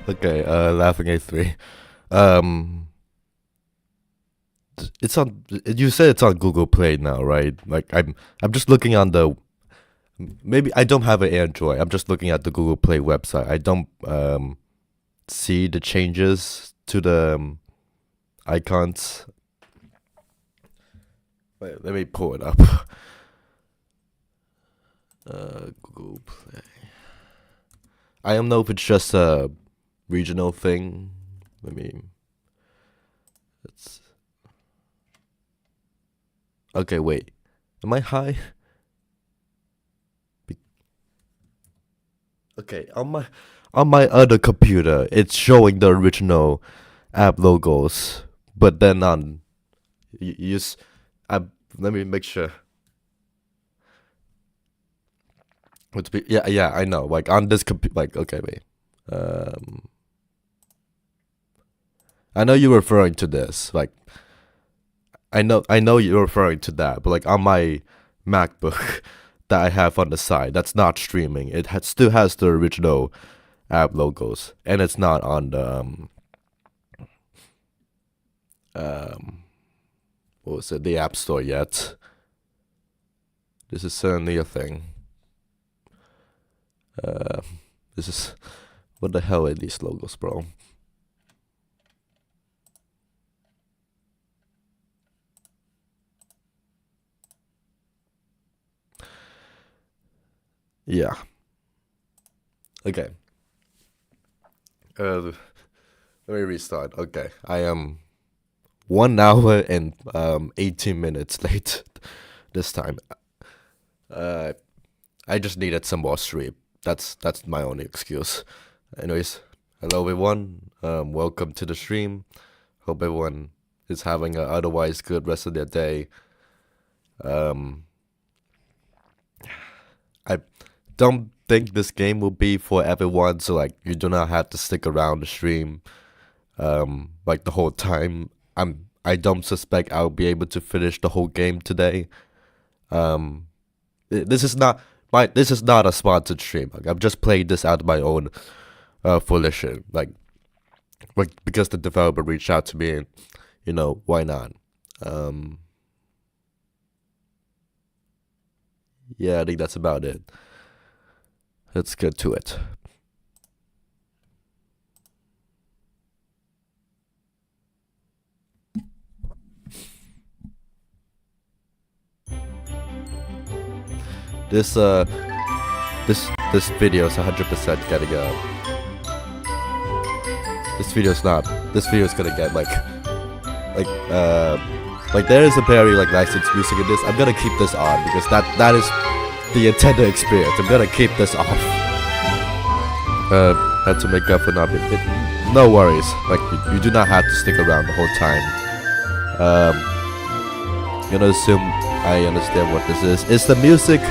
Okay, Laughing A3. Um, it's on. You said it's on Google Play now, right? Like I'm just looking on the. Maybe I don't have an Android. I'm just looking at the Google Play website. I don't see the changes to the icons. Wait, let me pull it up. Google Play. I don't know if it's just a regional thing. Let me. It's okay. Wait, am I high? Okay, on my other computer, it's showing the original app logos, but then on use, let me make sure. Yeah, I know. Like on this computer, like okay, wait. I know you're referring to this. Like I know you're referring to that, but like on my MacBook that I have on the side, that's not streaming. It still has the original app logos, and it's not on the what was it, the App Store yet. This is certainly a thing. This is what the hell are these logos, bro? Yeah. Okay. Let me restart. Okay, I am 1 hour and 18 minutes late this time. I just needed some more sleep. That's my only excuse. Anyways, hello everyone. Welcome to the stream. Hope everyone is having a otherwise good rest of their day. I don't think this game will be for everyone, so like you do not have to stick around the stream like the whole time. I don't suspect I'll be able to finish the whole game today. This is not a sponsored stream. Like, I'm just playing this out of my own volition. Like because the developer reached out to me, and, you know, why not? Yeah, I think that's about it. Let's get to it. This video is 100% getting this video's gonna get like there is a very like licensed music in this. I'm gonna keep this on because that is the intended experience. I'm gonna keep this off. Had to make up for not being. No worries. Like you do not have to stick around the whole time. I'm gonna assume I understand what this is. It's the music.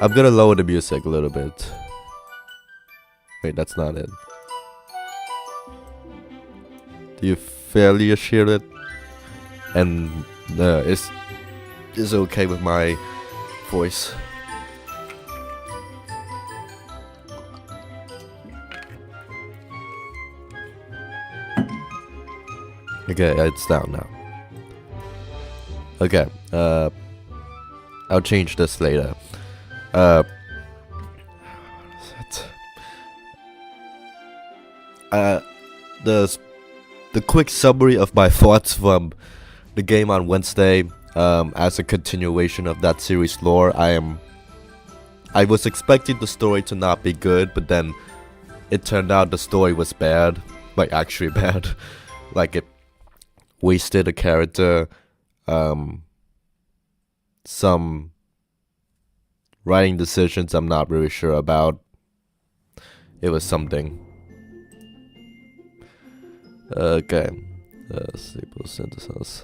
I'm gonna lower the music a little bit. Wait, that's not it. Do you fairly hear it? And is okay with my voice? Okay, it's down now. Okay, I'll change this later. The quick summary of my thoughts from the game on Wednesday, as a continuation of that series lore. I was expecting the story to not be good, but then it turned out the story was bad, like actually bad. Like it wasted a character, some writing decisions I'm not really sure about. It was something. Okay. Stable synthesis.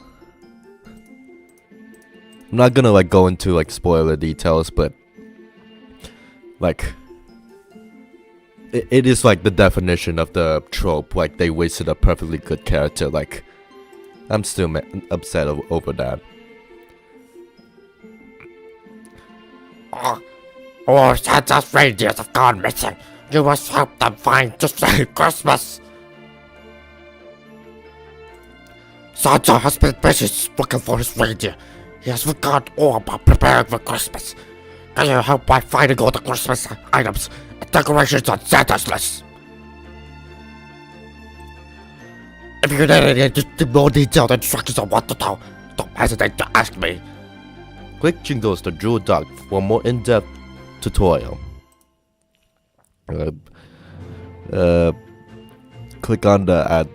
I'm not gonna like go into like spoiler details, but like it is like the definition of the trope. Like they wasted a perfectly good character. Like I'm still upset over that. Oh, Santa's reindeers have gone missing. You must help them find the same Christmas. Santa has been busy looking for his reindeer. He has forgotten all about preparing for Christmas. Can you help by finding all the Christmas items and decorations on Santa's list? If you need any more detailed instructions on what to do, don't hesitate to ask me. Click jingles to Drew Duck for a more in-depth tutorial. Click on the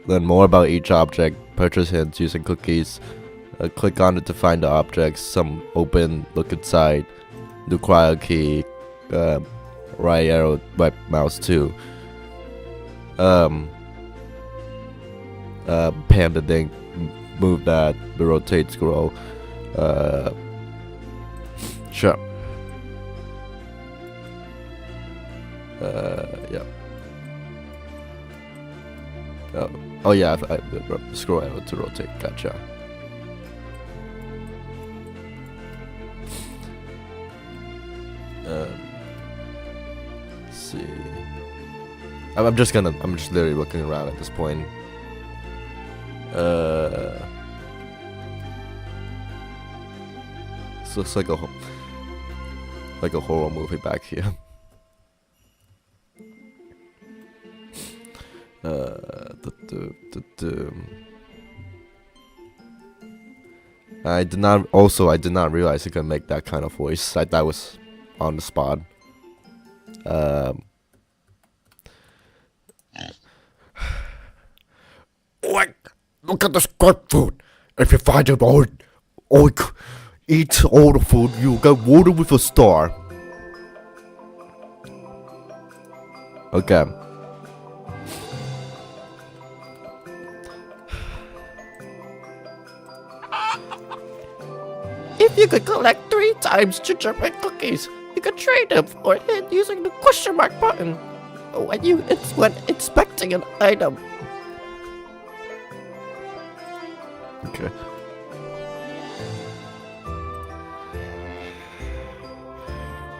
learn more about each object, purchase hints using cookies. Click on it to find the objects, some open, look inside, do cryo key, right arrow, right mouse too. Pan the thing, move that, rotate, scroll. Sure. Yeah. Oh yeah, I scroll arrow to rotate. Gotcha. Let's see. I'm just literally looking around at this point. This looks like a horror movie back here. I did not realize you could make that kind of voice. That was on the spot. Look at this good food. If you find it all, Eat all the food, you get watered with a star. Okay. if you could collect 3 times gingerbread cookies, you could trade them for a hint using the question mark button when inspecting an item. Okay.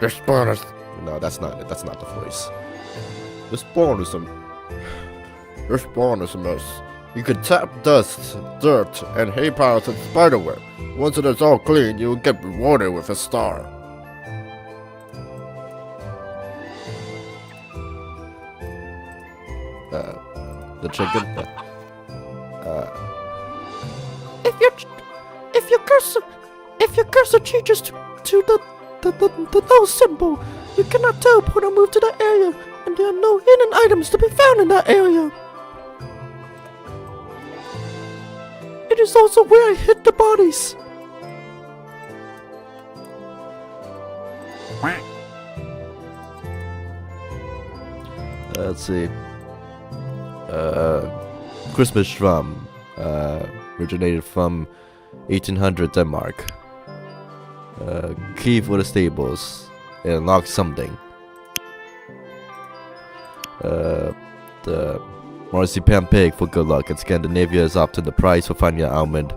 This bonus. No, that's not it. That's not the voice. This bonus is a mess. You can tap dust, dirt, and hay piles and spiderweb. Once it is all clean, you will get rewarded with a star. The chicken. If your cursor changes to the no symbol, you cannot teleport or move to that area, and there are no hidden items to be found in that area. It is also where I hid the bodies. Let's see. Christmas drum. Originated from 1800 Denmark. Key for the stables. It unlocks something. The marzipan pig for good luck. In Scandinavia is often the prize for finding an almond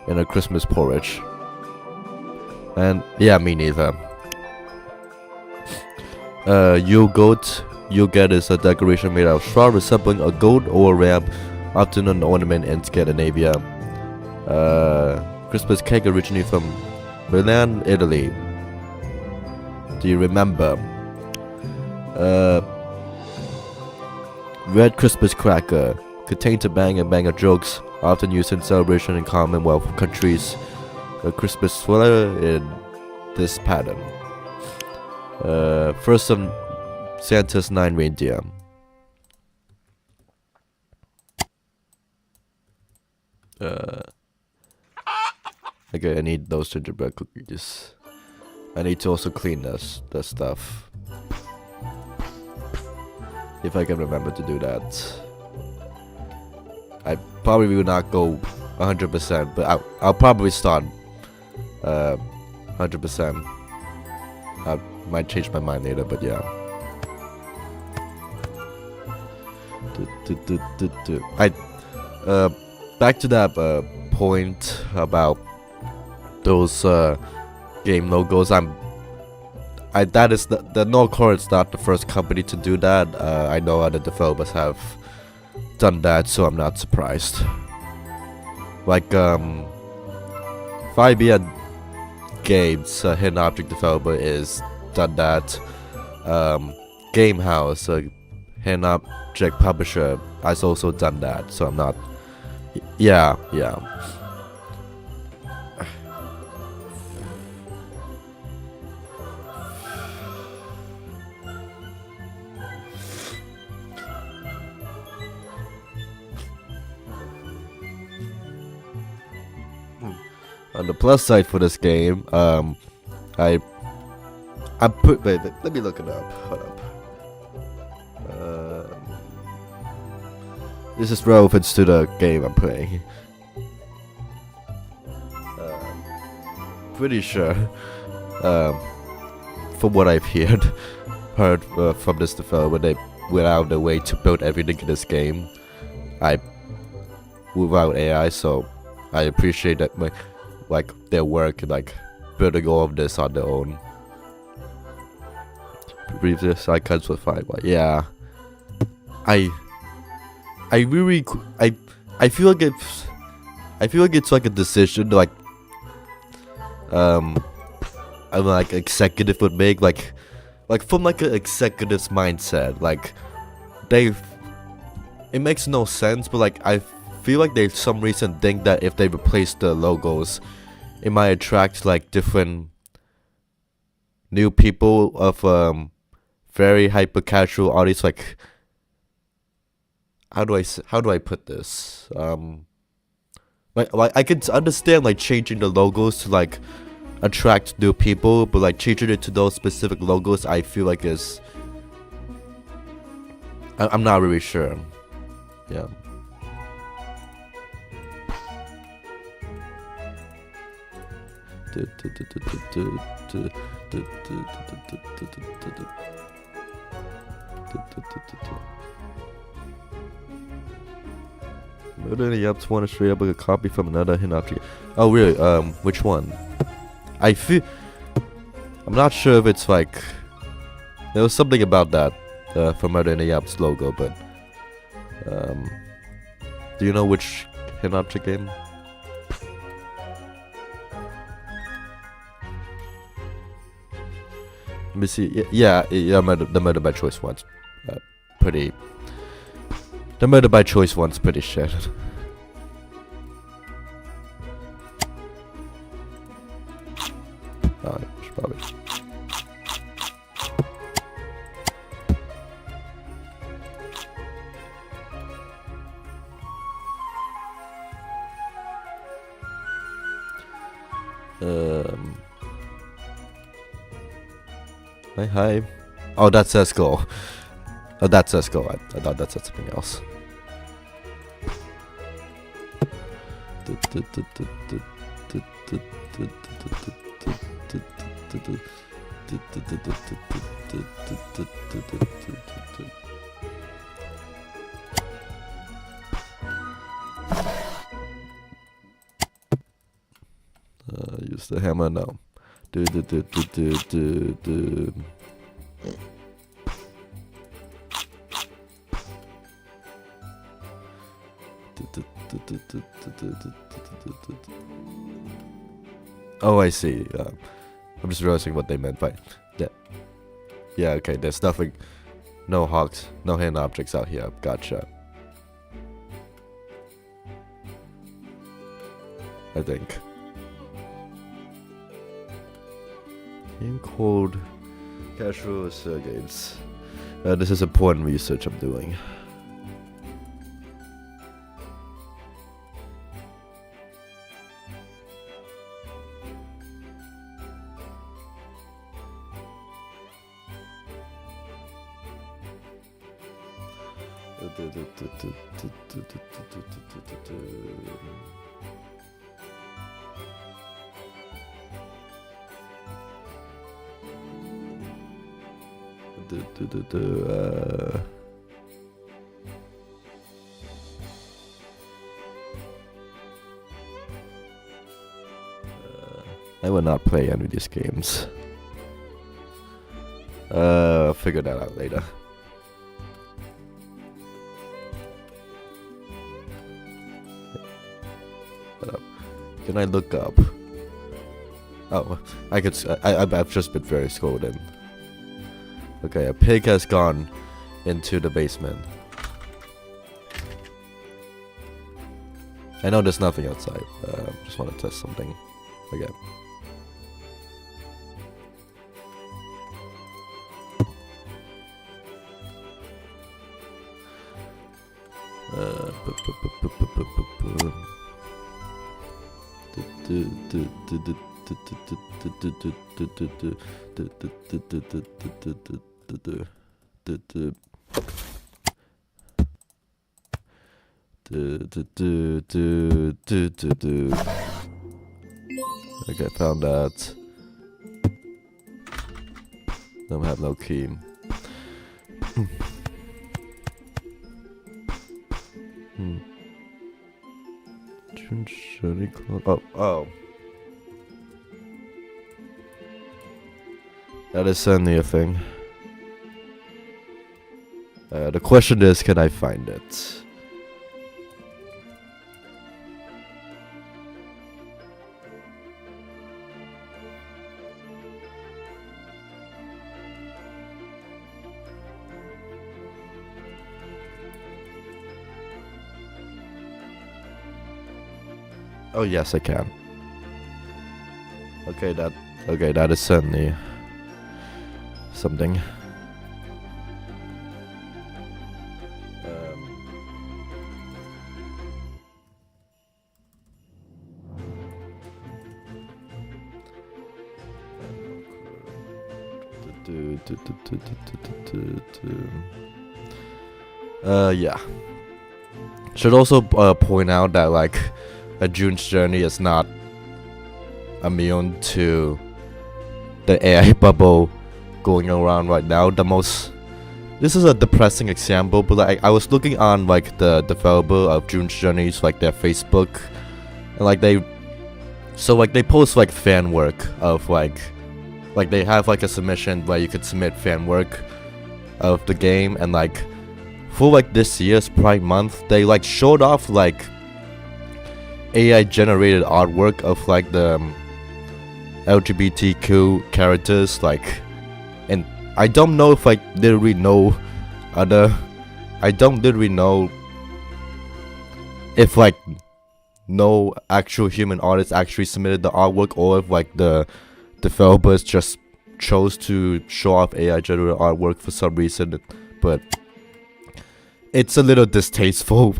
in a Christmas porridge. And yeah, me neither. Yule goat. Yule get is a decoration made out of straw resembling a goat or a ram, often an ornament in Scandinavia. Christmas cake originated from Milan, Italy. Do you remember? Red Christmas cracker contains a bang and banger jokes, often used in celebration in Commonwealth countries. A Christmas sweater in this pattern. First of Santa's 9 reindeer. Okay, I need those gingerbread cookies. I need to also clean the stuff. If I can remember to do that. I probably will not go 100%, but I'll probably start 100%. I might change my mind later, but yeah. Back to that point about those game logos. that is the Nordcore is not the first company to do that. I know other developers have done that, so I'm not surprised. Like 5 Games, a hidden object developer, is done that. Game House, a hidden object publisher, has also done that. So I'm not. Yeah. On the plus side for this game, I put. Wait, let me look it up. Hold up. This is relevant to the game I'm playing. Pretty sure, from what I've heard from this developer, they went out of their way to build everything in this game. Without AI, so I appreciate that. Like their work, like building all of this on their own. Previous icons were fine, but yeah, I feel like it's like a decision like like executive would make, like from like an executive's mindset. Like it makes no sense, but like I feel like they for some reason think that if they replace the logos, it might attract like different new people of very hyper casual audience. Like how do I put this? Like I can understand like changing the logos to like attract new people, but like changing it to those specific logos, I feel like is I'm not really sure. Yeah. Murder in the Yaps one is straight up like a copy from another hidden object. Oh really? Which one? I'm not sure if it's like there was something about that for Murder in the Yaps logo, but do you know which hidden object game? Let me see. Yeah. The Murder by Choice one's pretty. The Murder by Choice one's pretty shit. Alright, probably. Hi. Oh, that says go. Oh, that says go. I thought that said something else. Use the hammer now. Oh, I see. I'm just realizing what they meant by that. Yeah, okay, there's nothing. No hogs, no hidden objects out here. Gotcha. I think. In cold casual games. This is important research I'm doing. I will not play any of these games. Figure that out later. Can I look up? Oh, I could. I've just been very scolded. Okay, a pig has gone into the basement. I know there's nothing outside. Just want to test something. Okay. Okay, found that. Don't have no key. Oh. That is certainly a thing. The question is, can I find it? Oh yes, I can. Okay, that is certainly something. Yeah. Should also point out that like a June's journey is not immune to the AI bubble going around right now. This is a depressing example, but like I was looking on like the developer of June's Journeys, like their Facebook, and like they post like fan work of like they have like a submission where you could submit fan work of the game, and like for like this year's Pride Month, they like showed off like AI generated artwork of like the LGBTQ characters, like, and I don't know if I literally know if like no actual human artists actually submitted the artwork, or if like the developers just chose to show off AI generated artwork for some reason, but it's a little distasteful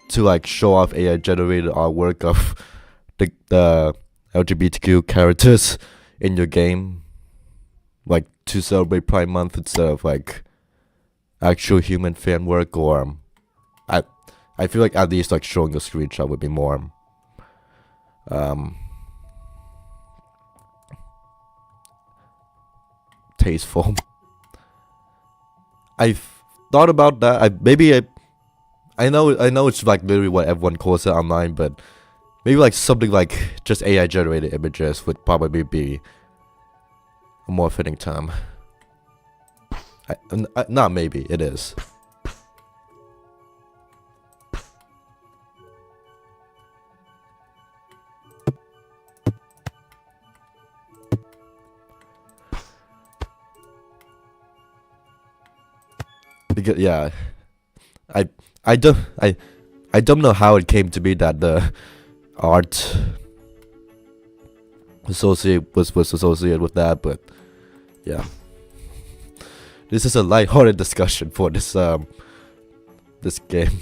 to like show off AI generated artwork of the LGBTQ characters in your game, like to celebrate Pride Month instead of like actual human fan work. Or I feel like at least like showing a screenshot would be more tasteful. I've thought about that. I know it's like literally what everyone calls it online, but maybe like something like just AI generated images would probably be a more fitting term. Not maybe, it is. Because yeah, I don't know how it came to be that the art was associated with that, but yeah, this is a lighthearted discussion for this this game.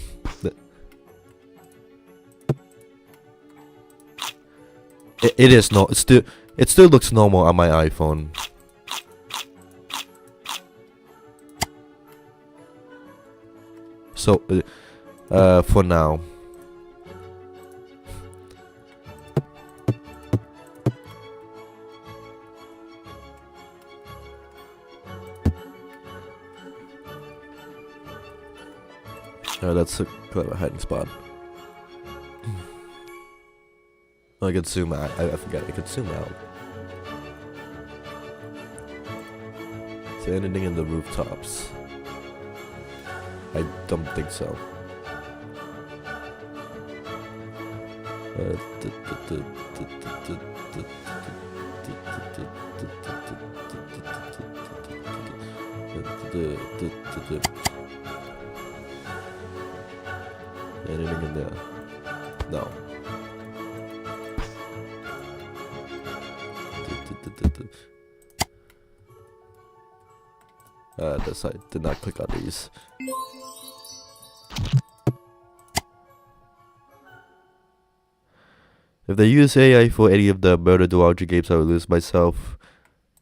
It still looks normal on my iPhone. So, for now. That's a clever hiding spot. I could zoom out. I forget. I could zoom out. Is there anything in the rooftops? I don't think so. Anything in there? No. This I did not click on these. If they use AI for any of the murder duology games, I will lose myself.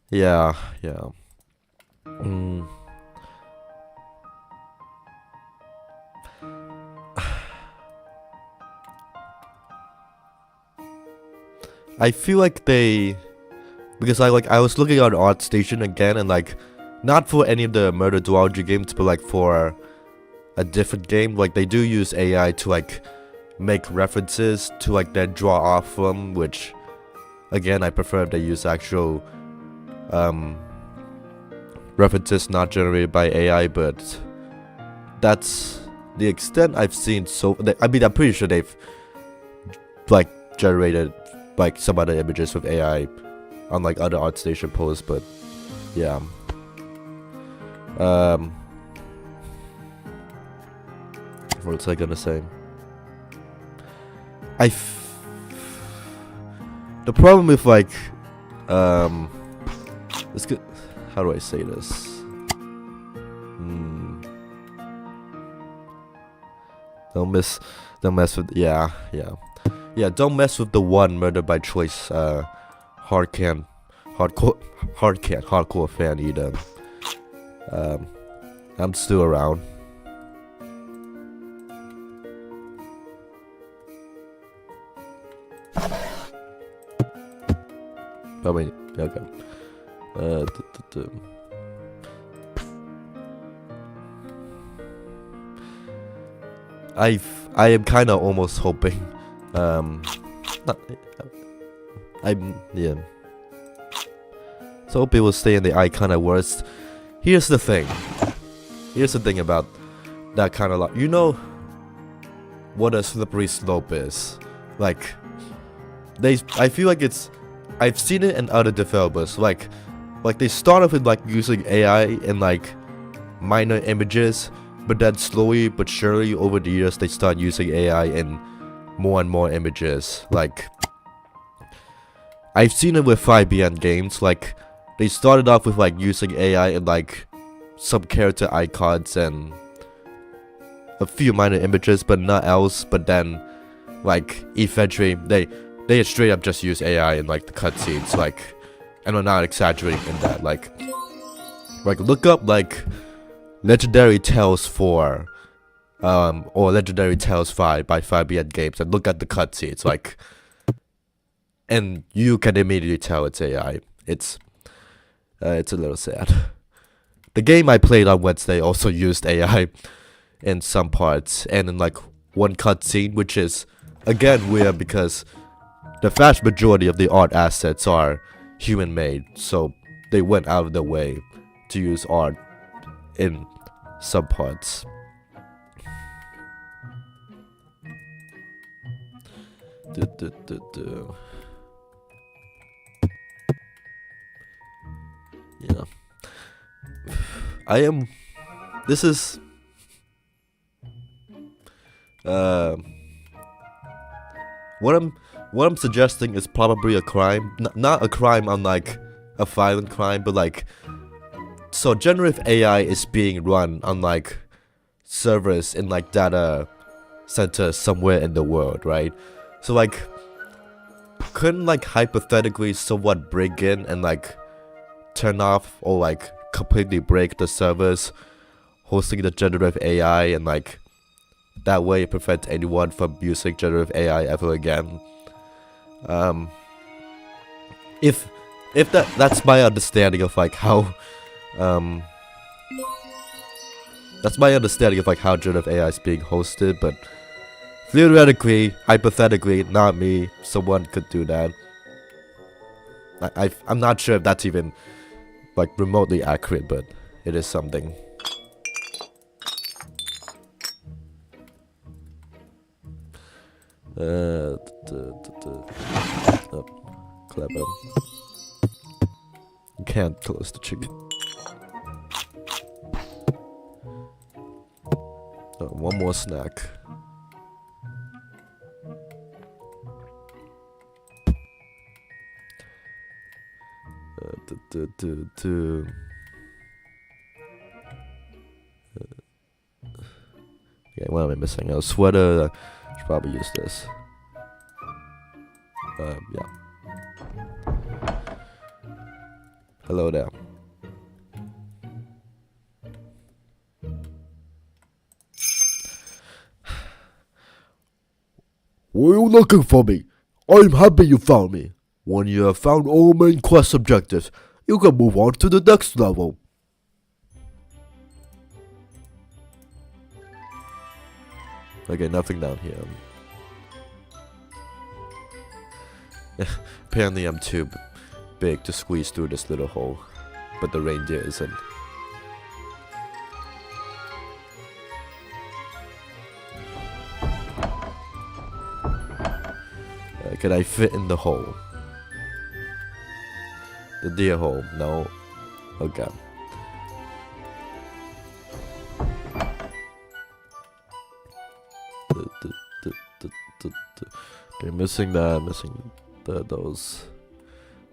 Yeah. I feel like because I was looking on ArtStation again, and like, not for any of the murder duology games, but like for a different game, like they do use AI to like make references to like then draw off from, which again I prefer if they use actual references not generated by AI, but that's the extent I've seen. So I mean, I'm pretty sure they've like generated like some other images with AI on like other ArtStation posts, but yeah. What was I gonna say? The problem with like it's good. How do I say this? Don't mess with don't mess with the one murder by choice hardcore fan either. I'm still around. I mean, okay. I am kind of almost hoping. So hope it will stay in the icon at worst. Here's the thing about that kind of you know what a slippery slope is. Like, I feel like I've seen it in other developers. Like they start off with like using AI in like minor images, but then slowly but surely over the years they start using AI in more and more images. Like, I've seen it with 5BN games. Like, they started off with like using AI in like some character icons and a few minor images, but not else. But then, like, eventually they straight up just use AI in like the cutscenes. Like, and I'm not exaggerating in that. Like look up like Legendary Tales 4 or Legendary Tales 5 by 5BN Games and look at the cutscenes, like, and you can immediately tell it's AI. It's a little sad. The game I played on Wednesday also used AI in some parts and in like one cutscene, which is again weird because the vast majority of the art assets are human made, so they went out of their way to use art in some parts. Yeah. This is what I'm suggesting is probably a crime. Not a crime on like a violent crime, but like, so generative AI is being run on like servers in like data centers somewhere in the world, right? So like, couldn't like hypothetically someone break in and like turn off or like completely break the servers hosting the generative AI, and like that way prevent anyone from using generative AI ever again? If that's my understanding of like how that's my understanding of like how generative AI is being hosted, but theoretically, hypothetically, not me, someone could do that. I'm not sure if that's even like remotely accurate, but it is something. Oh, clever. You can't close the chicken. Oh, one more snack. Okay, what am I missing? A sweater. Should probably use this. Yeah. Hello there. Were you looking for me? I'm happy you found me. When you have found all main quest objectives, you can move on to the next level. Okay, nothing down here. Apparently I'm too big to squeeze through this little hole, but the reindeer isn't. Can I fit in the hole? The deer hole? No. Okay. Okay, missing that, missing those.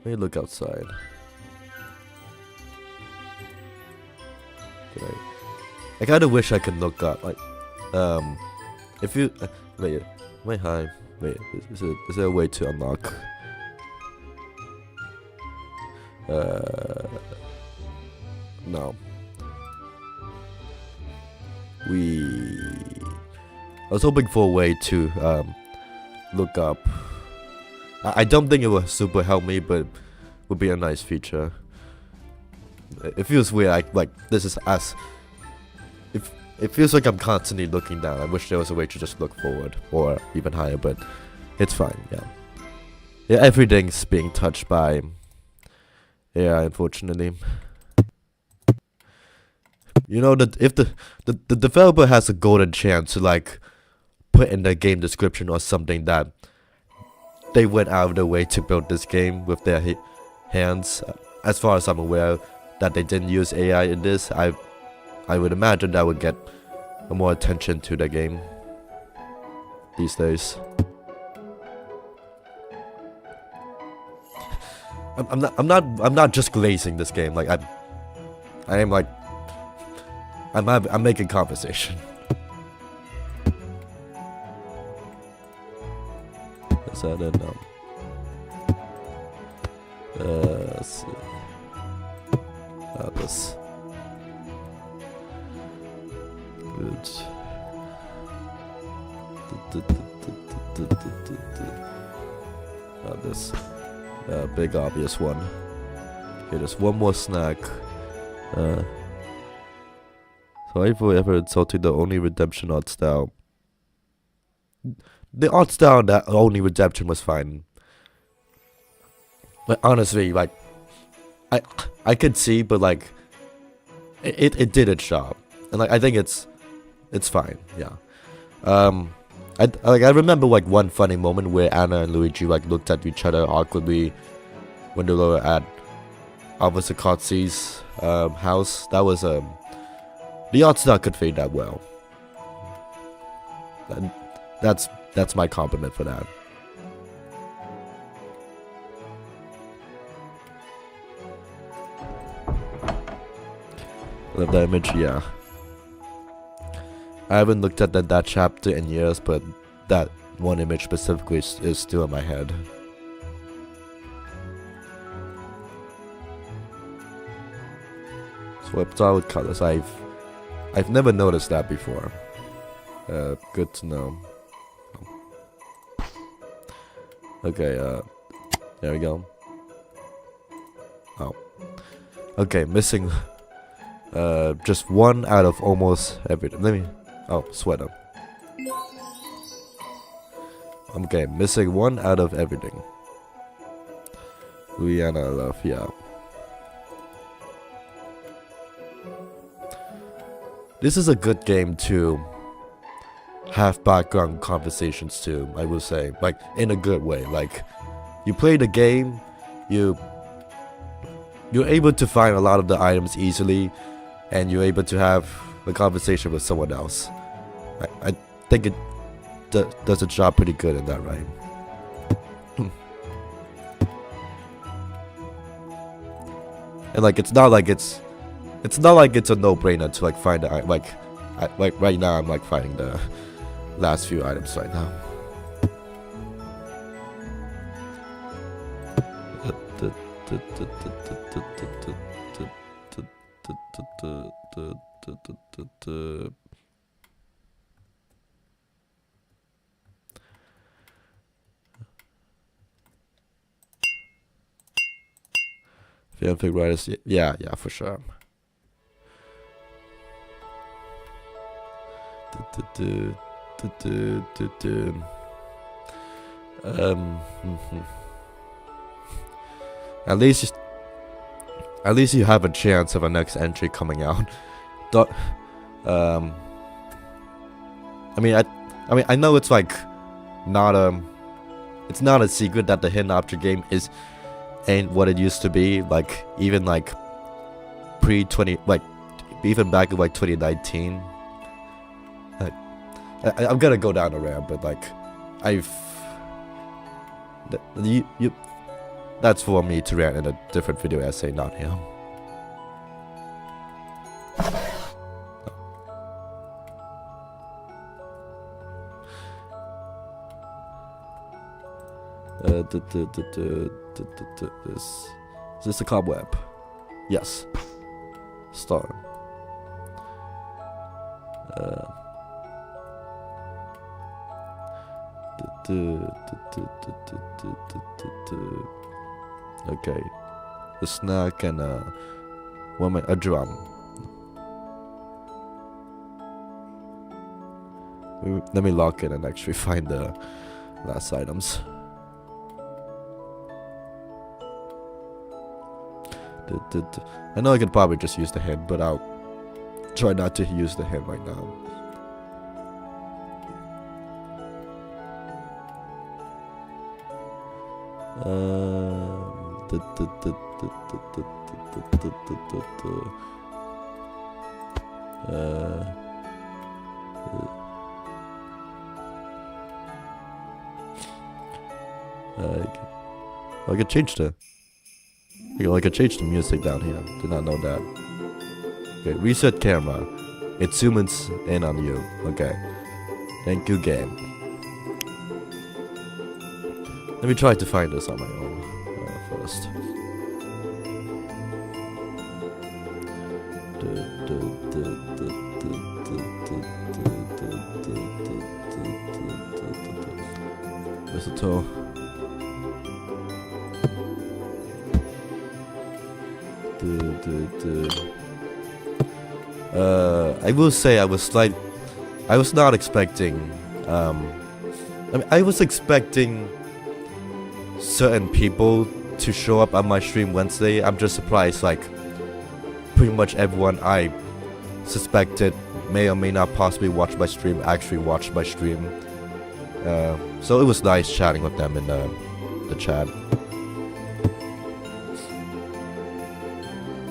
Let me look outside. I kinda wish I could look up, like, if you, wait, hi. Wait, is there a way to unlock? No. I was hoping for a way to look up. I don't think it will super help me, but would be a nice feature. It feels weird. Like this is as. It feels like I'm constantly looking down. I wish there was a way to just look forward or even higher, but it's fine. Yeah. Yeah, everything's being touched by AI, unfortunately. You know that if the developer has a golden chance to like put in the game description or something that they went out of their way to build this game with their hands, as far as I'm aware, that they didn't use AI in this, I would imagine that would get more attention to the game these days. I'm not just glazing this game. Like I'm making conversation. Is that it? No. Let's see. This. Good. This. Big obvious one. Okay, there's one more snack. So I've ever insulted the only redemption art style. The art style that only redemption was fine. But honestly, like I could see, but like it did its job. And like I think it's fine, yeah. I remember like one funny moment where Anna and Luigi like looked at each other awkwardly when they were at Officer Kotzi's house. That was the art style could fade that well. And that's my compliment for that. Love that image, yeah. I haven't looked at that chapter in years, but that one image specifically is still in my head. So it's all with colors. I've never noticed that before. Good to know. Okay, there we go. Oh. Okay, missing just one out of almost everything. Let me. Oh, sweater. Okay, missing one out of everything. Rihanna love, yeah. this is a good game to have background conversations to, I will say, like in a good way. Like you play the game, you're able to find a lot of the items easily, and you're able to have a conversation with someone else. I think it does a job pretty good in that, right? And like it's not like it's a no-brainer to like find the like right now I'm like finding the last few items right now. Fanfic writers, yeah, for sure. At least you have a chance of a next entry coming out. I know it's like it's not a secret that the hidden object game ain't what it used to be. Like even like pre-20, like even back in like 2019. Like I'm gonna go down a rant, but like that's for me to rant in a different video essay, not here. Is this a cobweb? Yes. Star. Okay. A snack and a drum. Let me lock in and actually find the last items. I know I could probably just use the hint, but I'll try not to use the hint right now. I could change the music down here. Did not know that. Okay, reset camera. It zooms in on you. Okay. Thank you, game. Let me try to find this on my own first. Mistletoe. I will say I was not expecting. I was expecting certain people to show up on my stream Wednesday. I'm just surprised, like pretty much everyone I suspected may or may not possibly watch my stream actually watched my stream. So it was nice chatting with them in the chat.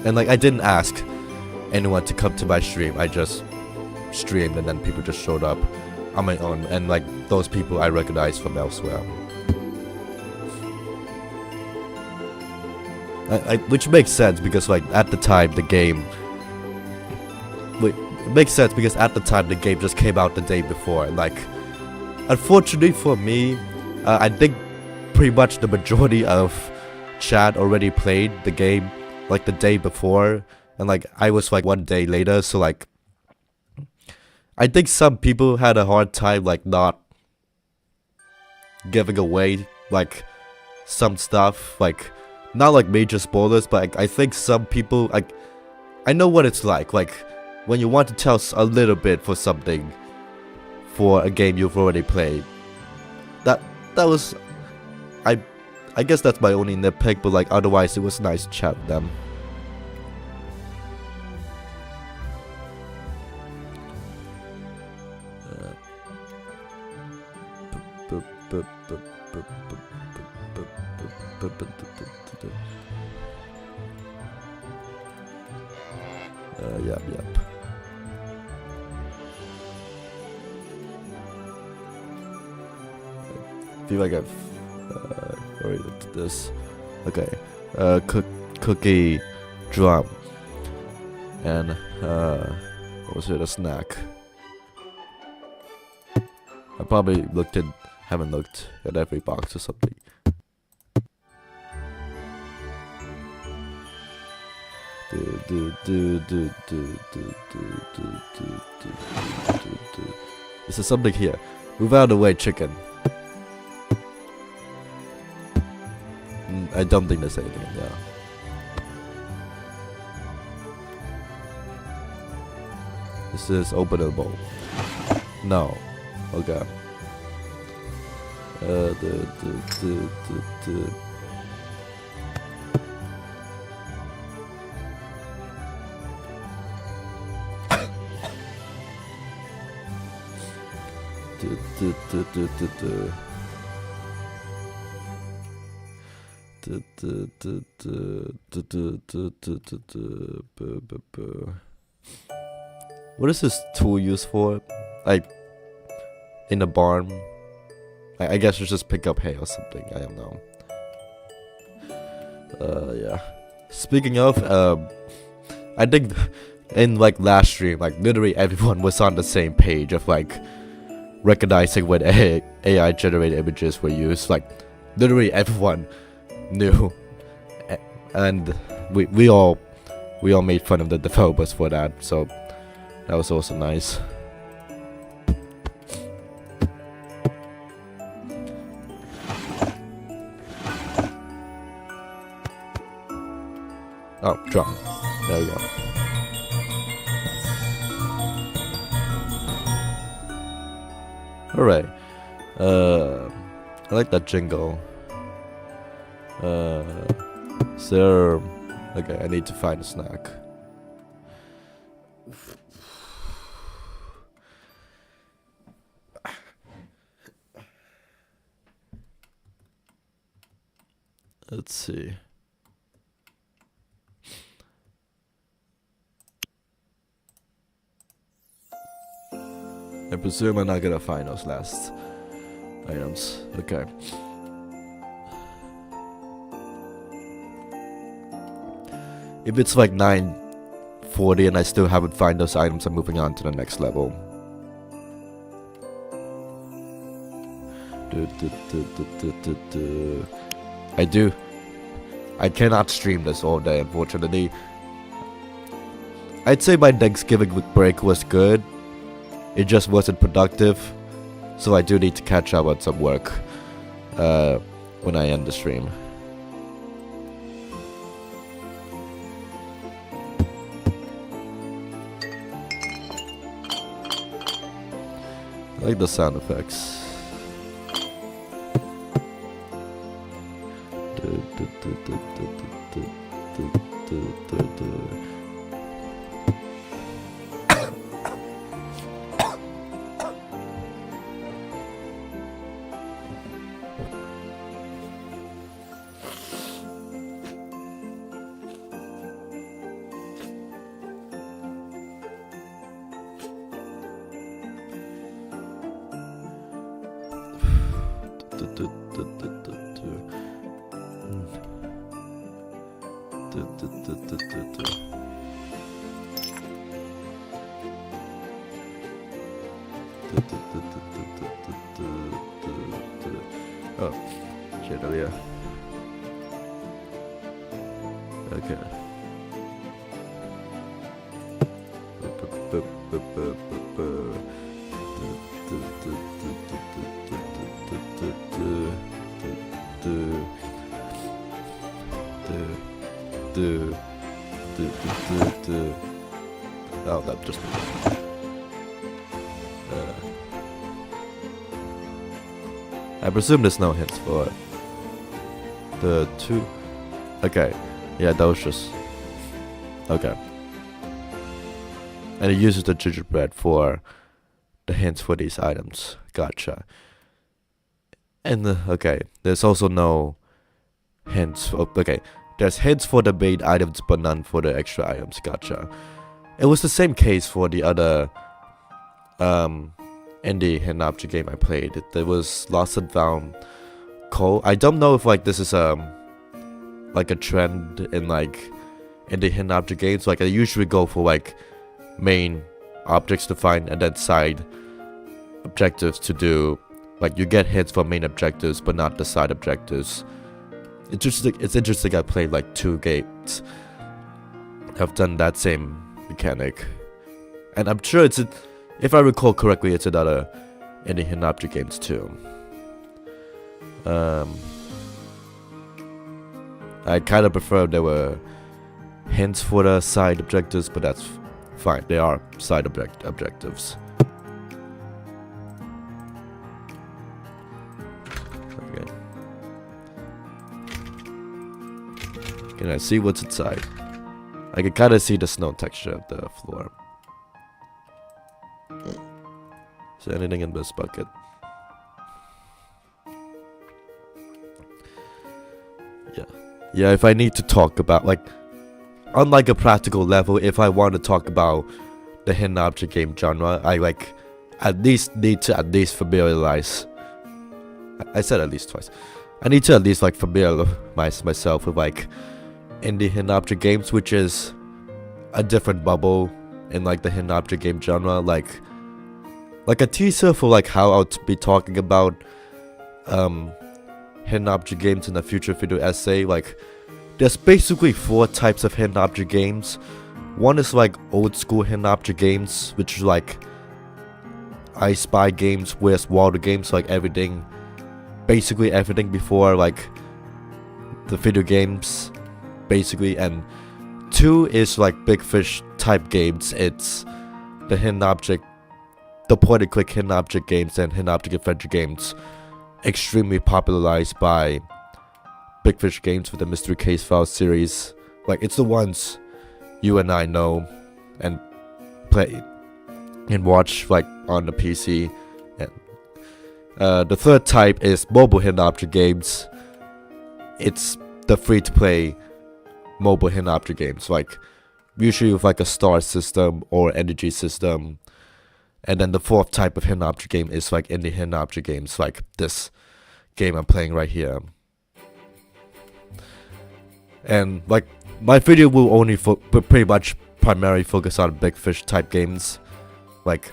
And like I didn't ask anyone to come to my stream. I just streamed and then people just showed up on my own, and like those people I recognized from elsewhere. Which makes sense because like at the time the game it makes sense because at the time the game just came out the day before. Like unfortunately for me, I think pretty much the majority of chat already played the game like the day before, and like I was like one day later, so like I think some people had a hard time like not giving away like some stuff, like not like major spoilers, but like, I think some people, like I know what it's like when you want to tell a little bit for something for a game you've already played. That was I guess that's my only nitpick, but like otherwise it was nice to chat with them. Yep. I feel like I've already looked at this. Okay. Cookie drum. And what was it? A snack. I probably haven't looked at every box or something. This is something here. Move out of the way, chicken. I don't think there's anything in there. This is openable. No. Okay. What is this tool used for? Like, in the barn? I guess it's just pick up hay or something. I don't know. Yeah. Speaking of, I think in like last stream, like literally everyone was on the same page of like recognizing when AI generated images were used. Like literally everyone knew, and we all made fun of the developers for that. So that was also nice. Oh, drop. There we go. Alright. I like that jingle. So, okay, I need to find a snack. Let's see. I presume I'm not gonna find those last items. Okay. If it's like 9:40 and I still haven't found those items, I'm moving on to the next level. I cannot stream this all day, unfortunately. I'd say my Thanksgiving break was good. It just wasn't productive, so I do need to catch up on some work when I end the stream. I like the sound effects. Oh, shit, oh yeah. Okay. Oh, that just... I presume there's no hints for it. The two... Okay. Yeah, that was just... Okay. And it uses the gingerbread for the hints for these items. Gotcha. And okay, there's also no hints. Okay, there's hints for the main items, but none for the extra items. Gotcha. It was the same case for the other indie hidden object game I played. There was Lost and Found Coal. I don't know if like this is like a trend in like indie hidden object games. Like I usually go for like main objects to find and then side objectives to do. Like you get hits for main objectives but not the side objectives. It's interesting I played like 2 games. I've done that same mechanic. And I'm sure if I recall correctly, it's another indie hidden object games too. I kind of prefer there were hints for the side objectives, but that's fine. They are side objectives. Okay. Can I see what's inside? I can kind of see the snow texture of the floor. Is there anything in this bucket? Yeah, if I need to talk about, like, on like a practical level, if I want to talk about the hidden object game genre, I like at least need to familiarize. I said at least twice. I need to at least like familiarize myself with like indie hidden object games, which is a different bubble in like the hidden object game genre. Like a teaser for like how I'll be talking about hidden object games in a future video essay. Like there's basically 4 types of hidden object games. One is like old school hidden object games, which is like I Spy games, Where's Waldo games, like everything, basically everything before like the video games, basically. And 2 is like big fish type games. It's the hidden object, the point and click hidden object games and hidden object adventure games, extremely popularized by Big Fish Games with the Mystery Case Files series. Like it's the ones you and I know and play and watch like on the PC. And the 3rd type is mobile hidden object games. It's the free-to-play mobile hidden object games, like usually with like a star system or energy system. And then the 4th type of hidden object game is like indie hidden object games, like this game I'm playing right here. And like my video will only pretty much primarily focus on big fish type games. Like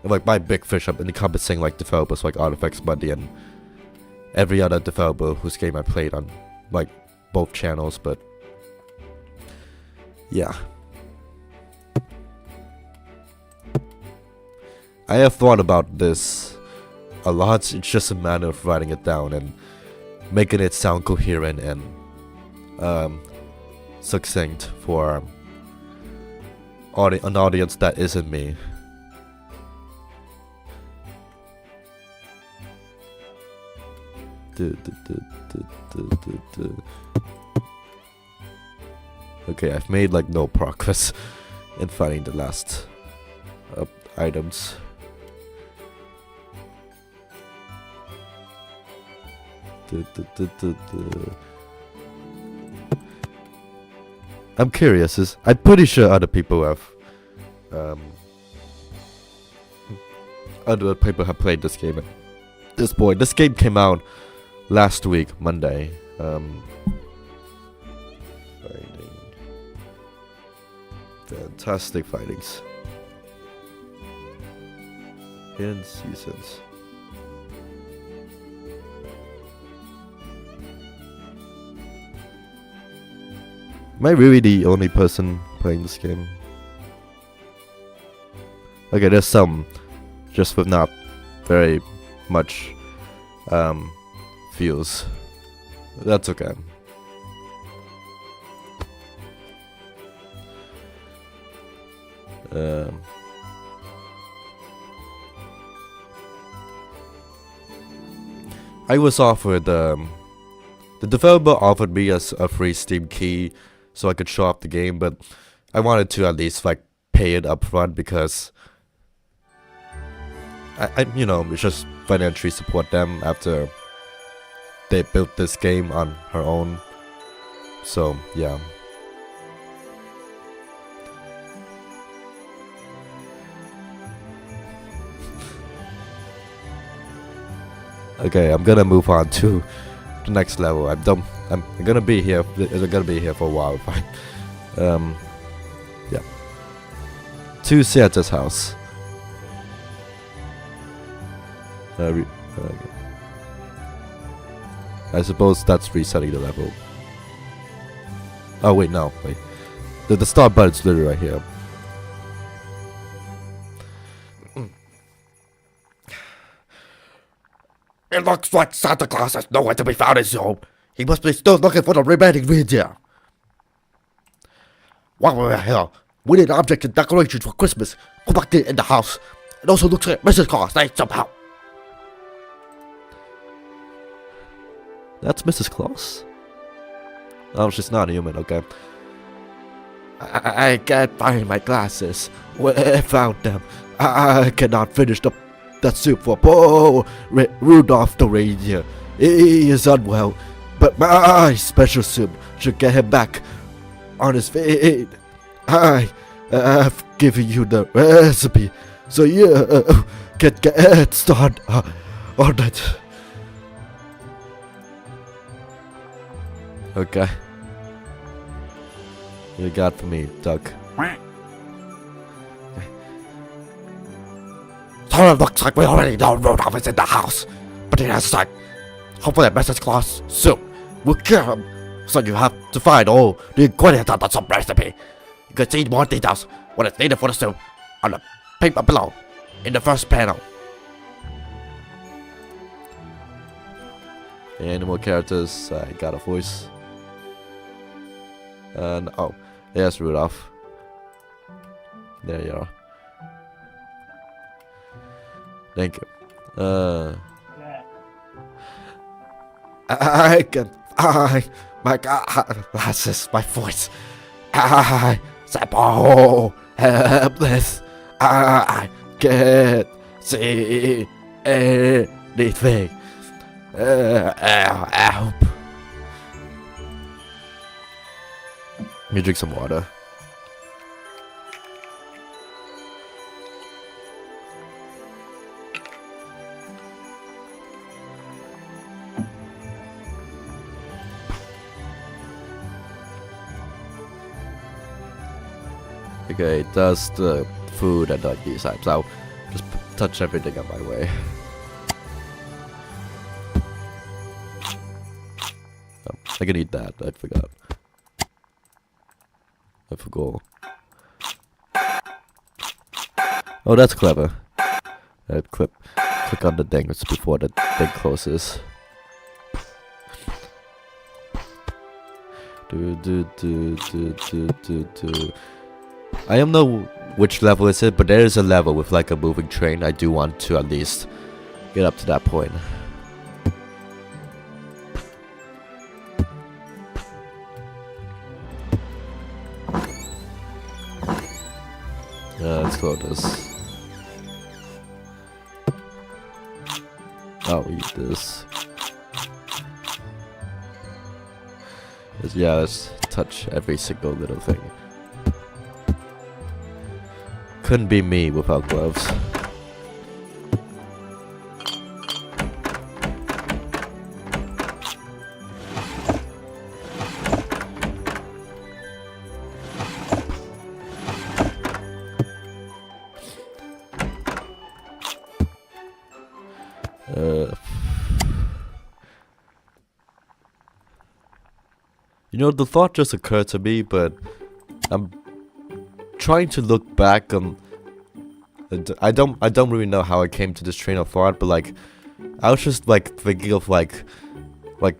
by big fish I'm encompassing like developers like Artifacts Buddy and every other developer whose game I played on like both channels. But yeah, I have thought about this a lot. It's just a matter of writing it down and making it sound coherent and succinct for an audience that isn't me. Okay, I've made like no progress in finding the last items. I'm curious. I'm pretty sure other people have played this game at this point. This game came out last week, Monday. Fantastic findings. Hidden seasons. Am I really the only person playing this game? Okay, there's some, just with not very much views. That's okay. I was offered the developer offered me a free Steam key so I could show off the game, but I wanted to at least like pay it up front because I you know, it's just financially support them after they built this game on her own. So yeah. Okay, I'm gonna move on to the next level. I'm gonna be here. I'm gonna be here for a while. Fine. Yeah. To Santa's house. I suppose that's resetting the level. Oh wait, no, wait. The start button's literally right here. It looks like Santa Claus is nowhere to be found in his home. He must be still looking for the remaining reindeer. While we're here, we need objects and decorations for Christmas. Go back there in the house. It also looks like Mrs. Claus needs some help. That's Mrs. Claus? Oh, she's not human, okay. I can't find my glasses. Where I found them. I cannot finish that soup for poor Rudolph the reindeer. He is unwell, but my special soup should get him back on his feet. I have given you the recipe, so you can get started on it. Okay. What you got for me, Doug? So it looks like we already know Rudolph is in the house, but he has like, hopefully Mrs. Claus soup will cure him. So you have to find all the ingredients on some recipe. You can see more details what is needed for the soup on the paper below in the first panel. Animal characters, I got a voice. And oh, yes, Rudolph. There you are. Thank you. I can find my glasses, my voice. I so helpless. I can't see anything. Help. Let me drink some water. Okay, that's the food and not these items. I'll just touch everything on my way. Oh, I can eat that. I forgot. I forgot. Oh, that's clever. Click on the things before the thing closes. I don't know which level is it, but there is a level with like a moving train. I do want to at least get up to that point. Let's close this. I'll eat this. Yeah, let's touch every single little thing. Couldn't be me without gloves. You know, the thought just occurred to me, but I'm trying to look back. I don't really know how I came to this train of thought, but like, I was just like thinking of like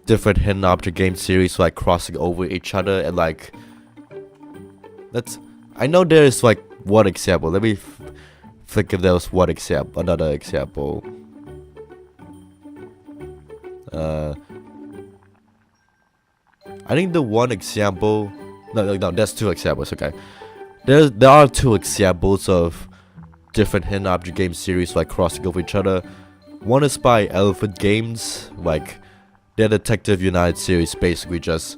different hidden object game series like crossing over each other, and like I know there is like one example. Let me think if there was one example, another example. I think the one example, no, there's two examples. Okay, there are two examples of different hidden object game series like crossing over each other. One is by Elephant Games, like their Detective United series basically just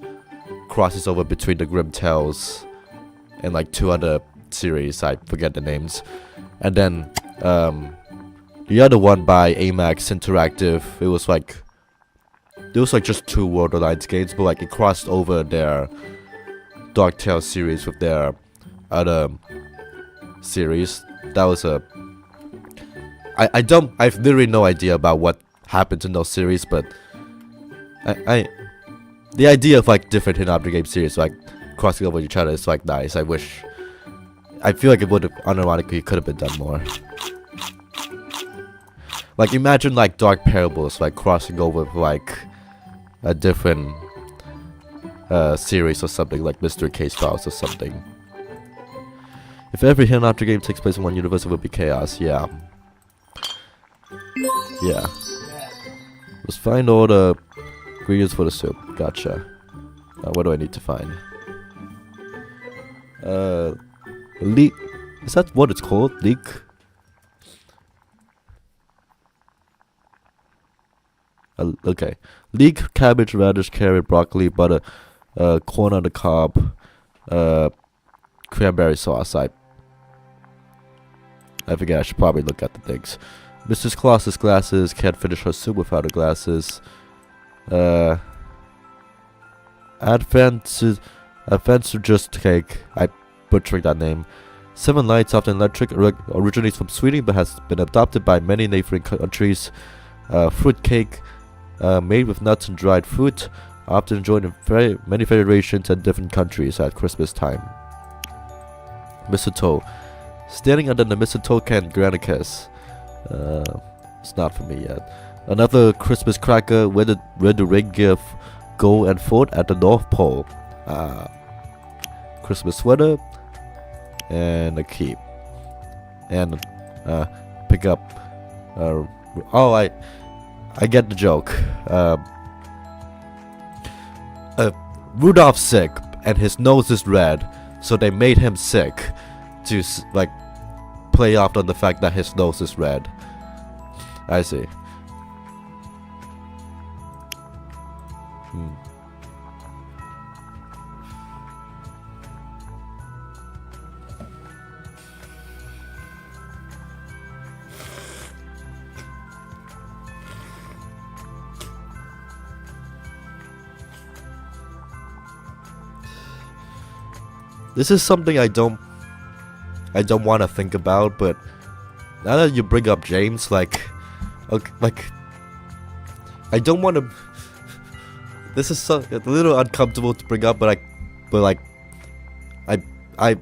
crosses over between the Grim Tales and like 2 other series, I forget the names. And then the other one by Amax Interactive, it was like just 2 World Alliance games, but like it crossed over their Dark Tales series with their other series. That was a I've literally no idea about what happened in those series, but the idea of like different hidden object game series like crossing over each other is like nice. I feel like it would have unironically could have been done more. Like imagine like Dark Parables like crossing over with like a different series or something, like Mystery Case Files or something. If every hidden object game takes place in one universe, it would be chaos. Yeah. Let's find all the ingredients for the soup. Gotcha. What do I need to find? Leek. Is that what it's called? Leek? Okay. Leek, cabbage, radish, carrot, broccoli, butter, corn on the cob, cranberry sauce. I forget, I should probably look at the things. Mrs. Claus's glasses, can't finish her soup without her glasses. Advent just cake. I butchered that name. 7 Lights After Electric originates from Sweden but has been adopted by many neighboring countries. Fruit cake, made with nuts and dried fruit, often enjoyed in many federations and different countries at Christmas time. Mistletoe. Standing under the mistletoe can grant a kiss. It's not for me yet. Another Christmas cracker. Where the reindeer go and fought at the North Pole. Christmas sweater. And a keep. And pick up. Oh, I get the joke. Rudolph's sick and his nose is red, so they made him sick to like play off on the fact that his nose is red. I see. This is something I don't want to think about, but now that you bring up James, like, okay, like, I don't want to. This is a little uncomfortable to bring up, but it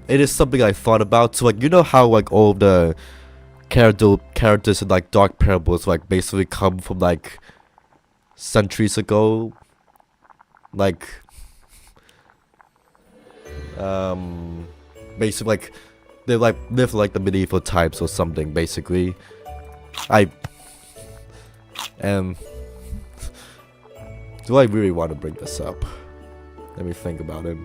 is something I thought about. So like, you know how like all the characters in like Dark Parables like basically come from like centuries ago, like. Basically like they like live like the medieval times or something. Basically, do I really want to bring this up? Let me think about it.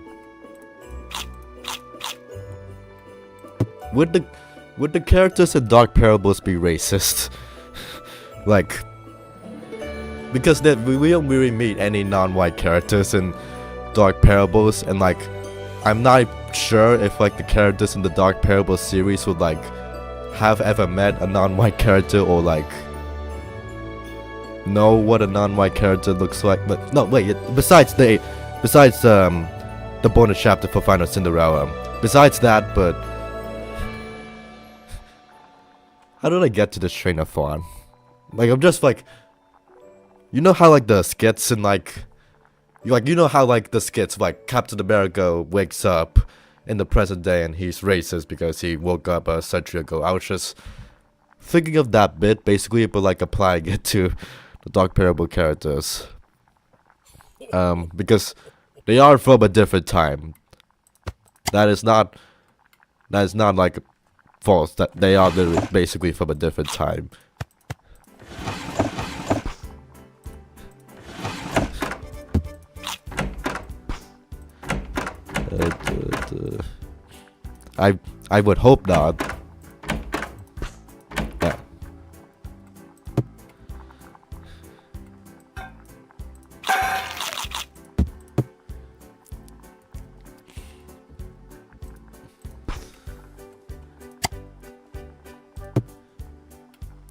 Would the characters in Dark Parables be racist? Like, because we don't really meet any non-white characters in Dark Parables, and like, I'm not sure if like the characters in the Dark Parables series would like have ever met a non-white character or like know what a non-white character looks like. But no, wait. Besides the bonus chapter for Final Cinderella. Besides that, but how did I get to this train of thought? Like, I'm just like, you know how like the skits and like. You know how like the skits like Captain America wakes up in the present day and he's racist because he woke up a century ago. I was just thinking of that bit basically, but like applying it to the Dark Parable characters. Because they are from a different time. That is not like false. That they are literally basically from a different time. I would hope not. Yeah.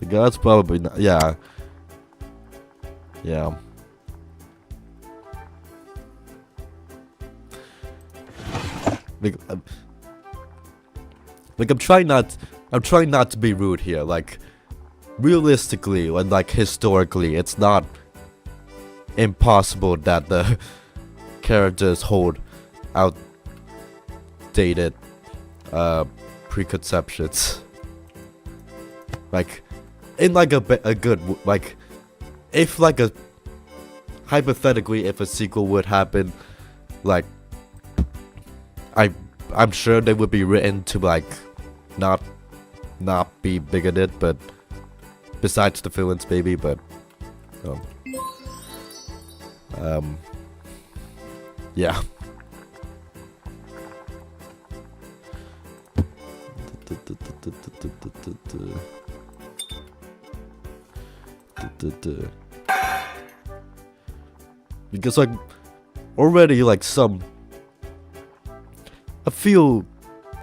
The gods probably not. Yeah. Yeah. Like I'm trying not to be rude here. Like realistically and like historically, it's not impossible that the characters hold outdated preconceptions. Like in like a good like if like a hypothetically if a sequel would happen, like I'm sure they would be written to like not be bigoted, but besides the villains maybe, but yeah. Because like already like a few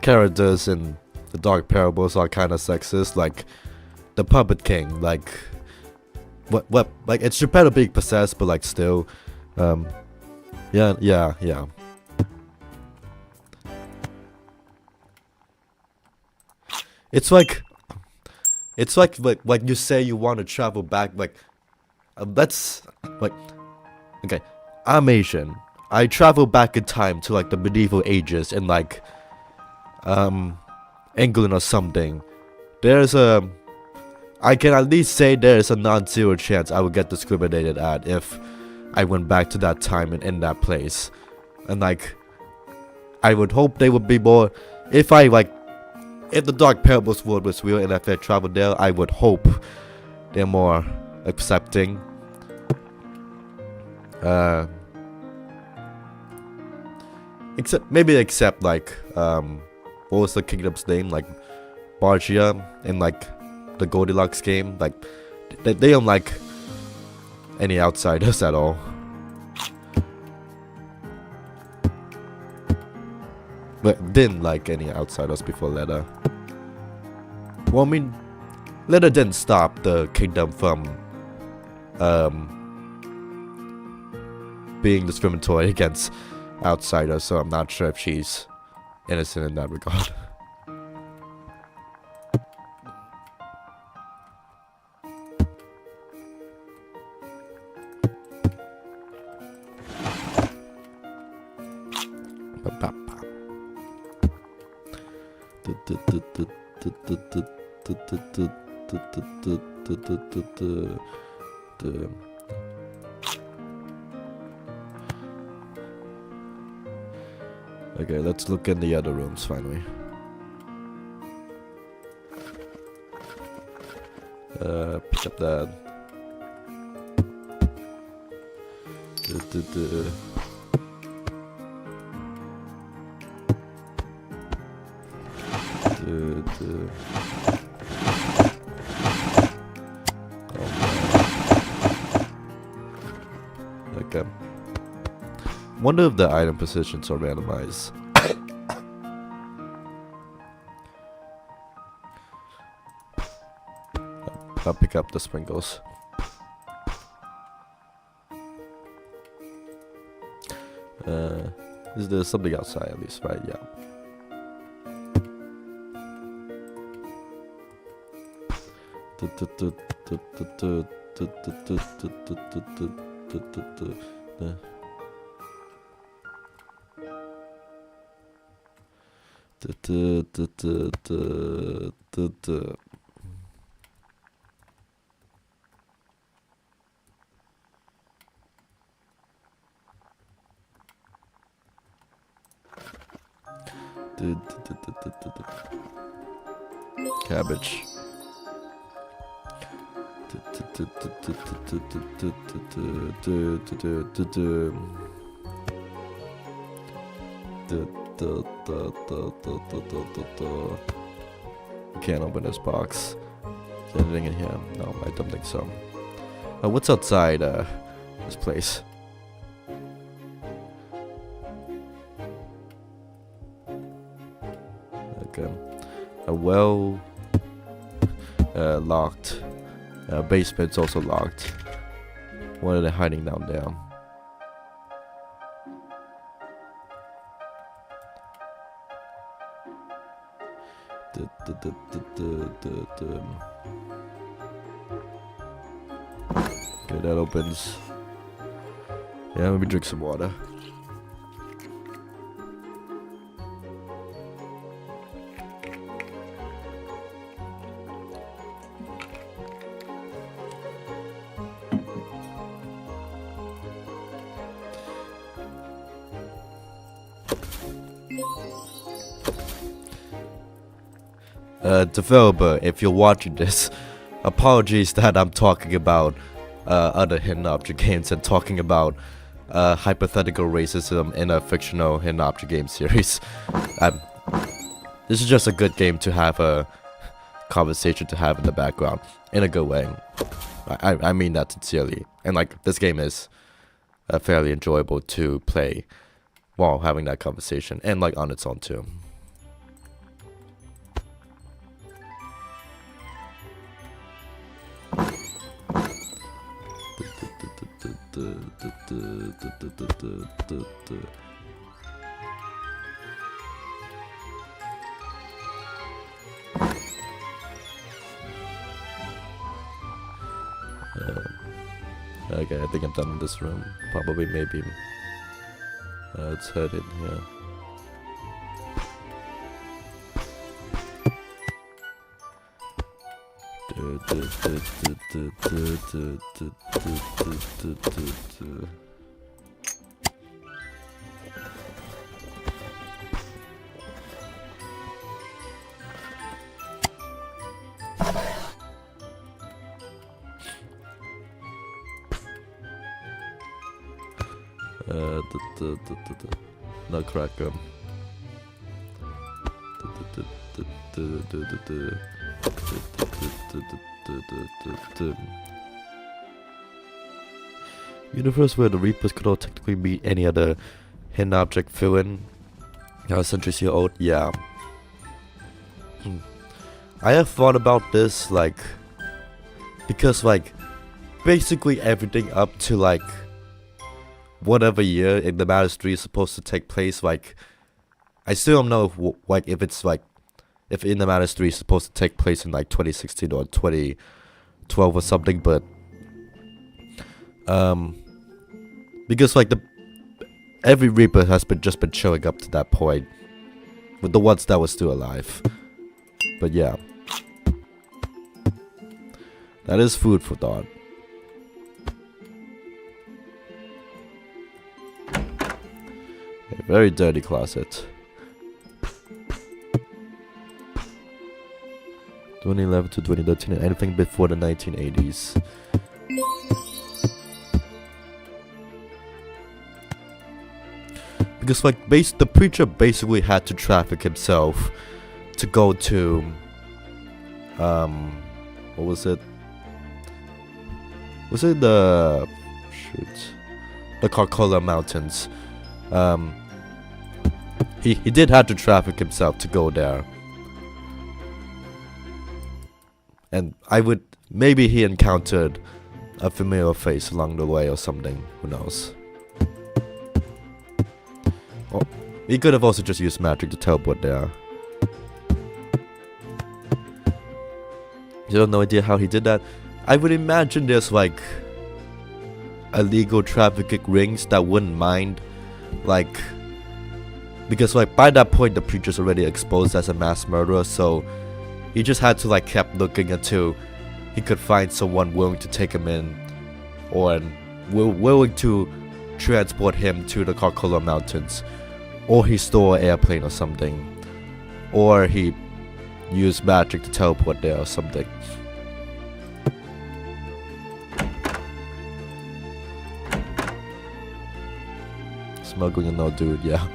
characters in the Dark Parables are kind of sexist, like the Puppet King, like what like it's better being possessed, but like still yeah. It's like you say you want to travel back, like that's like okay, I'm Asian. I travel back in time to like the medieval ages in like England or something. I can at least say there's a non-zero chance I would get discriminated at if I went back to that time and in that place. And like I would hope they would be more, if the Dark Parables world was real and if I traveled there, I would hope they're more accepting. Except like what was the kingdom's name, like Bargia in like the Goldilocks game, like they don't like any outsiders at all. But didn't like any outsiders before Leda. Well, I mean, Leda didn't stop the kingdom from being discriminatory against outsiders, so I'm not sure if she's innocent in that regard. Okay, let's look in the other rooms finally. Pick up that. Okay. Wonder if the item positions are randomized. I'll pick up the sprinkles. Is there something outside at least, right? Yeah. Cabbage. Can't open this box. Is there anything in here? No, I don't think so. What's outside this place? Okay. A well locked Basement's also locked. What are they hiding down there? Okay, that opens. Yeah, let me drink some water. Developer, if you're watching this, apologies that I'm talking about other hidden object games and talking about hypothetical racism in a fictional hidden object game series. This is just a good game to have a conversation to have in the background, in a good way. I mean that sincerely. And like, this game is fairly enjoyable to play while having that conversation, and like on its own too. Okay, I think I'm done with this room. Probably, maybe. Let's head in here. Nutcracker. Universe where the Reapers could all technically be any other hidden object fill-in. Centuries year old, yeah. I have thought about this, like, because like basically everything up to like whatever year in the Matters 3 is supposed to take place, like, I still don't know if, like, if it's like, if In the Matters 3 is supposed to take place in like 2016 or 2012 or something, but because like every Reaper has just been showing up to that point, with the ones that were still alive. But yeah, that is food for thought. A very dirty closet. 2011 to 2013 and anything before the 1980s. Because like the preacher basically had to traffic himself to go to what was it? Was it the Carcola Mountains? He did have to traffic himself to go there. And maybe he encountered a familiar face along the way or something, who knows. Or he could have also just used magic to teleport there. You have no idea how he did that? I would imagine there's like illegal trafficking rings that wouldn't mind, like, because like by that point the preacher's already exposed as a mass murderer, so he just had to like kept looking until he could find someone willing to take him in, or willing to transport him to the Carcola Mountains, or he stole an airplane or something, or he used magic to teleport there or something. Smuggling and no dude, yeah.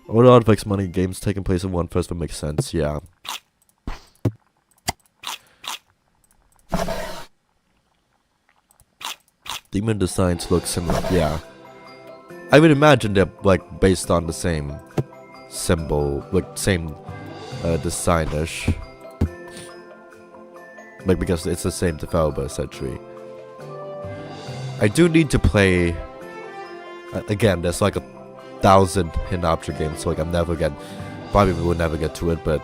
All the artifacts money games taking place in one first would make sense, yeah. Demon designs look similar, yeah. I would imagine they're like based on the same symbol, like same design-ish. Like because it's the same developer essentially. I do need to play. Again, there's like 1,000 hidden object games, so like probably will never get to it. But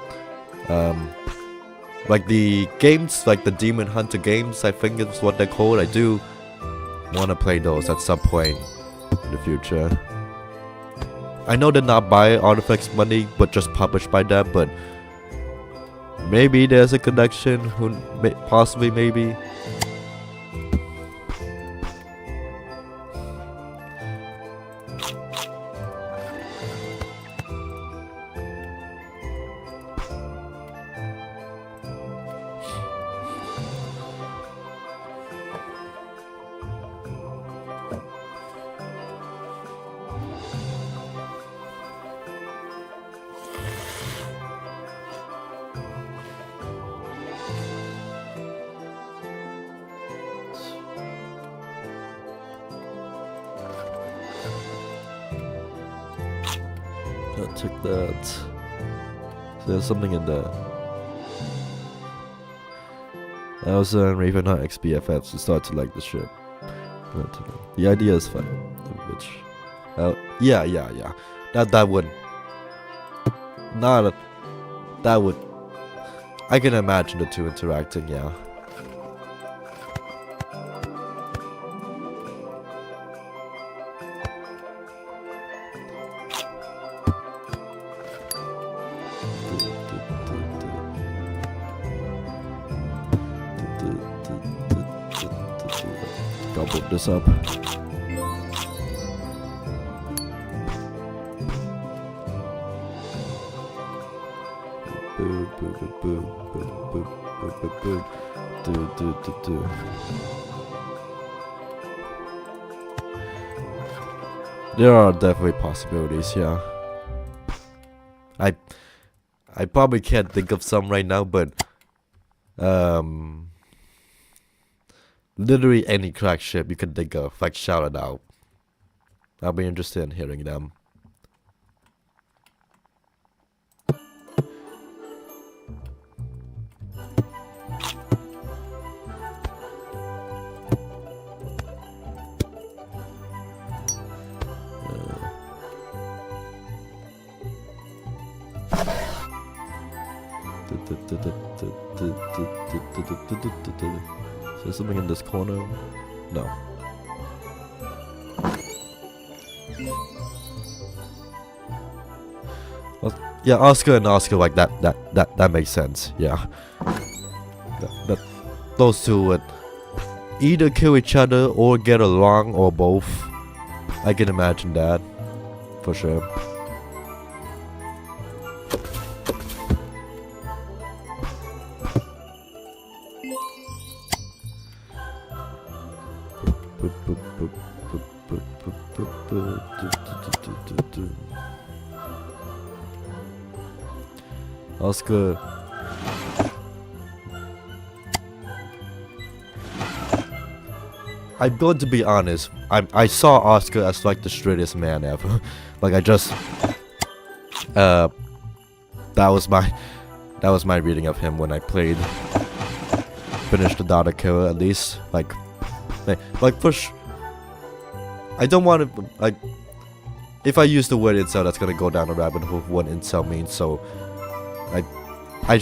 like the games, like the Demon Hunter games, I think is what they're called. I do want to play those at some point in the future. I know they're not by Artifacts money, but just published by them. But maybe there's a connection. Possibly, maybe. I'll check that. So there's something in there. Elsa and Ravenheart ex-BFFs to start to like the ship. But the idea is fun. Which, yeah. That would. That would. I can imagine the two interacting. Yeah. Gobble this up. There are definitely possibilities, yeah. I probably can't think of some right now, but literally any crack ship you can think of, like shout it out. I'll be interested in hearing them. Is there something in this corner? No. Yeah, Oscar and Oscar, like that makes sense. Yeah. Those two would either kill each other or get along or both. I can imagine that for sure. Oscar. I'm going to be honest. I saw Oscar as like the straightest man ever. Like I just that was my reading of him when I finished the Data Killer at least. Like push. I don't want to like. If I use the word incel, that's gonna go down a rabbit hole of what incel means. So, I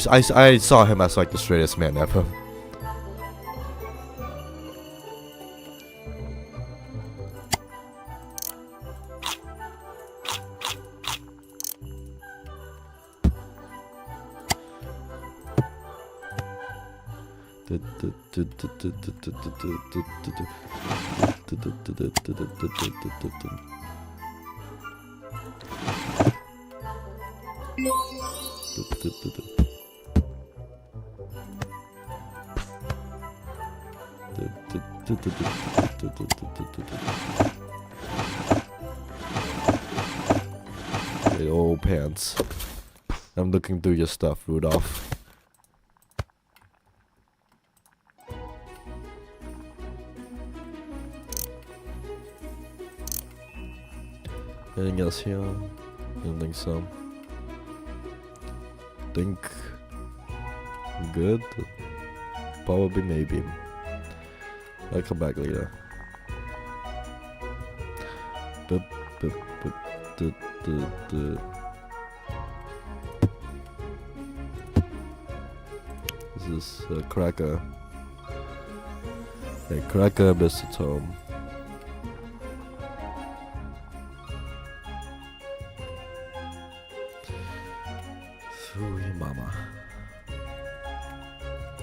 saw him as like the straightest man ever. The old pants. I'm looking through your stuff, Rudolph. Anything else here? I don't think so. Think good? Probably, maybe. I'll come back later. This is a cracker. A cracker, Mr. Tom. Sweet mama.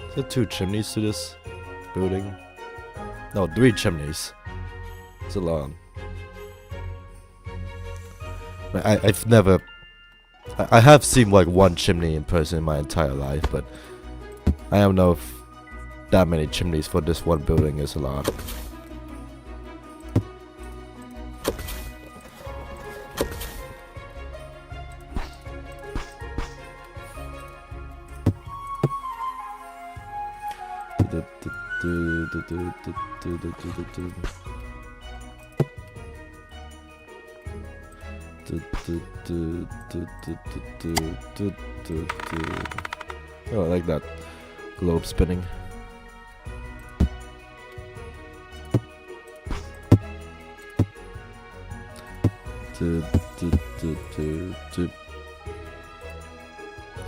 Is there 2 chimneys to this building? No, 3 chimneys. It's a lot. I've never... I have seen like 1 chimney in person in my entire life, but I don't know if that many chimneys for this one building is a lot. Oh, I like that globe spinning. I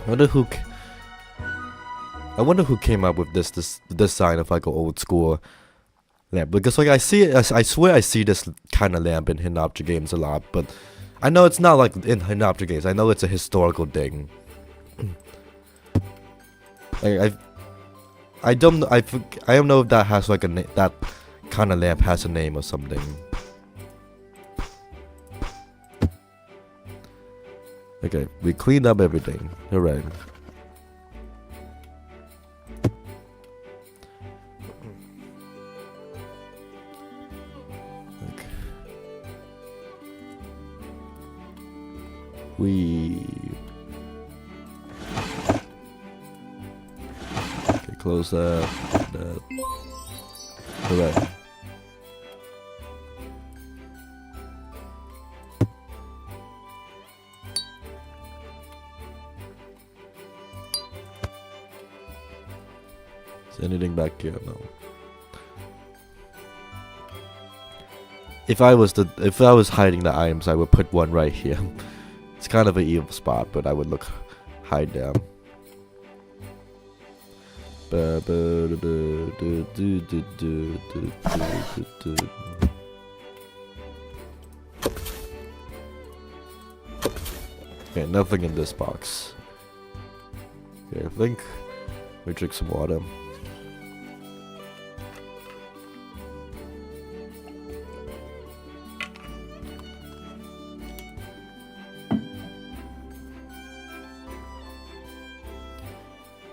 wonder who came up with this design of like an old school lamp, because like I swear I see this kind of lamp in hidden object games a lot, but I know it's not like in hidden object games. I know it's a historical thing. I don't know if that has like that kind of lamp has a name or something. Okay, we cleaned up everything. Hooray. Okay. Okay, close that. Hooray. Is anything back here? No. If I was hiding the items, I would put one right here. It's kind of an evil spot, but I would hide them. Okay, nothing in this box. Okay, I think we drink some water.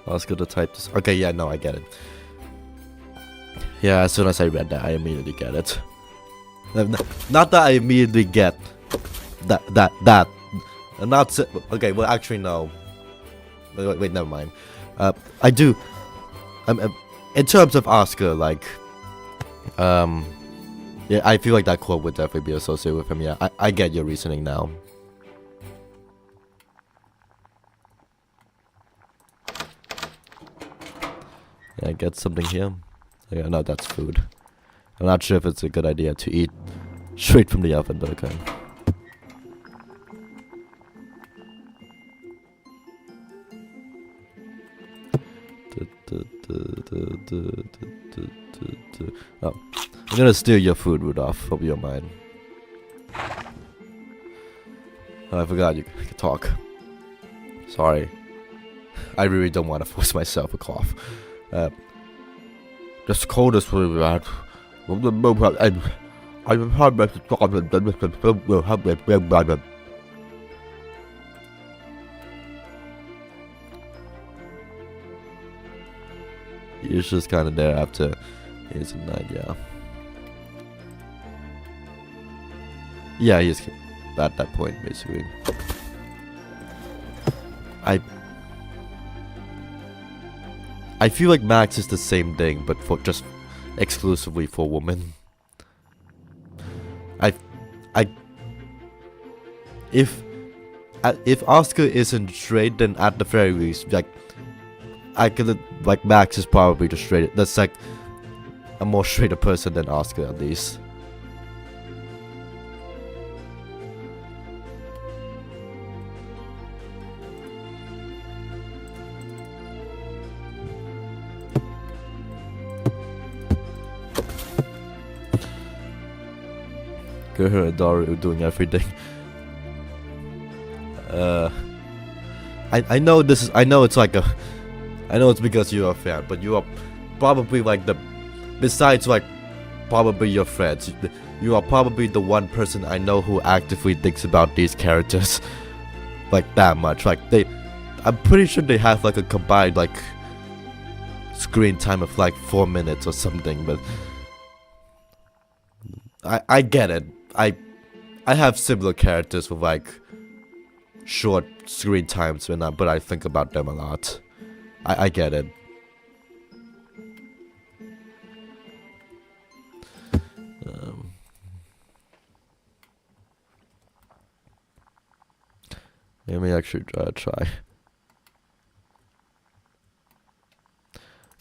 I was gonna type this. Okay, yeah, no, I get it. Yeah, as soon as I read that, I immediately get it. Not that I immediately get that. I'm not. Okay, well, actually, no. Wait, never mind. I do. In terms of Oscar, like, yeah, I feel like that quote would definitely be associated with him. Yeah, I get your reasoning now. Yeah, get something here. Okay, no, that's food. I'm not sure if it's a good idea to eat straight from the oven, but okay. Oh, I'm gonna steal your food, Rudolph. Hope you don't mind. Oh, I forgot you could talk. Sorry. I really don't want to force myself a cough. This cold is really bad. He's just kind of there after it's a night, yeah. Yeah, he's at that point, basically. I feel like Max is the same thing, but for just exclusively for women. If Oscar isn't straight, then at the very least, like Max is probably the straight. That's like a more straighter person than Oscar, at least. Her and Daru doing everything. I know this is. I know it's like a. I know it's because you're a fan, but you are probably like the. Besides like, probably your friends, you are probably the one person I know who actively thinks about these characters, like that much. Like I'm pretty sure they have like a combined like screen time of like 4 minutes or something, but I get it. I have similar characters with like short screen times but I think about them a lot. I get it. Let me actually try.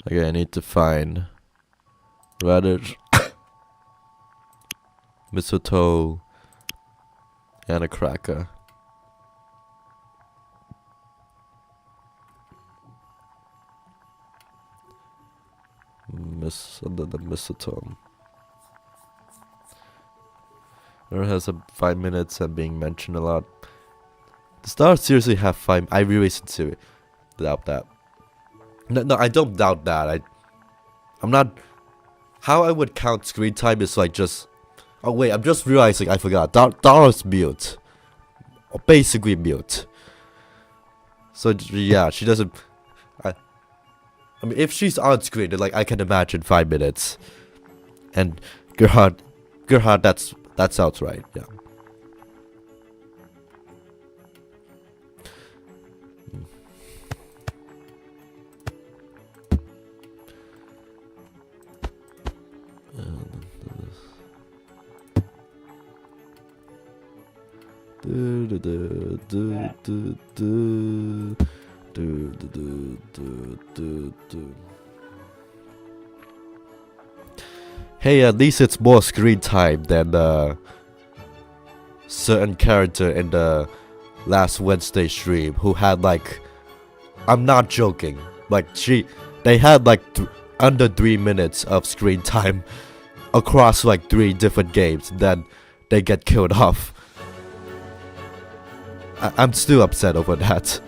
Okay, I need to find radish, mistletoe, and a cracker. Under the mistletoe. There has 5 minutes and being mentioned a lot. The stars seriously have 5. I really sincerely doubt that. No, I don't doubt that. I'm not. How I would count screen time is like just. Oh wait, I'm just realizing I forgot. Dara's mute, or basically mute. So yeah, she doesn't. I mean, if she's on screen, then like I can imagine 5 minutes. And Gerhard, that sounds right. Yeah. Hey, at least it's more screen time than certain character in the last Wednesday stream who had like, I'm not joking, like they had like under 3 minutes of screen time across like 3 different games, then they get killed off. I'm still upset over that.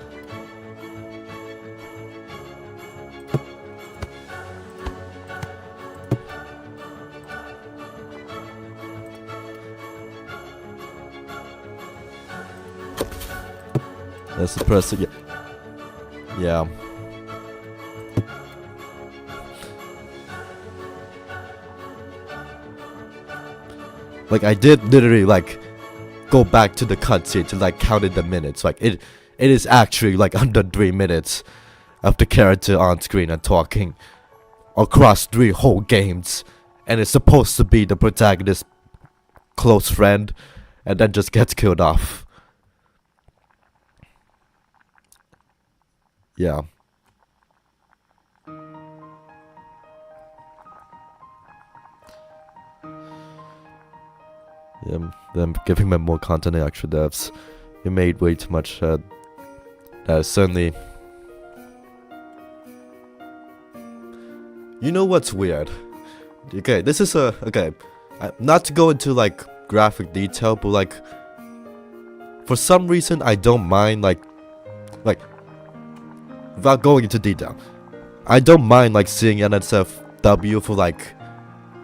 That's the person. Yeah. Like I did literally like go back to the cutscene to like count the minutes. Like it is actually like under 3 minutes of the character on screen and talking across 3 whole games, and it's supposed to be the protagonist's close friend, and then just gets killed off. Yeah. Yeah, them giving them more content than actual devs. You made way too much. Certainly. You know what's weird? Okay, this is okay. Not to go into like graphic detail, but like for some reason I don't mind like without going into detail, I don't mind like seeing NSFW for like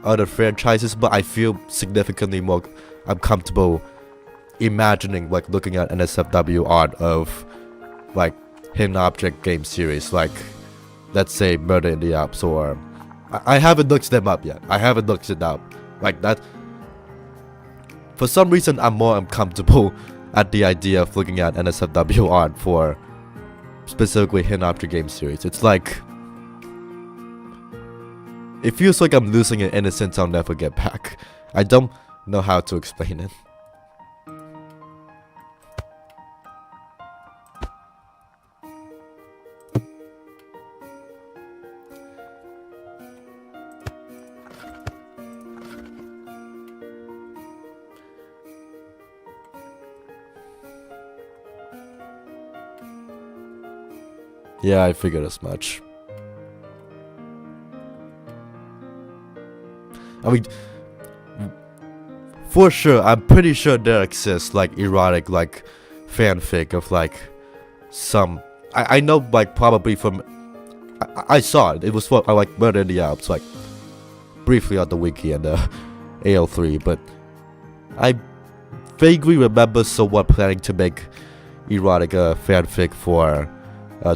other franchises, but I feel significantly more I'm comfortable imagining like looking at NSFW art of like hidden object game series, like let's say Murder in the Alps, or I haven't looked them up yet. I haven't looked it up like that. For some reason I'm more uncomfortable at the idea of looking at NSFW art for specifically Hidden Object game series. It's like, it feels like I'm losing an innocence I'll never get back. I don't know how to explain it. Yeah, I figured as much. I mean, for sure, I'm pretty sure there exists like erotic like fanfic of like some. I know like probably from. I saw it. It was for like Murder in the Alps, like briefly on the wiki and AL3, but I vaguely remember someone planning to make erotic fanfic for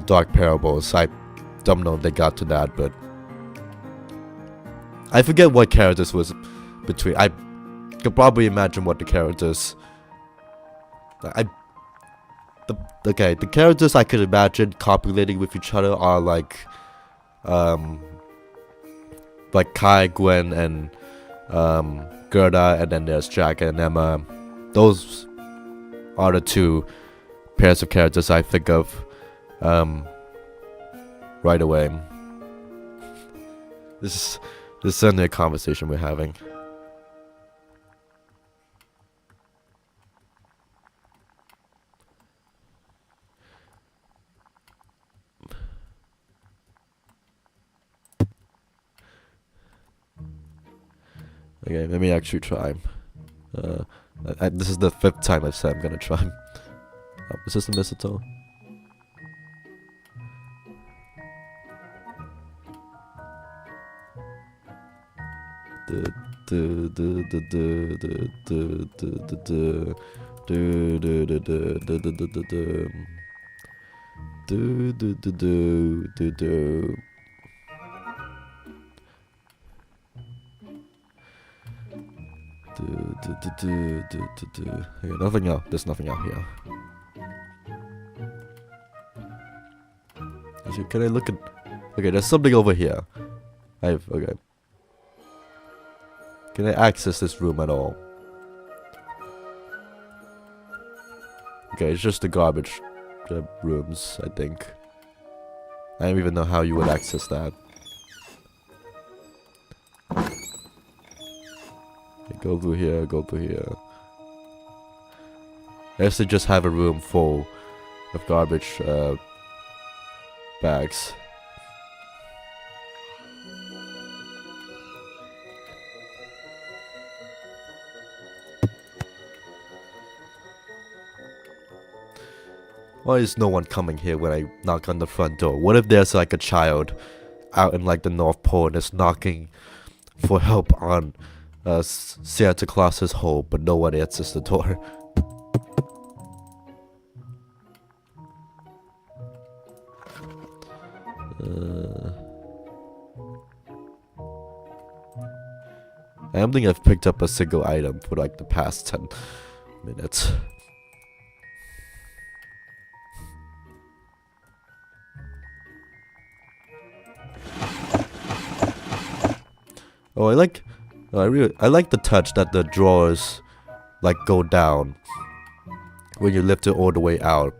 Dark Parables. I don't know if they got to that, but I forget what characters was between. I could probably imagine what the characters. The characters I could imagine copulating with each other are like Kai, Gwen, and Gerda, and then there's Jack and Emma. Those are the two pairs of characters I think of right away. This is certainly a conversation we're having. Okay, let me actually try. This is the 5th time I've said I'm gonna try. Oh, is this the mistletoe? Okay, nothing out. There's nothing out here. Can I look at? Okay, there's something over here. Okay. Can I access this room at all? Okay, it's just the garbage rooms, I think. I don't even know how you would access that. Go through here, go through here. I guess they just have a room full of garbage bags. Why is no one coming here when I knock on the front door? What if there's like a child out in like the North Pole and is knocking for help on Santa Claus's home, but no one answers the door? I don't think I've picked up a single item for like the past 10 minutes. Oh, I like the touch that the drawers like go down when you lift it all the way out.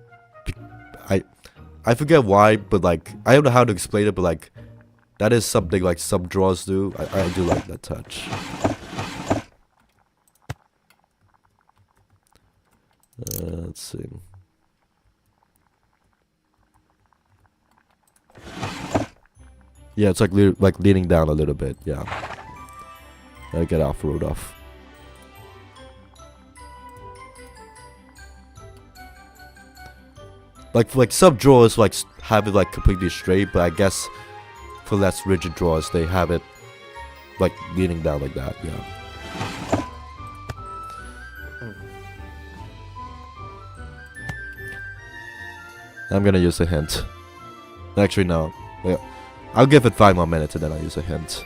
I forget why, but like I don't know how to explain it, but like that is something like some drawers do. I do like that touch. Let's see. Yeah, it's like leaning down a little bit. Yeah. Get off, Rudolph. Like some drawers like have it like completely straight, but I guess for less rigid drawers they have it like leaning down like that. Yeah. I'm gonna use a hint. Actually, no. Yeah. I'll give it 5 more minutes and then I'll use a hint.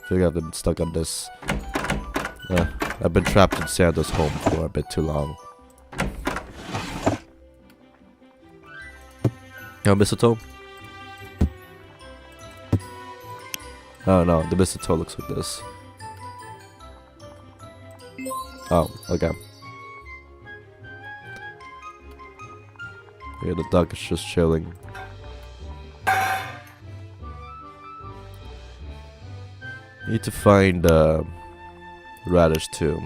I think I've been stuck on this. I've been trapped in Santa's home for a bit too long. Oh, mistletoe? Oh no, the mistletoe looks like this. Oh, okay. Yeah, the duck is just chilling. Need to find radish too.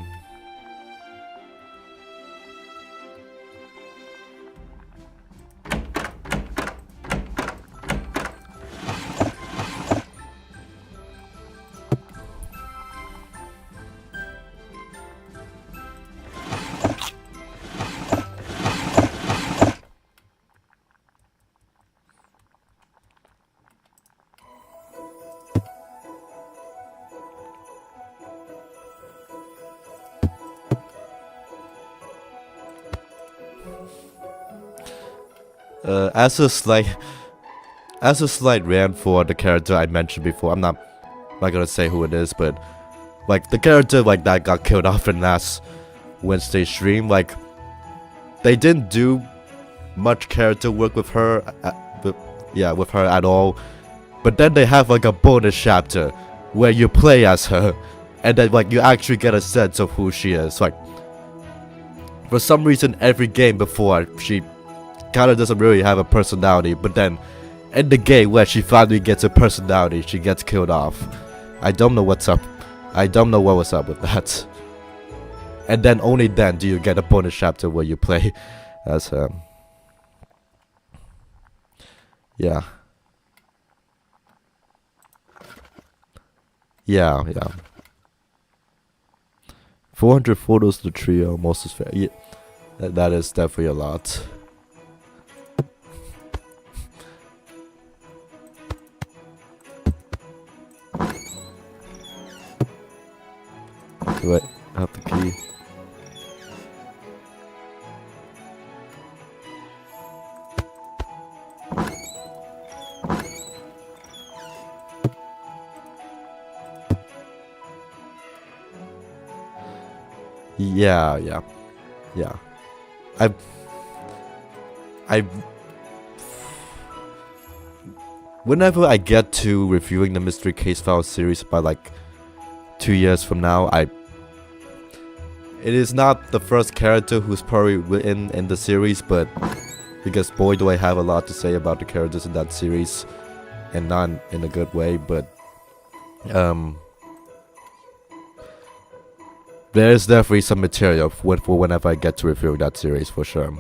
As a slight rant for the character I mentioned before, I'm not gonna say who it is, but like the character like that got killed off in last Wednesday stream. Like they didn't do much character work with her, with her at all. But then they have like a bonus chapter where you play as her, and then like you actually get a sense of who she is. Like for some reason, every game before she kind of doesn't really have a personality, but then in the game where she finally gets a personality, she gets killed off. I don't know what's up. I don't know what was up with that. And then only then do you get a bonus chapter where you play as her. Yeah. Yeah. 400 photos to the trio, most is fair. Yeah, that is definitely a lot. Wait, I have the key. Yeah. Whenever I get to reviewing the Mystery Case File series by like 2 years from now, it is not the first character who's probably written in the series, but because boy do I have a lot to say about the characters in that series, and not in a good way, but there's definitely some material for whenever I get to review that series for sure.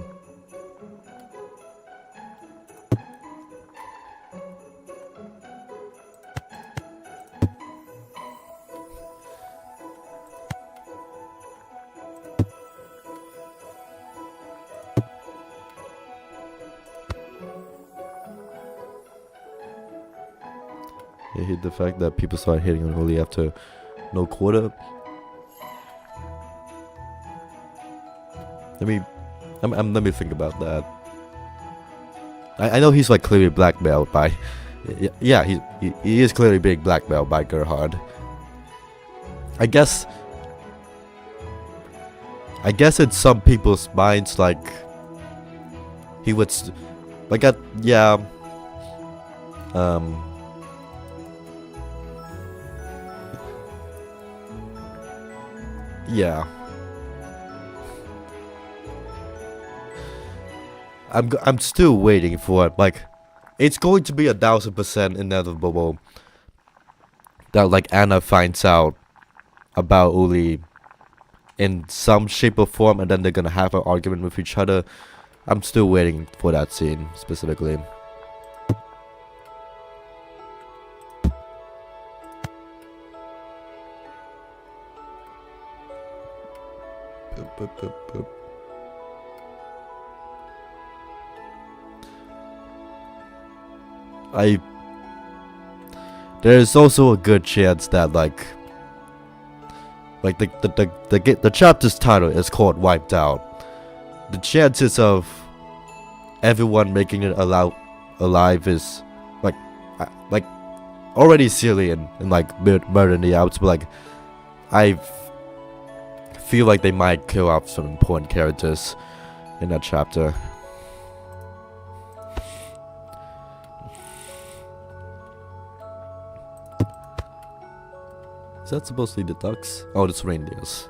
I hate the fact that people start hating on Holy after no quota. Let me think about that. I know he's like clearly blackmailed by, yeah, he is clearly being blackmailed by Gerhard. I guess in some people's minds, like he would, like yeah. Yeah. I'm still waiting for it. Like, it's going to be 1000% inevitable that like Anna finds out about Uli in some shape or form, and then they're gonna have an argument with each other. I'm still waiting for that scene specifically. Boop. There's also a good chance that like the chapter's title is called Wiped Out. The chances of everyone making it alive is like already silly and like murder in the outs, but like I feel like they might kill off some important characters in that chapter. that supposed to be the ducks? Oh, it's reindeers.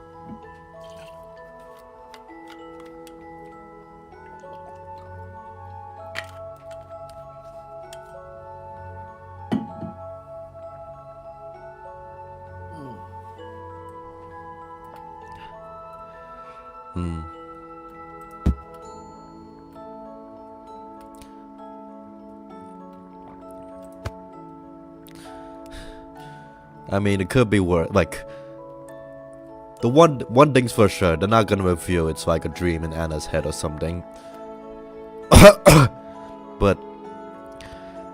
I mean, it could be worse. Like, the one thing's for sure, they're not gonna reveal it's like a dream in Anna's head or something. But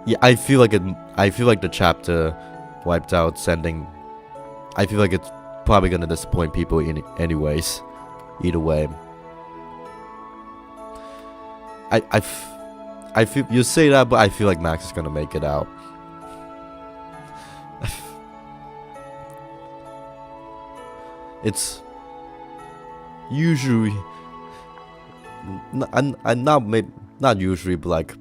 yeah, I feel like the chapter wiped out sending. I feel like it's probably gonna disappoint people anyways. Either way. I feel you say that, but I feel like Max is gonna make it out. It's usually not usually, but like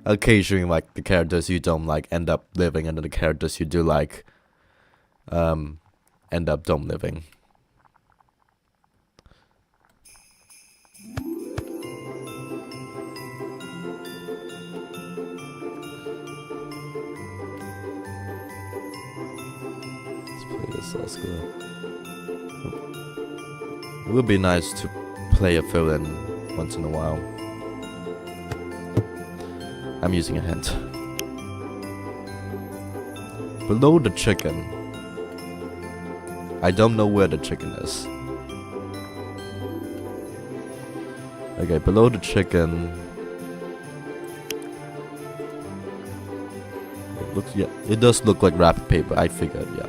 occasionally, like the characters you don't like end up living, and then the characters you do like end up don't living. Let's play this. Let's go. It would be nice to play a villain once in a while. I'm using a hint. Below the chicken. I don't know where the chicken is. Okay, below the chicken. It looks, yeah, it does look like wrapped paper. I figured, yeah.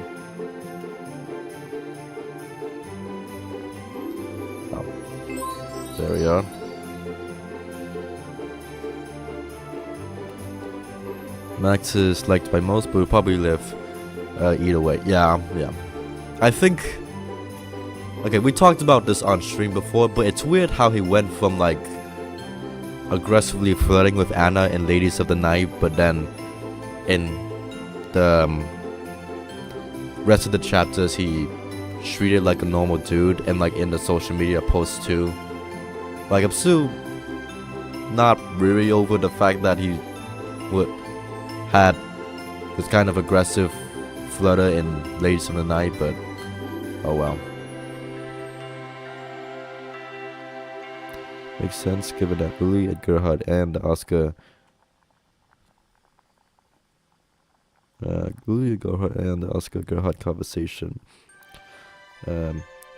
There we are. Max is liked by most, but will probably live either way. Yeah. I think... Okay, we talked about this on stream before, but it's weird how he went from, like, aggressively flirting with Anna in Ladies of the Night, but then in the rest of the chapters, he treated like a normal dude, and, like, in the social media posts, too. Like, I'm still not really over the fact that he had this kind of aggressive flutter in Ladies of the Night, but oh well. Makes sense given that Lily, Gerhard, and Oscar Gerhard conversation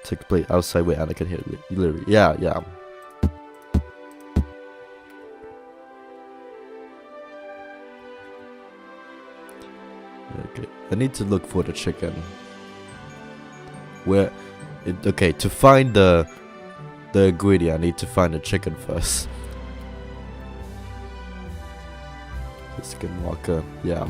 took place outside where Anna can hear Lily. Yeah. Okay, I need to look for the chicken. Okay, to find the ingredient, I need to find the chicken first. The skinwalker, yeah.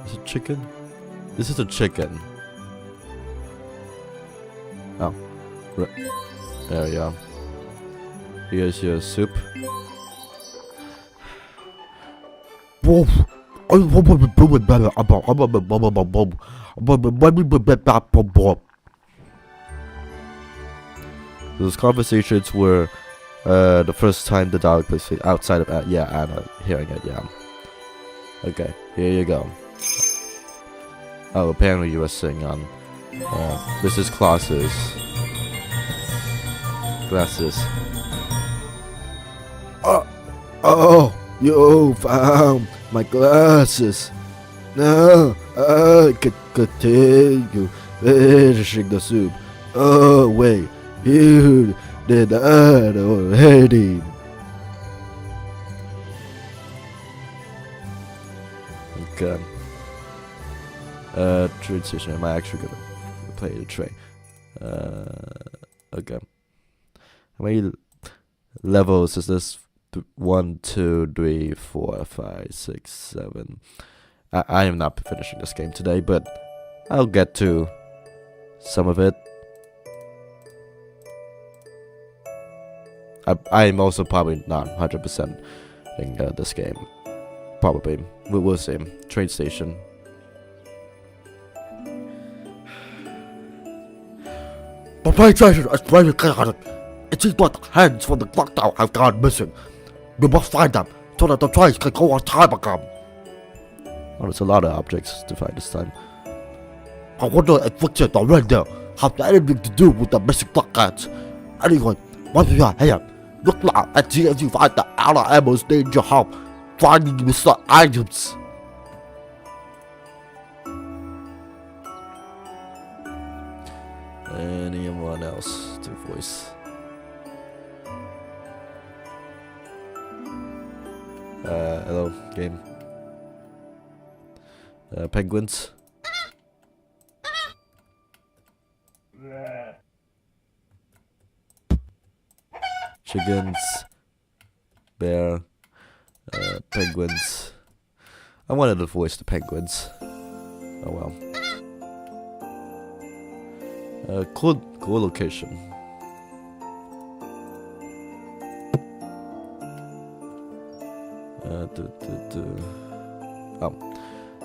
Is it chicken? This is a chicken. Oh, right. There we are. Here's your soup. Those conversations were the first time the dog was outside of Anna hearing it, yeah. Okay, here you go. Oh, apparently you were sitting on this is glasses. Oh, you found my glasses. Now I can continue finishing the soup. Oh wait, you did that already. Okay. Train station. Am I actually gonna play the train? Okay. How many levels is this? 1, 2, 3, 4, 5, 6, 7. I am not finishing this game today, but I'll get to some of it. I am also probably not 100% in this game. Probably. We'll see. Train station. The PlayStation is very chaotic. It seems like the hands from the clock tower have gone missing. We must find them so that the trains can go on time again. Oh, there's a lot of objects to find this time. I wonder if Widget or Render have anything to do with the missing clock hands. Anyway, once we are here, look now and see if you find the outer ammos need your help finding Mr. Items. Anyone else to voice? Hello, game. Penguins. Chickens. Bear. Penguins. I wanted to voice the penguins. Oh well. Cool location.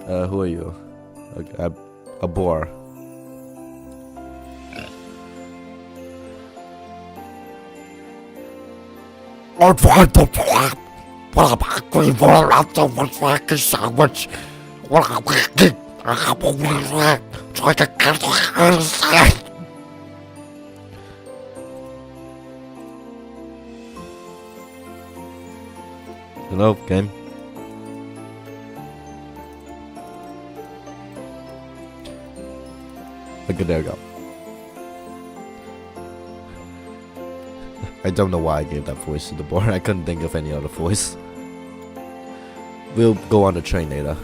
Who are you? A boar. I'd find the trap. What I'm hungry for after one fucking sandwich. What I'm hungry. I have a rat. Try to get the inside. Hello, game. Okay, there we go. I don't know why I gave that voice to the board. I couldn't think of any other voice. We'll go on the train later.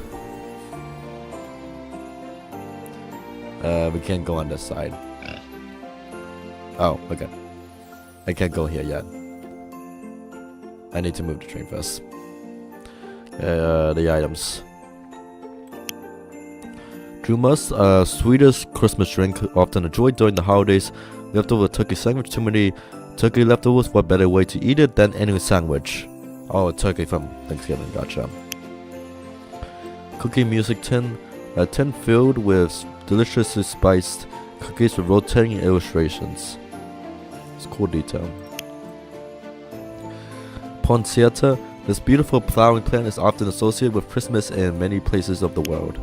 We can't go on this side. Oh, okay. I can't go here yet. I need to move the train first. The items. Drumas, Swedish Christmas drink often enjoyed during the holidays. Leftover turkey sandwich. Too many turkey leftovers. What better way to eat it than any sandwich? Oh, turkey from Thanksgiving. Gotcha. Cookie music tin. A tin filled with deliciously spiced cookies with rotating illustrations. It's cool detail. Poinsettia. This beautiful flowering plant is often associated with Christmas in many places of the world.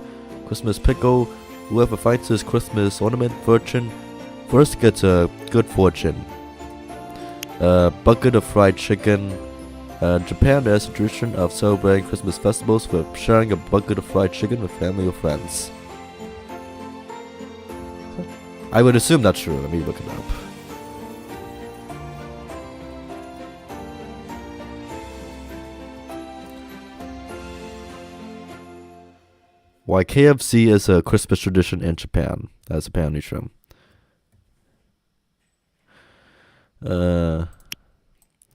Christmas pickle. Whoever finds this Christmas ornament fortune first gets a good fortune. Bucket of fried chicken. Japan has a tradition of celebrating Christmas festivals with sharing a bucket of fried chicken with family or friends. I would assume that's true. Let me look it up. Why KFC is a Christmas tradition in Japan. That's apparently true.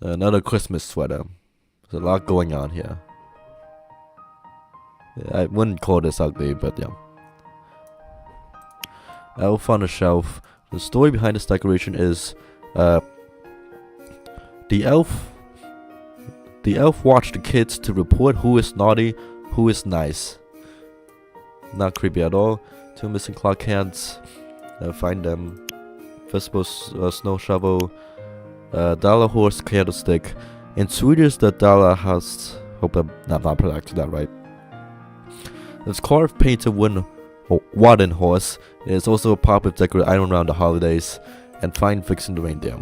Another Christmas sweater. There's a lot going on here. I wouldn't call this ugly, but yeah. Elf on a shelf. The story behind this decoration is the elf watched the kids to report who is naughty, who is nice. Not creepy at all. Two missing clock hands. Find them. Festival snow shovel. Dollar horse candlestick. In Swedish, the dollar has. Hope I'm not pronouncing that right. It's carved painted wooden horse. It is also a popular decorated item around the holidays and fine fixing the reindeer.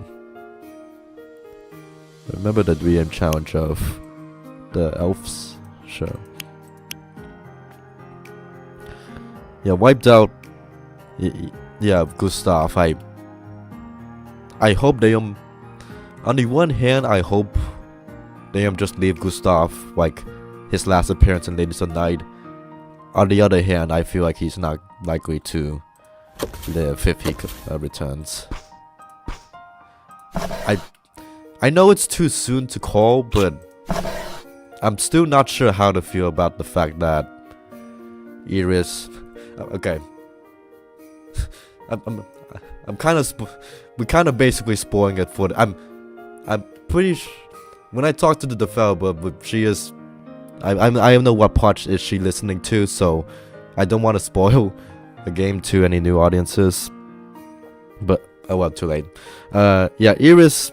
Remember the DM challenge of the elves? Sure. Yeah, wiped out. Yeah, Gustav. I hope they on the one hand, I hope they just leave Gustav like his last appearance in Ladies of Night. On the other hand, I feel like he's not likely to live if he returns. I know it's too soon to call, but I'm still not sure how to feel about the fact that Iris. Okay. I'm kind of we're kind of basically spoiling it for. I'm pretty. When I talk to the developer, but she is. I don't know what part is she listening to, so I don't want to spoil the game to any new audiences. But oh well, too late. Yeah, Iris.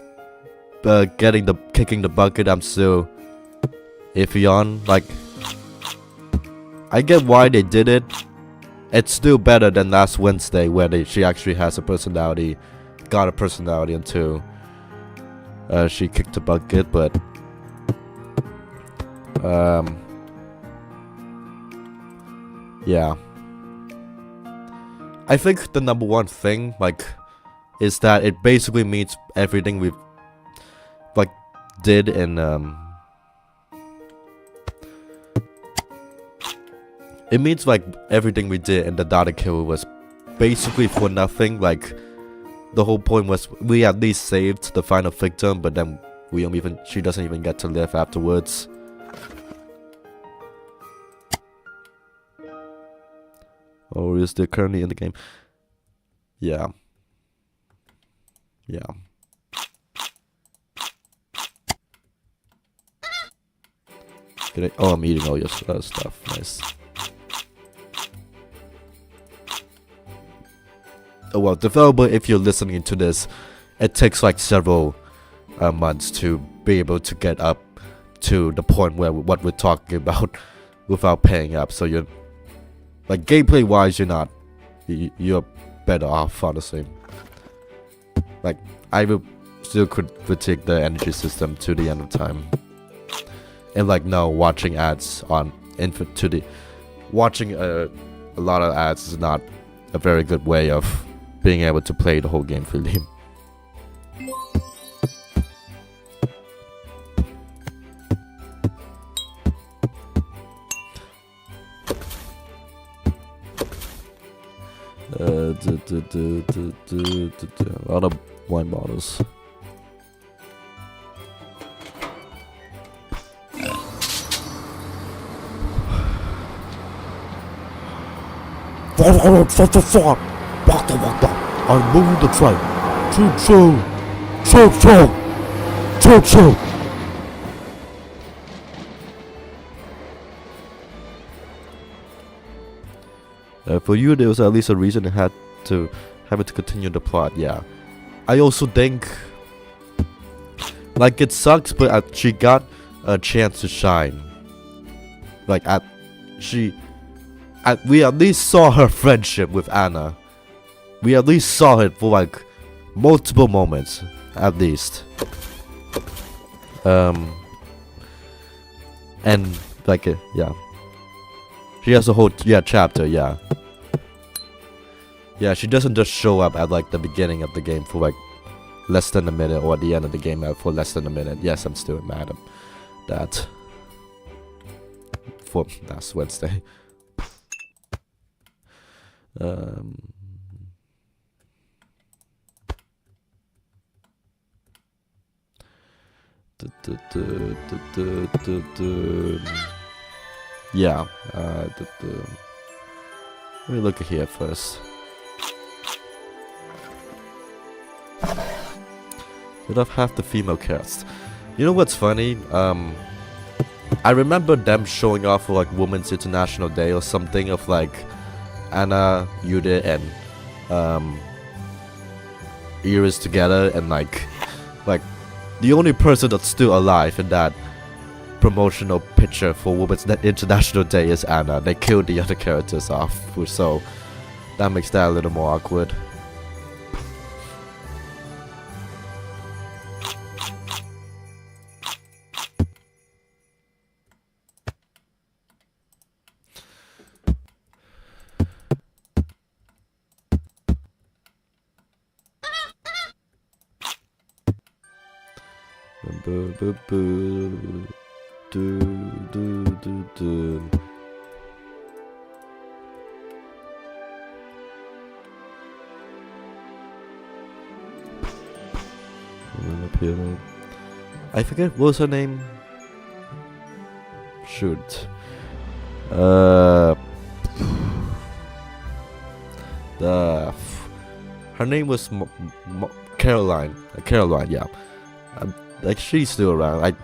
Kicking the bucket. I'm still iffy on. Like, I get why they did it. It's still better than last Wednesday where she actually has a personality, got a personality until she kicked the bucket, but yeah. I think the number one thing, like, is that it basically meets everything we've, like, did in, it means like everything we did in the data kill was basically for nothing. Like, the whole point was we at least saved the final victim, but then she doesn't even get to live afterwards. Oh, is they currently in the game? Yeah. Yeah. Oh, I'm eating all your stuff. Nice. Oh well, developer, if you're listening to this, it takes like several months to be able to get up to the point where what we're talking about without paying up. So you're like, gameplay wise, you're better off, honestly. Like, I will still critique the energy system to the end of time. And like, no, watching ads on watching a lot of ads is not a very good way of being able to play the whole game freely. A lot of wine bottles. I move the train. Choo. For you, there was at least a reason it had to have it to continue the plot. Yeah, I also think like it sucks, but she got a chance to shine. Like we at least saw her friendship with Anna. We at least saw it for like multiple moments, at least. And like yeah, she has a whole chapter. Yeah, she doesn't just show up at like the beginning of the game for like less than a minute, or at the end of the game for less than a minute. Yes, I'm still mad at that. For last Wednesday. Yeah. Let me look here first. Did I have the female cast? You know what's funny? I remember them showing off for like Women's International Day or something of like Anna, Judith, and Iris together, and like the only person that's still alive in that promotional picture for Women's International Day is Anna. They killed the other characters off, so that makes that a little more awkward. I forget what was her name. Shoot. Her name was Caroline. Caroline, yeah. Like she's still around.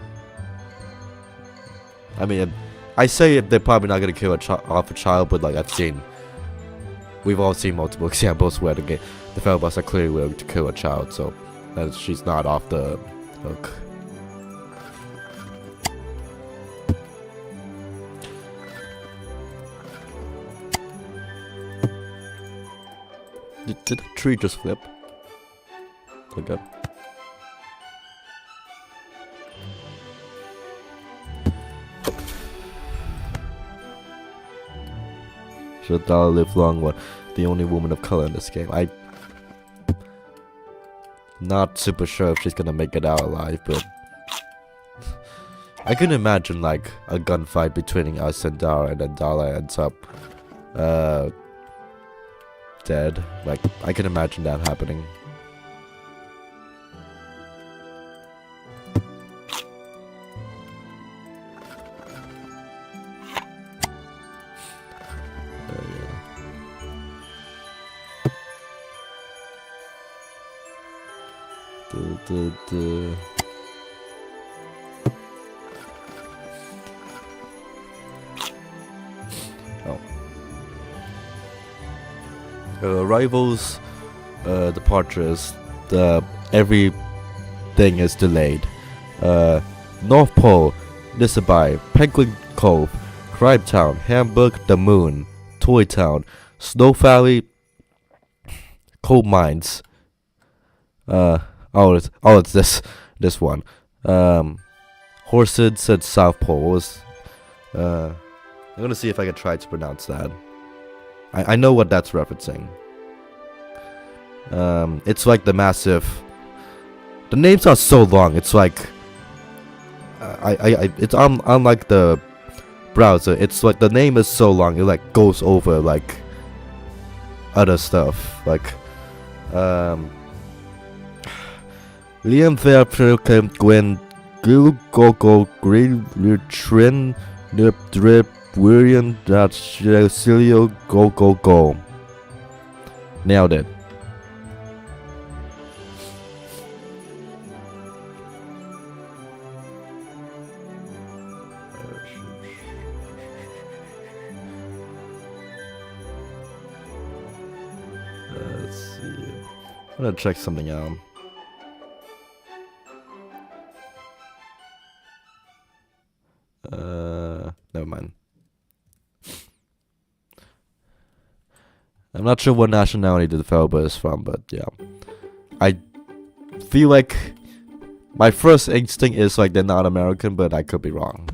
I mean, I say they're probably not gonna kill off a child, but like we've all seen multiple examples where the developers are clearly willing to kill a child, so she's not off the hook. Did the tree just flip? Okay. Should Dala live long? What? The only woman of color in this game. I'm not super sure if she's gonna make it out alive, but I can imagine like a gunfight between us and Dara, and then Dala ends up dead. Like I can imagine that happening. Arrivals, departures, everything is delayed. North Pole, Nissabai, Penguin Cove, Crime Town, Hamburg, the Moon, Toy Town, Snow Valley, Coal Mines. It's this one. Horsid said South Pole. I'm gonna see if I can try to pronounce that. I know what that's referencing. It's like the massive. The names are so long. It's like it's unlike the browser. It's like the name is so long. It like goes over like other stuff. Like Liam Fairfield Gwen Gogo Green Trin Nip Drip William Cilio Go. Nailed it. Let's see. I'm gonna check something out. Never mind. I'm not sure what nationality the developer is from, but yeah. I feel like my first instinct is like they're not American, but I could be wrong.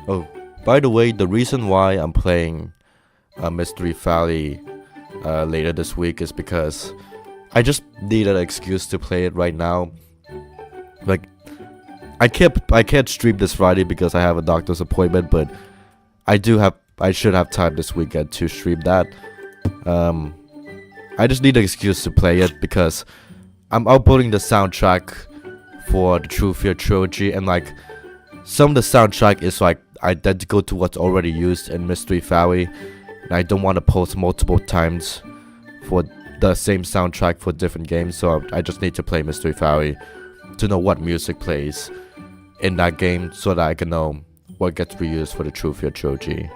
Oh, by the way, the reason why I'm playing Mystery Valley later this week is because I just need an excuse to play it right now. Like, I can't stream this Friday because I have a doctor's appointment, but I should have time this weekend to stream that. I just need an excuse to play it because I'm uploading the soundtrack for the True Fear trilogy, and like some of the soundtrack is like identical to what's already used in Mystery Valley, and I don't want to post multiple times for the same soundtrack for different games, so I just need to play Mystery Valley to know what music plays in that game so that I can know what gets reused for the True Fear trilogy.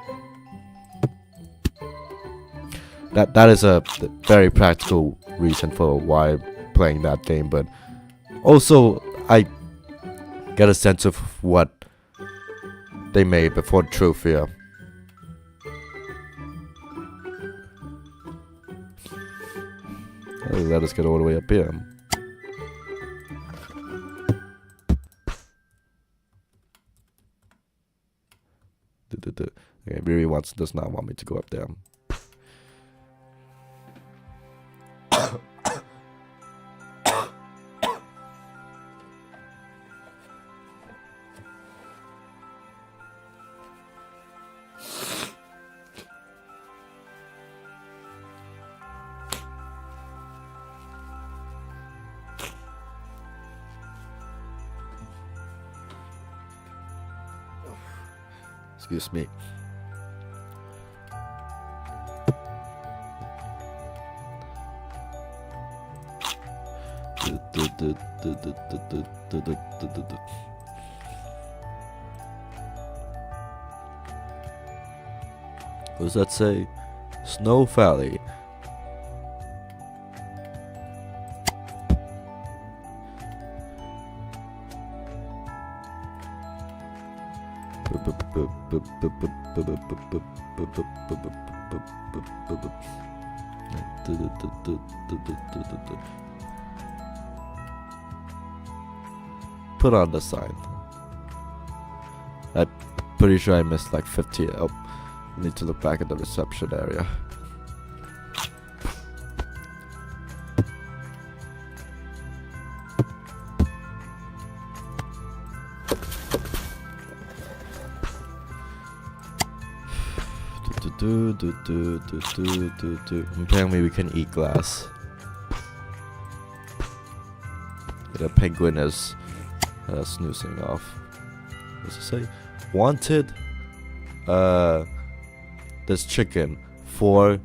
That is a very practical reason for why I'm playing that game, but also I get a sense of what they made before True Fear. Let us get all the way up here. Okay, Riri does not want me to go up there. Excuse me. What does that say? Snow Valley. Put on the sign. I'm pretty sure I missed like 50. Oh, need to look back at the reception area. Apparently we can eat glass. The penguin is snoozing off. What does it say? Wanted this chicken for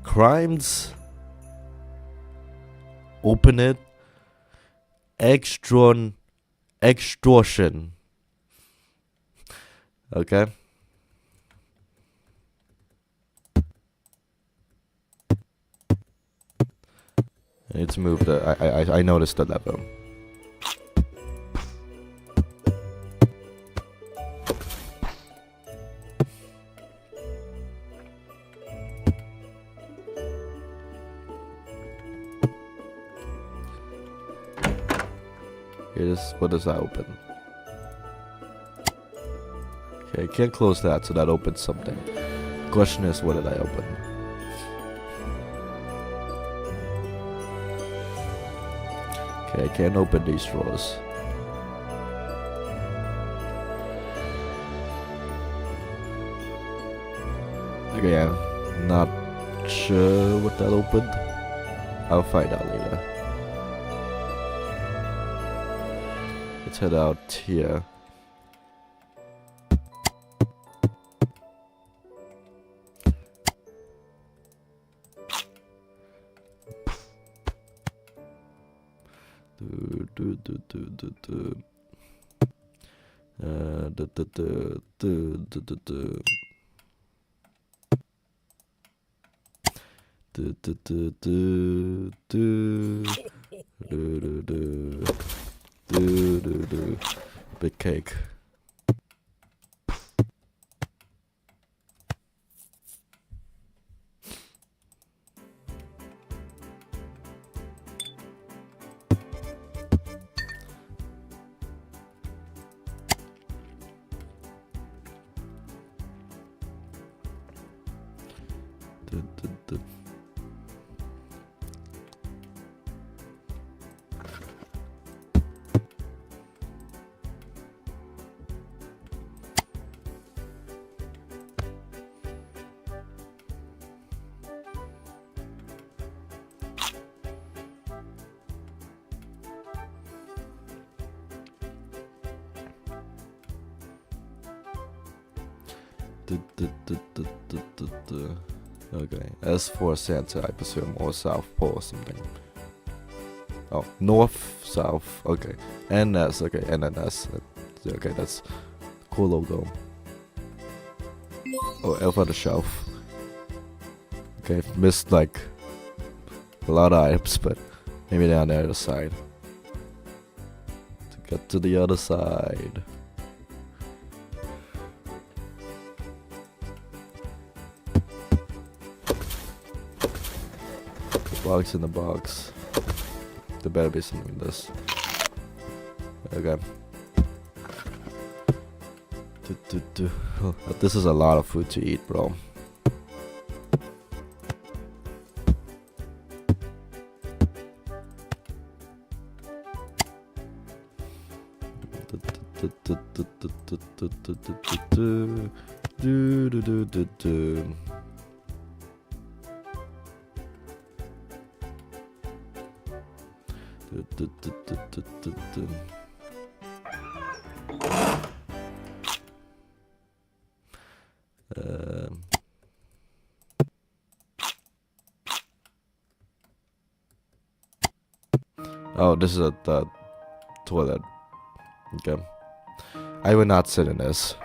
crimes. Open it. Extortion. Okay. I need to move the. I noticed the lever. What does that open? Okay, I can't close that, so that opens something. Question is, what did I open? Okay, I can't open these drawers. Okay, I'm not sure what that opened. I'll find out later. Let's head out here. Big cake. Okay, S for Santa, I presume, or South Pole or something. Oh, North, South, okay. NS, okay, NNS. Okay, that's cool logo. Oh, Elf on the Shelf. Okay, missed like a lot of items, but maybe they're on the other side. To get to the other side. Box in the box. There better be something in this. Okay. Oh, this is a lot of food to eat, bro. Oh, this is the toilet. Okay. I will not sit in this.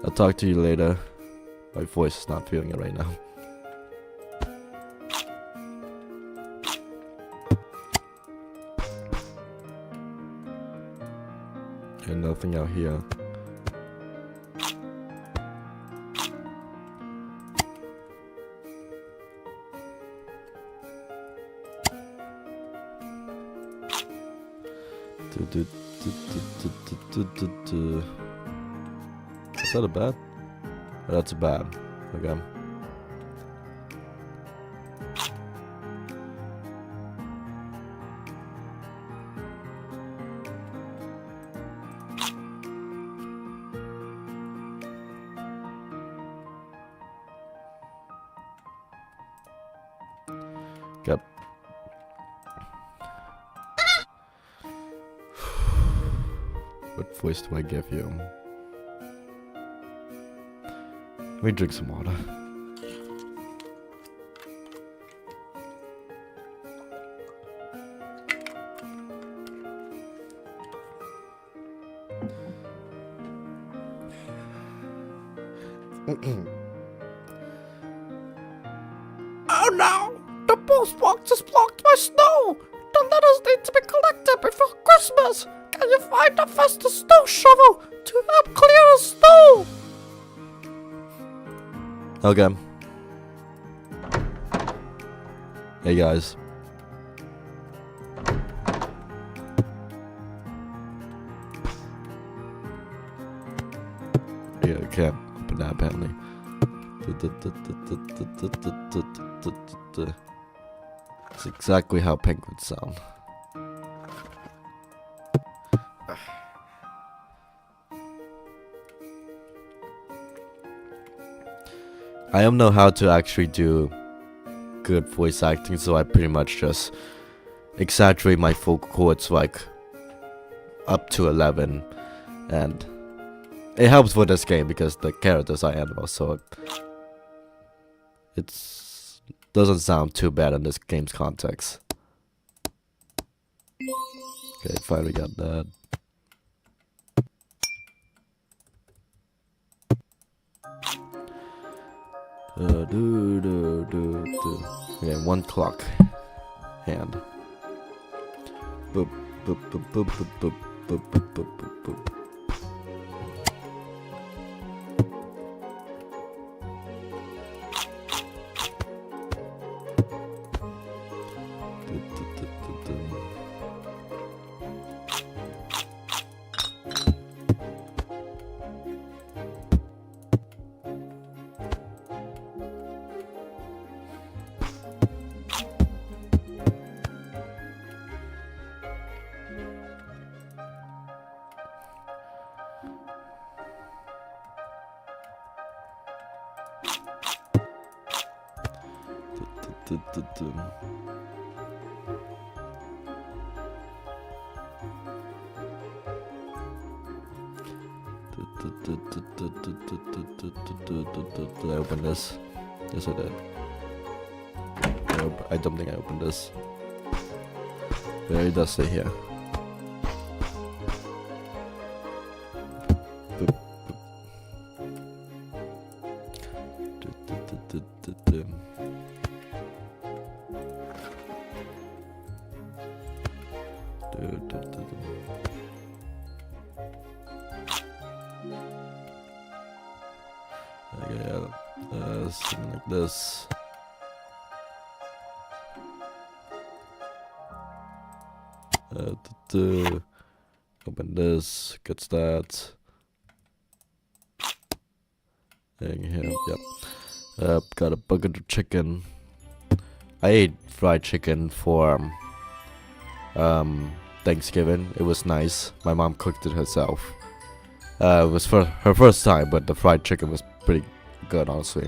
I'll talk to you later. My voice is not feeling it right now. And nothing out here. Is that a bad? Oh, that's a bad. Okay. Yep. What voice do I give you? Let me drink some water. Oh no! The postbox has blocked my snow! The letters need to be collected before Christmas! Can you find a faster snow shovel to help clear the snow? Okay. Hey guys. Yeah, I can't open that apparently. It's exactly how penguins sound. I don't know how to actually do good voice acting, so I pretty much just exaggerate my vocal cords like up to 11, and it helps for this game because the characters are animals, so it doesn't sound too bad in this game's context. Okay, finally got that. Okay, 1 clock. Hand. Boop, boop, boop, boop, boop, boop, boop, boop, boop, boop, boop. Did I open this? Yes, I did. Nope, I don't think I opened this. But it does say here. Boop, boop. Okay, something like this. Open this, gets that. And here, yep. Got a bucket of chicken. I ate fried chicken for Thanksgiving. It was nice. My mom cooked it herself. It was for her first time, but the fried chicken was pretty good, honestly.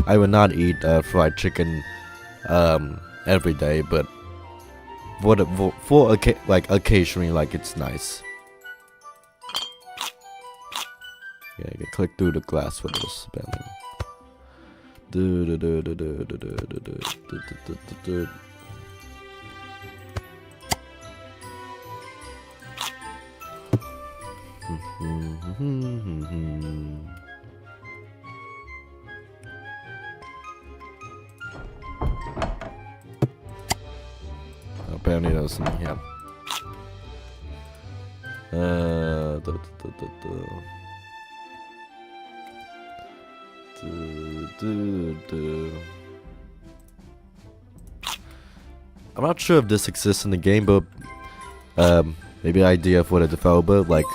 I will not eat fried chicken every day, but like occasionally, like it's nice. Yeah, you can click through the glass for this spelling. Apparently there's something here. I'm not sure if this exists in the game, but maybe an idea for the developer. Like,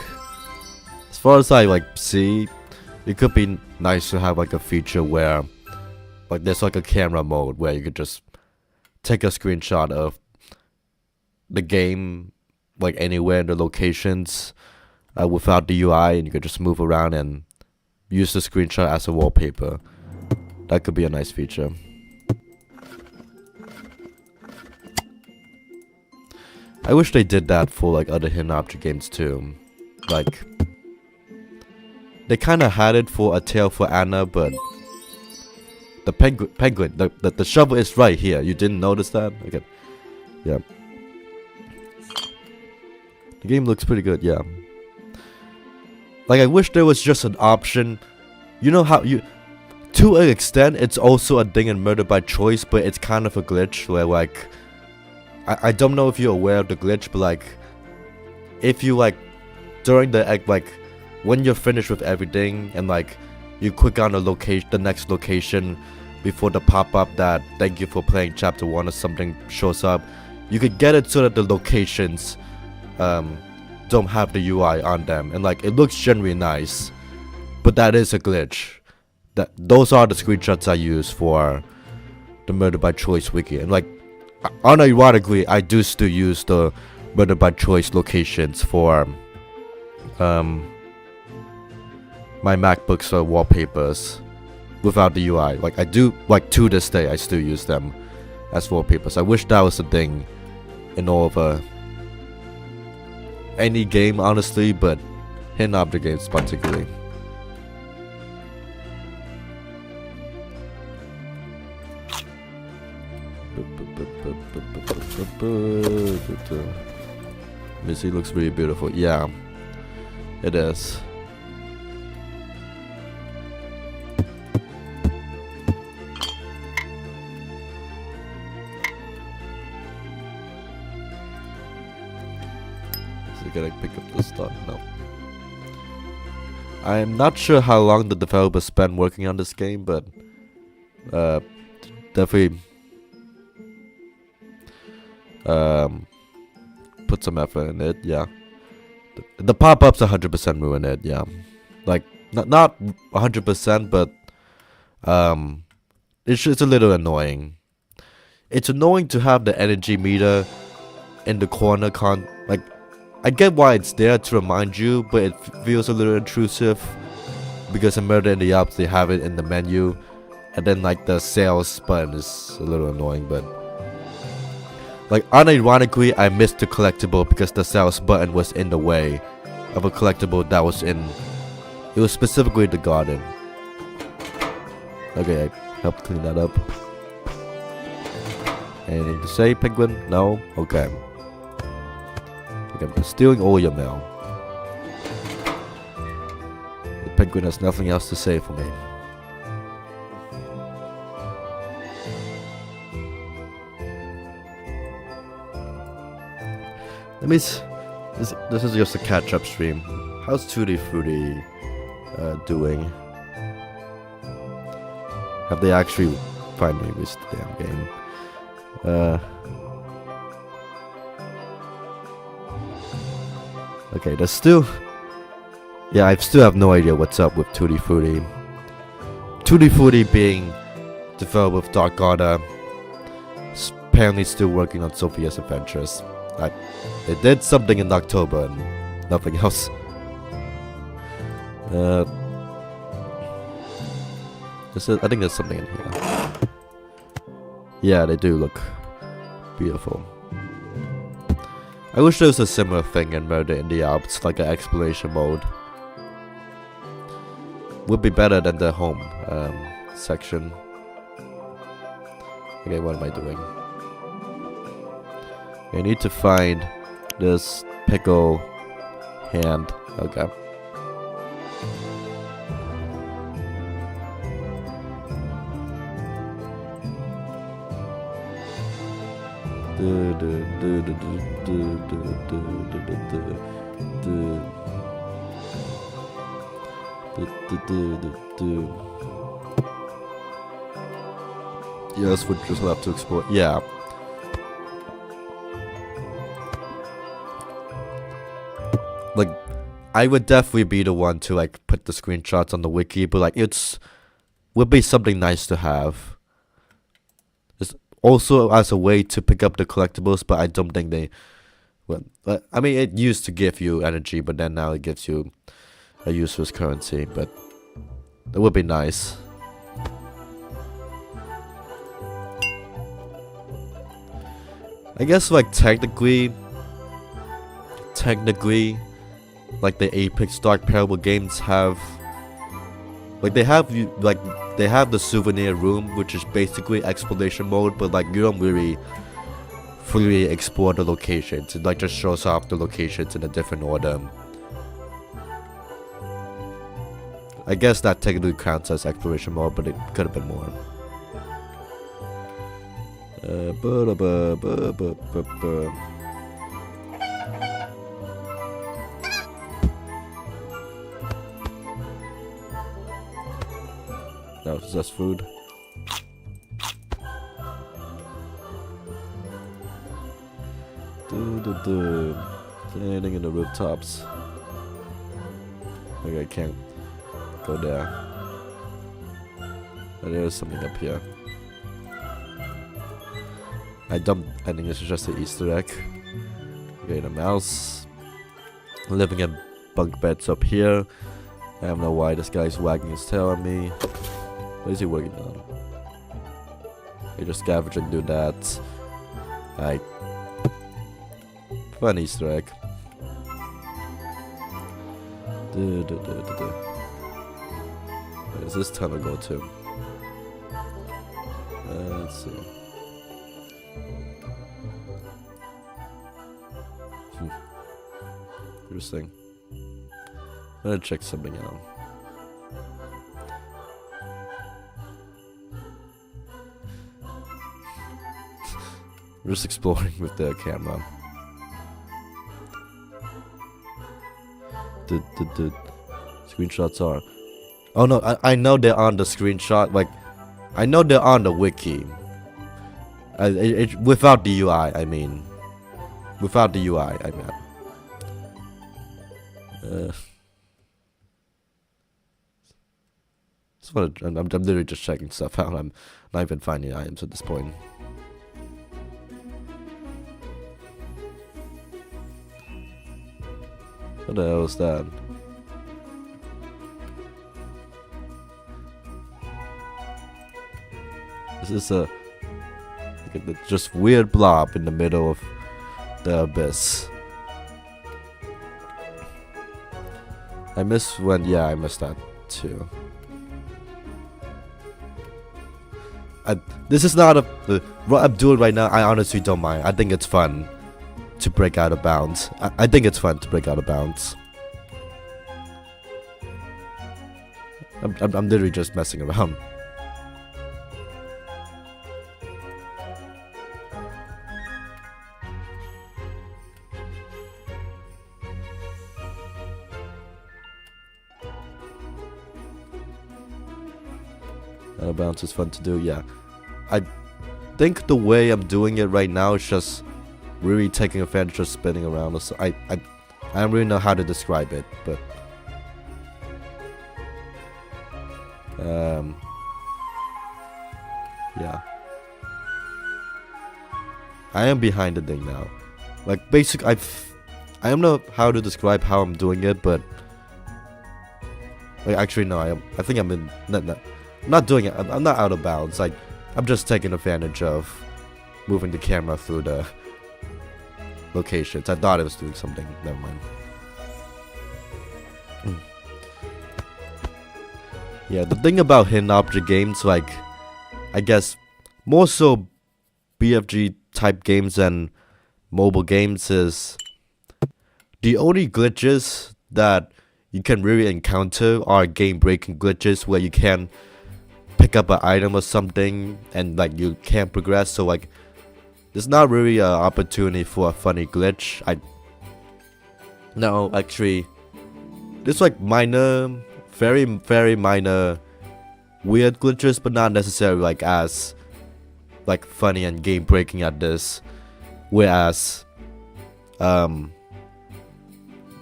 as far as I like see, it could be nice to have like a feature where, like, there's like a camera mode where you could just take a screenshot of the game, like anywhere in the locations, without the UI, and you could just move around and use the screenshot as a wallpaper. That could be a nice feature. I wish they did that for like other hidden object games too. Like, they kind of had it for A Tale for Anna, but the penguin, the shovel is right here. You didn't notice that? Okay, yeah. The game looks pretty good, yeah. Like, I wish there was just an option. You know how you, to an extent, it's also a thing in Murder by Choice, but it's kind of a glitch where, like, I don't know if you're aware of the glitch, but like, if you like, during the like, when you're finished with everything and like, you click on the next location before the pop-up that thank you for playing chapter 1 or something shows up, you could get it so that the locations don't have the UI on them, and like, it looks generally nice, but that is a glitch. Those are the screenshots I use for the Murder by Choice wiki, and like, unironically, I do still use the Murder by Choice locations for my MacBook's wallpapers without the UI. Like, I do, like, to this day, I still use them as wallpapers. I wish that was a thing in all of any game, honestly, but hidden object games particularly. Missy looks really beautiful. Yeah, it is. Is it gonna pick up the stuff? No. I'm not sure how long the developers spent working on this game, but definitely put some effort in it. Yeah, the pop-ups 100% ruin it. Yeah, like not 100%, but it's a little annoying. It's annoying to have the energy meter in the corner. Like, I get why it's there to remind you, but it feels a little intrusive because in Murder in the Alps they have it in the menu, and then like the sales button is a little annoying. But like, unironically, I missed the collectible because the sales button was in the way of a collectible that was in. It was specifically the garden. Okay, I helped clean that up. Anything to say, penguin? No? Okay. I'm stealing all your mail. The penguin has nothing else to say for me. Let me. This is just a catch-up stream. How's Tutti Frutti doing? Have they actually finally reached the damn game? Okay, there's still. Yeah, I still have no idea what's up with Tutti Frutti. Tutti Frutti being developed with Dark Order, apparently still working on Sophia's Adventures. They did something in October and nothing else. I think there's something in here. Yeah, they do look beautiful. I wish there was a similar thing in Murder in the Alps, like an exploration mode. Would be better than the home section. Okay, what am I doing? I need to find this pickle hand. Okay. Yes, we just have to explore. Yeah. Like, I would definitely be the one to like put the screenshots on the wiki, but like would be something nice to have. It's also as a way to pick up the collectibles, but I don't think they. Well, I mean, it used to give you energy, but then now it gives you a useless currency. But that would be nice. I guess like technically, like the Apex Dark Parable games have, like they have the souvenir room, which is basically exploration mode, but like you don't really fully explore the locations. It like just shows off the locations in a different order. I guess that technically counts as exploration mode, but it could have been more. That was just food. Standing in the rooftops. Okay, I can't go there. But there's something up here. I think this is just an Easter egg. Okay, the mouse. Living in bunk beds up here. I don't know why this guy's wagging his tail at me. What is he working on? He just scavenging, do that. Alright. Fun Easter egg. Where does this tunnel go to? Let's see. Interesting. I'm gonna check something out. We're just exploring with the camera. The screenshots are. Oh no, I know they're on the screenshot. Like, I know they're on the wiki. Without the UI, I mean. Without the UI, I mean. I'm literally just checking stuff out. I'm not even finding items at this point. What the hell is that? Is this a just weird blob in the middle of the abyss? I missed that too. This is not what I'm doing right now. I honestly don't mind. I think it's fun to break out of bounds. I think it's fun to break out of bounds. I'm literally just messing around. Bounce is fun to do, yeah. I think the way I'm doing it right now is just really taking advantage of spinning around. So I don't really know how to describe it, but yeah. I am behind the thing now. Like basic, I don't know how to describe how I'm doing it, but like actually no, I think I'm in I'm not doing it. I'm not out of bounds. Like, I'm just taking advantage of moving the camera through the locations. I thought it was doing something. Never mind. Yeah, the thing about hidden object games, like, I guess more so BFG type games and mobile games, is the only glitches that you can really encounter are game breaking glitches where you can pick up an item or something and like you can't progress. So like there's not really an opportunity for a funny glitch. No, actually there's like minor, very minor weird glitches, but not necessarily like as like funny and game breaking at this. Whereas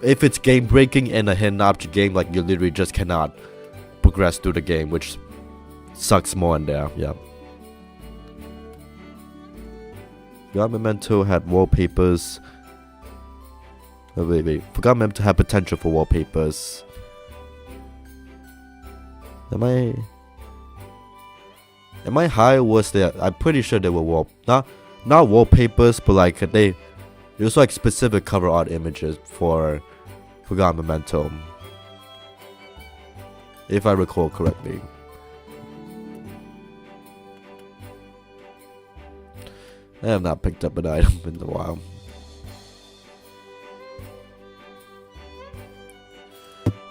if it's game breaking in a hidden object game, like you literally just cannot progress through the game, which sucks more in there. Yeah. Forgot Memento had wallpapers. Oh, wait. Forgot Memento had potential for wallpapers. Am I high or was there? I'm pretty sure they were not wallpapers, but like it was like specific cover art images for Forgotten Memento, if I recall correctly. I have not picked up an item in a while.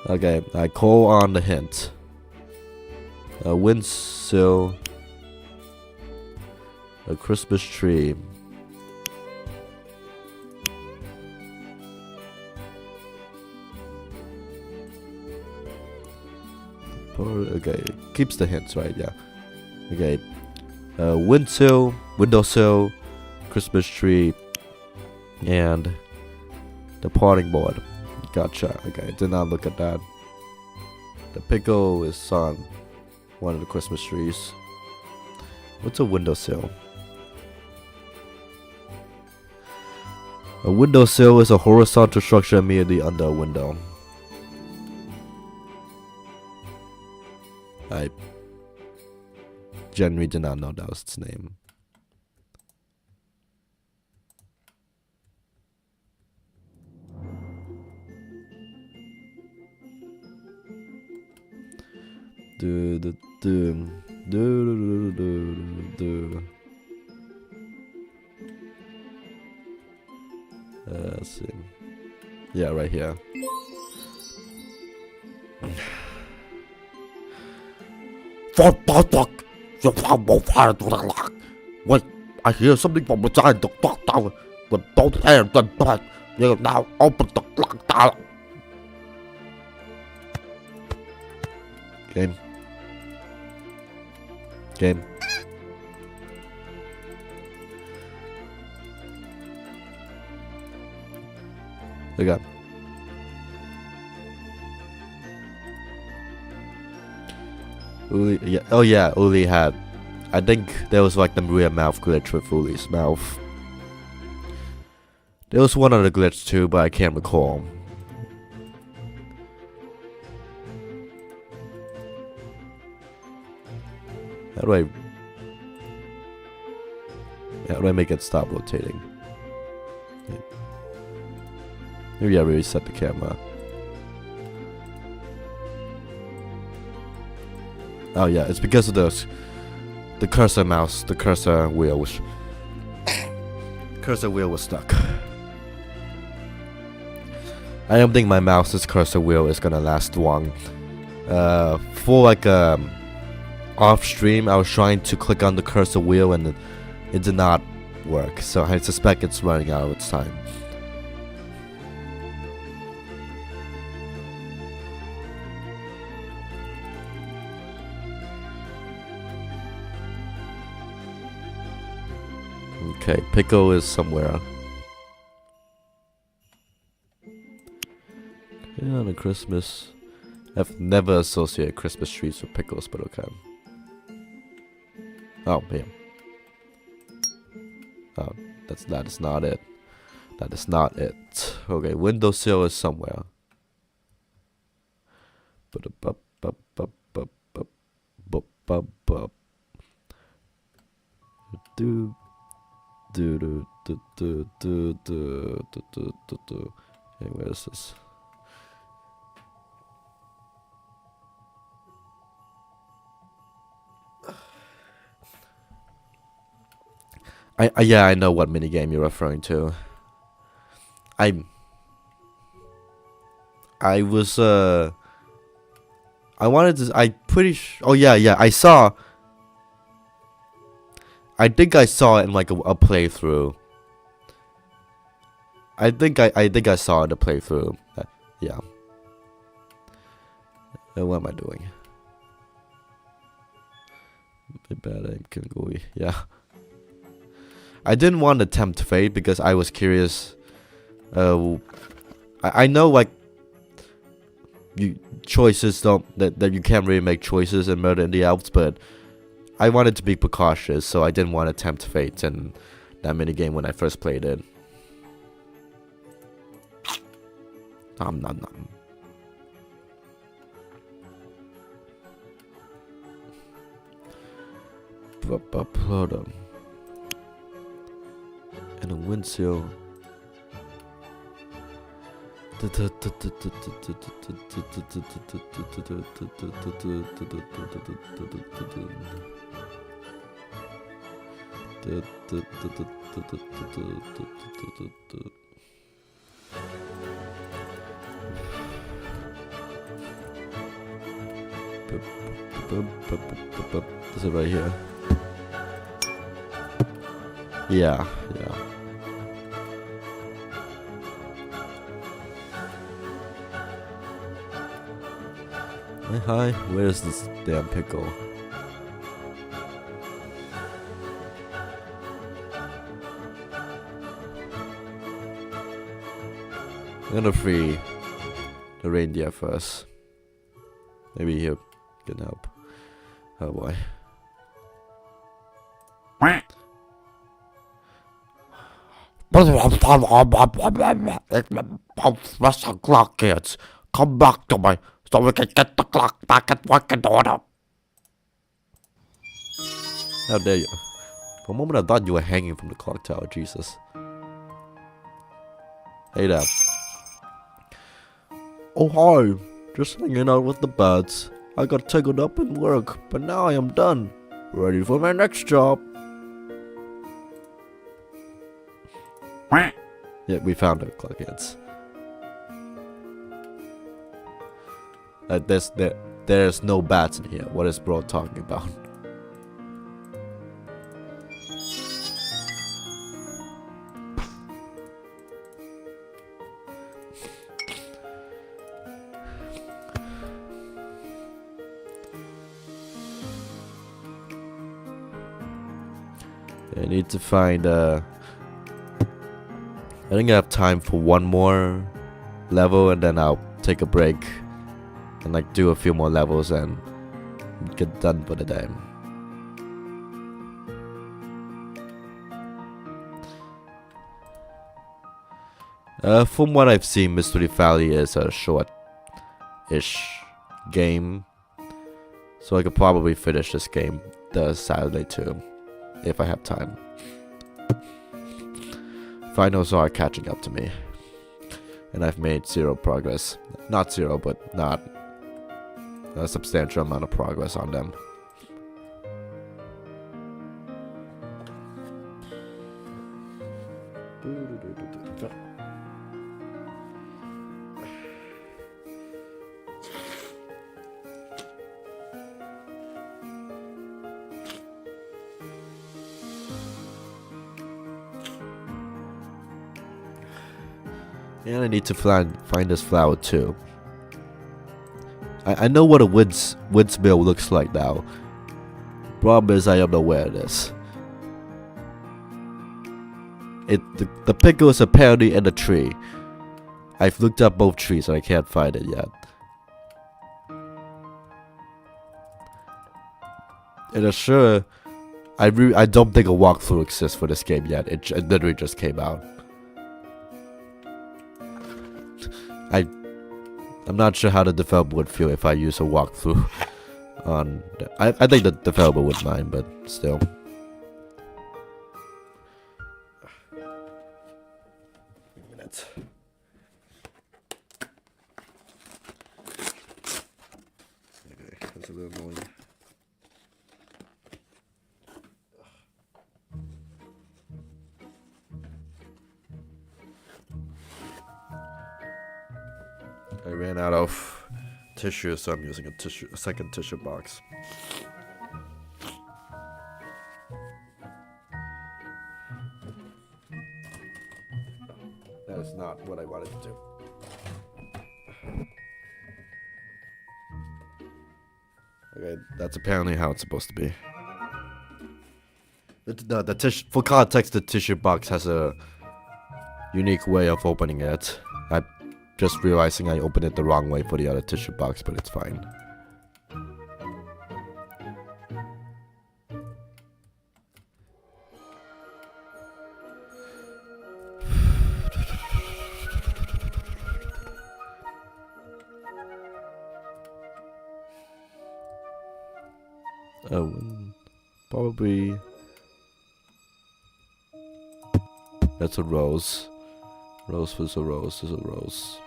Okay, I call on the hint. A windsill, a Christmas tree. Okay, keeps the hints, right? Yeah. Okay. Windsill, windowsill, Christmas tree, and the parting board. Gotcha. Okay, did not look at that. The pickle is on one of the Christmas trees. What's a windowsill? A windowsill is a horizontal structure immediately under a window. I genuinely did not know that was its name. Let's see. Yeah, right here. Wait, I hear something from inside the clock tower. With both hands and back, you now open the clock tower. Game. Look up. Uli, yeah, oh yeah, Uli had. I think there was like the real mouth glitch with Uli's mouth. There was one other glitch too, but I can't recall. How do I make it stop rotating? Maybe I reset the camera. Oh yeah, it's because of the cursor mouse, the cursor wheel was stuck. I don't think my mouse's cursor wheel is gonna last long. For like off stream, I was trying to click on the cursor wheel and it did not work, so I suspect it's running out of its time. Okay, Pickle is somewhere. Yeah, on a Christmas. I've never associated Christmas trees with pickles, but okay. Oh, yeah. Oh, that is not it. That is not it. Okay, windowsill is somewhere. bub bub. Do do do do do do do do do do. Hey, where is this? Yeah, I know what minigame you're referring to. I was I wanted to. Oh yeah, I saw. I think I saw it in like a playthrough. I think I saw it in a playthrough. Yeah. What am I doing? Yeah. I didn't want to tempt fate because I was curious. I know like choices that you can't really make choices in Murder in the Alps, but I wanted to be precautious, so I didn't want to tempt fate in that minigame when I first played it. Nom nom nom. And a windshield. Is it right here? Yeah. Hi, where's this damn pickle? I'm gonna free the reindeer first. Maybe he can help. Oh boy. Listen, clock kids, come back to me so we can get the clock back in working order. How dare you? For a moment I thought you were hanging from the clock tower, Jesus. Hey there. Oh hi, just hanging out with the birds. I got tangled up in work, but now I am done. Ready for my next job. Yeah, we found it, clockheads. There's no bats in here. What is bro talking about? I need to find I think I have time for one more level and then I'll take a break and like do a few more levels and get done for the day. From what I've seen, Mystery Valley is a short-ish game, so I could probably finish this game the Saturday too, if I have time. Finals are catching up to me, and I've made zero progress. Not zero, but not a substantial amount of progress on them. And I need to find this flower too. I know what a windmill looks like now. Problem is I don't know where it is. The pickle is apparently in a tree. I've looked up both trees and I can't find it yet. And assure, I don't think a walkthrough exists for this game yet. It literally just came out. I'm not sure how the developer would feel if I use a walkthrough on. I think the developer wouldn't mind, but still. Minutes. Okay, that's a little annoying. I ran out of tissue, so I'm using a second tissue box. That is not what I wanted to do. Okay, that's apparently how it's supposed to be. The tissue, for context, the tissue box has a unique way of opening it. I just realizing I opened it the wrong way for the other tissue box, but it's fine. Oh, probably that's a rose. Rose was a rose is a rose.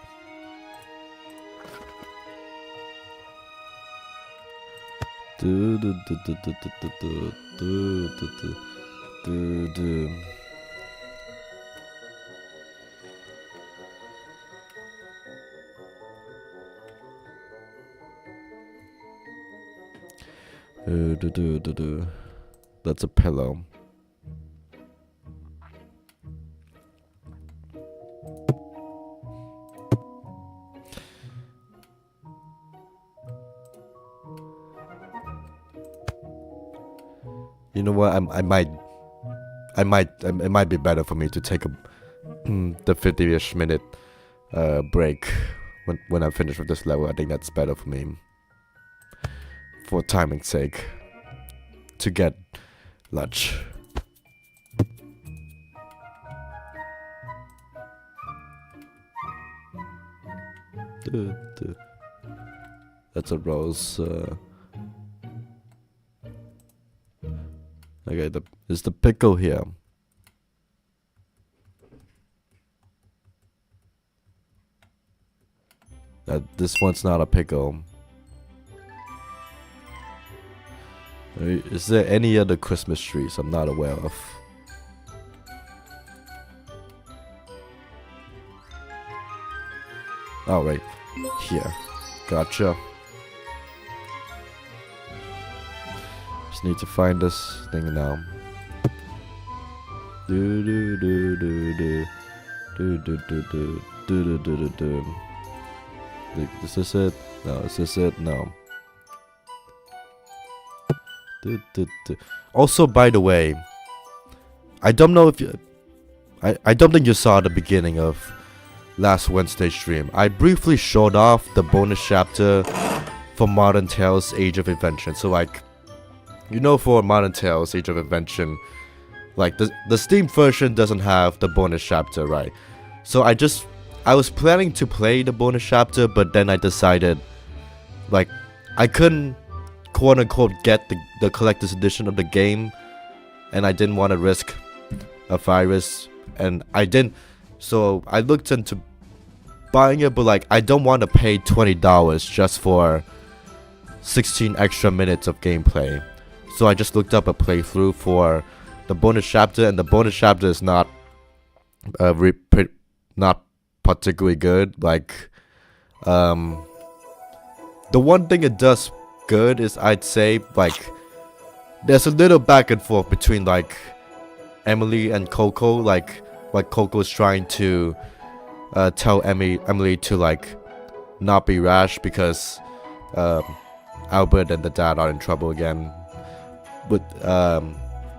Do do do do do do do do do do do. Do. That's a pillow. You know what? It might be better for me to take the 50-ish minute break when I finish with this level. I think that's better for me, for timing's sake, to get lunch. That's a rose. Okay, is the pickle here? This one's not a pickle. Is there any other Christmas trees I'm not aware of? Oh, right. Here. Gotcha. Just need to find this thing now. Do do do do do do do do do do do do do. Is this it? No. Is this it? No. Also, by the way, I don't know if you, I don't think you saw the beginning of last Wednesday's stream. I briefly showed off the bonus chapter for Modern Tales Age of Invention. So like, you know, for Modern Tales Age of Invention, like the Steam version doesn't have the bonus chapter, right? So I was planning to play the bonus chapter, but then I decided, like, I couldn't quote-unquote get the collector's edition of the game, and I didn't want to risk a virus, and I didn't. So I looked into buying it, but like, I don't want to pay $20 just for 16 extra minutes of gameplay. So I just looked up a playthrough for the bonus chapter, and the bonus chapter is not not particularly good. Like, the one thing it does good is, I'd say, like, there's a little back and forth between like Emily and Coco, like Coco's trying to tell Emily to like not be rash because Albert and the dad are in trouble again. But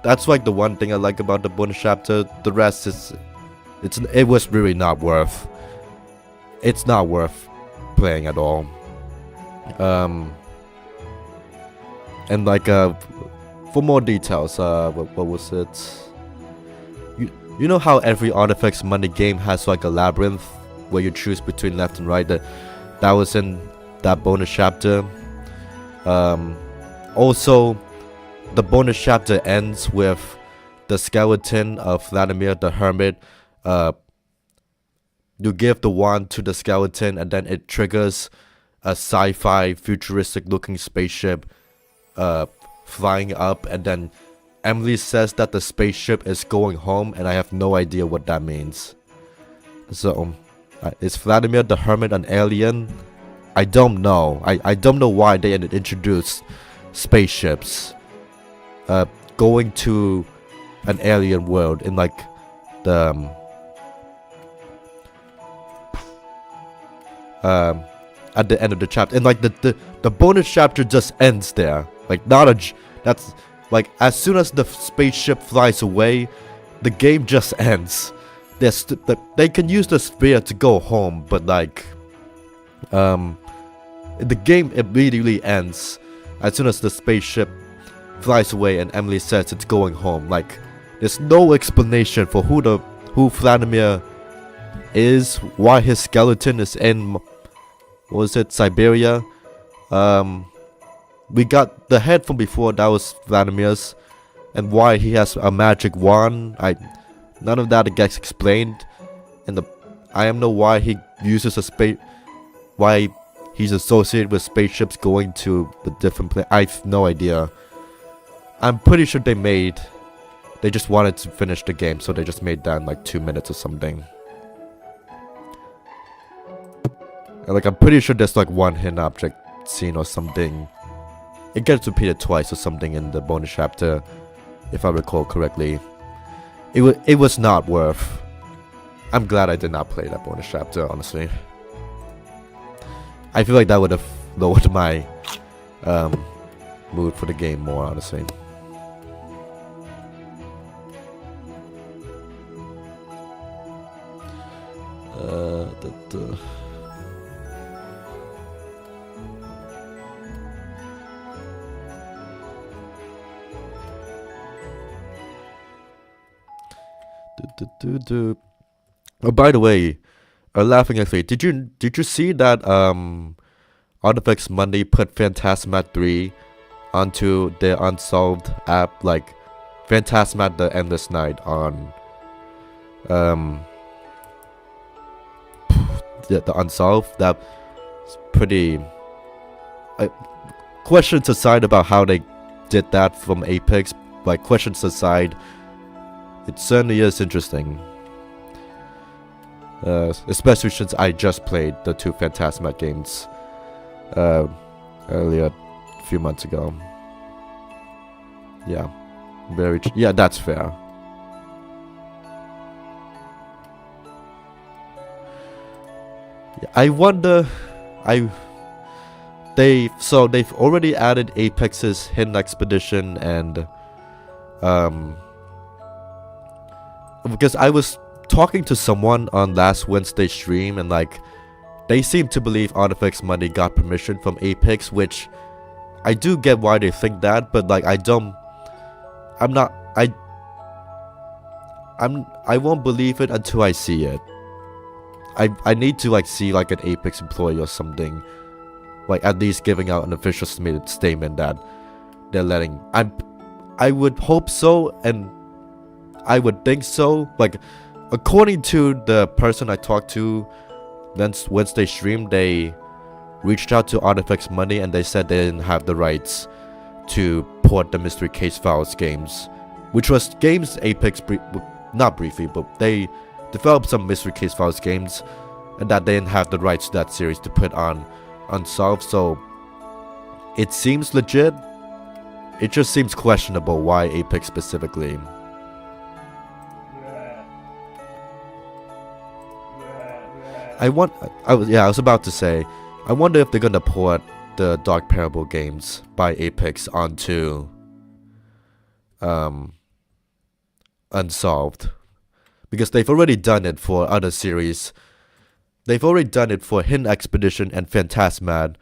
that's like the one thing I like about the bonus chapter. The rest is it was really not worth. It's not worth playing at all. And like for more details, what was it? You know how every Artifacts Monday game has like a labyrinth where you choose between left and right? That was in that bonus chapter. Also, the bonus chapter ends with the skeleton of Vladimir the Hermit. You give the wand to the skeleton, and then it triggers a sci-fi futuristic looking spaceship flying up, and then Emily says that the spaceship is going home, and I have no idea what that means. So, is Vladimir the Hermit an alien? I don't know. I don't know why they introduced spaceships going to an alien world in like the at the end of the chapter, and like the bonus chapter just ends there. Like that's like as soon as the spaceship flies away, the game just ends. They can use the sphere to go home, but like the game immediately ends as soon as the spaceship flies away and Emily says it's going home. Like there's no explanation for who Vladimir is, why his skeleton is in, what was it, Siberia. We got the head from before, that was Vladimir's, and why he has a magic wand. None of that gets explained, and I don't know why he uses why he's associated with spaceships going to the different place. I have no idea. I'm pretty sure they just wanted to finish the game, so they just made that in like 2 minutes or something. And like I'm pretty sure there's like one hidden object scene or something. It gets repeated twice or something in the bonus chapter, if I recall correctly. It was not worth. I'm glad I did not play that bonus chapter, honestly. I feel like that would have lowered my mood for the game more, honestly. Oh, by the way, laughing actually, did you see that Artifacts Monday put Phantasmat 3 onto their Unsolved app, like Phantasmat the Endless Night on the Unsolved? That's pretty questions aside about how they did that from Apex, like questions aside, it certainly is interesting. Especially since I just played the 2 Phantasmat games earlier, a few months ago. Yeah, yeah, that's fair. Yeah, I wonder, they've already added Apex's Hidden Expedition and because I was talking to someone on last Wednesday's stream, and like they seem to believe Artifacts Monday got permission from Apex, which I do get why they think that, but like I won't believe it until I see it. I need to like see like an Apex employee or something, like at least giving out an official statement that they're letting. I would hope so, and I would think so. Like, according to the person I talked to Wednesday stream, they reached out to Artifacts Monday and they said they didn't have the rights to port the Mystery Case Files games, which was games Apex not briefly, but they developed some Mystery Case Files games, and that they didn't have the rights to that series to put on Unsolved. So it seems legit. It just seems questionable why Apex specifically. I was about to say, I wonder if they're gonna port the Dark Parable games by Apex onto Unsolved, because they've already done it for other series. They've already done it for Hidden Expedition and Phantasmat,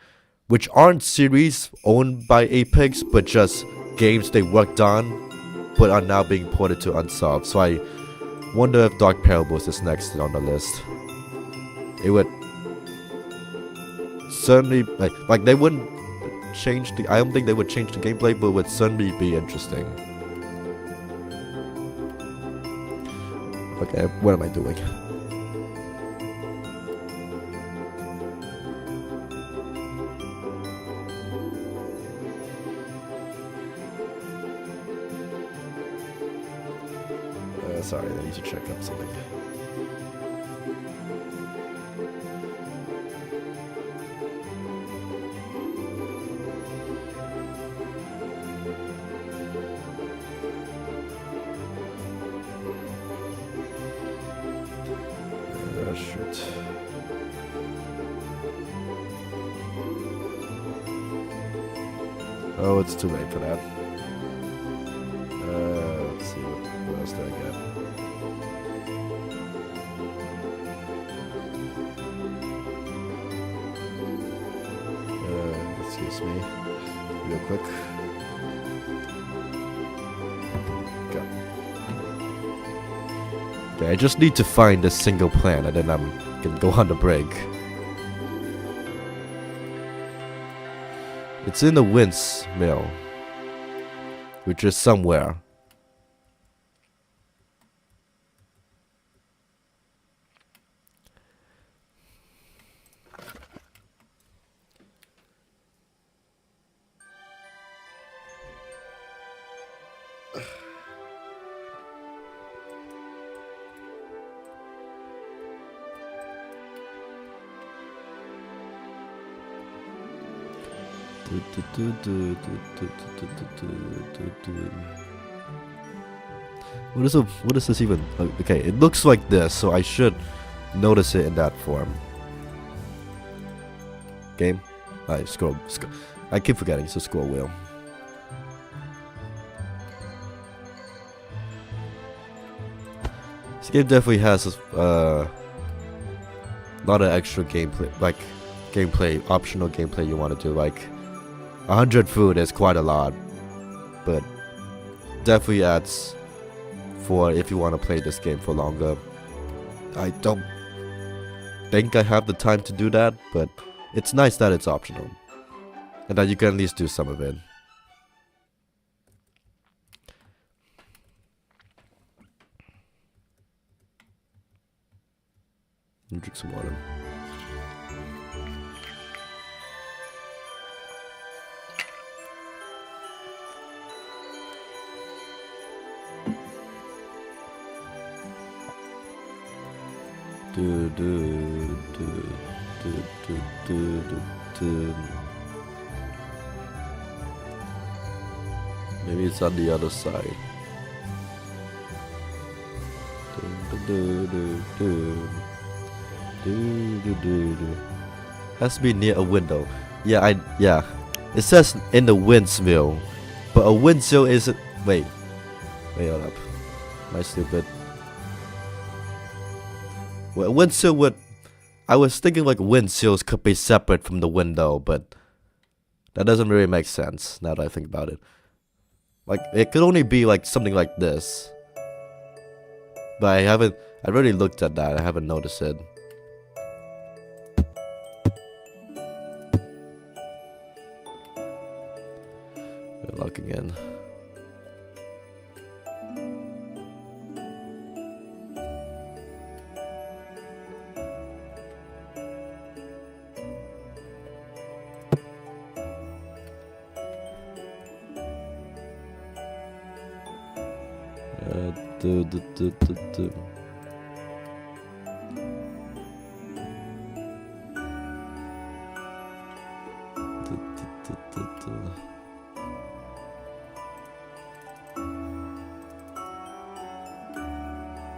which aren't series owned by Apex, but just games they worked on, but are now being ported to Unsolved. So I wonder if Dark Parables is next on the list. It would certainly like they wouldn't. change the. I don't think they would change the gameplay, but would certainly be interesting. Okay, what am I doing? Sorry, I need to check up something. Shoot. Oh, it's too late for that. Let's see, what else did I get? Excuse me, real quick. Okay, I just need to find a single plan and then I'm gonna go on the break. It's in the winds mill, which is somewhere. What is this even? Okay, it looks like this, so I should notice it in that form. Game? Scroll. I keep forgetting, it's a scroll wheel. This game definitely has a lot of extra gameplay, optional gameplay you want to do. Like 100 food is quite a lot, but definitely adds for if you want to play this game for longer. I don't think I have the time to do that, but it's nice that it's optional and that you can at least do some of it. Drink some water. Maybe it's on the other side. Has to be near a window. Yeah. It says in the windmill, but a windmill isn't. Wait, hold up. Am I stupid? Well, a windmill would. I was thinking like windmills could be separate from the window, but that doesn't really make sense now that I think about it. Like it could only be like something like this. But I already looked at that. I haven't noticed it. Good luck again.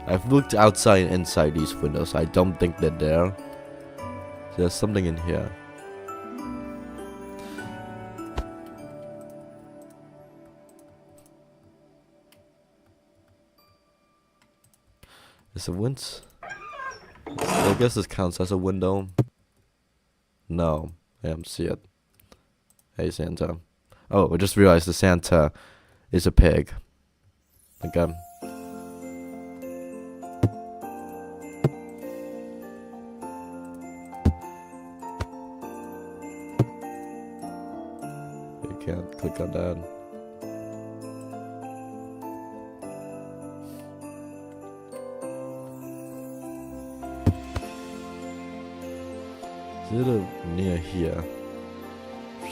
I've looked outside and inside these windows. I don't think they're there. There's something in here. Is it winds? I guess this counts as a window. No, I don't see it. Hey Santa. Oh, I just realized the Santa is a pig. Okay. you can't click on that. Is it near here?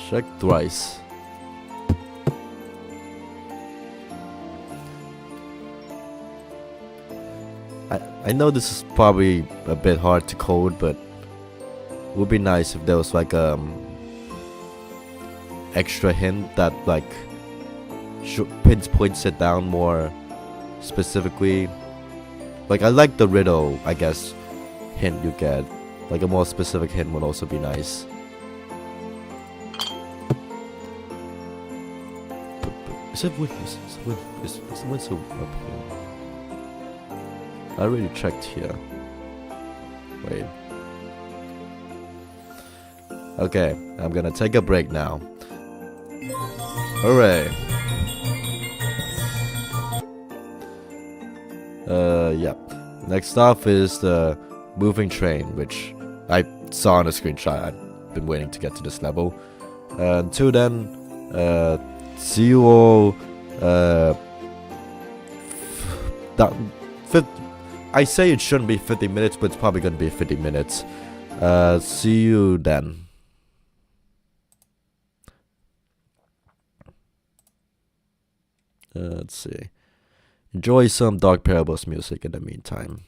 Check thrice. I know this is probably a bit hard to code, but it would be nice if there was like extra hint that like pinpoints it down more specifically. Like I like the riddle, I guess, hint you get. Like a more specific hint would also be nice. Is it the window up here? I already checked here. Wait. Okay, I'm gonna take a break now. Hooray. Yep. Next off is the moving train, which I saw on a screenshot. I've been waiting to get to this level. Until then, see you all. I say it shouldn't be 50 minutes, but it's probably gonna be 50 minutes. See you then. Let's see. Enjoy some Dark Parables music in the meantime.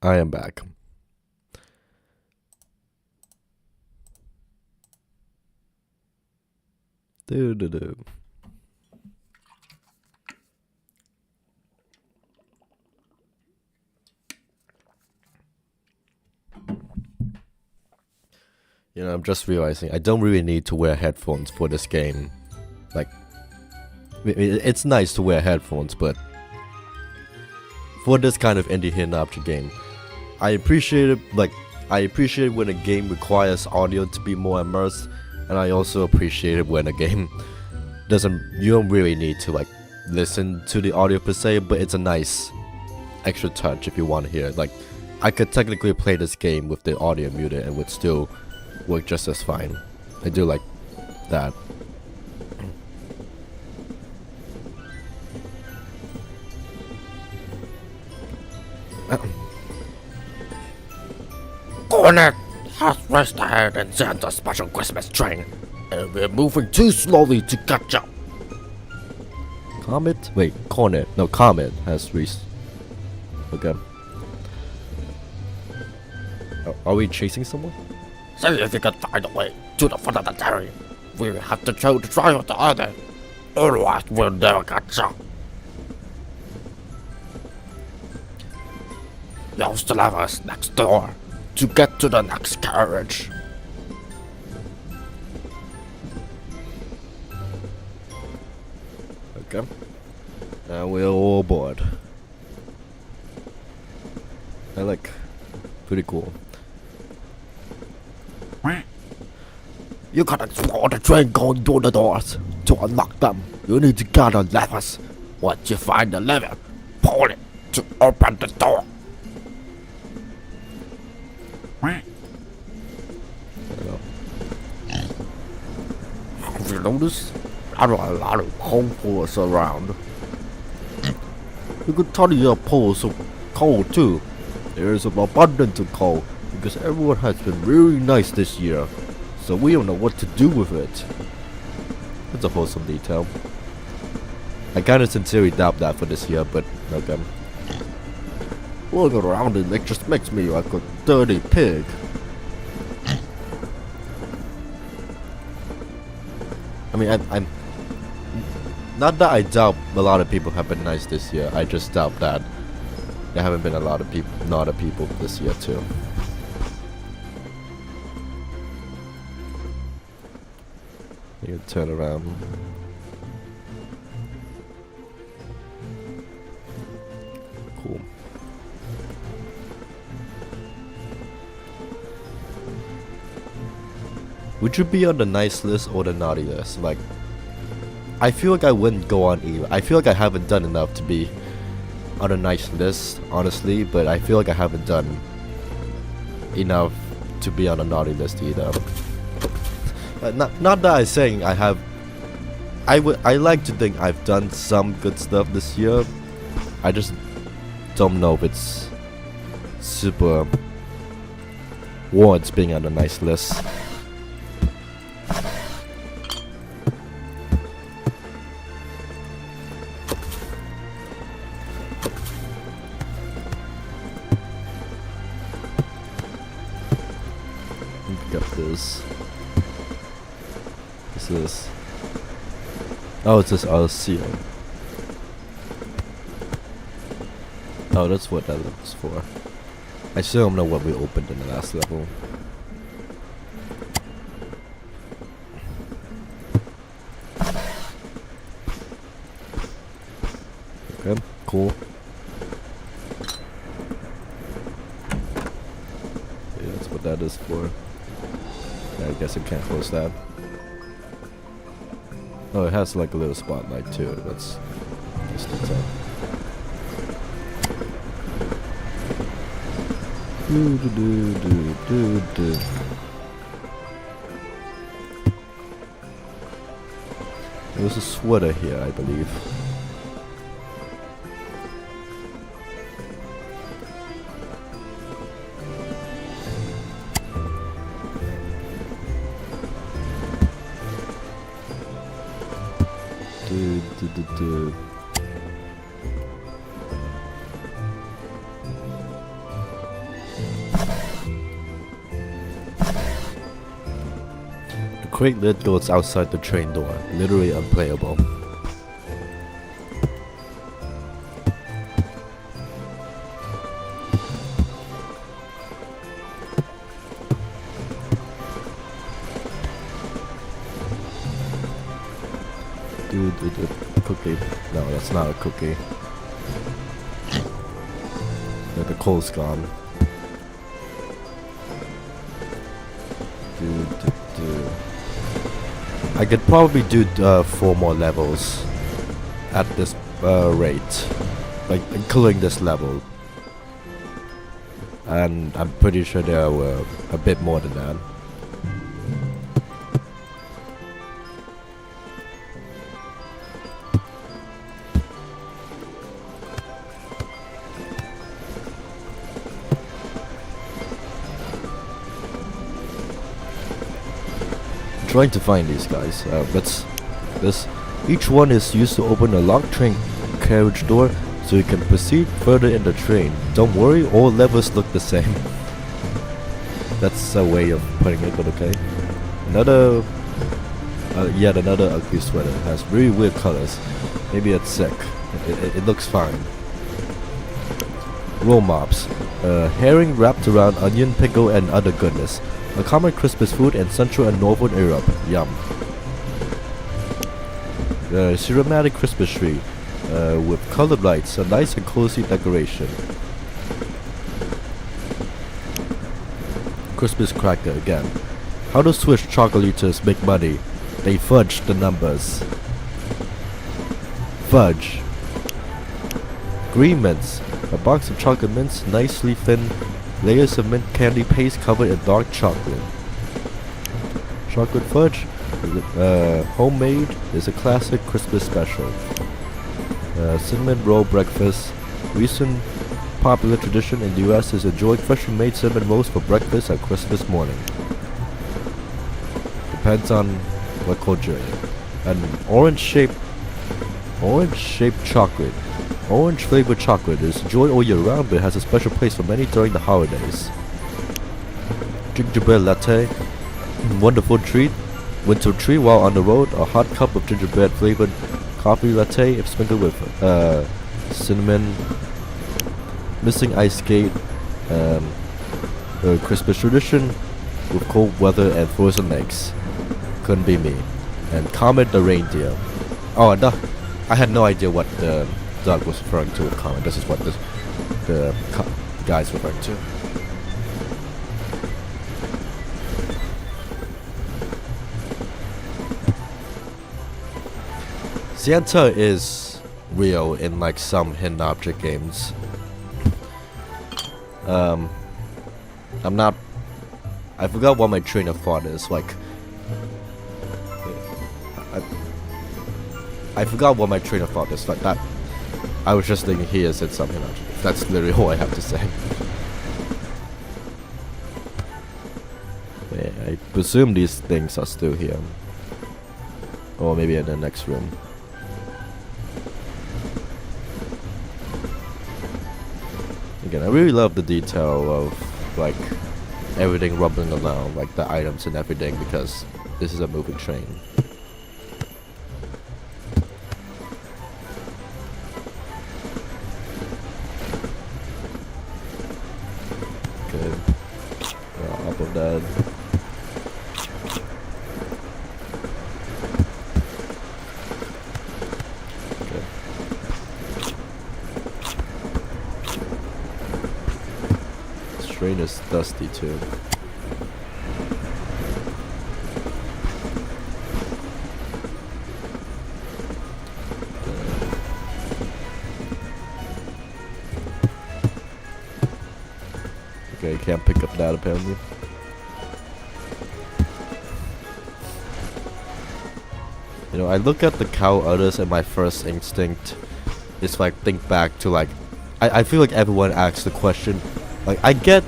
I am back. Do. You know, I'm just realizing I don't really need to wear headphones for this game. Like, it's nice to wear headphones, but for this kind of indie hidden object game, I appreciate it. Like, I appreciate when a game requires audio to be more immersed, and I also appreciate it when a game you don't really need to like listen to the audio per se, but it's a nice extra touch if you want to hear it. Like, I could technically play this game with the audio muted and would still work just as fine. I do like that. Cornet has raced ahead and sent a special Christmas train, and we're moving too slowly to catch up. Comet? Wait, Cornet. No, Comet has reached. Okay. Are we chasing someone? See if you can find a way to the front of the train. We have to show the trail to other. Otherwise, we'll never catch up. Use the levers next door to get to the next carriage. Okay. Now we're all aboard. I like. Pretty cool. You gotta explore the train going through the doors. To unlock them, you need to get the levers. Once you find the lever, pull it to open the door. Have you noticed? There are a lot of hopefuls around. You could totally up pulls of coal too. There is an abundance of coal because everyone has been really nice this year. So we don't know what to do with it. That's a wholesome detail. I kinda sincerely doubt that for this year, but okay. Walking around it just makes me like a dirty pig. I mean, I'm not that I doubt a lot of people have been nice this year. I just doubt that there haven't been a lot of people, not a people this year too. You can turn around. Cool. Would you be on the nice list or the naughty list? Like, I feel like I wouldn't go on either. I feel like I haven't done enough to be on a nice list, honestly, but I feel like I haven't done enough to be on a naughty list either. Not that I'm saying I have. I like to think I've done some good stuff this year. I just don't know if it's super warrants being on a nice list. Got this. What's this? Oh, it's this seal. Oh, that's what that looks for. I still don't know what we opened in the last level. Okay, cool. Yeah, that's what that is for. I guess I can't close that. Oh, it has like a little spotlight too. That's just the top. There's a sweater here, I believe. crate lid goes outside the train door, literally unplayable. Dude, cookie. No, that's not a cookie. The coal's gone. Dude. I could probably do 4 more levels at this rate, like including this level, and I'm pretty sure there were a bit more than that. Trying to find these guys. Each one is used to open a locked train carriage door so you can proceed further in the train. Don't worry, all levels look the same. That's a way of putting it, but okay. Yet another ugly sweater. It has very weird colors. Maybe it's sick. It looks fine. Roll mobs. Herring wrapped around onion, pickle, and other goodness. A common Christmas food in Central and Northern Europe. Yum. Cinematic Christmas tree with colored lights, a nice and cozy decoration. Christmas cracker again. How do Swiss chocolate eaters make money? They fudge the numbers. Fudge. Green mints. A box of chocolate mints, nicely thin layers of mint candy paste covered in dark chocolate. Chocolate fudge, homemade, is a classic Christmas special. Cinnamon roll breakfast. Recent popular tradition in the US is enjoying freshly made cinnamon rolls for breakfast at Christmas morning. Depends on what culture. An orange-shaped chocolate. Orange flavored chocolate is enjoyed all year round, but has a special place for many during the holidays. Gingerbread latte, wonderful treat. Winter treat while on the road. A hot cup of gingerbread flavored coffee latte, if sprinkled with cinnamon. Missing ice skate. A Christmas tradition with cold weather and frozen lakes. Couldn't be me. And Comet the reindeer. Oh, no, I had no idea what the Doug was referring to with Comet. This is what the guy's referring to. Santa is real in like some hidden object games. I forgot what my train of thought is. Like, I forgot what my train of thought is. Like that. I was just thinking he has said something. That's literally all I have to say. Yeah, I presume these things are still here. Or maybe in the next room. Again, I really love the detail of like everything rumbling around, like the items and everything, because this is a moving train. Up of that. Okay. This train is dusty too. Okay, can't pick up that apparently. You know, I look at the cow udders and my first instinct is like think back to like I feel like everyone asks the question. Like I get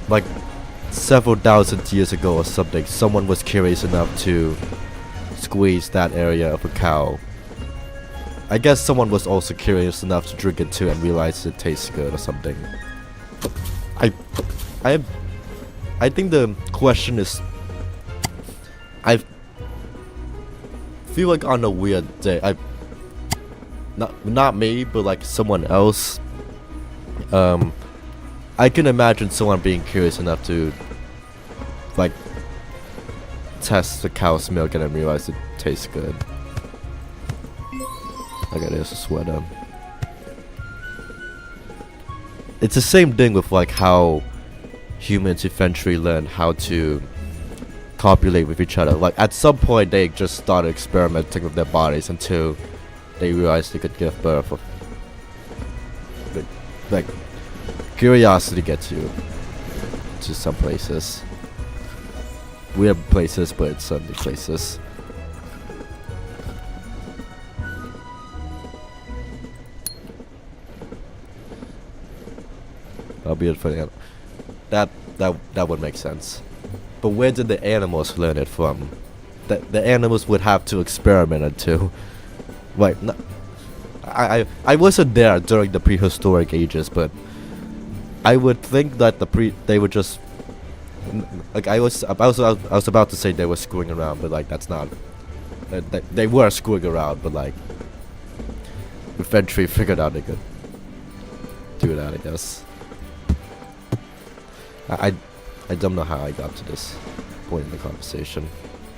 like several thousand years ago or something, someone was curious enough to squeeze that area of a cow. I guess someone was also curious enough to drink it too and realize it tastes good or something. I think the question is I feel like on a weird day, not me, but like someone else. I can imagine someone being curious enough to like test the cow's milk and then realize it tastes good. Okay, there's a sweater. It's the same thing with like how humans eventually learn how to copulate with each other. Like at some point they just started experimenting with their bodies until they realized they could give birth. Like curiosity gets you to some places. Weird places, but it's certainly places. I'll be funny. That would make sense. But where did the animals learn it from? The animals would have to experiment it too. Right. No, I wasn't there during the prehistoric ages, but I would think that they would just like I was about to say they were screwing around, but like that's not. They were screwing around, but like eventually figured out they could do that, I guess. I don't know how I got to this point in the conversation.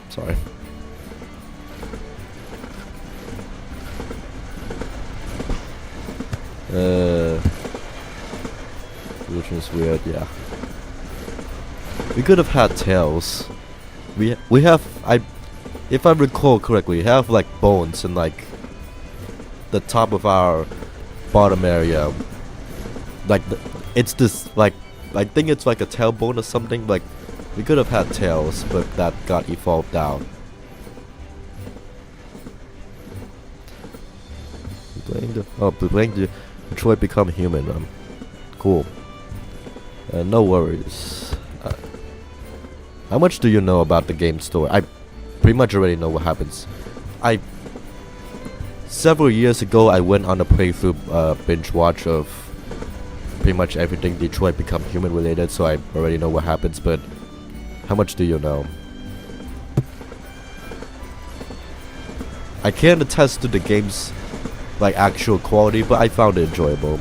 Sorry. Which is weird, yeah. We could have had tails. We have if I recall correctly, we have like bones in like the top of our bottom area. Like it's this like I think it's like a tailbone or something. Like we could have had tails, but that got evolved out. Playing Detroit become human. Cool. No worries. How much do you know about the game story? I pretty much already know what happens. Several years ago, I went on a playthrough binge watch of pretty much everything Detroit become human related, so I already know what happens. But how much do you know? I can't attest to the game's like actual quality, but I found it enjoyable.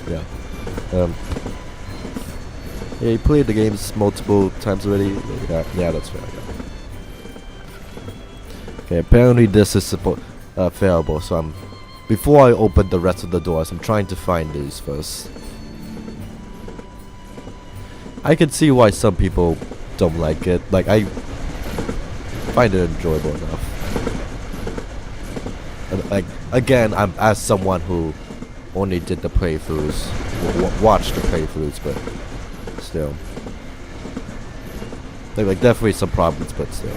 Yeah. Yeah, you played the games multiple times already. Yeah, that's fair. Yeah. Okay, apparently this is failable, so before I open the rest of the doors, I'm trying to find these first. I can see why some people don't like it. Like I find it enjoyable enough. And, like again, I'm as someone who only did the playthroughs, watched the playthroughs, but still, like definitely some problems, but still.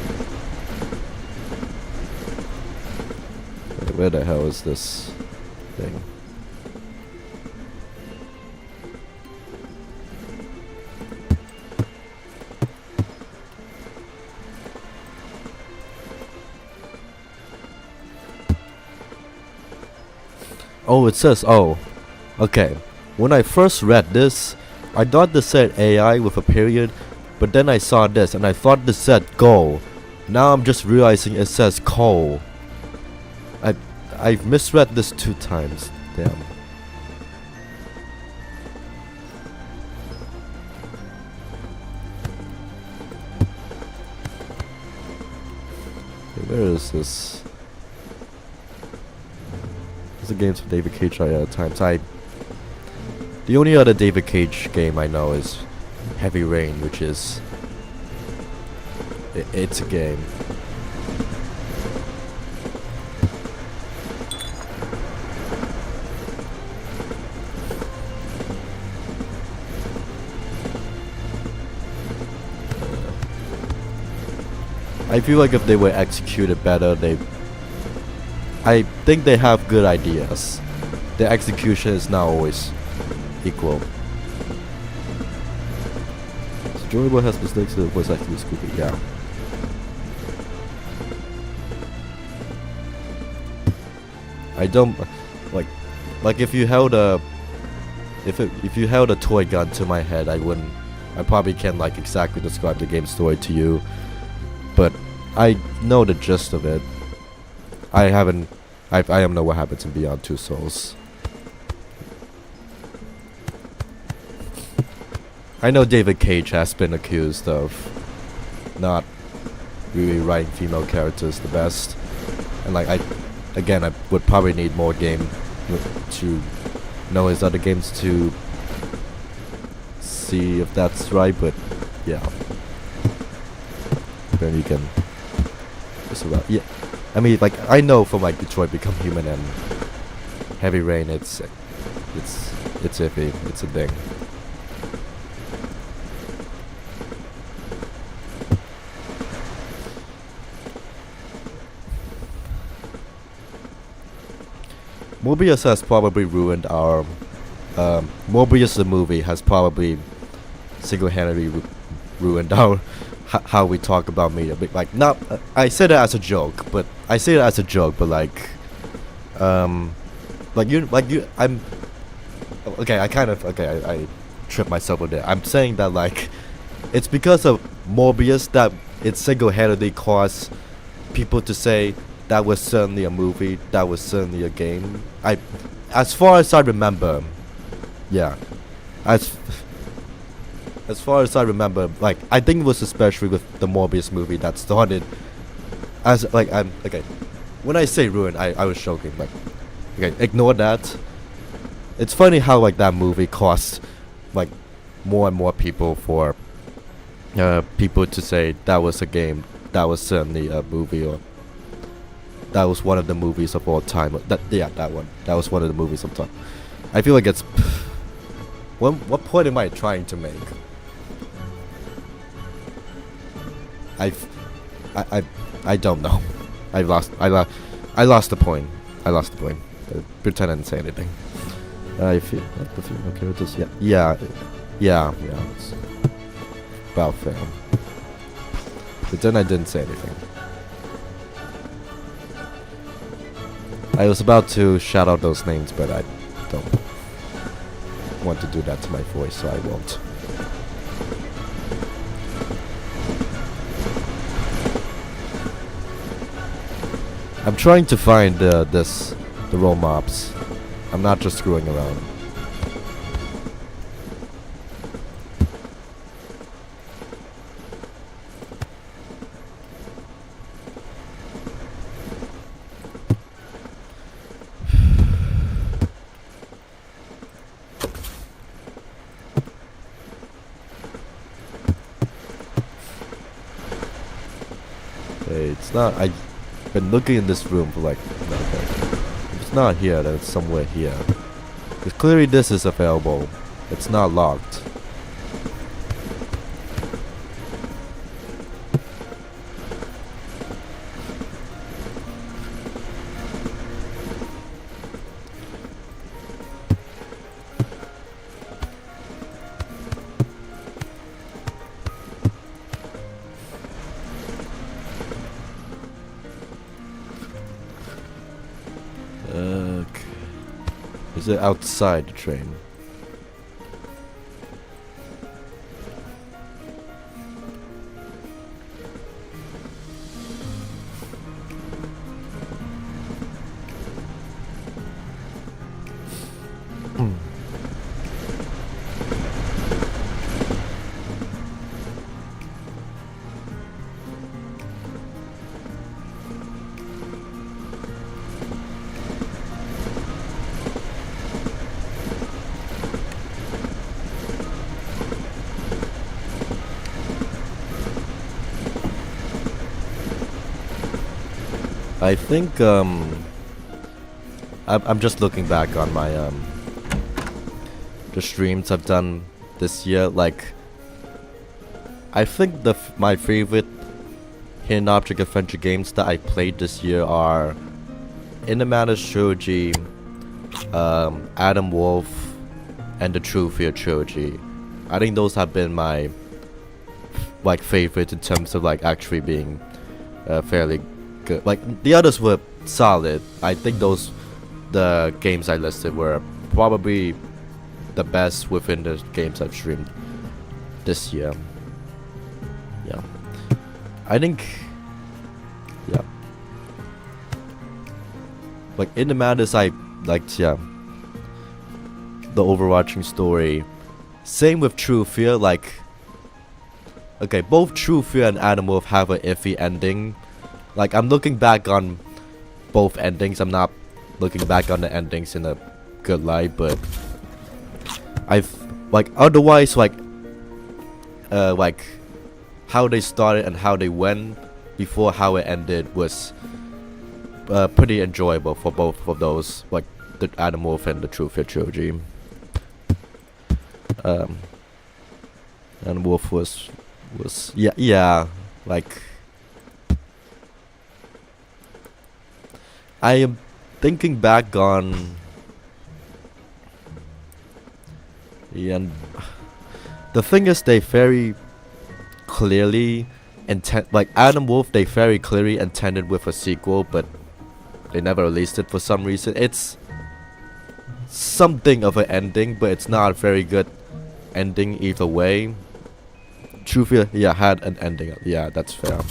Where the hell is this thing? Oh, it says, oh, okay. When I first read this, I thought this said AI with a period, but then I saw this and I thought this said go. Now I'm just realizing it says coal. I've misread this 2 times. Damn. Okay, where is this? This is a game with David Cage at times. The only other David Cage game I know is Heavy Rain, which is it's a game. I feel like if they were executed better, I think they have good ideas. The execution is not always equal. So enjoyable has mistakes that was actually scoopy, yeah. I don't like if you held a if you held a toy gun to my head, I probably can't like exactly describe the game story to you. but I know the gist of it. I don't know what happens in Beyond Two Souls. I know David Cage has been accused of not really writing female characters the best, and like I would probably need more game to know his other games to see if that's right, but yeah. Then you can just about, yeah. I mean, like, I know from like Detroit Become Human and Heavy Rain, it's iffy. It's a thing. Morbius has probably ruined our. Morbius the movie has probably single-handedly ruined our how we talk about media. Like, not I say that as a joke, but like, I'm okay. I tripped myself with it. I'm saying that like, it's because of Morbius that it single-handedly caused people to say that was certainly a movie, that was certainly a game. As far as I remember, yeah, as far as I remember, like, I think it was especially with the Morbius movie that started as like, okay. When I say ruin, I was joking. Like, okay, ignore that. It's funny how like that movie caused like more and more people for people to say that was a game, that was certainly a movie, or that was one of the movies of all time. That one. That was one of the movies of time. I feel like it's. What point am I trying to make? I don't know. I lost the point. Pretend I didn't say anything. I feel like the female characters. Yeah. It's about fair. Pretend I didn't say anything. I was about to shout out those names, but I don't want to do that to my voice, so I won't. I'm trying to find the role mobs. I'm not just screwing around. It's not. I've been looking in this room for like. Okay. If it's not here, then it's somewhere here. Because clearly this is available. It's not locked. Is it outside the train? I think I'm just looking back on my the streams I've done this year. Like, I think my favorite hidden object adventure games that I played this year are In the Madness Trilogy, Adam Wolf, and the True Fear Trilogy. I think those have been my like favorite in terms of like actually being fairly good. Like, the others were solid. I think the games I listed were probably the best within the games I've streamed this year. Yeah, I think like in the Madness I liked, yeah, the overarching story. Same with True Fear, like, okay, both True Fear and Animal have an iffy ending. Like, I'm looking back on both endings. I'm not looking back on the endings in a good light, but I've, like, otherwise, like how they started and how they went before how it ended was pretty enjoyable for both of those, like the Animal and the True Fear trilogy. And Wolf was yeah, like, I am thinking back on, yeah, and the thing is they very clearly like Adam Wolf, they very clearly intended with a sequel, but they never released it for some reason. It's something of an ending, but it's not a very good ending either way. True Fear, yeah, had an ending. Yeah, that's fair.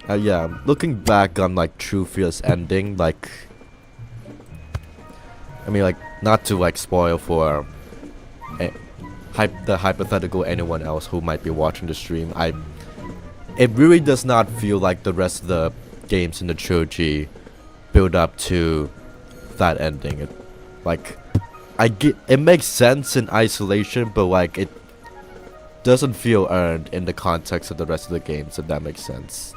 Yeah, looking back on like True Fear's ending, like, I mean, like, not to like spoil for the hypothetical anyone else who might be watching the stream, it really does not feel like the rest of the games in the trilogy build up to that ending. It makes sense in isolation, but like it doesn't feel earned in the context of the rest of the games, if that makes sense.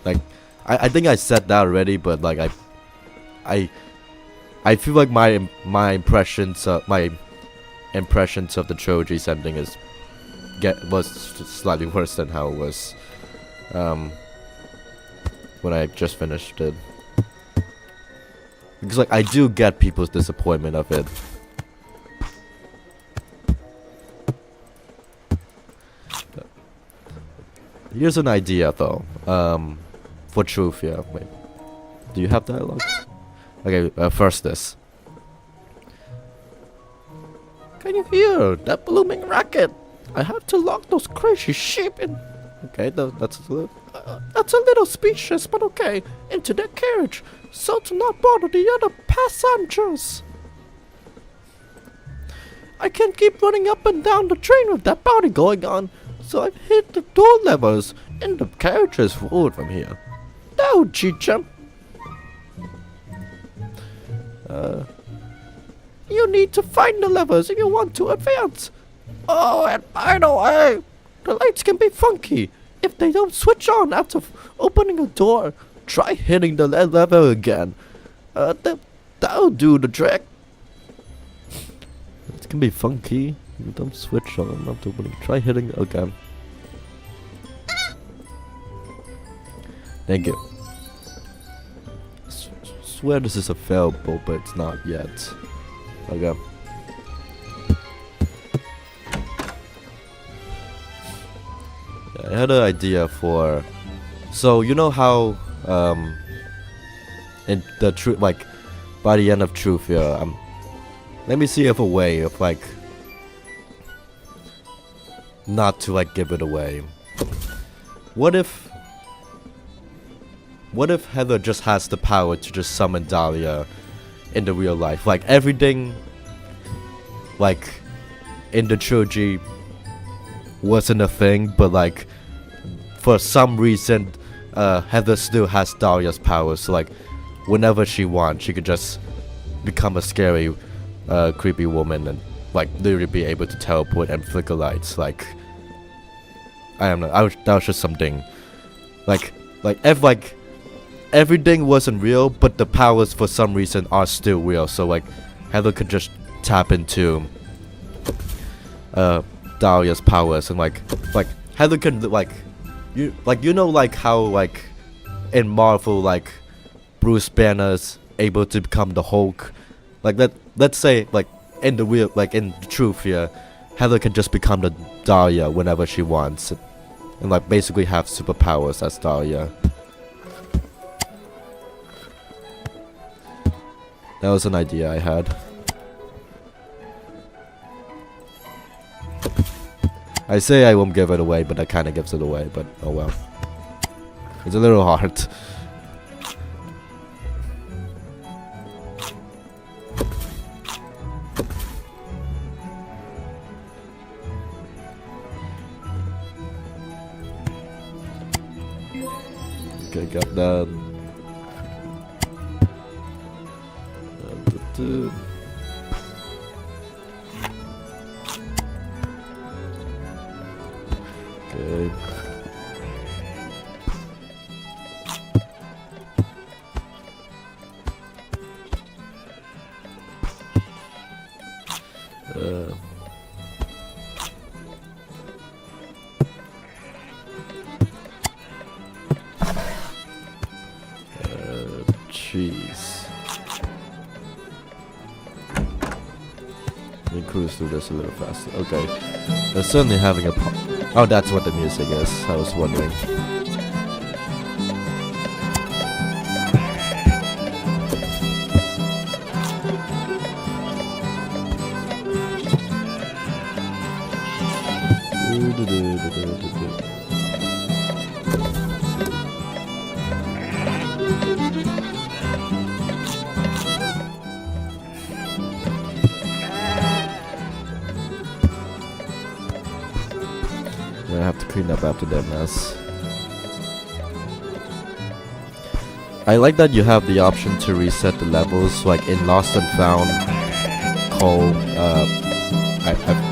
Like, I think I said that already, but like I feel like my impressions of the trilogy's ending was slightly worse than how it was when I just finished it. Because like I do get people's disappointment of it. Here's an idea though. For True Fear. Wait. Do you have dialogue? Okay, first this. Can you hear that blooming racket? I have to lock those crazy sheep in. Okay, that's a little specious, but okay. Into their carriage, so to not bother the other passengers. I can't keep running up and down the train with that party going on, so I've hit the door levers and the carriages forward from here. Now, Chicha. You need to find the levers if you want to advance. Oh, and by the way, the lights can be funky. If they don't switch on after opening a door, try hitting the lever again. That'll do the trick. It can be funky. You don't switch on after opening. Try hitting again. Thank you. Swear this is available, but it's not yet. Okay. I had an idea for, so you know how in the like by the end of True Fear, let me see if a way of like not to like give it away. What if Heather just has the power to just summon Dahlia in the real life? Like everything like in the trilogy wasn't a thing, but like for some reason Heather still has Dahlia's powers, so like whenever she wants she could just become a scary creepy woman and like literally be able to teleport and flicker lights. Like I don't know, that was just something like if like everything wasn't real but the powers for some reason are still real, so like Heather could just tap into Dahlia's powers and like Heather can like you know like how like in Marvel like Bruce Banner's able to become the Hulk. Like let's say like in the real like in True Fear, Heather can just become the Dahlia whenever she wants and like basically have superpowers as Dahlia. That was an idea I had. I say I won't give it away, but that kind of gives it away. But oh well. It's a little hard. Okay, got that. Okay. Jeez. Let me cruise through this a little faster. Okay. They're certainly having a oh, that's what the music is. I was wondering. I have to clean up after that mess. I like that you have the option to reset the levels, like in Lost and Found. I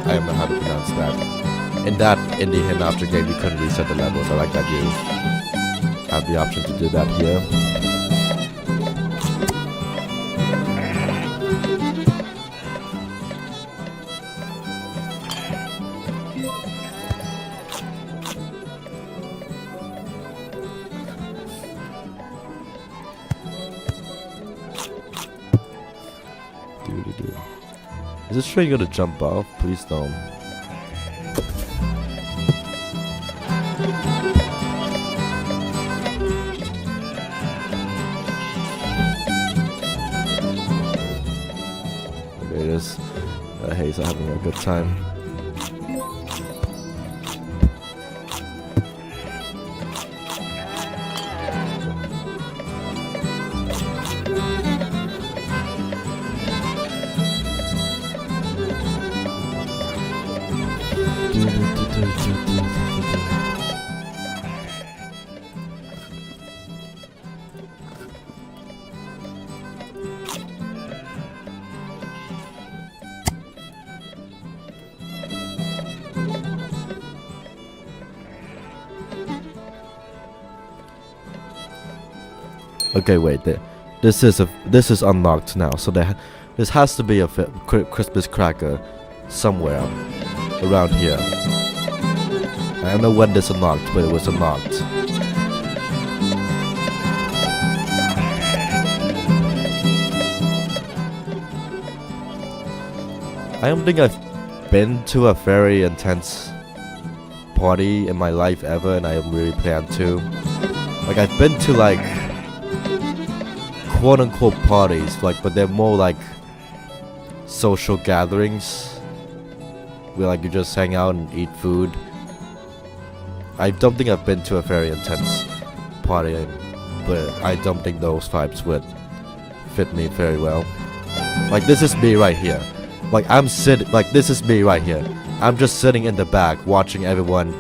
don't know how to pronounce that. In the Hidden Object game, you couldn't reset the levels. I like that you have the option to do that here. Is this train gonna jump off? Please don't. There it is. Hayes having a good time. Okay, wait. This is unlocked now, so this has to be a Christmas cracker somewhere around here. I don't know when this unlocked, but it was unlocked. I don't think I've been to a very intense party in my life ever, and I really plan to. Like, I've been to like quote-unquote parties, like, but they're more like social gatherings where like you just hang out and eat food. I don't think I've been to a very intense party, but I don't think those vibes would fit me very well. Like, this is me right here. Like, this is me right here. I'm just sitting in the back watching everyone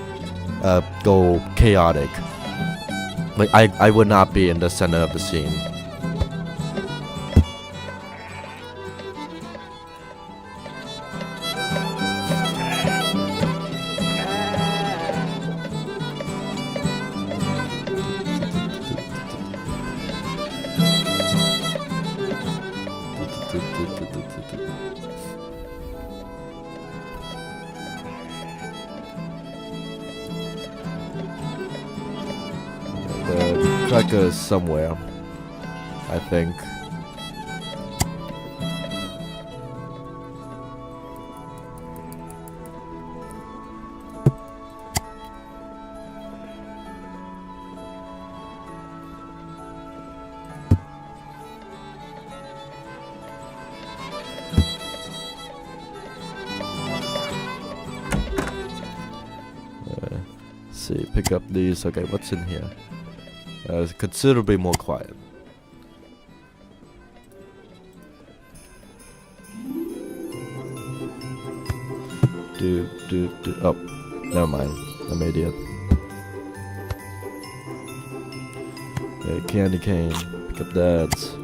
go chaotic. Like, I would not be in the center of the scene. The cracker is somewhere, I think. see. Pick up these. Okay, what's in here? It's considerably more quiet. Oh, never mind. I'm an idiot. Okay, candy cane. Pick up that.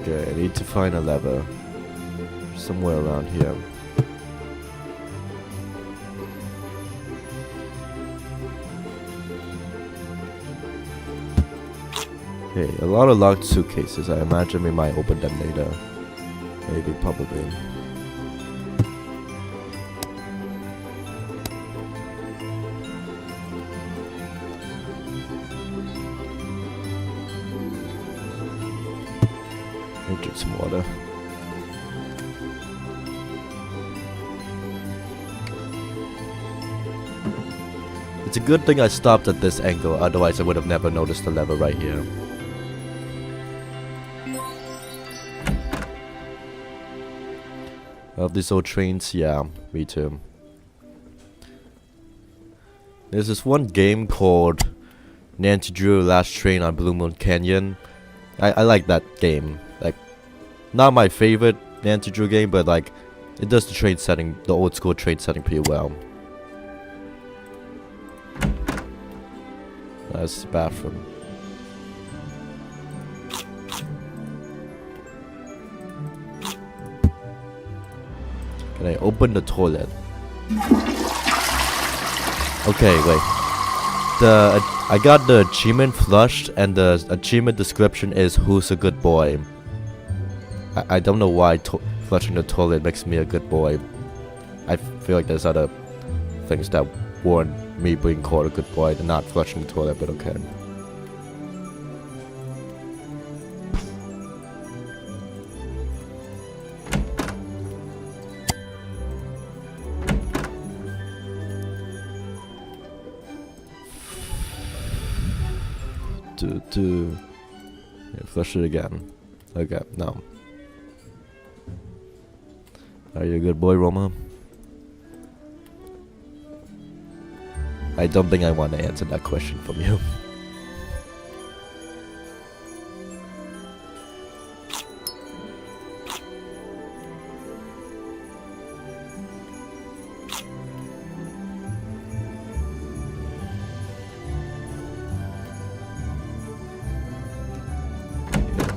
Okay, I need to find a lever somewhere around here. Okay, a lot of locked suitcases. I imagine we might open them later. Maybe, probably. Drink some water. It's a good thing I stopped at this angle, otherwise I would have never noticed the lever right here. Of these old trains, yeah, me too. There's this one game called Nancy Drew Last Train on Blue Moon Canyon. I like that game. Like, not my favorite Nancy Drew game, but like, it does the train setting, the old school train setting pretty well. That's the bathroom. Can I open the toilet? Okay, wait. I got the achievement flushed, and the achievement description is "Who's a good boy?" I don't know why flushing the toilet makes me a good boy. I feel like there's other things that warrant me being called a good boy than not flushing the toilet, but okay. Yeah, flush it again. Okay, no. Are you a good boy, Roma? I don't think I want to answer that question from you.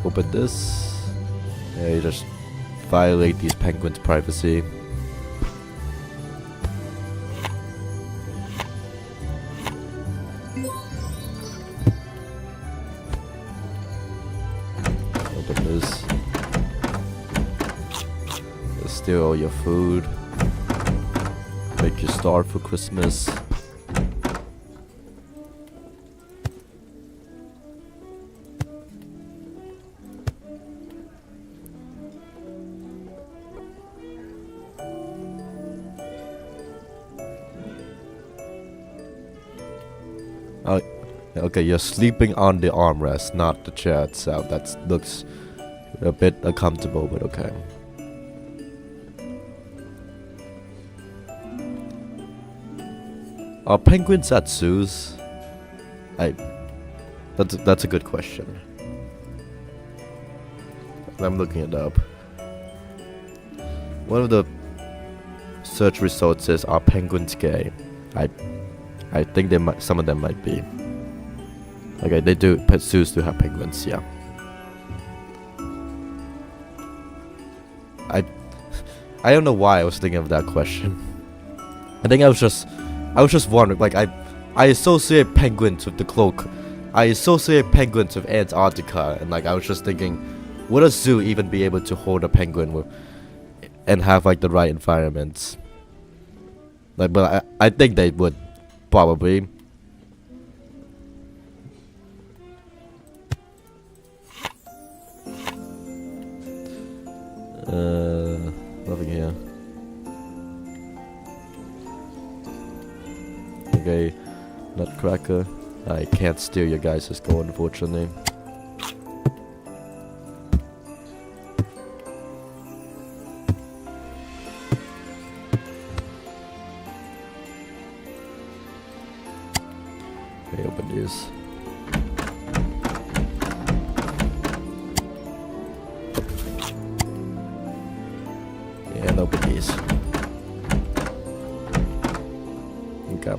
Open this. Yeah, you just violate these penguins' privacy. Open this. Just steal all your food. Make you starve for Christmas. Okay, you're sleeping on the armrest, not the chair itself. That looks a bit uncomfortable, but okay. Are penguins at zoos? That's a good question. I'm looking it up. One of the search results is, are penguins gay? I think they might, some of them might be. Okay, they do. Pet zoos do have penguins, yeah. I don't know why I was thinking of that question. I think I was just wondering. Like I associate penguins with the cloak. I associate penguins with Antarctica, and like I was just thinking, would a zoo even be able to hold a penguin with, and have like the right environments? Like, but I think they would. Probably. Nothing here. Okay, Nutcracker. I can't steal your guys' gold, unfortunately. Okay, open these. And open these. Okay.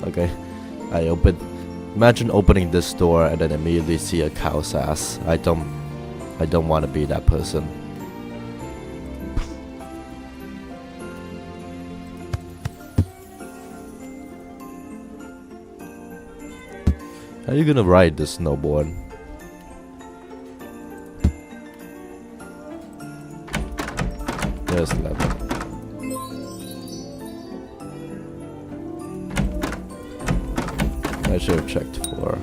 Okay, I open. Imagine opening this door and then immediately see a cow's ass. I don't want to be that person. How are you gonna ride this snowboard? There's 11. I should have checked for.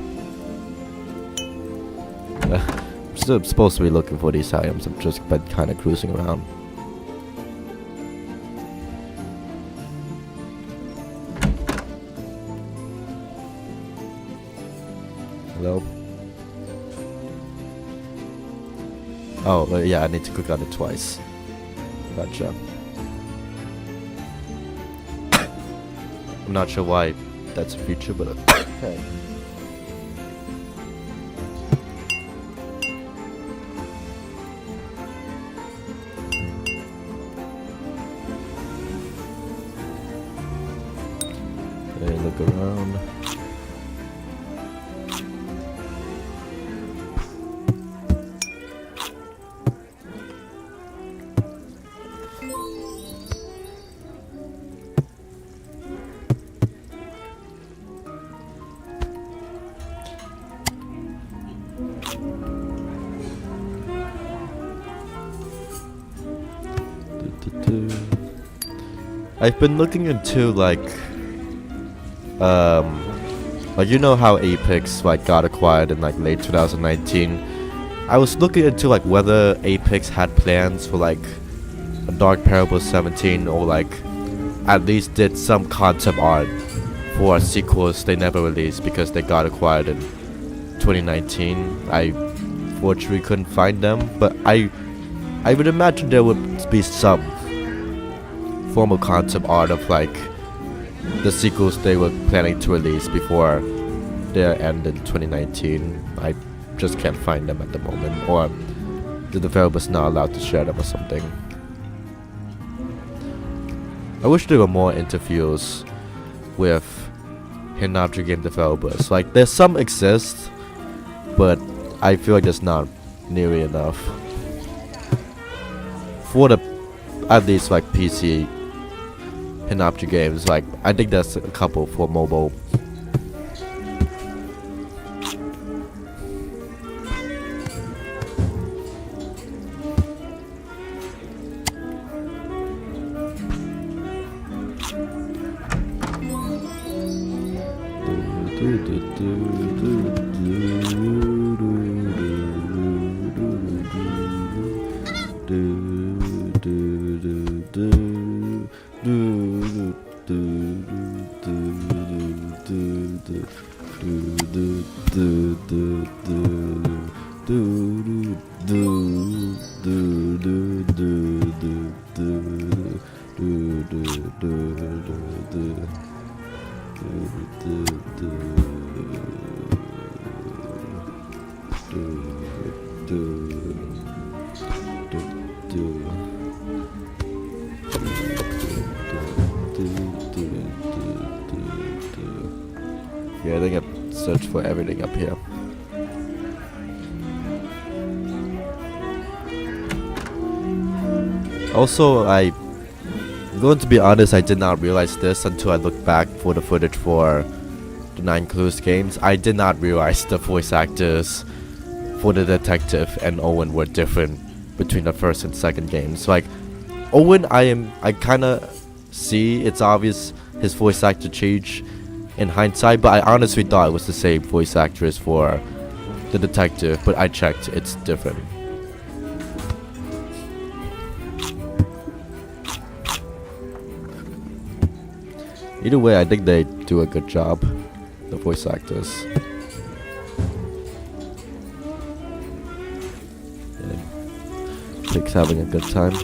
I'm still supposed to be looking for these items. I've just been kind of cruising around. Hello? Oh, yeah, I need to click on it twice. Gotcha. I'm not sure why that's a feature, but okay. Okay, look around. I've been looking into like you know how Apex like got acquired in like late 2019. I was looking into like whether Apex had plans for like a Dark Parable 17 or like at least did some concept art for sequels they never released because they got acquired in 2019. I fortunately couldn't find them, but I would imagine there would be some formal concept art of like the sequels they were planning to release before their end in 2019. I just can't find them at the moment, or the developers not allowed to share them or something. I wish there were more interviews with hidden object game developers. Like there's some exist, but I feel like there's not nearly enough for the at least like PC hidden object games. Like I think there's a couple for mobile. Yeah, I think I've searched for everything up here. Also, I'm going to be honest, I did not realize this until I looked back for the footage for the 9 Clues games. I did not realize the voice actors for the detective and Owen were different between the first and second games. Like, Owen, I kinda see it's obvious his voice actor change in hindsight, but I honestly thought it was the same voice actress for the detective, but I checked, it's different. Either way, I think they do a good job, the voice actors. Yeah. Pig's having a good time.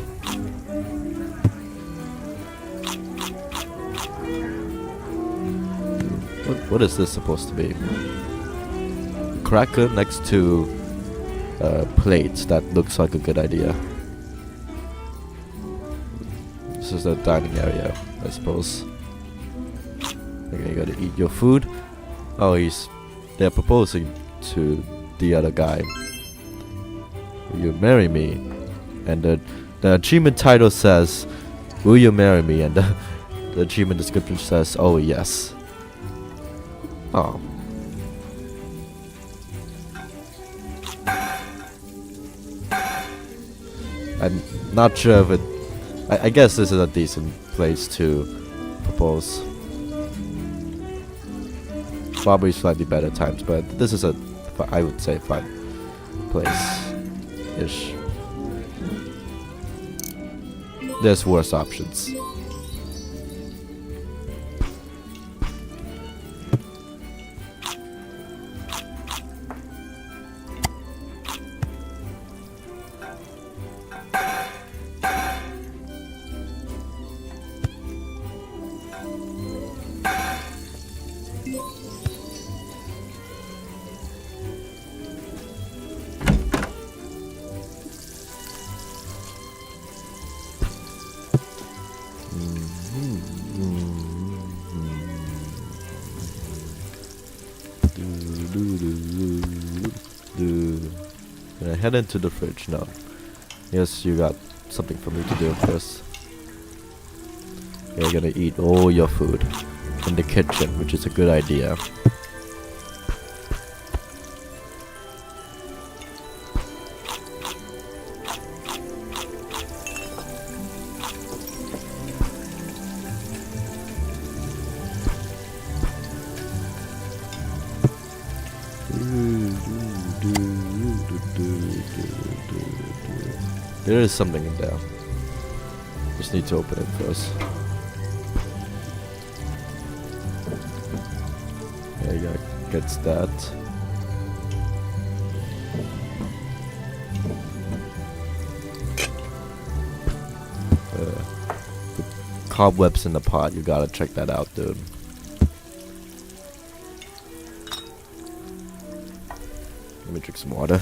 What is this supposed to be? Cracker next to plates. That looks like a good idea. This is the dining area, I suppose. Okay, you gotta eat your food. Oh, they're proposing to the other guy. Will you marry me? And the achievement title says, will you marry me? And the achievement description says, oh yes. Oh. I'm not sure if it... I guess this is a decent place to propose. Probably slightly better times, but this is I would say, fine place-ish. There's worse options. Gonna head into the fridge now. Yes, you got something for me to do first. You're gonna eat all your food in the kitchen, which is a good idea. There is something in there. Just need to open it first. Yeah, yeah, gets that. The cobwebs in the pot, you gotta check that out, dude. Let me drink some water.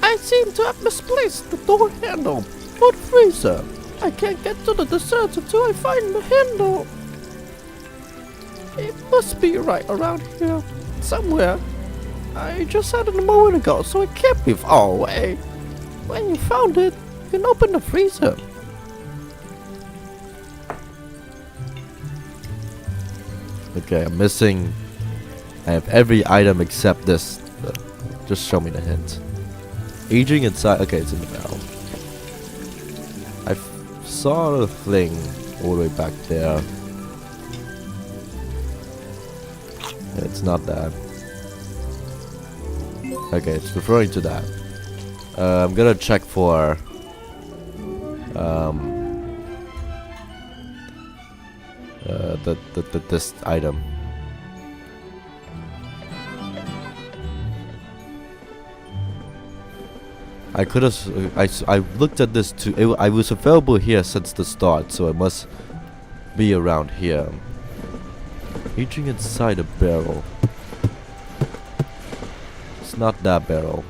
I seem to have misplaced the door handle for the freezer. I can't get to the desserts until I find the handle. It must be right around here, somewhere. I just had it a moment ago, so it can't be far away. When you found it, you can open the freezer. Okay, I'm missing. I have every item except this. Just show me the hint. Aging inside. Okay, it's in the barrel. I saw the thing all the way back there. Yeah, it's not that. Okay, it's referring to that. I'm gonna check for this item. I could have. I looked at this too. I was available here since the start, so it must be around here. Reaching inside a barrel. It's not that barrel.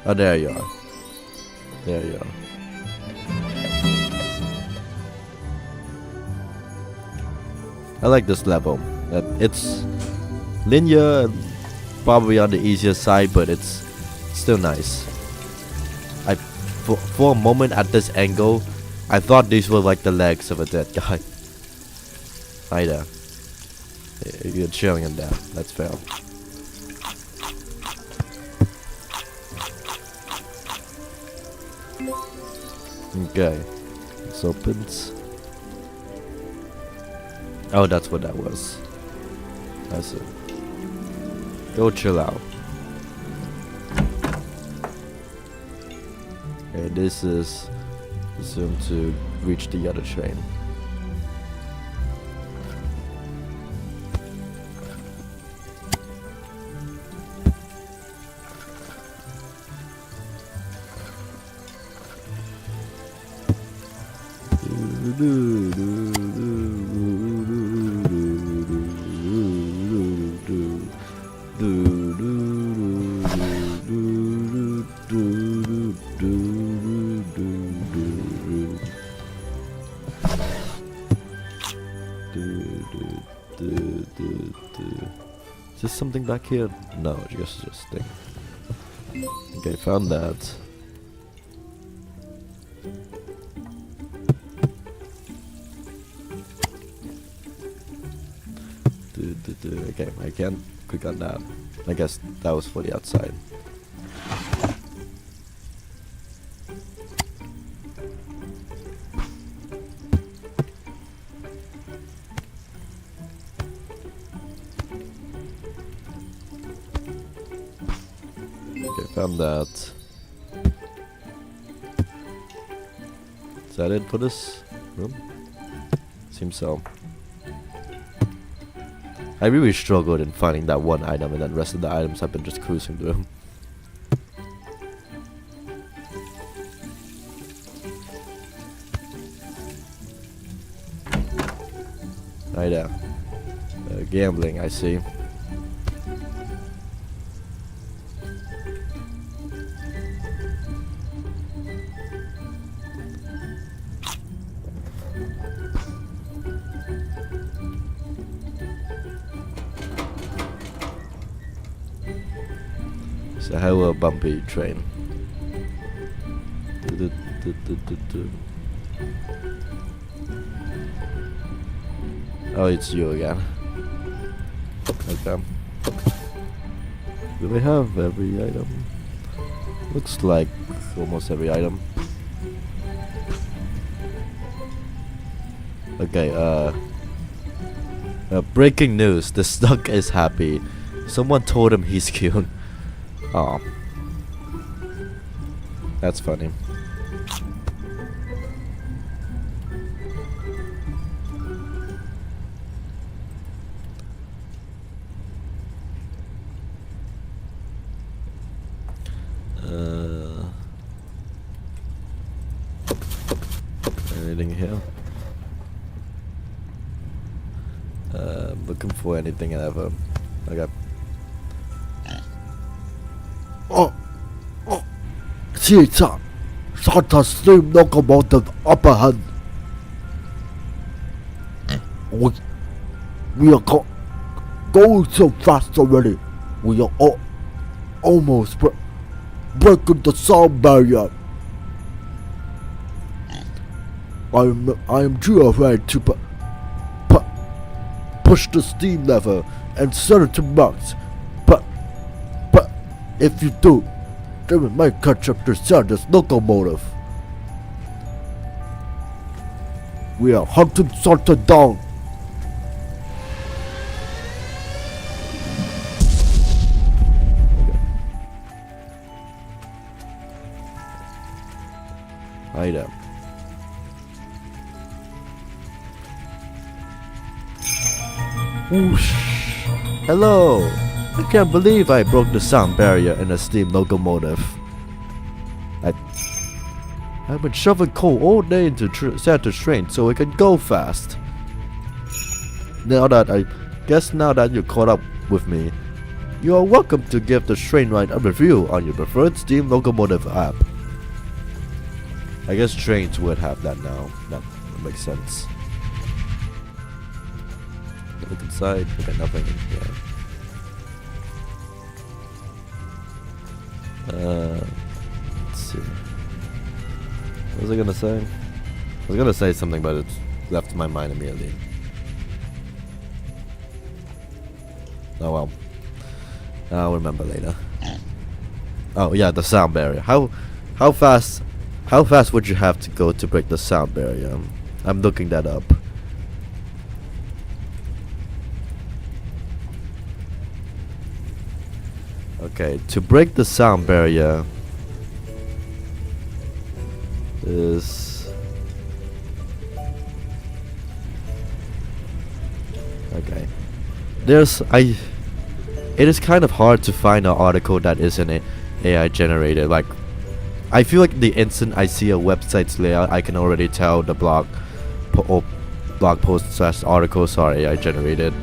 Oh, there you are. There you are. I like this level. It's linear, probably on the easier side, but it's still nice. For a moment at this angle, I thought these were like the legs of a dead guy. Hi there. You're chilling in there. That's fair. Okay. This opens. Oh, that's what that was. That's it. Go chill out. Okay, this is assumed to reach the other train. Is there something back here? No, just thing. Okay, found that. Okay, I can't click on that. I guess that was for the outside. Okay, found that. Is that it for this room? Seems so. I really struggled in finding that one item, and then the rest of the items I've been just cruising through. Right there. Gambling, I see. It's a hella bumpy train. Oh, it's you again. Okay. Do they have every item? Looks like almost every item. Okay, breaking news. The Stuck is happy. Someone told him he's cute. Oh, that's funny. Anything here? Looking for anything ever. Okay. Caesar, Santa's steam locomotive upper hand. We are going so fast already. We are almost breaking the sound barrier. I am too afraid to push the steam lever and set it to max. But if you do, then we might catch up to Santa's locomotive. We are hunting Santa down. Hi there. Whoosh. Hello. I can't believe I broke the sound barrier in a steam locomotive. I've been shoving coal all day into Santa's train so it can go fast. Now that you're caught up with me, You are welcome to give the train ride a review on your preferred steam locomotive app. I guess trains would have that now. That makes sense. Look inside. Okay, nothing in here. Let's see. What was I gonna say? I was gonna say something, but it left my mind immediately. Oh well. I'll remember later. Oh yeah, the sound barrier. How fast would you have to go to break the sound barrier? I'm looking that up. Okay, to break the sound barrier is okay. It is kind of hard to find an article that isn't AI generated. Like, I feel like the instant I see a website's layout, I can already tell the blog post / articles are AI generated.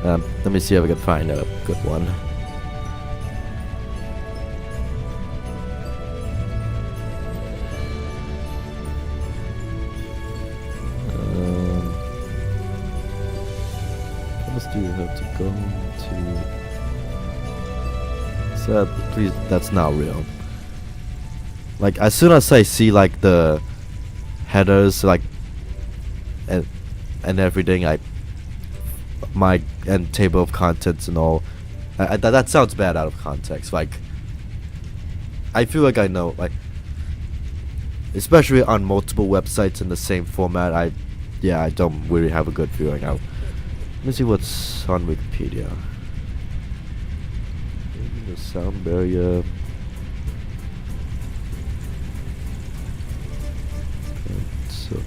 Let me see if I can find a good one. How much do you have to go to? Sad, please, that's not real. Like, as soon as I see like the headers, like and everything, my table of contents and all, that sounds bad out of context. Like, I feel like I know, like, especially on multiple websites in the same format, I don't really have a good feeling out. Let me see what's on Wikipedia. The sound barrier. So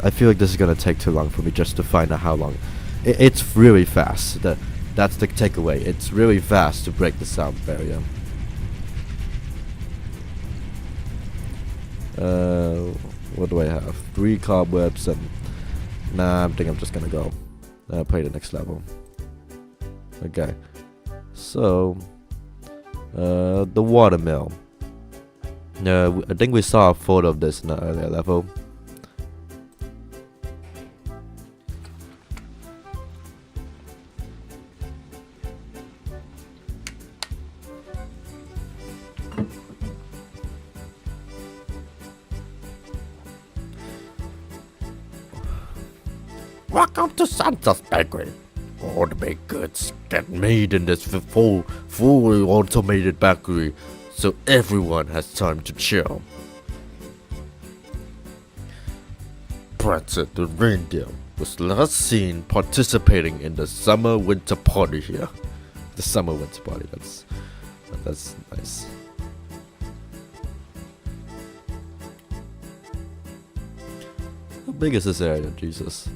I feel like this is gonna take too long for me just to find out how long. It's really fast. That's the takeaway. It's really fast to break the sound barrier. What do I have? 3 cobwebs and I think I'm just gonna go play the next level. Okay, so the watermill. I think we saw a photo of this in the earlier level. Welcome to Santa's Bakery. All the baked goods get made in this fully automated bakery, so everyone has time to chill. Prancer the reindeer was last seen participating in the summer winter party here. The summer winter party. That's nice. How big is this area, Jesus?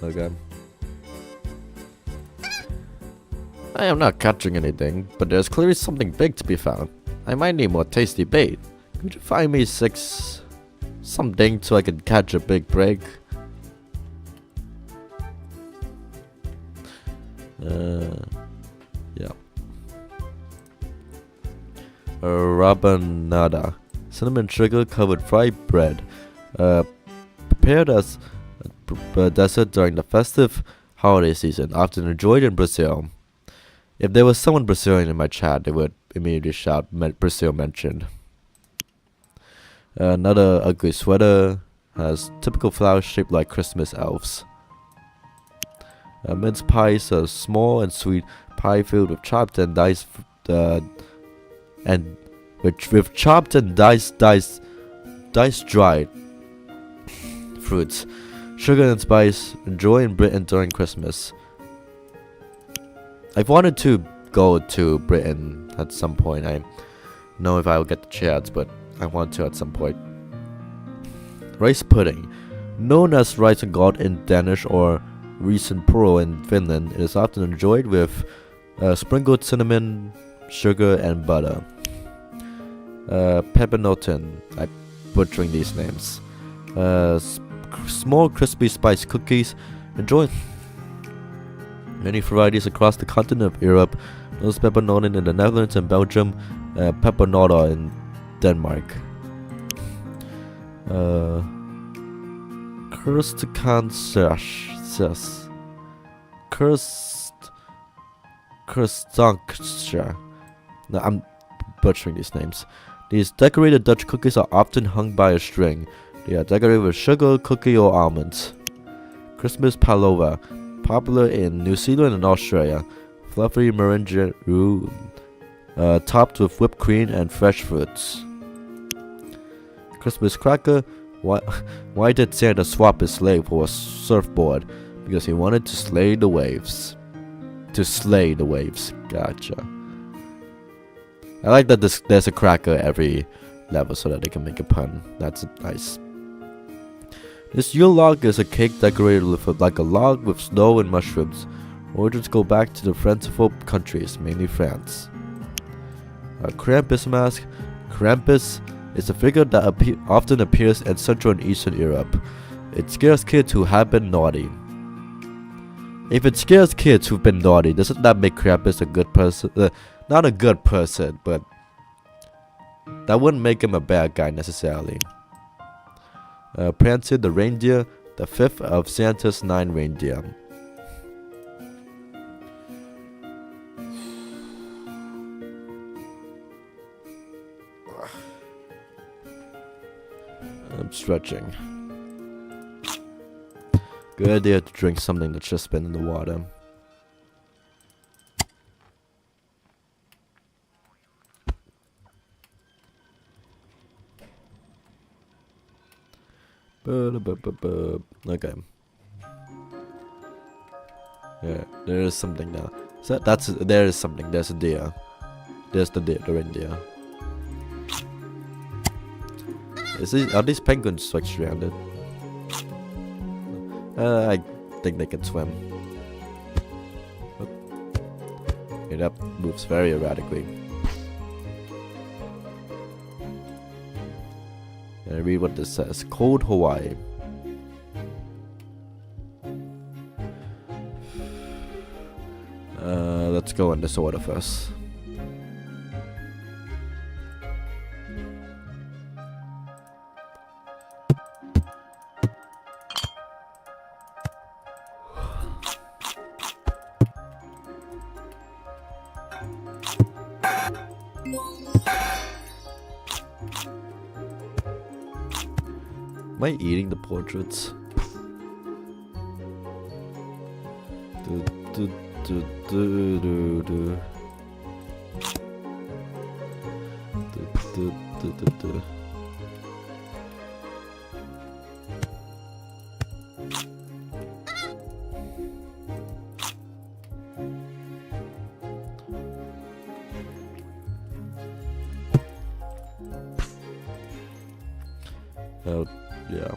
Okay. I am not catching anything, but there's clearly something big to be found. I might need more tasty bait. Could you find me something so I can catch a big break? Yeah. Rabanada. Cinnamon sugar covered fried bread. Prepared as dessert during the festive holiday season, often enjoyed in Brazil. If there was someone Brazilian in my chat, they would immediately shout Brazil mentioned. Another ugly sweater has typical flowers shaped like Christmas elves. Mince pie is a small and sweet pie filled with chopped and diced with chopped and diced dried fruits. Sugar and spice, enjoy in Britain during Christmas. I've wanted to go to Britain at some point. I know if I will get the chance, but I want to at some point. Rice pudding. Known as rice and god in Danish or risenpuro in Finland, it is often enjoyed with sprinkled cinnamon, sugar, and butter. Peppernoten. I'm butchering these names. Small crispy spice cookies. Enjoy Many varieties across the continent of Europe. Those peppernoten in the Netherlands and Belgium. Peppernoda in Denmark. Kurstankstja. No, I'm butchering these names. These decorated Dutch cookies are often hung by a string. They are decorated with sugar, cookie, or almonds. Christmas pavlova, popular in New Zealand and Australia. Fluffy meringue, topped with whipped cream and fresh fruits. Christmas cracker. Why did Santa swap his sleigh for a surfboard? Because he wanted to slay the waves. Gotcha. I like that there's a cracker every level so that they can make a pun. That's nice. This Yule log is a cake decorated like a log with snow and mushrooms. Origins go back to the fanciful countries, mainly France. A Krampus mask. Krampus is a figure that often appears in Central and Eastern Europe. It scares kids who have been naughty. If it scares kids who've been naughty, doesn't that make Krampus a good person? Not a good person, but that wouldn't make him a bad guy necessarily. Prancer the reindeer, the fifth of Santa's 9 reindeer. I'm stretching. Good idea to drink something that's just been in the water. Okay. Yeah, there is something now. So there is something. There's a deer. There's the reindeer. Are these penguins like stranded? I think they can swim. Okay, that moves very erratically. Can I read what this says? Cold Hawaii. Let's go in this order first. Am I eating the portraits? Oh, yeah.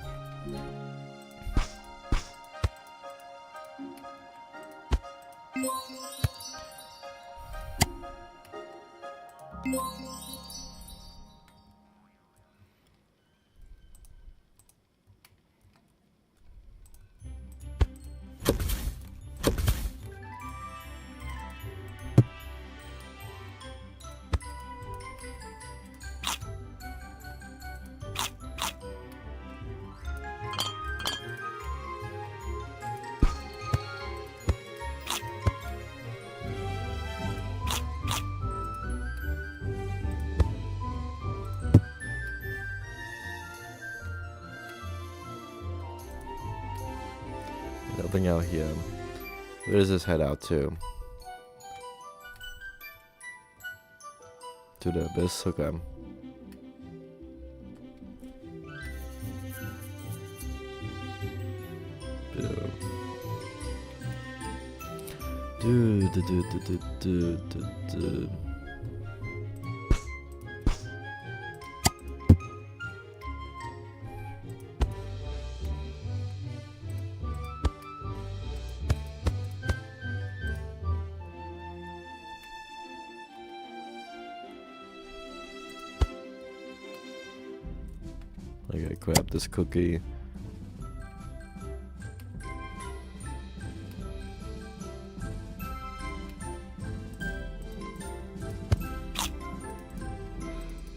Nothing out here. Where does this head out to? To the abyss? Okay. I gotta grab this cookie.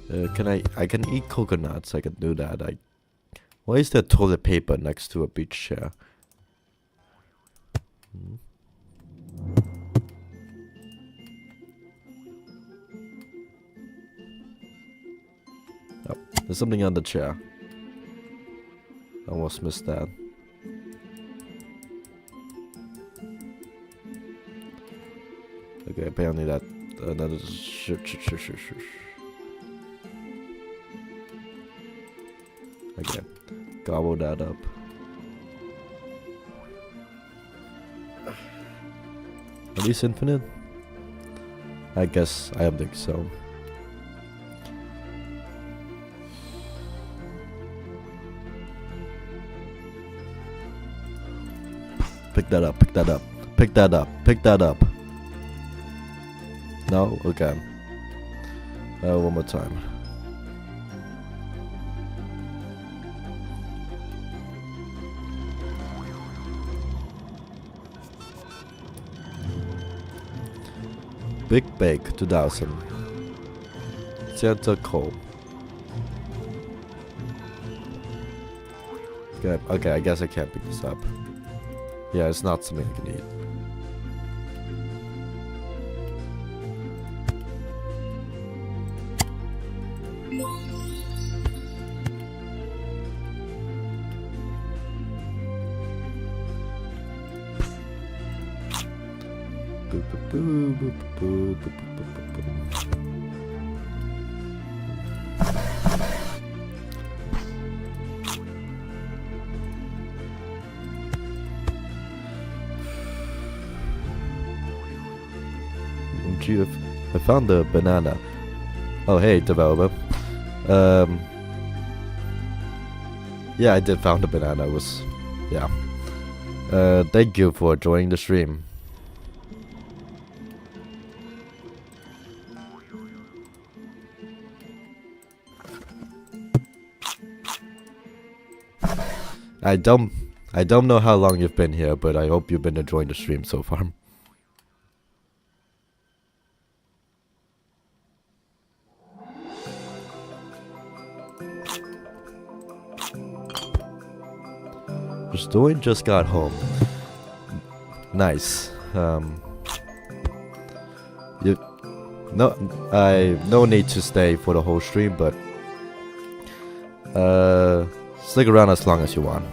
I can eat coconuts. I can do that. Why is there toilet paper next to a beach chair? Oh, there's something on the chair. I almost missed that. Okay, apparently that another Okay, gobble that up. Are these infinite? I guess I don't think so. Pick that up, pick that up, pick that up, pick that up. No? Okay. One more time. Big Bake 2000. Santa Cole. Okay, I guess I can't pick this up. Yeah, it's not something I can eat. I found the banana. Oh hey, developer. Yeah, I did found the banana. It was, yeah. Thank you for joining the stream. I don't know how long you've been here, but I hope you've been enjoying the stream so far. Stoin just got home. Nice. No need to stay for the whole stream, but stick around as long as you want.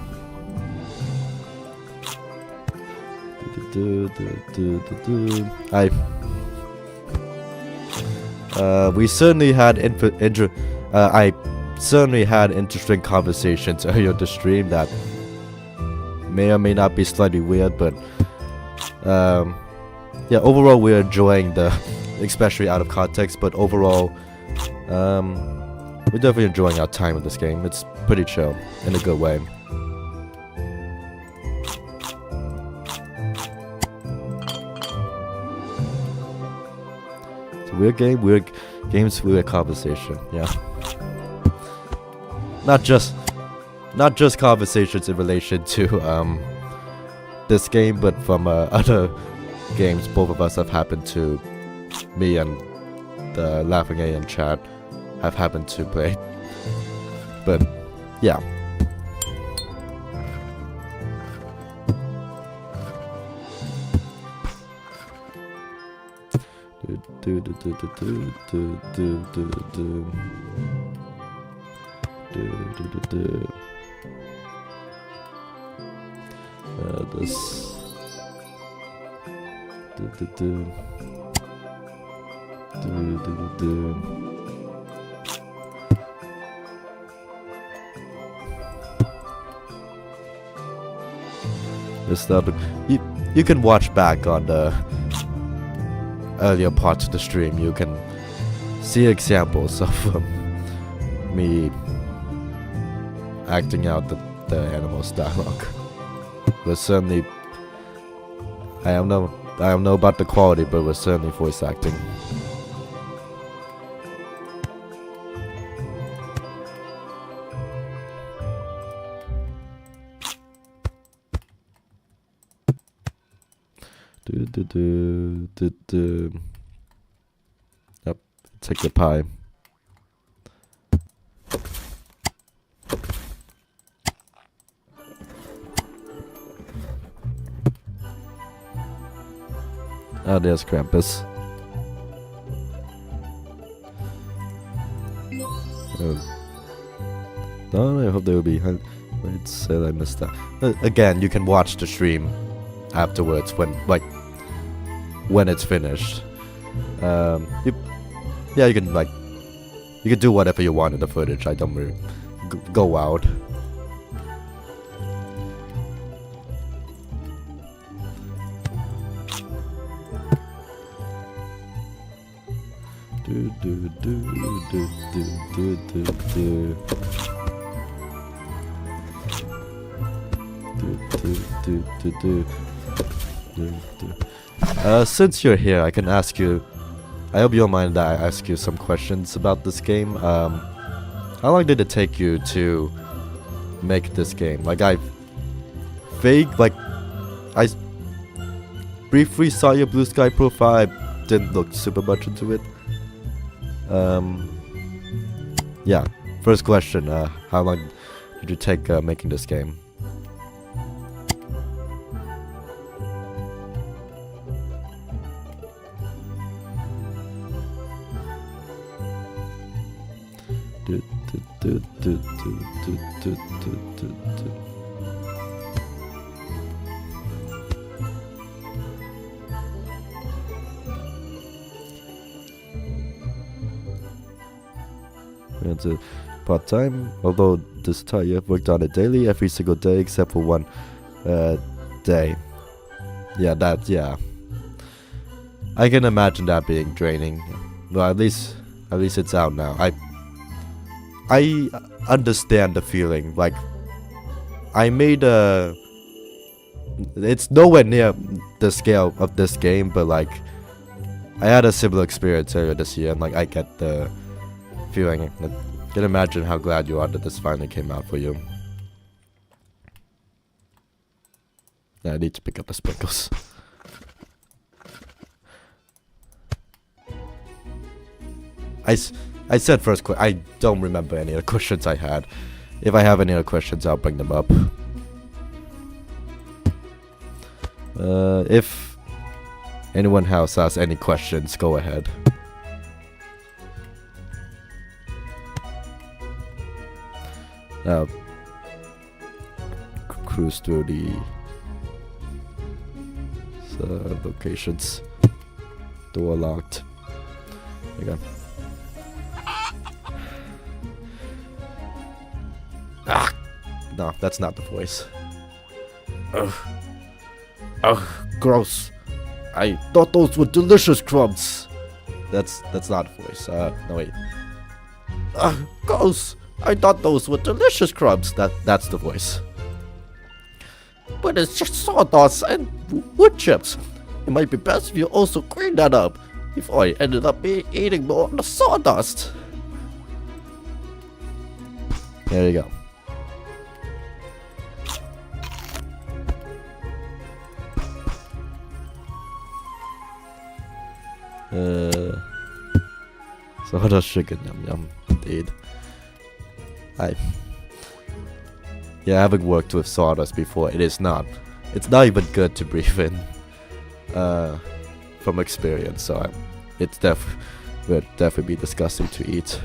We certainly had I certainly had interesting conversations earlier this stream that may or may not be slightly weird, but yeah, overall we're enjoying the, especially out of context, but overall we're definitely enjoying our time with this game. It's pretty chill in a good way. It's a weird game, weird games, weird conversation. Yeah, not just conversations in relation to this game, but from other games both of us have happened to, me and the Laughing A in chat have happened to play. But yeah. This stuff. You can watch back on the earlier parts of the stream. You can see examples of me acting out the animals' dialogue. But certainly, I don't know about the quality, but we're certainly voice acting. Yep, take the pie. Oh, there's Krampus. Oh, I hope they will be. Wait, said I missed that. Again, you can watch the stream afterwards when it's finished. Yeah, you can you can do whatever you want in the footage. I don't really go out. Since you're here, I can ask you. I hope you don't mind that I ask you some questions about this game. How long did it take you to make this game? I briefly saw your Blue Sky profile. I didn't look super much into it. Yeah. First question. How long did you take making this game? It's a part-time, although this time you have worked on it daily, every single day except for one day. Yeah. I can imagine that being draining. Well, at least it's out now. I understand the feeling. I made it's nowhere near the scale of this game, but I had a similar experience earlier this year, and I get the feeling. I can imagine how glad you are that this finally came out for you. I need to pick up the sprinkles. I said first I don't remember any of the questions I had. If I have any other questions, I'll bring them up. If anyone else has any questions, go ahead. Cruise through the locations. Door locked. There you go. No, that's not the voice. Ugh, gross. I thought those were delicious crumbs. That's not the voice. No wait. Gross. I thought those were delicious crumbs. That's the voice. But it's just sawdust and wood chips. It might be best if you also clean that up before I ended up eating more of the sawdust. There you go. Sawdust sugar, yum yum, indeed. Having worked with sawdust before, it's not even good to breathe in, from experience, so it's would definitely be disgusting to eat.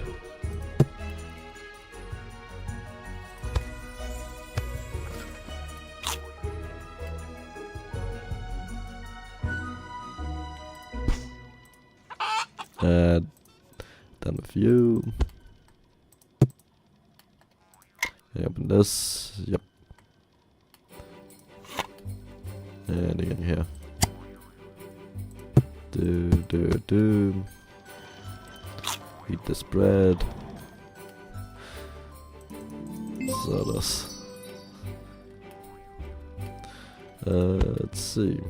Done with you. Open this. Yep. And again here. Do. Eat this bread. Sawdust. Let's see.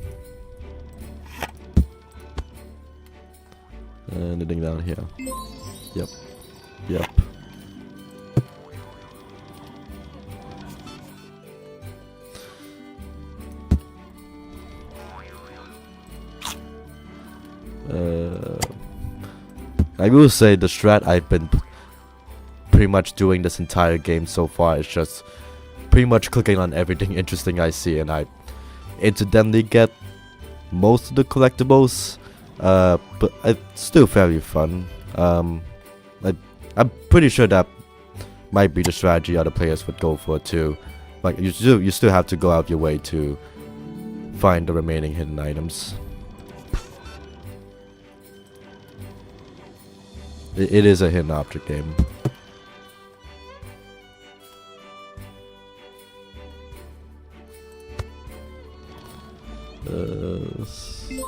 Anything down here? Yep. I will say the strat I've been pretty much doing this entire game so far is just pretty much clicking on everything interesting I see, and I incidentally get most of the collectibles, but it's still fairly fun. I'm pretty sure that might be the strategy other players would go for too. Like you still have to go out your way to find the remaining hidden items. It is a hidden object game.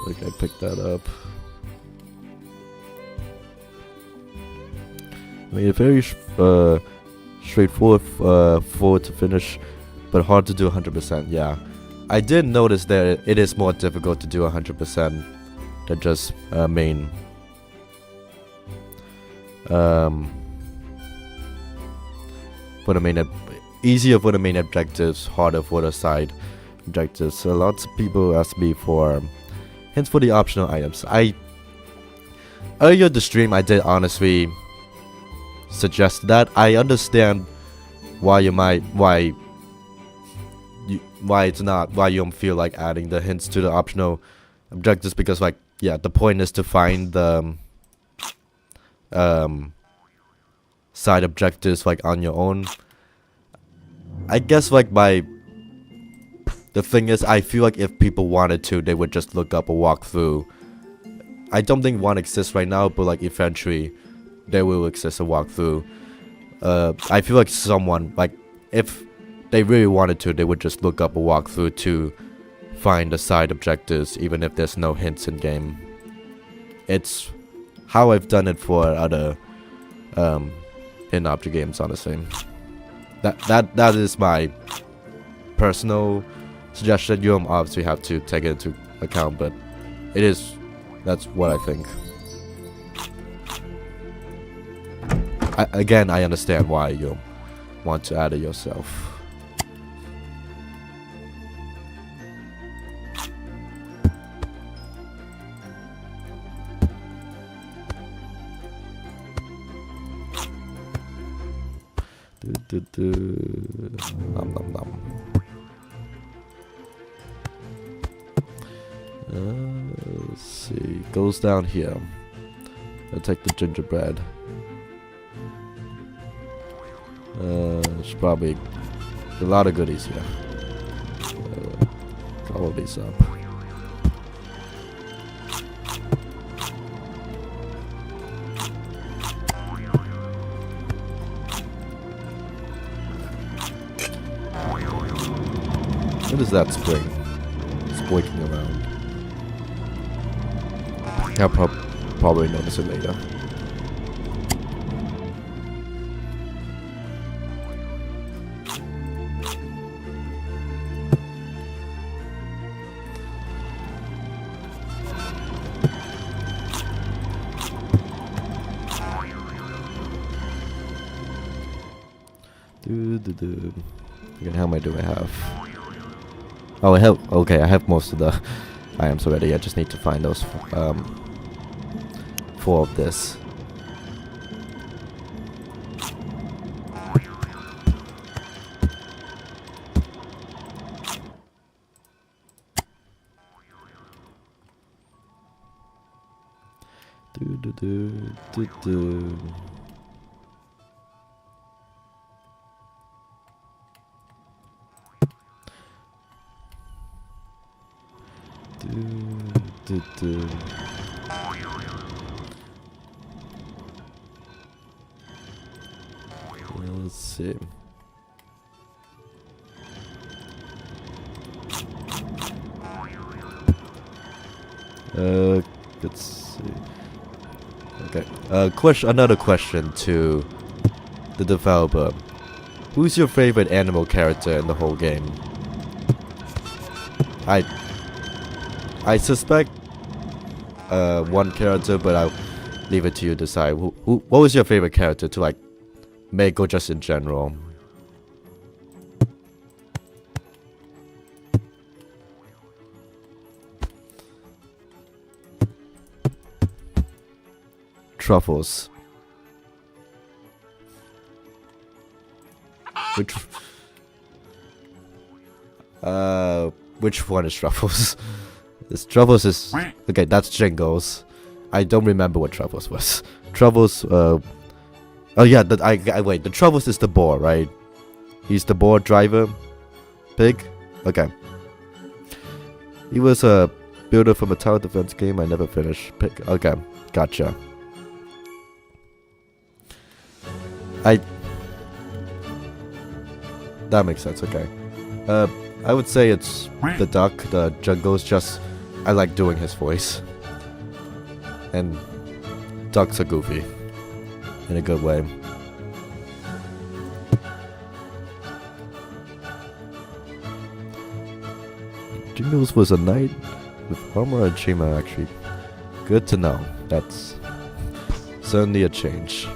Like I picked that up. I mean, a very straightforward forward to finish, but hard to do 100%. Yeah, I did notice that it is more difficult to do 100% than just main. For the main, easier for the main objectives, harder for the side objectives. So lots of people ask me for hints for the optional items. Earlier the stream I did honestly suggest that. I understand why you don't feel like adding the hints to the optional objectives, because like, yeah, the point is to find the side objectives like on your own. I guess like the thing is, I feel like if people wanted to, they would just look up a walkthrough. I don't think one exists right now, but like eventually there will exist a walkthrough. I feel like someone, like if they really wanted to, they would just look up a walkthrough to find the side objectives, even if there's no hints in game. It's how I've done it for other hidden object games, honestly. That is my personal suggestion. You obviously have to take it into account, but that's what I think. Again, I understand why you want to add it yourself. Nom nom nom. Let's see. Goes down here. I'll take the gingerbread. There's probably a lot of goodies here. All these up. What is that spring? Squeaking around. I'll probably notice it later. Again, how many do I have? Oh, I have most of the items already. I just need to find those 4 of this. Let's see. Let's see. Okay. Another question to the developer. Who's your favorite animal character in the whole game? I suspect one character, but I'll leave it to you to decide. What was your favorite character to like make, or just in general? Truffles. Which one is Truffles? This Troubles is okay. That's Jingles. I don't remember what Troubles was. Troubles. Oh yeah. That I wait. The Troubles is the boar, right? He's the boar driver. Pig. Okay. He was a builder from a tower defense game I never finished. Pig. Okay. Gotcha. That makes sense. Okay. I would say it's the duck. The Jungle's just. I like doing his voice. And ducks are goofy. In a good way. Jingles was a knight with armor and Chima actually. Good to know. That's certainly a change.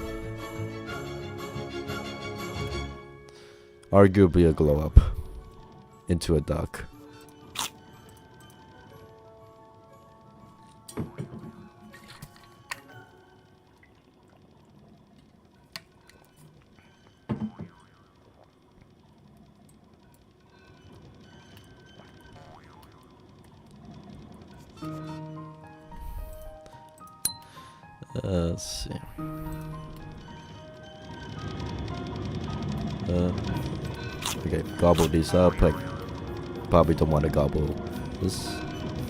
Arguably a glow up into a duck. Let's see. Okay, gobble these up. I probably don't want to gobble this.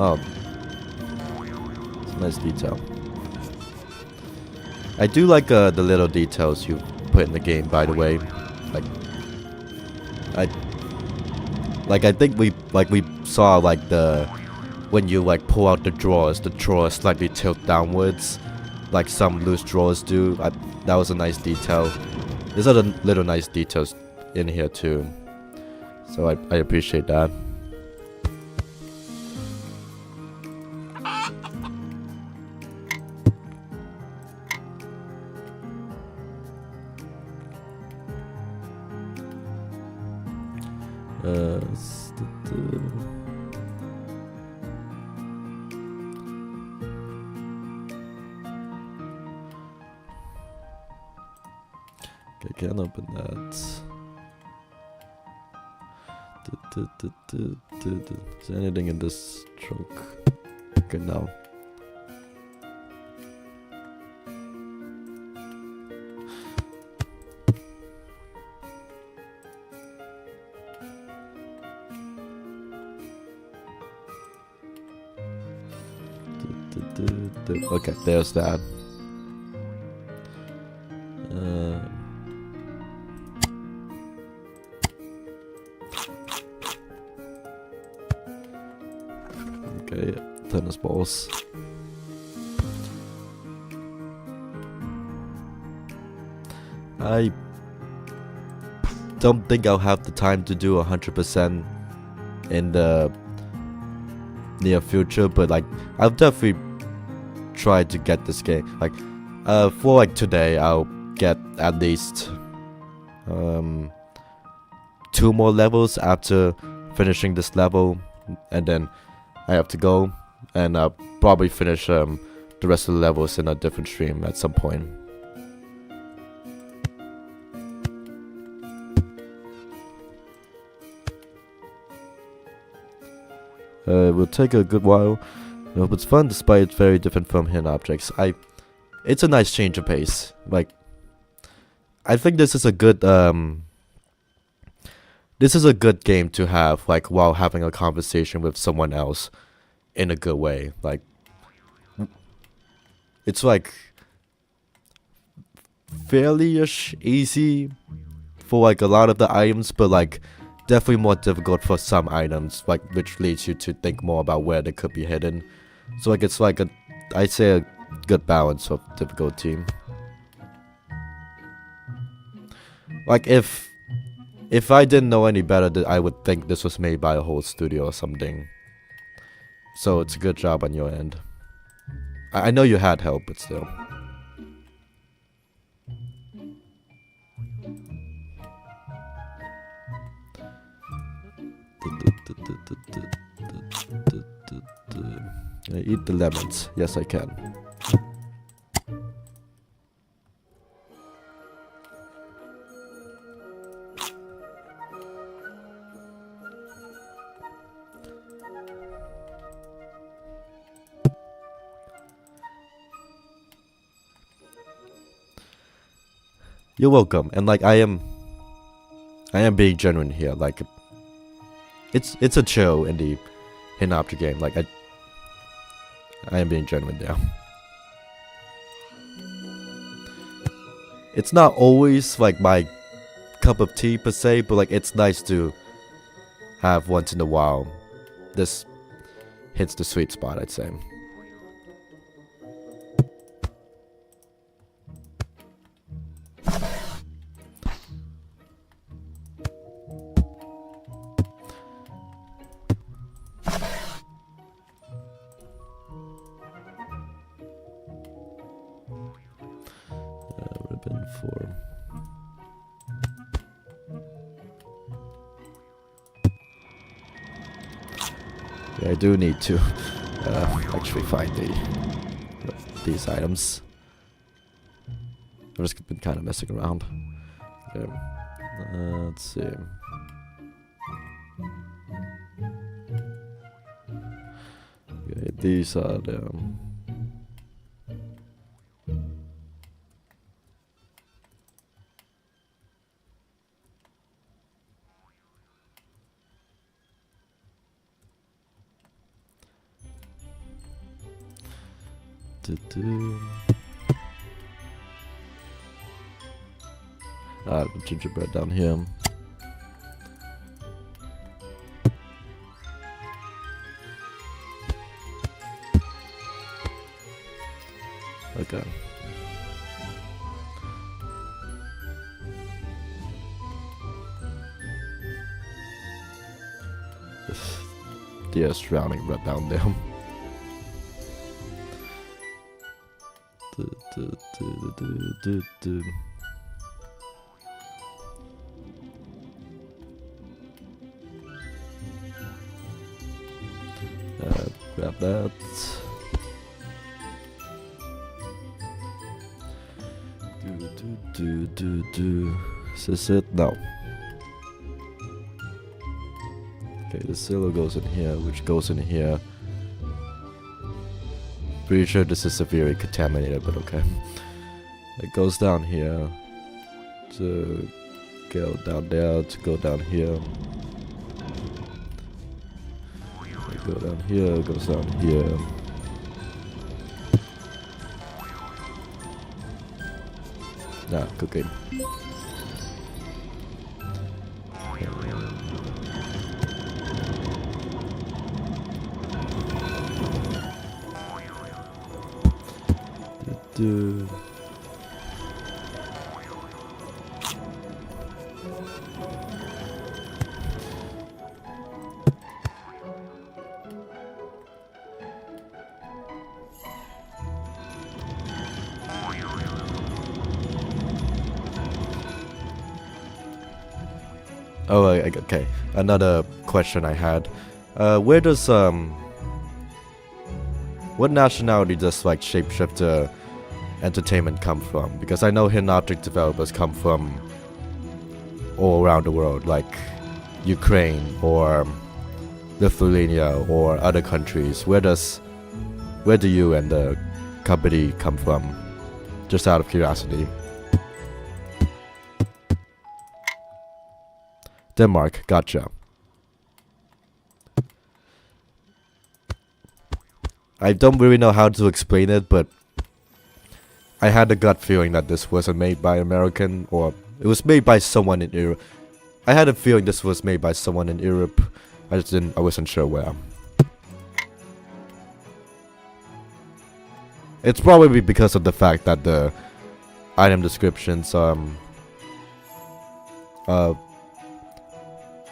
Oh, it's a nice detail. I do like the little details you put in the game. By the way, I think we saw like when you like pull out the drawers slightly tilt downwards, like some loose drawers do. That was a nice detail. There's other little nice details in here too, so I appreciate that. Okay, can't open that. Is there anything in this trunk? Okay, no. Okay, there's that. Okay, tennis balls. I don't think I'll have the time to do 100% in the near future, but like I'll definitely try to get this game. Like for like today, I'll get at least 2 more levels after finishing this level, and then I have to go and probably finish the rest of the levels in a different stream at some point. It will take a good while, but it's fun despite it's very different from hidden objects. It's a nice change of pace. Like, I think this is a good game to have, like, while having a conversation with someone else in a good way. Like, it's like fairly-ish easy for like a lot of the items, but like definitely more difficult for some items, like which leads you to think more about where they could be hidden. So like it's like I'd say a good balance of difficulty. Like if I didn't know any better, I would think this was made by a whole studio or something. So it's a good job on your end. I know you had help, but still. Eat the lemons. Yes, I can. You're welcome. And like I am being genuine here. Like it's a chill indie hidden object game. Like I am being genuine there. It's not always like my cup of tea per se, but like it's nice to have once in a while. This hits the sweet spot, I'd say. Ribbon for. Yeah, I do need to actually find these items. I've just been kind of messing around. Okay. Let's see. Okay, these are the. The gingerbread down here. Okay. Deer's drowning right down there. Grab that. Is this it? No. Okay, the silo goes in here, which goes in here. Pretty sure this is severely contaminated, but okay. It goes down here to go down there to go down here. Go down here, goes down here. Nah, cooking. Oh, okay. Another question I had. Where does what nationality does like Shapeshift Entertainment come from? Because I know hidden object developers come from all around the world, like Ukraine or Lithuania or other countries. Where do you and the company come from? Just out of curiosity. Denmark, gotcha. I don't really know how to explain it, but I had a gut feeling that this wasn't made by American, or it was made by someone in Europe. I had a feeling this was made by someone in Europe. I wasn't sure where. It's probably because of the fact that the item descriptions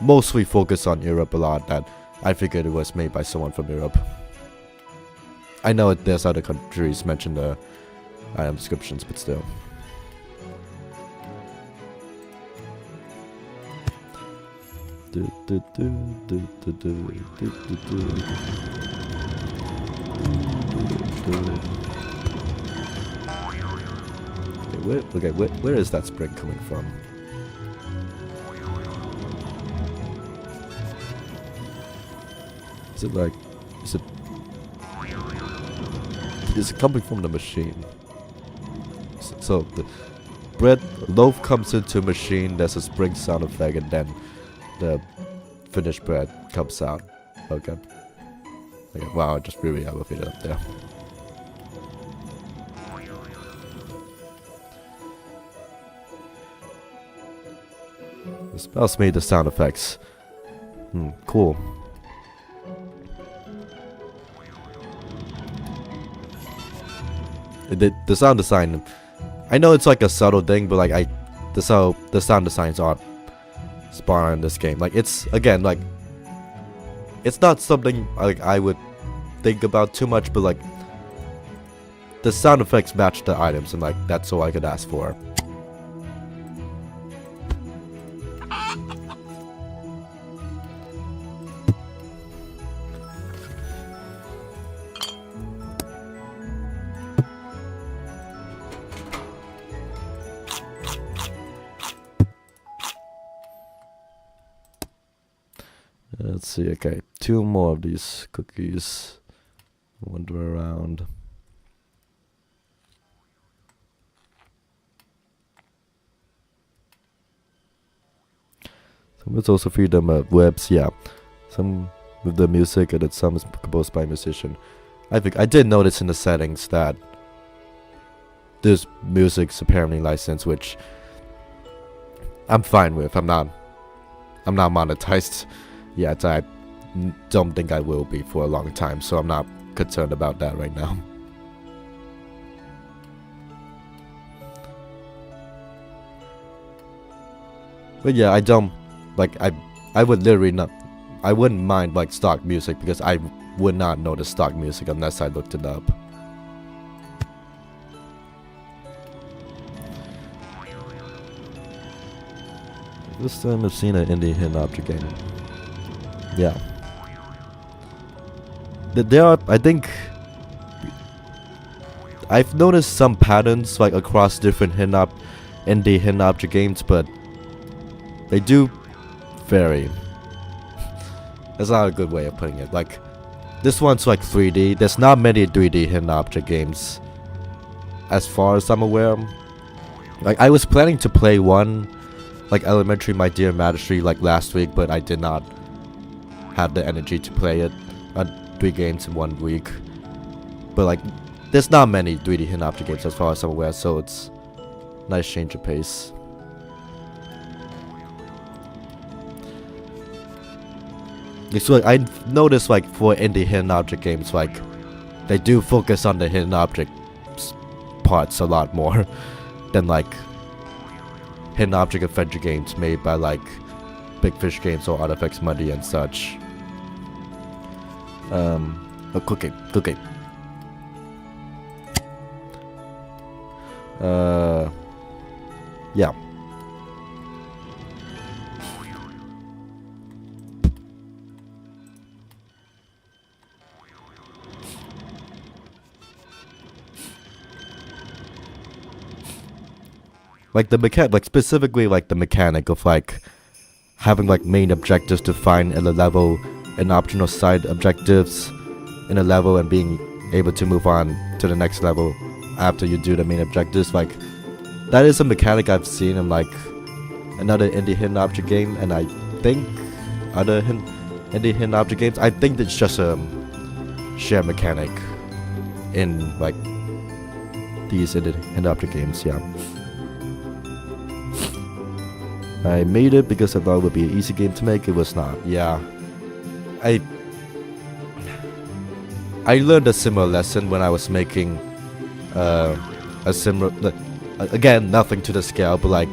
mostly focus on Europe a lot, that I figured it was made by someone from Europe. I know there's other countries mentioned the item descriptions, but still. Okay, where is that spring coming from? Is it coming from the machine? So bread loaf comes into a machine, there's a spring sound effect, and then the finished bread comes out. Okay. Wow, I just really elevated up there. The spells made the sound effects. Cool. The sound design, I know it's like a subtle thing, but like the sound designs aren't spot on in this game. Like it's again like it's not something like I would think about too much, but like the sound effects match the items, and like that's all I could ask for. Let's see, okay, 2 more of these cookies. Wander around. Some it's also feed them webs, yeah. Some with the music, and then some is composed by a musician. I think I did notice in the settings that this music's apparently licensed, which I'm fine with. I'm not monetized yet. I don't think I will be for a long time, so I'm not concerned about that right now. But yeah, I don't like I would literally not, I wouldn't mind like stock music, because I would not know the stock music unless I looked it up. This time I've seen an indie hidden object game. Yeah. There are, I think, I've noticed some patterns like across different indie hidden object games, but they do vary. That's not a good way of putting it. Like, this one's like 3D. There's not many 3D hidden object games, as far as I'm aware. Like, I was planning to play one, like Elementary My Dear Majesty, like last week, but I did not have the energy to play it. 3 games in 1 week. But like, there's not many 3D hidden object games as far as I'm aware, so it's nice change of pace. So like, I noticed like for indie hidden object games, like they do focus on the hidden object parts a lot more than like hidden object adventure games made by like Big Fish Games or Artifacts Money and such. Cookie. Yeah. Like the like specifically like the mechanic of like having like main objectives defined in a level and optional side objectives in a level, and being able to move on to the next level after you do the main objectives. Like, that is a mechanic I've seen in like another indie hidden object game, and I think other indie hidden object games, I think it's just a shared mechanic in like these indie hidden object games. Yeah, I made it because I thought it would be an easy game to make. It was not. Yeah, I learned a similar lesson when I was making a similar, again, nothing to the scale, but like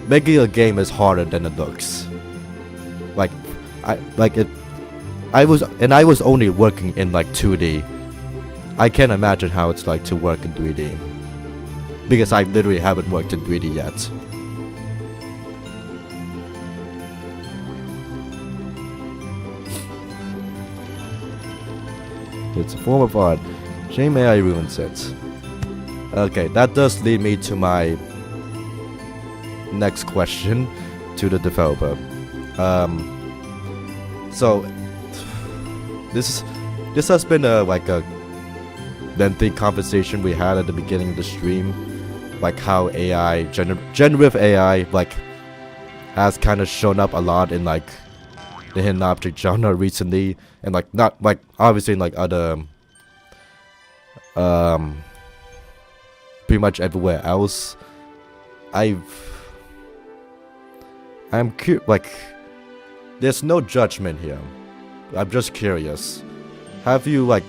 making a game is harder than it looks. Like I was only working in like 2D. I can't imagine how it's like to work in 3D, because I literally haven't worked in 3D yet. It's a form of art. Shame AI ruins it. Okay, that does lead me to my next question to the developer. So this has been like a lengthy conversation we had at the beginning of the stream. like how AI, generative AI, like has kind of shown up a lot in like the hidden object genre recently, and like not like obviously in like other pretty much everywhere else. Like, there's no judgment here. I'm just curious. Have you like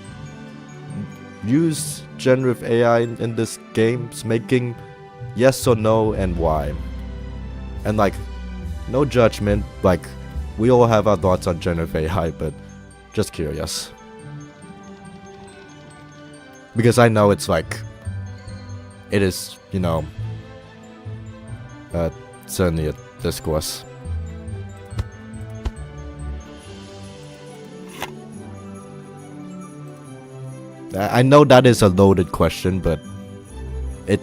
used generative AI in this game's making? Yes or no, and why? And like, no judgment. Like, we all have our thoughts on generative AI, but just curious. Because I know it's like, it is, you know, certainly a discourse. I know that is a loaded question, but it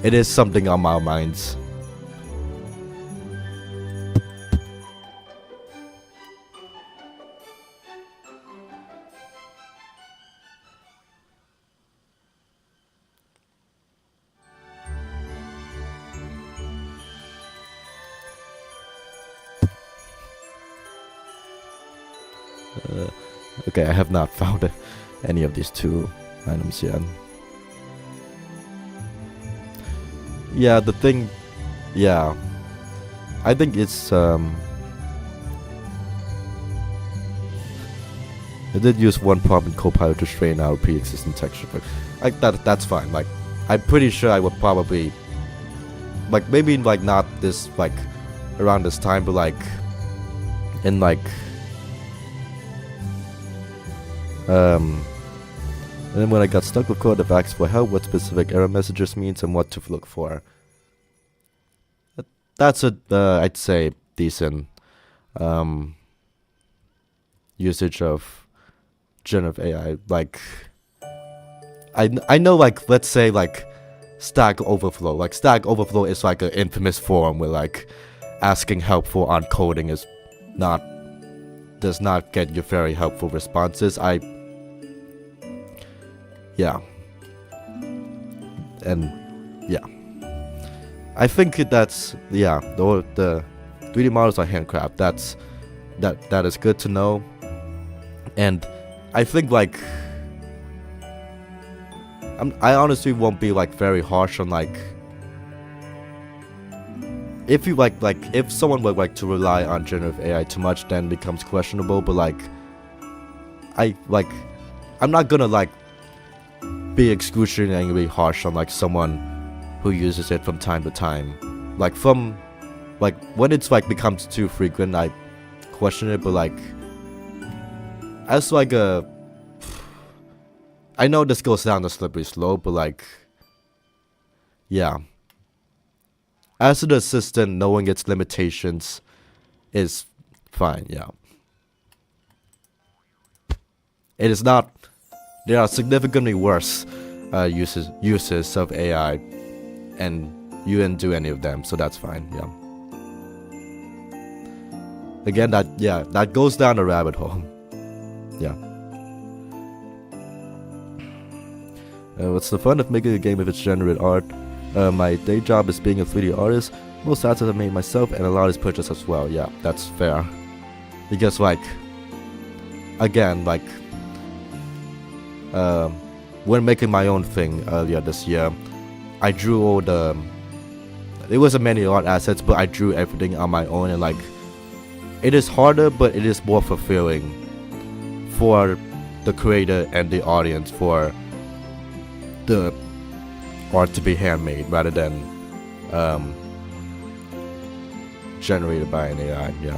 is something on my minds. Okay, I have not found any of these two items yet. Yeah, the thing, yeah, I think it's I did use one prompt in Copilot to straighten out pre-existing texture, but like that's fine. Like, I'm pretty sure I would probably, like, maybe like not this like around this time, but like in like and then when I got stuck with code, I've asked for help, what specific error messages means, and what to look for. That's a, I'd say, decent usage of generative AI. Like, I know, like, let's say, like, Stack Overflow. Like, Stack Overflow is like an infamous forum where, like, asking help for on coding does not get you very helpful responses. Yeah. And yeah. I think that's, yeah, the 3D models are handcrafted. That is good to know. And I think like I honestly won't be like very harsh on like if you like if someone would like to rely on generative AI too much, then it becomes questionable. But like I'm not gonna like be excruciatingly harsh on like someone who uses it from time to time. Like when it's like becomes too frequent, I question it. But like as like I know this goes down the slippery slope, but like yeah, as an assistant, knowing its limitations is fine. Yeah, it is not. There are significantly worse uses of AI, and you didn't do any of them, so that's fine. Yeah. Again, that goes down a rabbit hole. Yeah. What's the fun of making a game if it's generated art? My day job is being a 3D artist. Most assets I made myself, and a lot is purchased as well. Yeah, that's fair. Because like, again, like, when making my own thing earlier this year, I drew all it wasn't many art assets, but I drew everything on my own, and like, it is harder, but it is more fulfilling for the creator and the audience for the art to be handmade rather than generated by an AI. Yeah.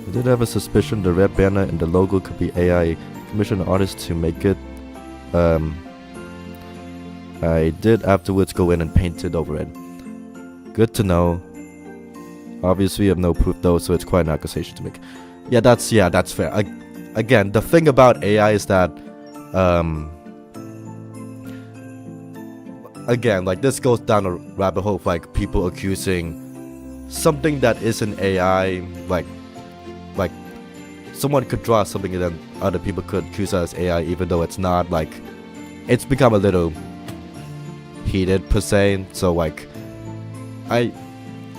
I did have a suspicion the red banner and the logo could be AI. Commissioned an artist to make it. I did afterwards go in and paint it over it. Good to know. Obviously, I have no proof though, so it's quite an accusation to make. Yeah, that's fair. Again, the thing about AI is that, again, like this goes down a rabbit hole of like people accusing something that isn't AI, like someone could draw something and then other people could choose as AI, even though it's not. Like, it's become a little heated per se. So like, I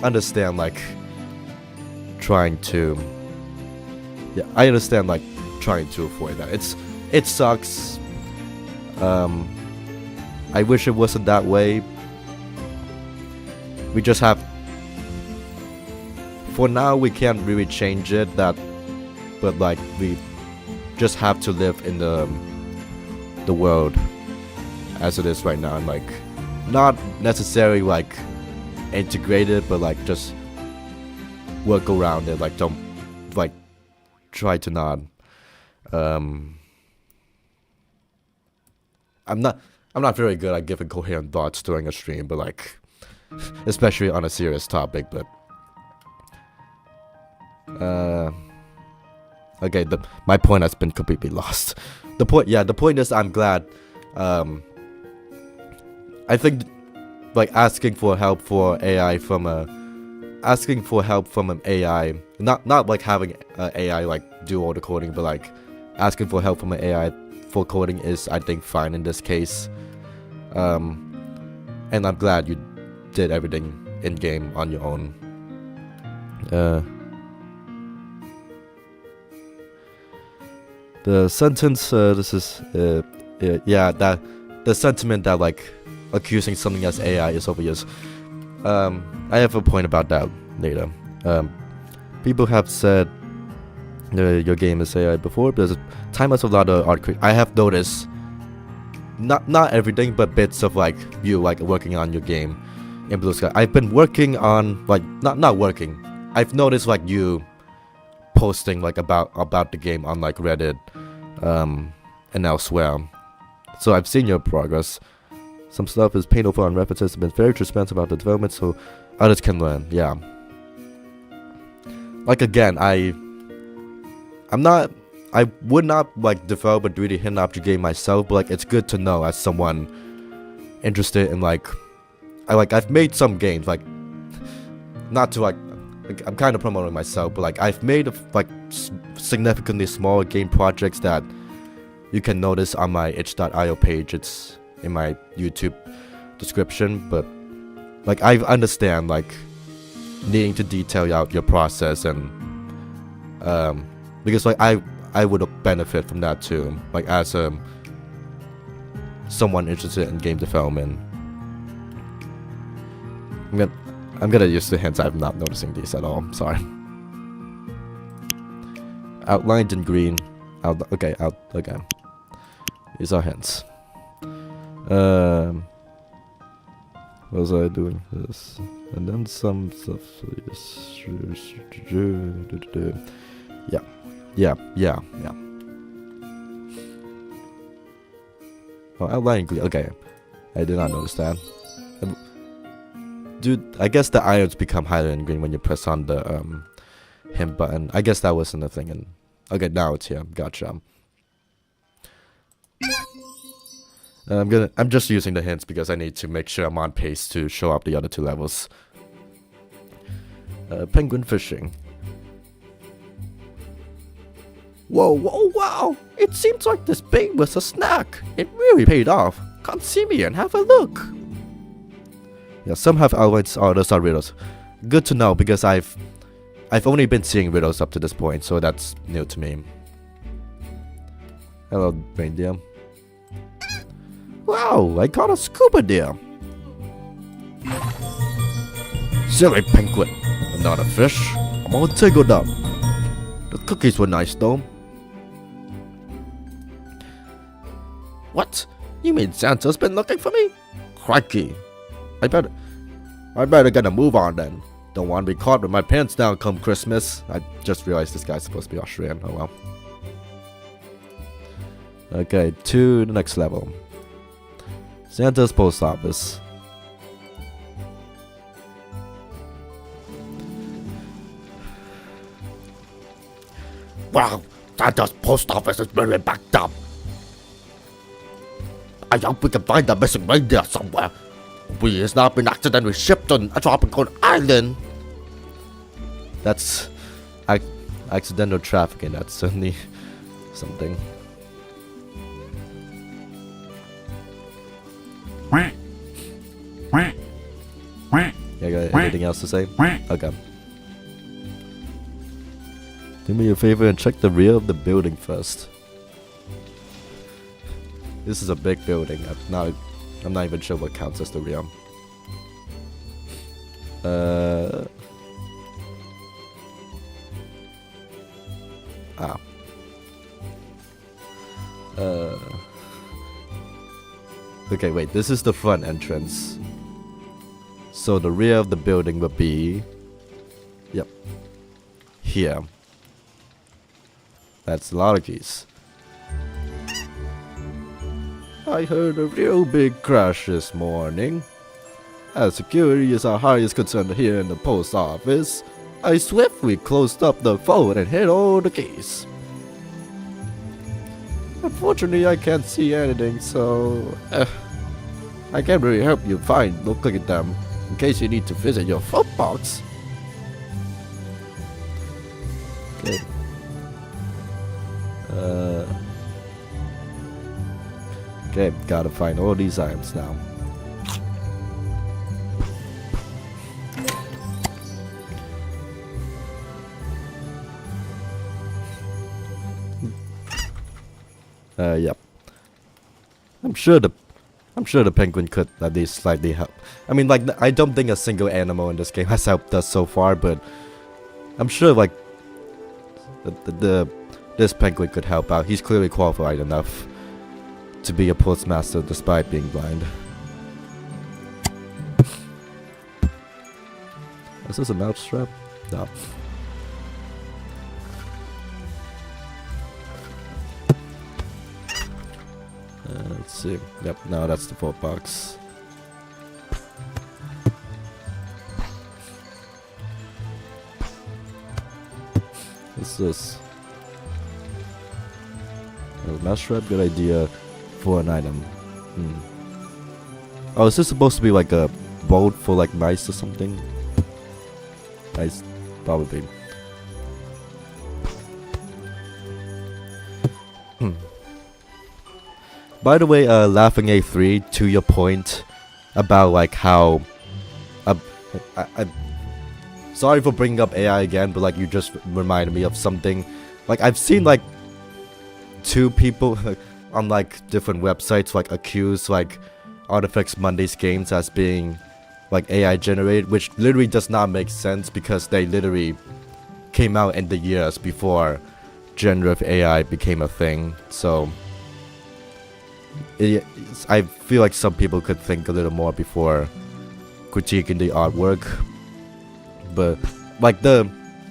understand like trying to. Yeah, I understand like trying to avoid that. It sucks. I wish it wasn't that way. We just have. For now, we can't really change it. But like we just have to live in the world as it is right now, and like not necessarily like integrate it, but like just work around it. Like don't like try to not. I'm not very good at giving coherent thoughts during a stream, but like especially on a serious topic. But okay, my point has been completely lost. The point is I'm glad. I think like asking for help from an AI, not like having AI like do all the coding, but like asking for help from an AI for coding is, I think, fine in this case. And I'm glad you did everything in game on your own. The sentence, this is, that the sentiment that like accusing something as AI is obvious. I have a point about that later. People have said your game is AI before, but there's a time has a lot of art. I have noticed, not everything, but bits of like you like working on your game in Blue Sky. I've been working on like not working. I've noticed like you posting like about the game on like Reddit and elsewhere. So I've seen your progress. Some stuff is painful and references have been very transparent about the development so others can learn. Yeah. Like again, I would not like develop a 3D hidden object game myself, but like it's good to know as someone interested in like I've made some games, like not to like I'm kind of promoting myself, but like I've made like significantly smaller game projects that you can notice on my itch.io page. It's in my YouTube description, but like I understand like needing to detail out your process and because like I would benefit from that too, like as someone interested in game development. I'm gonna use the hints. I'm not noticing these at all. Sorry. Outlined in green. Okay. These are hints. What was I doing? This and then some stuff. Yeah. Oh, outline green. Okay, I did not notice that. Dude, I guess the irons become highlighted in green when you press on the hint button. I guess that wasn't a thing. And okay, now it's here. Gotcha. I'm just using the hints because I need to make sure I'm on pace to show up the other two levels. Penguin fishing. Whoa, wow! It seems like this bait was a snack. It really paid off. Come see me and have a look. Yeah, some have outlines, others are riddles. Good to know because I've only been seeing riddles up to this point, so that's new to me. Hello, reindeer. Wow, I caught a scuba deer. Silly penguin. I'm not a fish. I'm all tangled up. The cookies were nice though. What? You mean Santa's been looking for me? Crikey. I better get a move on then. Don't want to be caught with my pants down come Christmas. I just realized this guy's supposed to be Australian. Oh well. Okay, to the next level. Santa's post office. Wow, Santa's post office is really backed up. I hope we can find the missing reindeer somewhere. We has not been accidentally shipped on a tropical island. That's I accidental trafficking, that's certainly something. Yeah, got anything else to say? Okay. Do me a favor and check the rear of the building first. This is a big building. I'm not even sure what counts as the rear. Okay, wait. This is the front entrance. So the rear of the building would be... Yep. Here. That's a lot of keys. I heard a real big crash this morning. As security is our highest concern here in the post office, I swiftly closed up the phone and hid all the keys. Unfortunately, I can't see anything, so I can't really help you look at them in case you need to visit your phone box. Okay. Okay, gotta find all these items now. Yep. I'm sure the penguin could at least slightly help. I mean, like, I don't think a single animal in this game has helped us so far, but I'm sure, like, this penguin could help out. He's clearly qualified enough to be a postmaster despite being blind. Is this a mousetrap? No. Let's see. Yep, no, that's the vault box. What's this? Mousetrap, good idea for an item. Oh, is this supposed to be like a boat for like mice or something? Mice, probably. By the way, Laughing A3, to your point about like how, sorry for bringing up AI again, but like you just reminded me of something. Like I've seen like 2 people on like different websites like accuse like Artifacts Mondays games as being like AI generated, which literally does not make sense because they literally came out in the years before generative AI became a thing. So I feel like some people could think a little more before critiquing the artwork. But like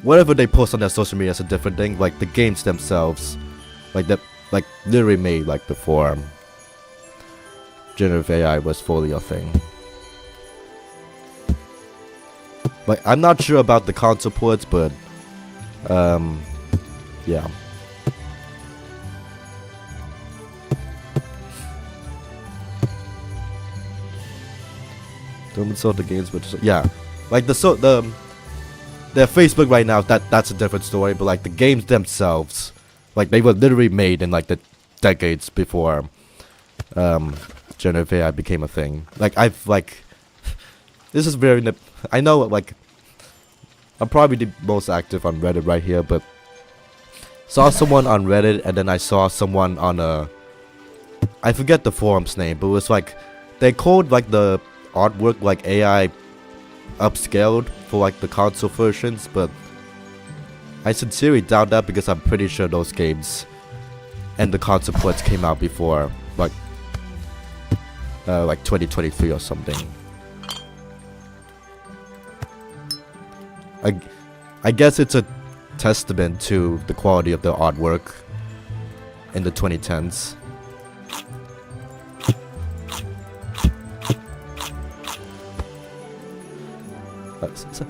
whatever they post on their social media is a different thing. Like the games themselves, like literally made like before generative AI was fully a thing. Like I'm not sure about the console ports, but yeah. Don't sort the games, but yeah, like their Facebook right now, that's a different story. But like the games themselves, like they were literally made in like the decades before generative AI became a thing. Like I've like this is very I know like I'm probably the most active on Reddit right here, but saw someone on Reddit and then I saw someone on I forget the forum's name, but it was like they called like the artwork like AI upscaled for like the console versions, but I sincerely doubt that because I'm pretty sure those games and the console ports came out before like 2023 or something. I guess it's a testament to the quality of the artwork in the 2010s.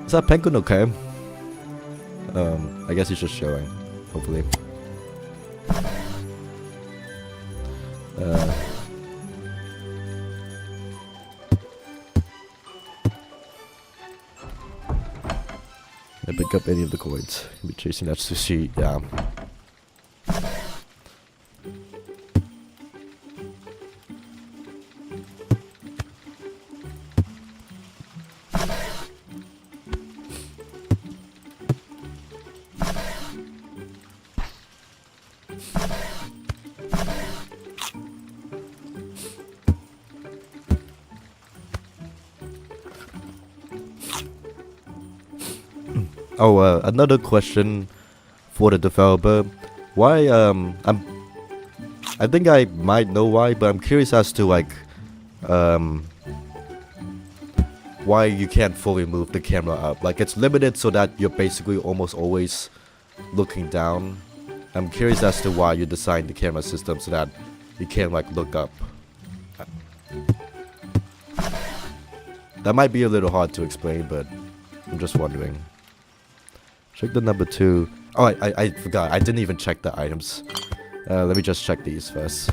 Is that penguin okay? I guess he's just showing, hopefully. I pick up any of the coins. Be chasing that sushi. Yeah. Oh, another question for the developer. Why, I think I might know why, but I'm curious as to, like, why you can't fully move the camera up. Like, it's limited so that you're basically almost always looking down. I'm curious as to why you designed the camera system so that you can't, like, look up. That might be a little hard to explain, but I'm just wondering. Check the number 2. Oh, I forgot. I didn't even check the items. Let me just check these first.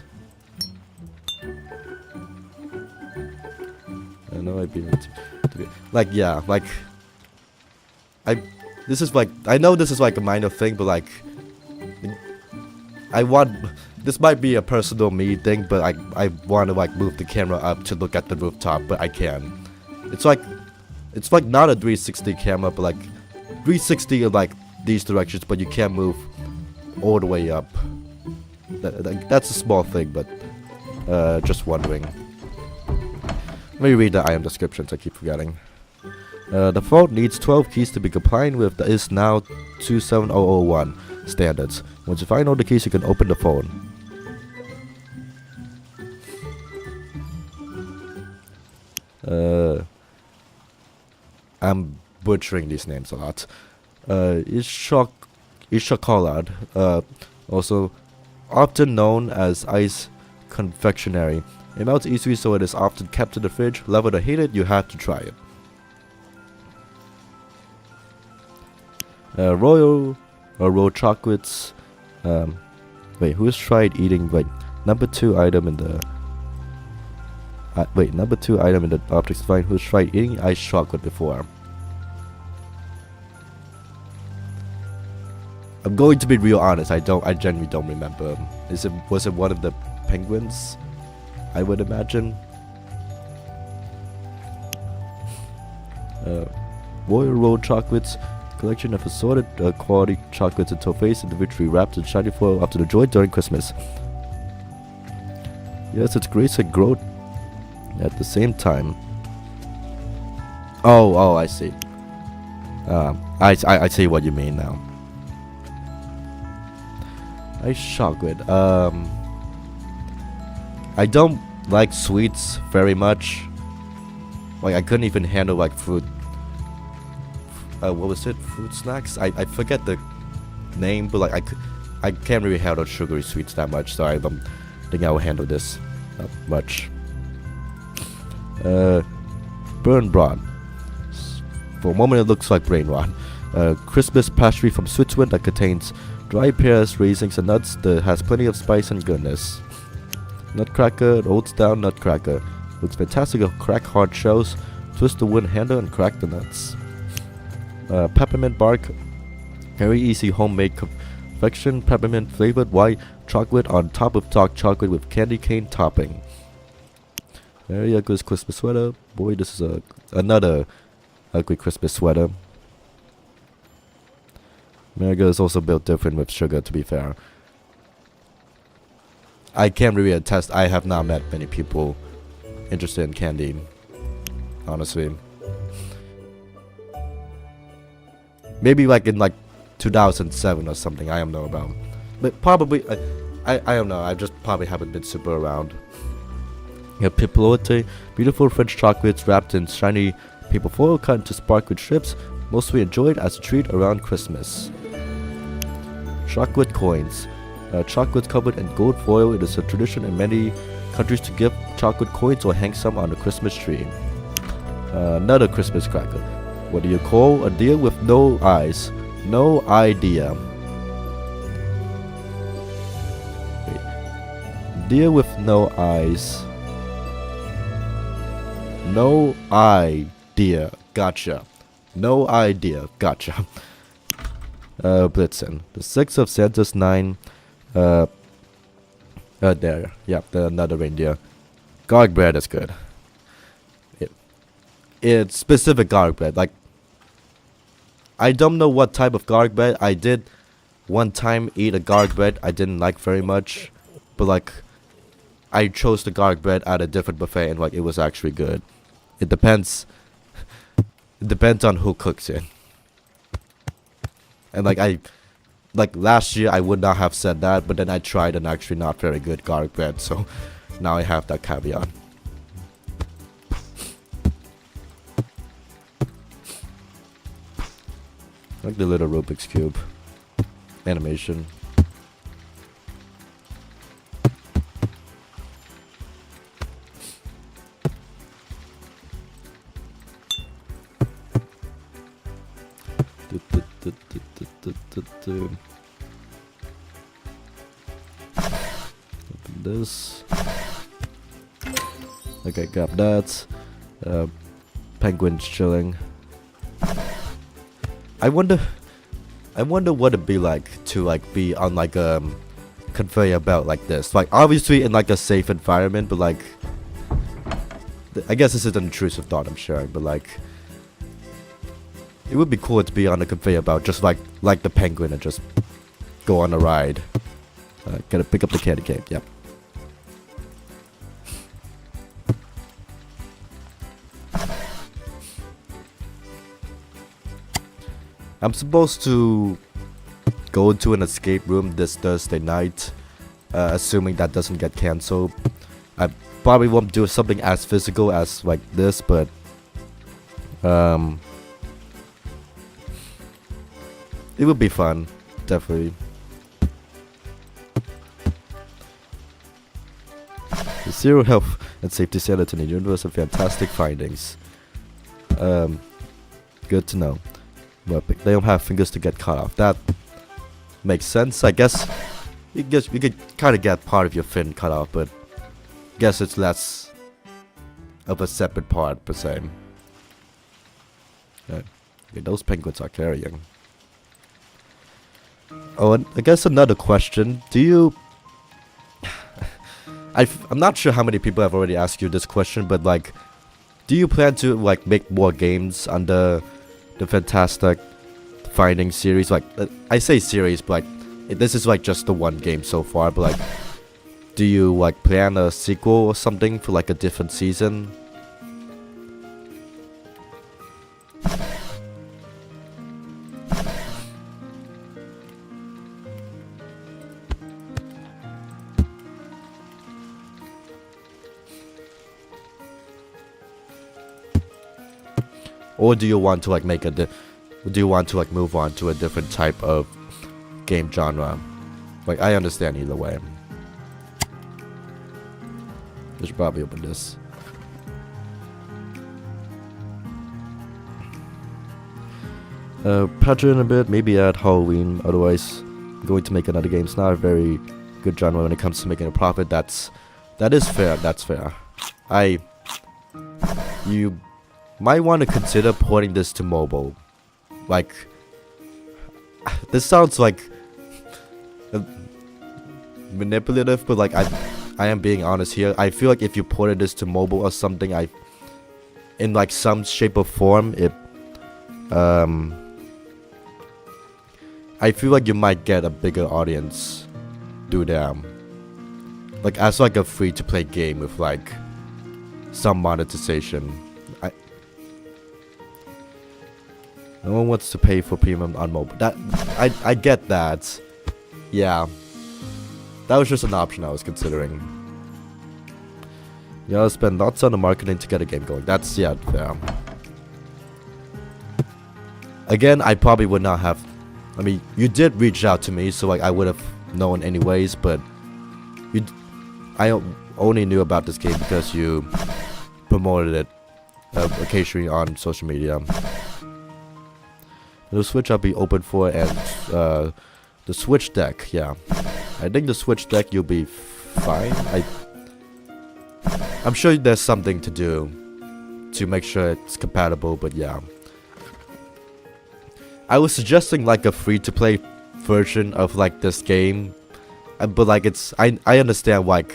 I know I've been to be like, yeah, like this is like, I know this is like a minor thing, but like this might be a personal me thing, but I want to like move the camera up to look at the rooftop, but I can. It's like not a 360 camera, but like 360 in like these directions, but you can't move all the way up. That's a small thing, but just wondering. Let me read the item descriptions, I keep forgetting. The phone needs 12 keys to be compliant with the is now 27001 standards. Once you find all the keys, you can open the phone. I'm butchering these names a lot. Ishakolad, also often known as ice confectionery. It melts easily, so it is often kept in the fridge. Love it or hate it, you have to try it. Royal chocolates. Wait, who's tried eating? Wait, number 2 item in the. Number 2 item in the objects find. Who's tried eating ice chocolate before? I'm going to be real honest. I genuinely don't remember. Was it one of the penguins? I would imagine. Royal chocolates. Collection of assorted quality chocolates and toffees individually wrapped in shiny foil up to the joy during Christmas. Yes, its grace and growth at the same time. Oh, I see. I see what you mean now. Ice chocolate. I don't like sweets very much. Like, I couldn't even handle like fruit. What was it? Fruit snacks? I forget the name, but like I can't really handle sugary sweets that much, so I don't think I will handle this that much. Burn broad. For a moment, it looks like brain rot. Christmas pastry from Switzerland that contains dry pears, raisins, and nuts that has plenty of spice and goodness. Nutcracker, old style nutcracker. Looks fantastic with crack hard shells. Twist the wooden handle and crack the nuts. Peppermint bark. Very easy homemade confection. Peppermint flavored white chocolate on top of dark chocolate with candy cane topping. Very ugly Christmas sweater. Boy, this is another ugly Christmas sweater. America is also built different with sugar, to be fair. I can't really attest. I have not met many people interested in candy, honestly. Maybe like in like 2007 or something, I don't know about. But probably, I don't know, I just probably haven't been super around. Pipelote, beautiful French chocolates wrapped in shiny paper foil cut into sparkling strips, mostly enjoyed as a treat around Christmas. Chocolate coins. Chocolates covered in gold foil. It is a tradition in many countries to give chocolate coins or hang some on the Christmas tree. Another Christmas cracker. What do you call a deer with no eyes? No idea. Wait. Deer with no eyes. No idea. Gotcha. No idea. Gotcha. Blitzen. The 6 of Santa's 9. There. Yep, another reindeer. Garlic bread is good. It's specific garlic bread. Like, I don't know what type of garlic bread. I did one time eat a garlic bread I didn't like very much. But like, I chose the garlic bread at a different buffet and like it was actually good. It depends. It depends on who cooks it. And like last year I would not have said that, but then I tried an actually not very good garlic bread, so now I have that caveat. Like the little Rubik's Cube animation. Open this. Okay, got that. Penguins chilling. I wonder what it'd be like to like be on like a conveyor belt like this. Like obviously in like a safe environment, but like I guess this is an intrusive thought I'm sharing, but like it would be cool to be on a conveyor belt just like the penguin and just go on a ride. Gotta pick up the candy cane. Yep. I'm supposed to go into an escape room this Thursday night, assuming that doesn't get cancelled. I probably won't do something as physical as like this, but it would be fun, definitely. The Zero Health and Safety Skeleton in the universe have fantastic findings. Good to know. But they don't have fingers to get cut off. That makes sense. I guess you could kind of get part of your fin cut off, but I guess it's less of a separate part per se. Okay, those penguins are carrying. Oh, and I guess another question. Do you... I'm not sure how many people have already asked you this question, but like, do you plan to like make more games under the Fantastic Findings series? Like, I say series, but like, this is like just the one game so far, but like, do you like plan a sequel or something for like a different season? Or do you want to like make do you want to like move on to a different type of game genre? Like, I understand either way. I should probably open this. Pattern a bit, maybe at Halloween. Otherwise, I'm going to make another game. It's not a very good genre when it comes to making a profit. That is fair. That's fair. You might want to consider porting this to mobile. Like, this sounds like manipulative, but like I am being honest here. I feel like if you ported this to mobile or something, in like some shape or form, I feel like you might get a bigger audience through them. Like as like a free to play game with like some monetization. No one wants to pay for premium on mobile. That I get that. Yeah. That was just an option I was considering. You gotta spend lots on the marketing to get a game going. That's, yeah, fair. Again, I probably would not have... I mean, you did reach out to me, so like I would have known anyways, but... I only knew about this game because you promoted it occasionally on social media. The Switch I'll be open for, and the Switch deck, yeah. I think the Switch deck you'll be fine. I'm sure there's something to do to make sure it's compatible, but yeah. I was suggesting like a free-to-play version of like this game, but like I understand like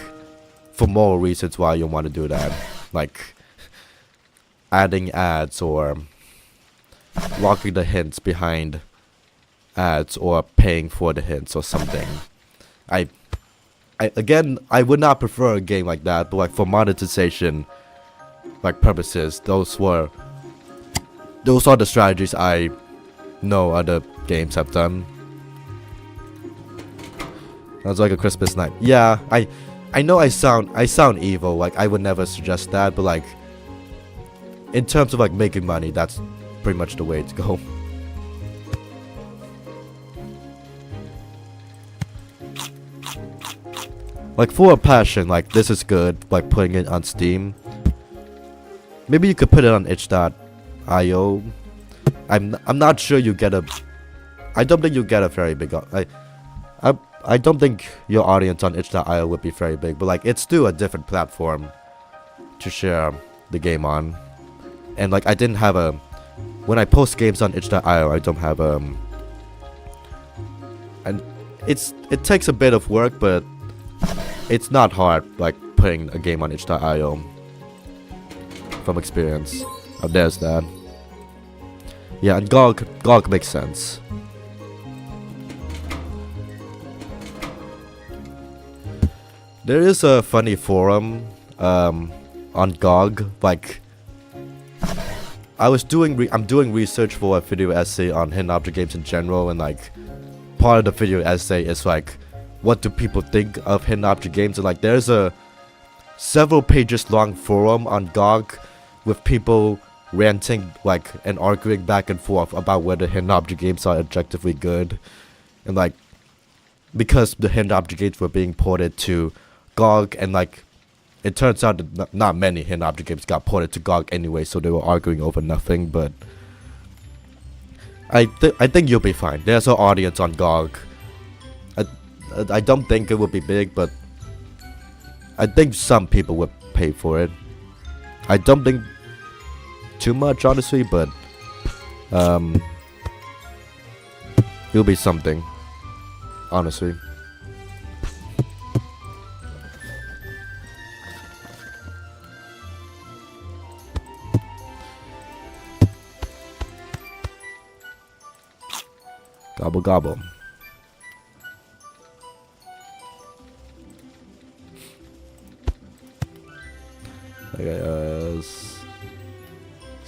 for moral reasons why you want to do that, like adding ads or locking the hints behind ads or paying for the hints or something. Again, I would not prefer a game like that, but like for monetization like purposes, those are the strategies I know other games have done. Sounds like a Christmas night. Yeah, I know I sound evil, like I would never suggest that, but like in terms of like making money, that's pretty much the way to go. Like for a passion, like this is good, like putting it on Steam. Maybe you could put it on itch.io. I'm not sure you get a. I don't think you get a very big. I don't think your audience on itch.io would be very big, but like it's still a different platform to share the game on. And like I didn't have a. When I post games on itch.io, I don't have and it takes a bit of work, but it's not hard like putting a game on itch.io from experience. Oh, there's that. Yeah, and GOG makes sense. There is a funny forum on GOG. Like I'm doing research for a video essay on hidden object games in general, and like part of the video essay is like what do people think of hidden object games, and like there's a several pages long forum on GOG with people ranting like and arguing back and forth about whether hidden object games are objectively good, and like because the hidden object games were being ported to GOG, and like it turns out that not many hidden object games got ported to GOG anyway, so they were arguing over nothing. But I think you'll be fine. There's an audience on GOG. I don't think it would be big, but I think some people would pay for it. I don't think too much, honestly, but it'll be something, honestly. Gobble gobble. Okay, it's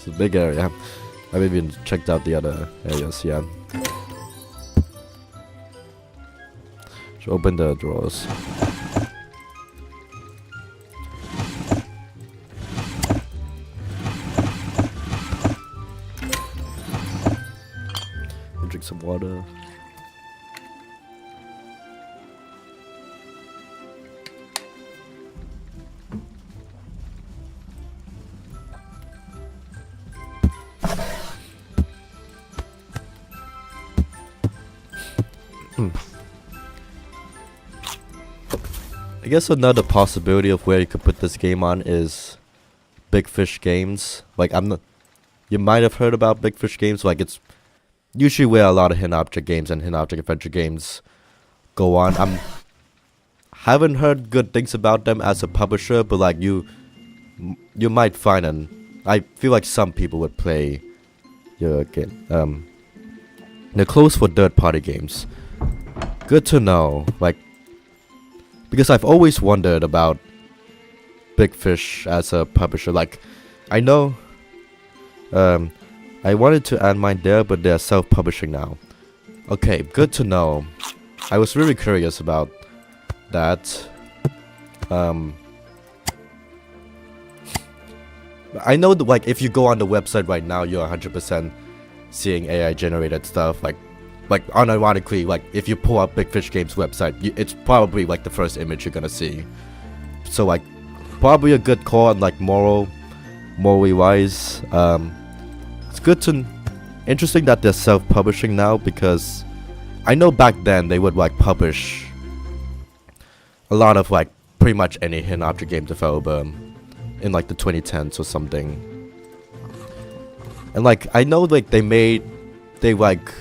a big area. I haven't even checked out the other areas yet. Should open the drawers. Drink some water. I guess another possibility of where you could put this game on is Big Fish Games. Like you might have heard about Big Fish Games. Like it's usually where a lot of hidden object games and hidden object adventure games go on. Haven't heard good things about them as a publisher, but like you might find I feel like some people would play your game. They're closed for third-party games. Good to know. Like, because I've always wondered about Big Fish as a publisher. Like, I know I wanted to add mine there, but they're self-publishing now. Okay, good to know. I was really curious about that. I know that, like, if you go on the website right now, you're 100% seeing AI generated stuff. Like unironically, like if you pull up Big Fish Games website, it's probably like the first image you're gonna see. So like, probably a good call on like morally wise. It's interesting that they're self-publishing now, because I know back then they would like publish a lot of like pretty much any hidden object game developer in like the 2010s or something. And like I know like they they like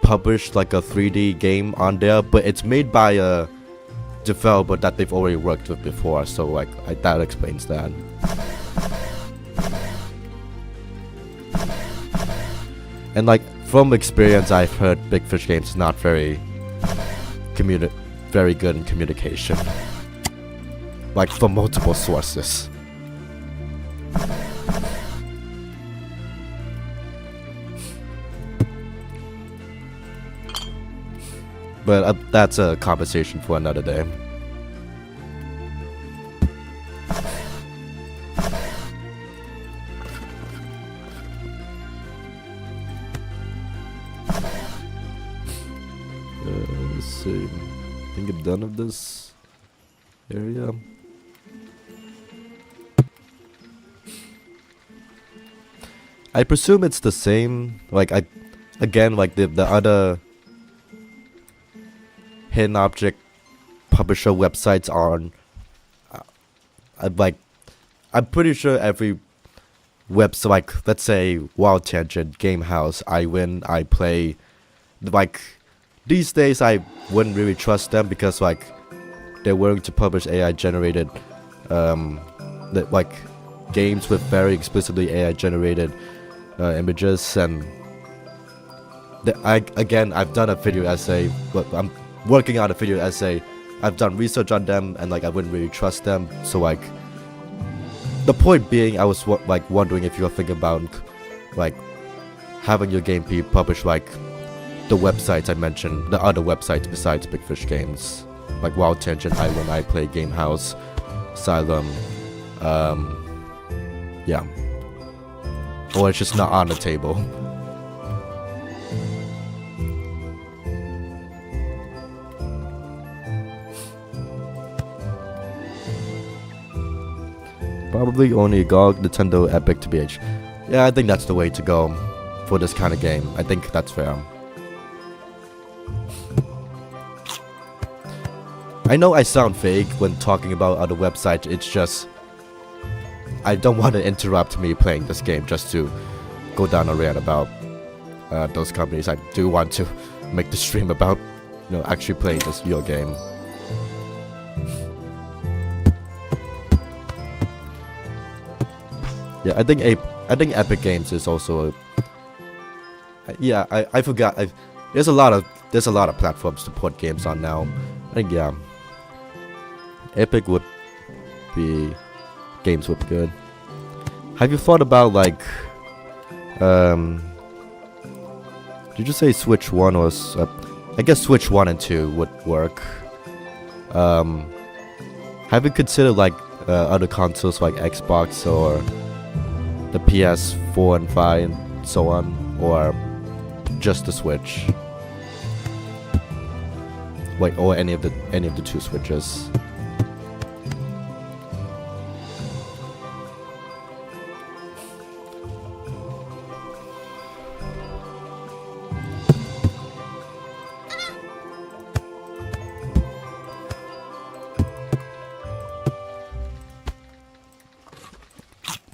published like a 3D game on there, but it's made by a developer that they've already worked with before, so like that explains that. And like from experience, I've heard Big Fish Games is not very good in communication, like from multiple sources. But that's a conversation for another day. Let's see. I think I'm done with this area. I presume it's the same. Like again, like the other hidden object publisher websites on. I'm pretty sure every website, like let's say Wild Tangent, Game House, I Win, I Play, like these days I wouldn't really trust them because like they're willing to publish AI generated like games with very explicitly AI generated images, and I've done a video essay, but I'm working on a video essay. I've done research on them, and like I wouldn't really trust them. So like the point being, I was like wondering if you're thinking about like having your game be published like the websites I mentioned, the other websites besides Big Fish Games, like Wild Tangent, I Win, I Play, Game House, Asylum, yeah, or it's just not on the table. Probably only GOG, Nintendo, Epic, TBH. Yeah, I think that's the way to go for this kind of game. I think that's fair. I know I sound fake when talking about other websites. It's just I don't want to interrupt me playing this game just to go down a rant about those companies. I do want to make the stream about, you know, actually playing this video game. Yeah, I think Epic Games is also yeah, I forgot. There's a lot of platforms to port games on now. I think yeah, Epic would be games would be good. Have you thought about like did you say Switch 1 or I guess Switch 1 and 2 would work. Have you considered like other consoles like Xbox or the PS4 and 5 and so on, or just the Switch? Wait, or any of the two Switches?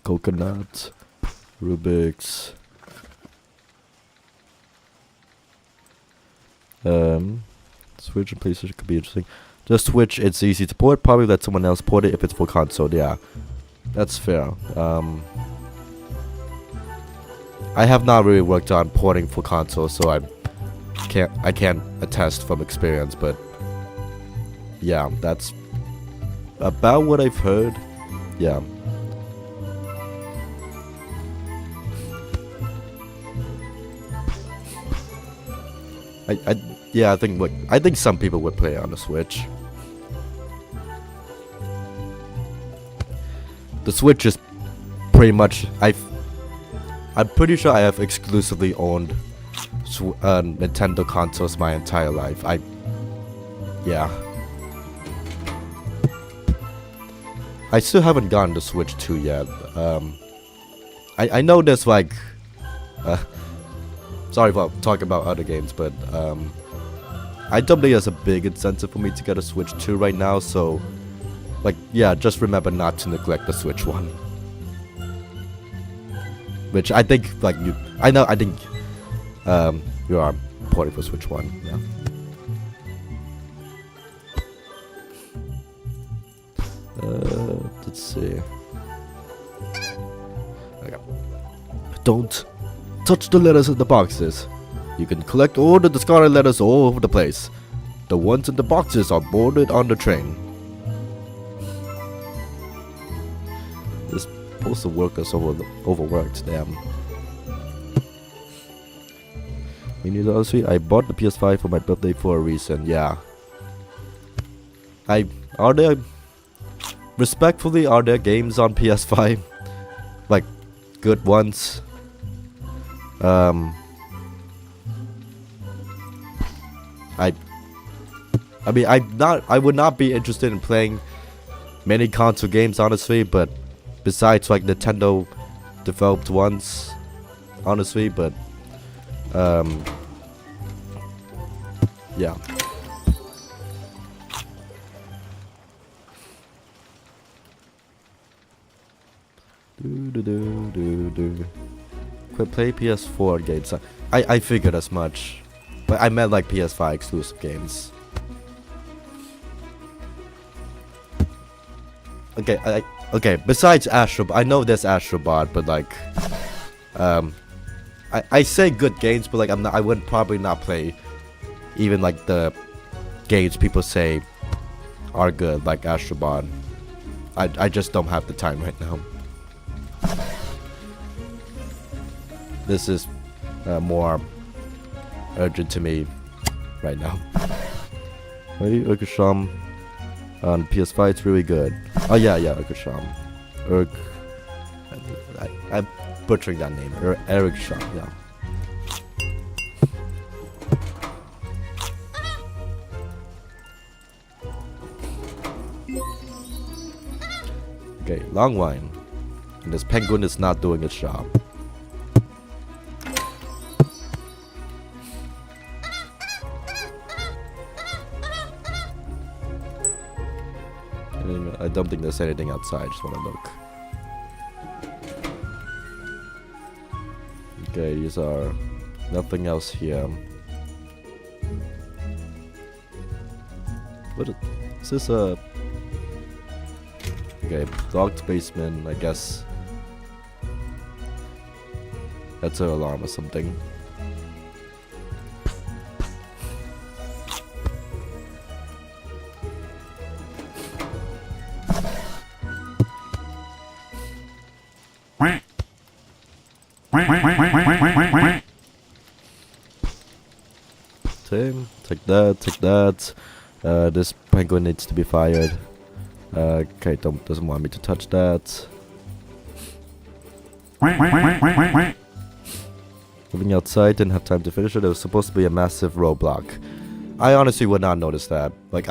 Coconut, Rubik's. Switch and PlayStation could be interesting. Just Switch, it's easy to port. Probably let someone else port it if it's for console. Yeah, that's fair. I have not really worked on porting for console, so I can't attest from experience. But yeah, that's about what I've heard. Yeah. I think some people would play on the Switch. The Switch is pretty much I'm pretty sure I have exclusively owned Nintendo consoles my entire life. Yeah. I still haven't gotten the Switch 2 yet. I know there's like sorry for talking about other games, but I don't think there's a big incentive for me to get a Switch 2 right now, so like yeah, just remember not to neglect the Switch 1. Which I think like I think You are porting for Switch 1, yeah. Let's see. Okay. Don't touch the letters in the boxes. You can collect all the discarded letters all over the place. The ones in the boxes are boarded on the train. This postal worker's overworked, damn. You need honestly, I bought the PS5 for my birthday for a reason, yeah. Respectfully, are there games on PS5? Like, good ones? I mean, I would not be interested in playing many console games, honestly, but besides, like, Nintendo developed ones, honestly, but, yeah. Quit play PS4 games. I figured as much, but I meant like PS5 exclusive games. Okay, okay. Besides Astrobot, I know there's Astrobot, but like, I say good games, but like I would probably not play even like the games people say are good, like Astrobot. I just don't have the time right now. This is more urgent to me right now. Maybe Urkusham on PS5 is really good. Oh yeah, Urkusham. I'm butchering that name. Eric Sham, yeah. Okay, long line. And this penguin is not doing its job. I don't think there's anything outside, just wanna look. Okay, these are nothing else here. What is this okay, locked basement, I guess. That's an alarm or something. Take that, take that. This penguin needs to be fired. Okay, doesn't want me to touch that. Living outside, didn't have time to finish it. It was supposed to be a massive roadblock. I honestly would not notice that. Like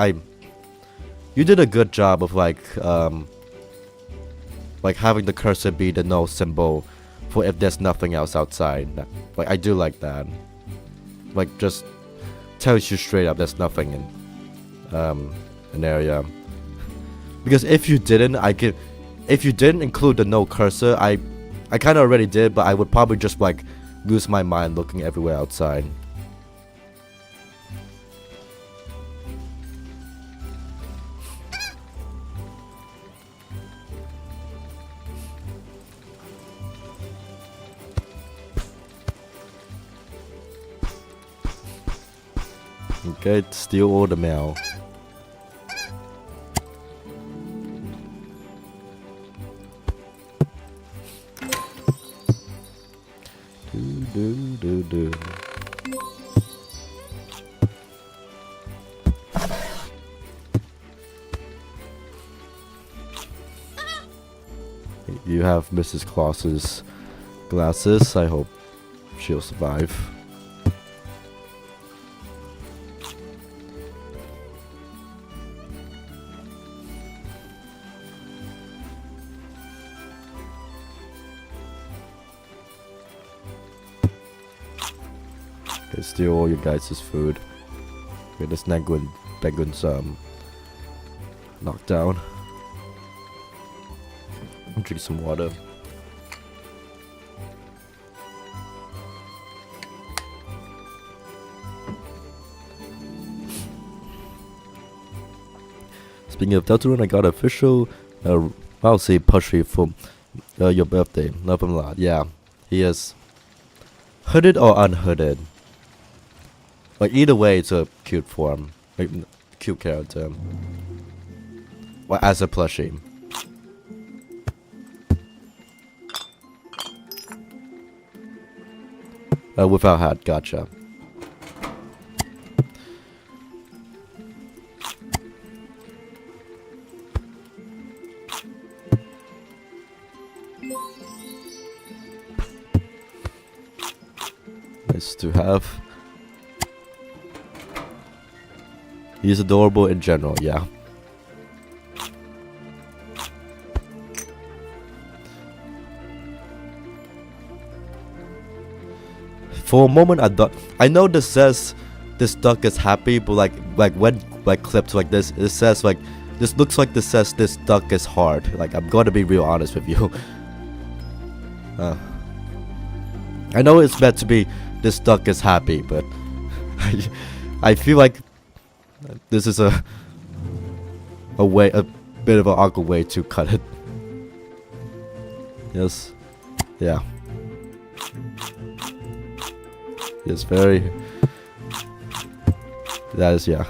you did a good job of like having the cursor be the no symbol for if there's nothing else outside. Like I do like that. Like just tells you straight up there's nothing in an area. Because if you didn't include the no cursor, I kind of already did, but I would probably just like lose my mind looking everywhere outside. Okay, steal all the mail. Do. You have Mrs. Claus's glasses. I hope she'll survive. Okay, steal all your guys' food. Okay, this penguin's knocked down. Drink some water. Speaking of Deltarune, I got official Rousey plushie for your birthday. Love him a lot. Yeah, he is hooded or unhooded. Like either way, it's a cute form, like cute character. Well, as a plushie. Without hat, gotcha. Nice to have. He's adorable in general, yeah. For a moment, I know this says this duck is happy, but like when clips like this, it says like this looks like this says this duck is hard. Like I'm going to be real honest with you. I know it's meant to be this duck is happy, but I feel like this is a bit of an awkward way to cut it. Yes, yeah. It's very. That is, yeah.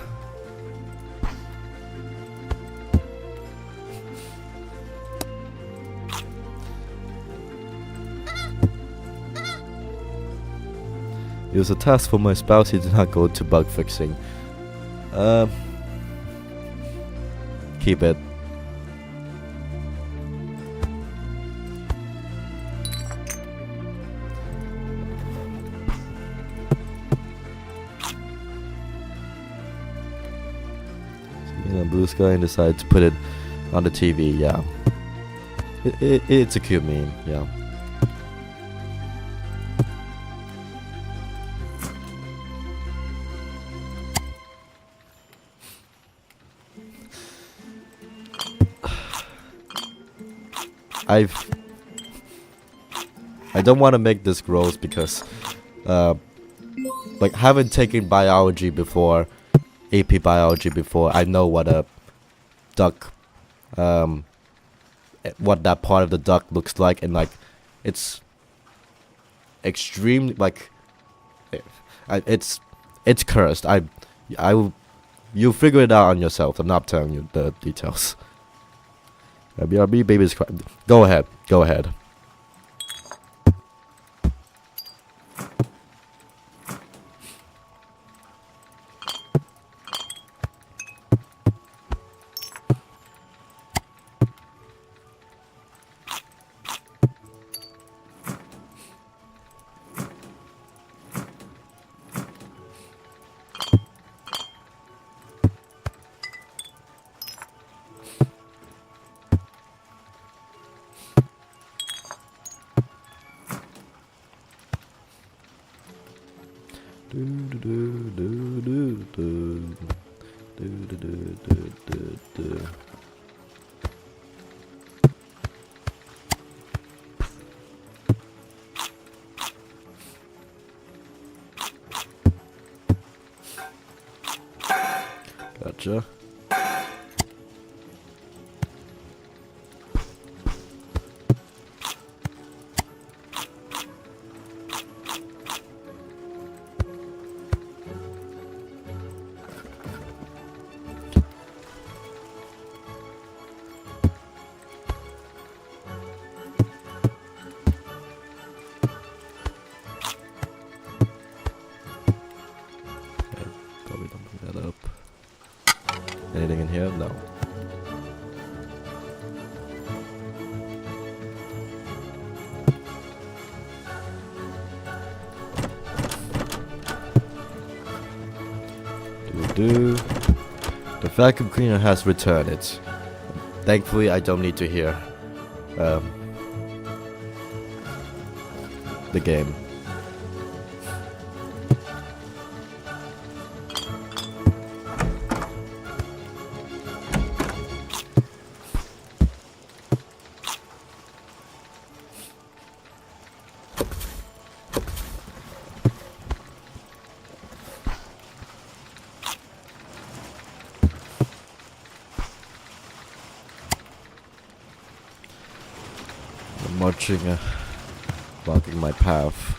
It was a task for my spouse. He did not go to bug fixing. Keep it. Blue sky and decided to put it on the TV. Yeah, it's a cute meme. Yeah. I don't want to make this gross because like having taken biology before, AP biology before, I know what a duck what that part of the duck looks like, and like it's extremely like it's cursed. You figure it out on yourself. I'm not telling you the details. BRB baby's crying. Go ahead. Gotcha. Probably don't bring that up. Anything in here? No. The vacuum cleaner has returned it. Thankfully, I don't need to hear the game. I'm marching, blocking my path.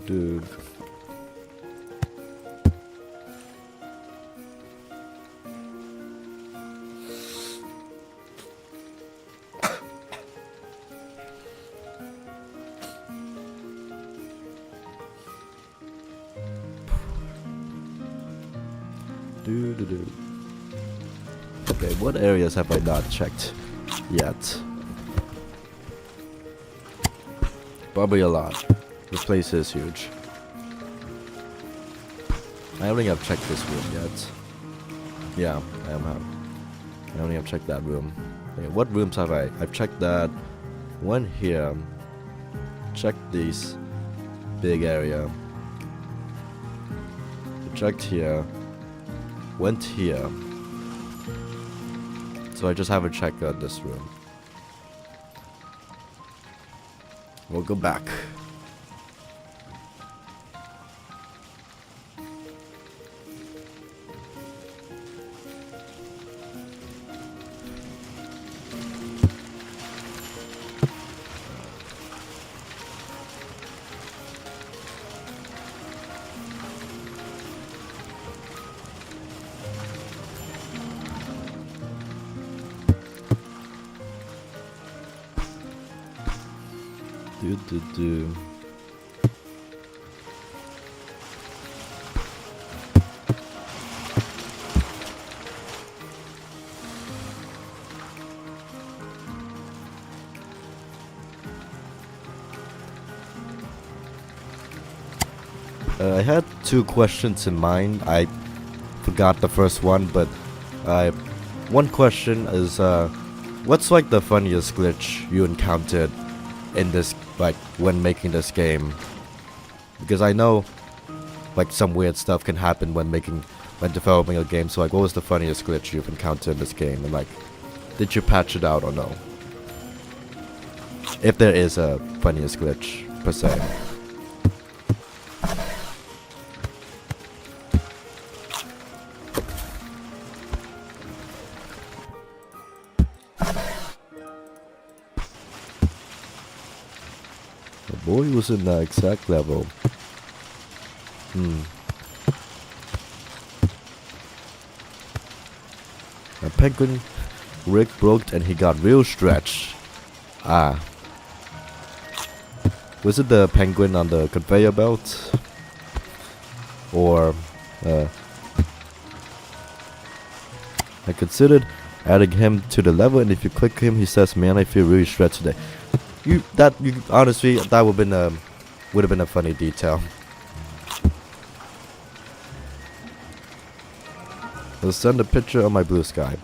Dude. Okay, what areas have I not checked yet? Probably a lot. This place is huge. I don't think I've checked this room yet. Yeah, I don't think I've checked that room. Okay, what rooms have I? I've checked that one here. Checked this big area. Checked here. Went here. So I just haven't checked out this room. We'll go back. Do. I had two questions in mind. I forgot the first one, but one question is, what's like the funniest glitch you encountered in this, like when making this game? Because I know like some weird stuff can happen when developing a game. So like, what was the funniest glitch you've encountered in this game, and like, did you patch it out or no? If there is a funniest glitch per se. Boy was in the exact level. A penguin rig broke and he got real stretched. Ah. Was it the penguin on the conveyor belt? Or I considered adding him to the level, and if you click him he says, "Man, I feel really stretched today." Honestly, that would have been a funny detail. I'll send a picture of my blue sky.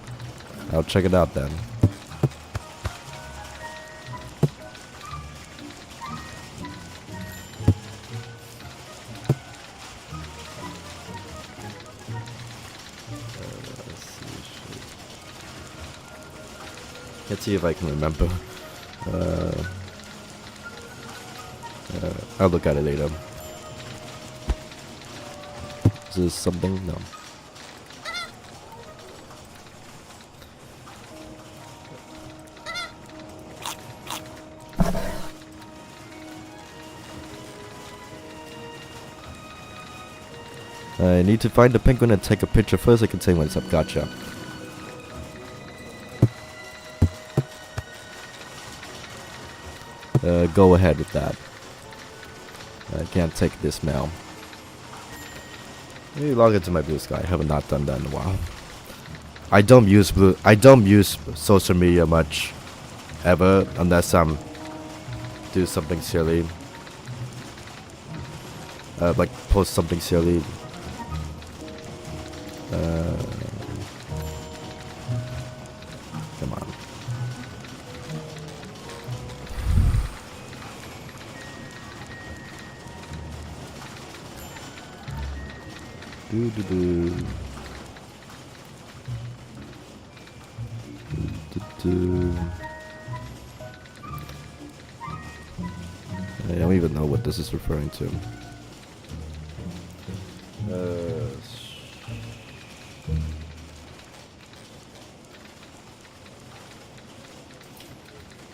I'll check it out then. Let's see if I can remember. I'll look at it later. Is this something? No. I need to find the penguin and take a picture first. I can say when it's up. Gotcha. Go ahead with that. I can't take this now. Let me log into my blue sky. I have not done that in a while. I don't use social media much ever, unless I'm do something silly. Like post something silly. Come on. I don't even know what this is referring to.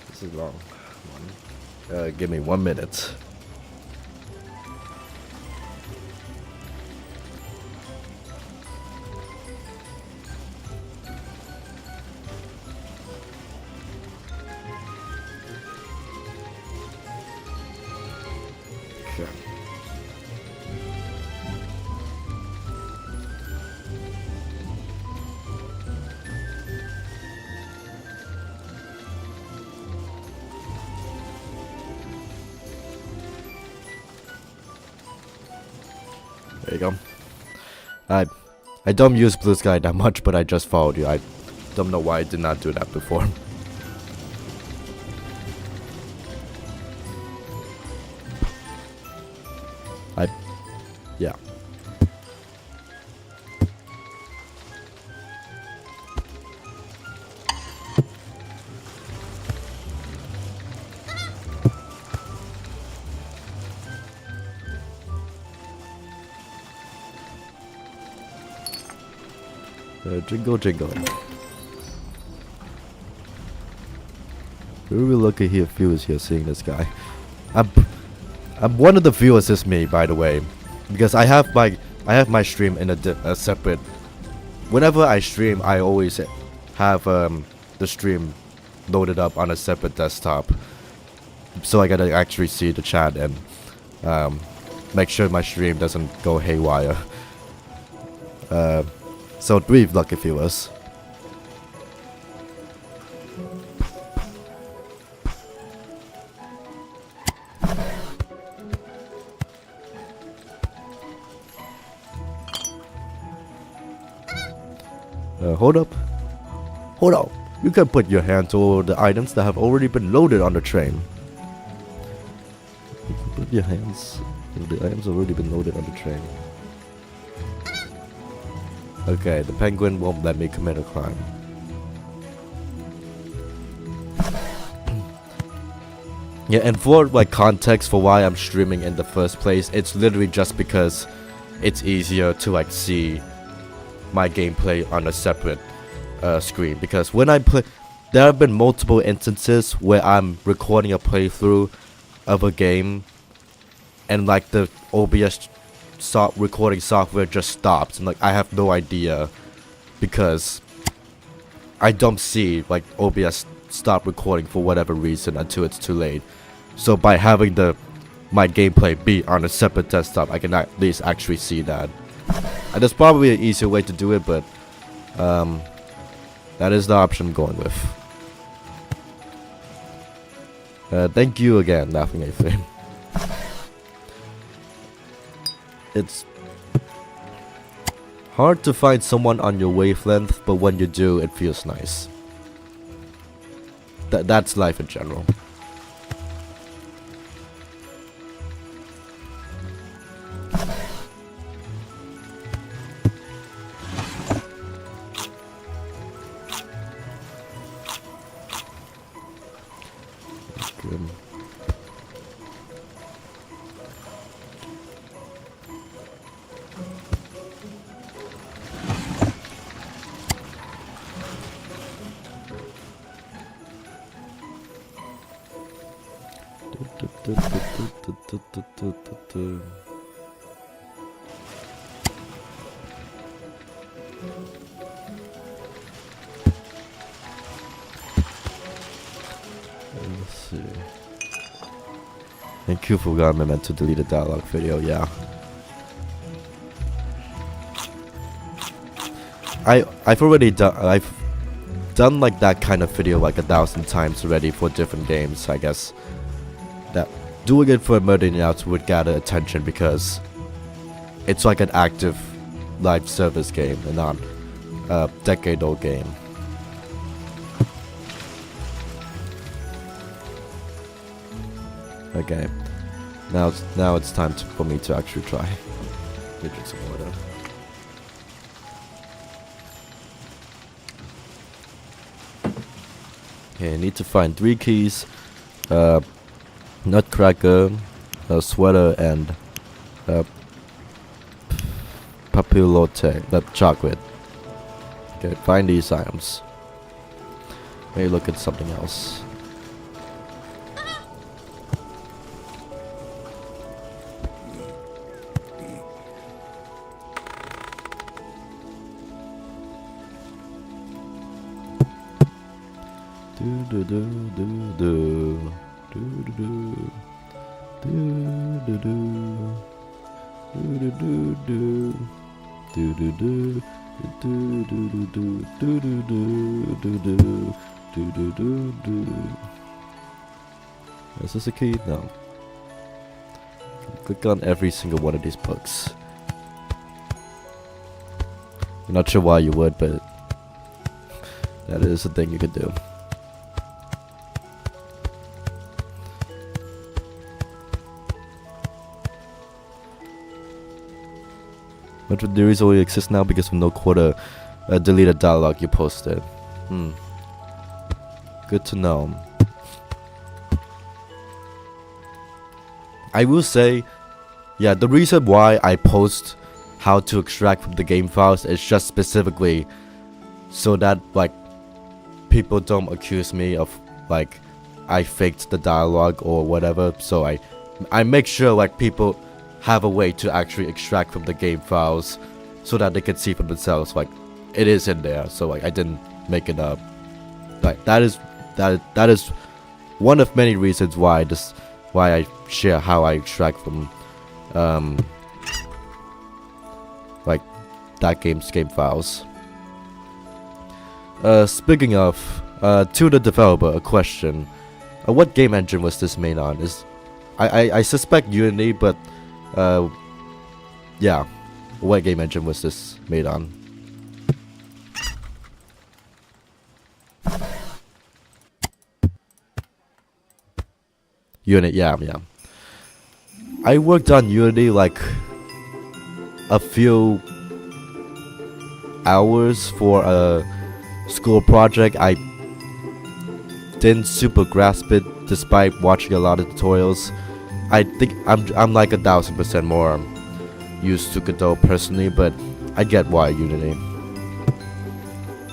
This is long. Give me 1 minute. Okay. There you go. I don't use Blue Sky that much, but I just followed you. I don't know why I did not do that before. Yeah. Jingle jingle. We're really lucky here, viewers here seeing this guy. I'm one of the viewers is me, by the way, because I have my stream in a separate. Whenever I stream, I always have the stream loaded up on a separate desktop, so I gotta actually see the chat and make sure my stream doesn't go haywire. So 3 lucky viewers. Hold up. Hold up. You can put your hands over the items that have already been loaded on the train. You can put your hands over the items already been loaded on the train. Okay, the penguin won't let me commit a crime. Yeah, and for like context for why I'm streaming in the first place, it's literally just because it's easier to like see my gameplay on a separate screen. Because when I play, there have been multiple instances where I'm recording a playthrough of a game and like the OBS recording software just stops and like I have no idea because I don't see like OBS stop recording for whatever reason until it's too late. So by having my gameplay be on a separate desktop, I can at least actually see that. And there's probably an easier way to do it, but that is the option I'm going with. Thank you again, Laughing A3. It's hard to find someone on your wavelength, but when you do, it feels nice. That's life in general. Let's see. Thank you for God, I meant to delete a dialogue video, yeah. I've done like that kind of video like 1,000 times already for different games. I guess that doing it for Murdering Out would gather attention because it's like an active live service game and not a decade-old game. Okay, now it's time for me to actually try. Let me drink some water. Okay, I need to find 3 keys. Nutcracker, a sweater, and uh, papillote, that chocolate. Okay, find these items. Maybe look at something else. Do do do do do do do do do do do do do do do do. Is this a key? No. Click on every single one of these books. I'm not sure why you would, but that is a thing you could do. But the theories only exist now because of no quarter deleted dialogue you posted. Good to know. I will say, yeah, the reason why I post how to extract from the game files is just specifically so that like people don't accuse me of like I faked the dialogue or whatever. So I make sure like people have a way to actually extract from the game files so that they can see for themselves like it is in there. So like I didn't make it up. Like that is one of many reasons why I share how I extract from like that game's game files. Speaking of, to the developer, a question. What game engine was this made on? I suspect Unity, but yeah, what game engine was this made on? Unity, yeah. I worked on Unity like a few hours for a school project. I didn't super grasp it despite watching a lot of tutorials. I think I'm like 1000% more used to Godot personally, but I get why Unity.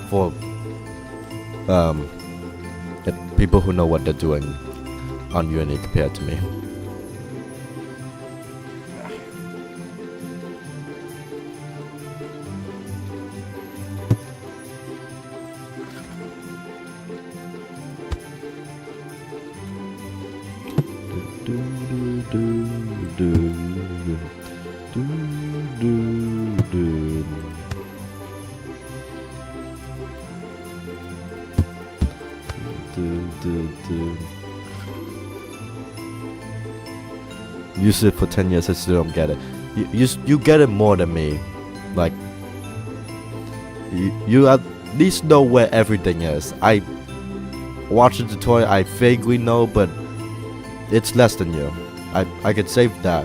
For people who know what they're doing on Unity compared to me. Use it for 10 years, I still don't get it. You get it more than me. Like, you at least know where everything is. I watch the tutorial, I vaguely know, but it's less than you. I could save that.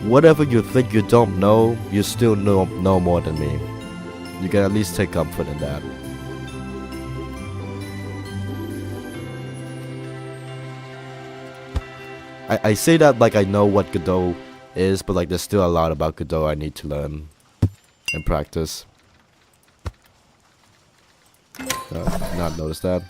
Whatever you think you don't know, you still know more than me. You can at least take comfort in that. I say that like I know what Godot is, but like there's still a lot about Godot I need to learn and practice. Not noticed that.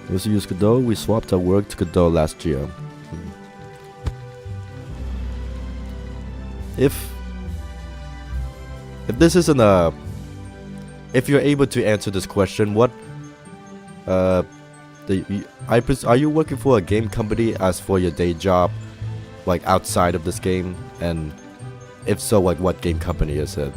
We also use Godot. We swapped our work to Godot last year. If this isn't a, if you're able to answer this question, what are you working for a game company as for your day job, like outside of this game? And if so, like what game company is it?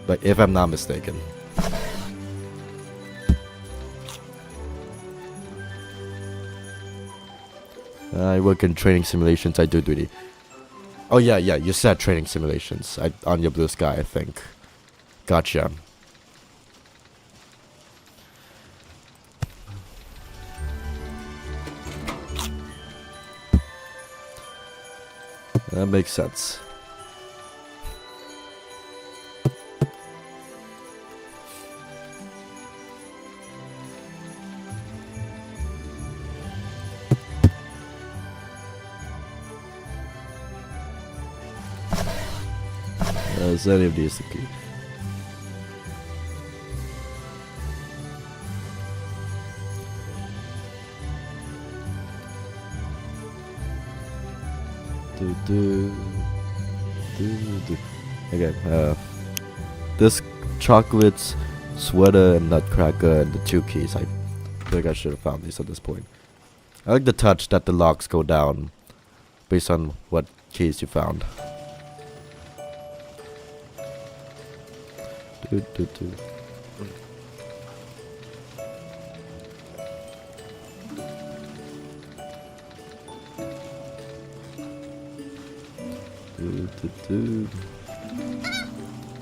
Like if I'm not mistaken. I work in training simulations. I do duty. Oh yeah, you said training simulations. On your Blue Sky, I think. Gotcha. That makes sense. Is any of these the key? Okay, this chocolates, sweater, and nutcracker, and the 2 keys. I think I should have found these at this point. I like the touch that the locks go down based on what keys you found.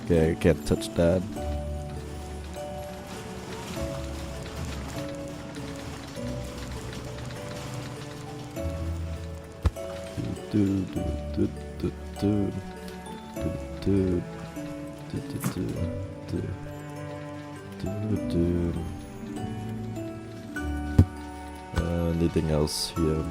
Okay, I can't touch that. Anything else here?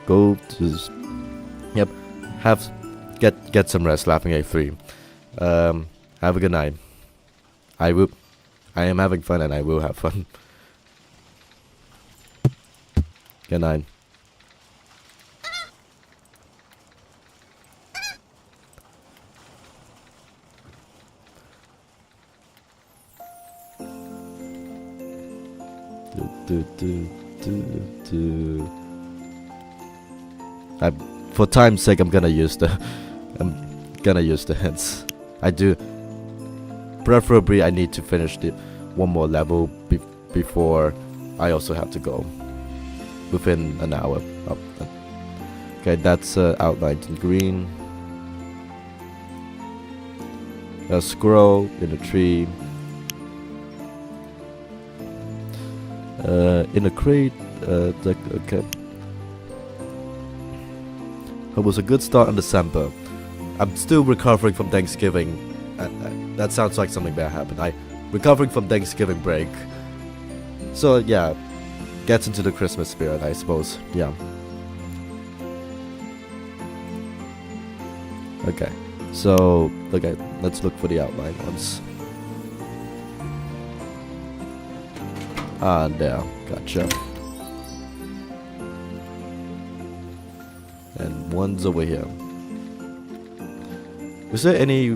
Go to. Yep. Get some rest. Laughing A3. Have a good night. I am having fun and I will have fun. Good night. For time's sake, I'm gonna use the hints. I do. Preferably, I need to finish the one more level before I also have to go within an hour. Okay, that's outlined in green. A squirrel in a tree. In a crate. Okay. It was a good start in December. I'm still recovering from Thanksgiving. That sounds like something bad happened. I'm recovering from Thanksgiving break. So yeah, gets into the Christmas spirit, I suppose. Yeah. Okay. So, okay, let's look for the outline ones. Ah, there. Gotcha. And one's over here. Was there any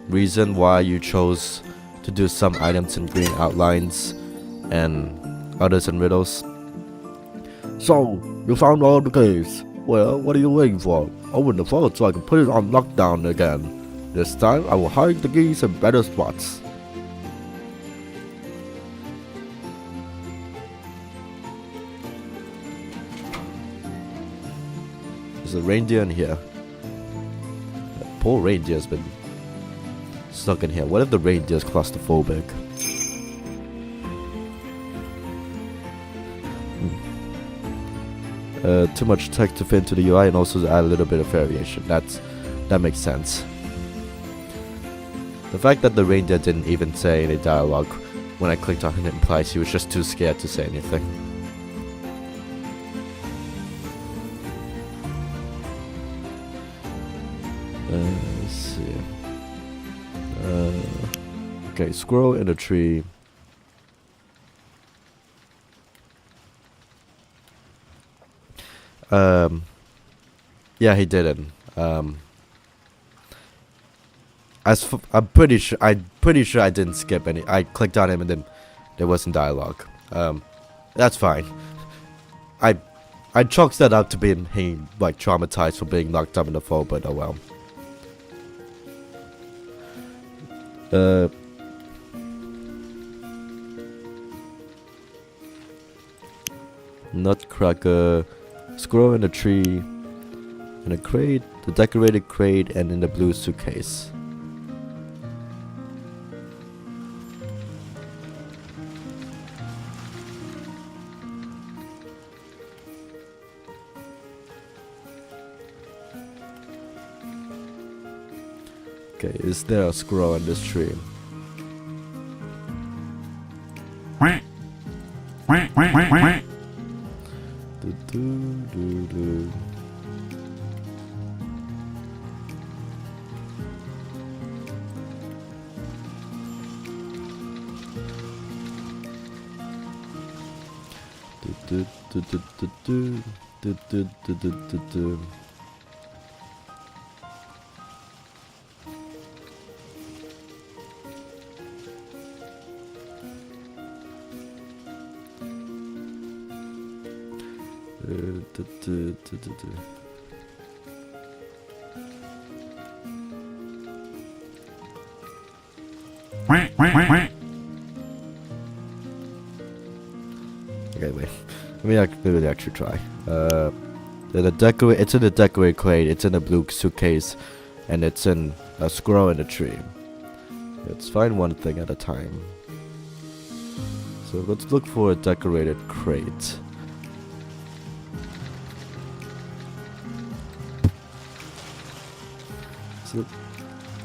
reason why you chose to do some items in green outlines and others in riddles? So, you found all the keys. Well, what are you waiting for? Open the vault so I can put it on lockdown again. This time, I will hide the keys in better spots. There's a reindeer in here. That poor reindeer's been stuck in here. What if the reindeer's claustrophobic? Too much text to fit into the UI and also add a little bit of variation. That makes sense. The fact that the reindeer didn't even say any dialogue when I clicked on it implies he was just too scared to say anything. Let's see. Okay, squirrel in a tree. Yeah, he didn't. I'm pretty sure I didn't skip any. I clicked on him and then there wasn't dialogue. That's fine. I chalked that up to being like traumatized for being locked up in the fall, but oh well. Nutcracker, squirrel in a tree, in a crate, the decorated crate, and in the blue suitcase. Okay, is there a squirrel in this tree? Do, do, do, do. Do, do, do, do, do, do, do, do, do, do, do. Do, do, do, do, do. Okay, wait. Let me actually try. It's in the decorate crate. It's in a blue suitcase, and it's in a squirrel in a tree. Let's find one thing at a time. So let's look for a decorated crate. So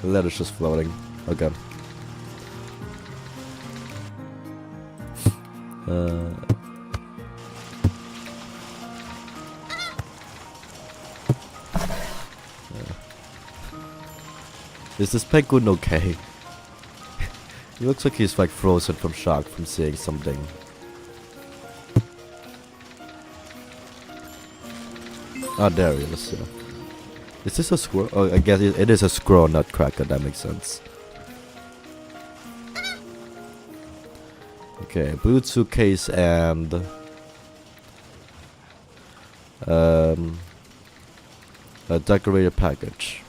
the letter's just floating. Okay. Is this penguin okay? He looks like he's like frozen from shock from seeing something. Ah, there he is. Yeah. Is this a squirrel? Oh, I guess it is a squirrel nutcracker. That makes sense. Okay, blue suitcase and a decorated package.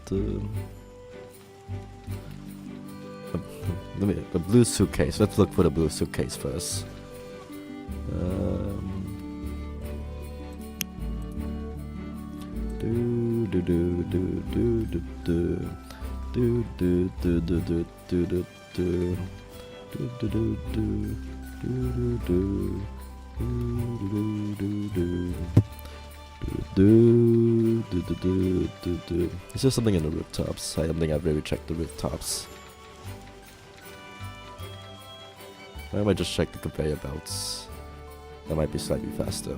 Do. The blue suitcase. Let's look for the blue suitcase first. Is there something in the rooftops? I don't think I've really checked the rooftops. I might just check the conveyor belts. That might be slightly faster.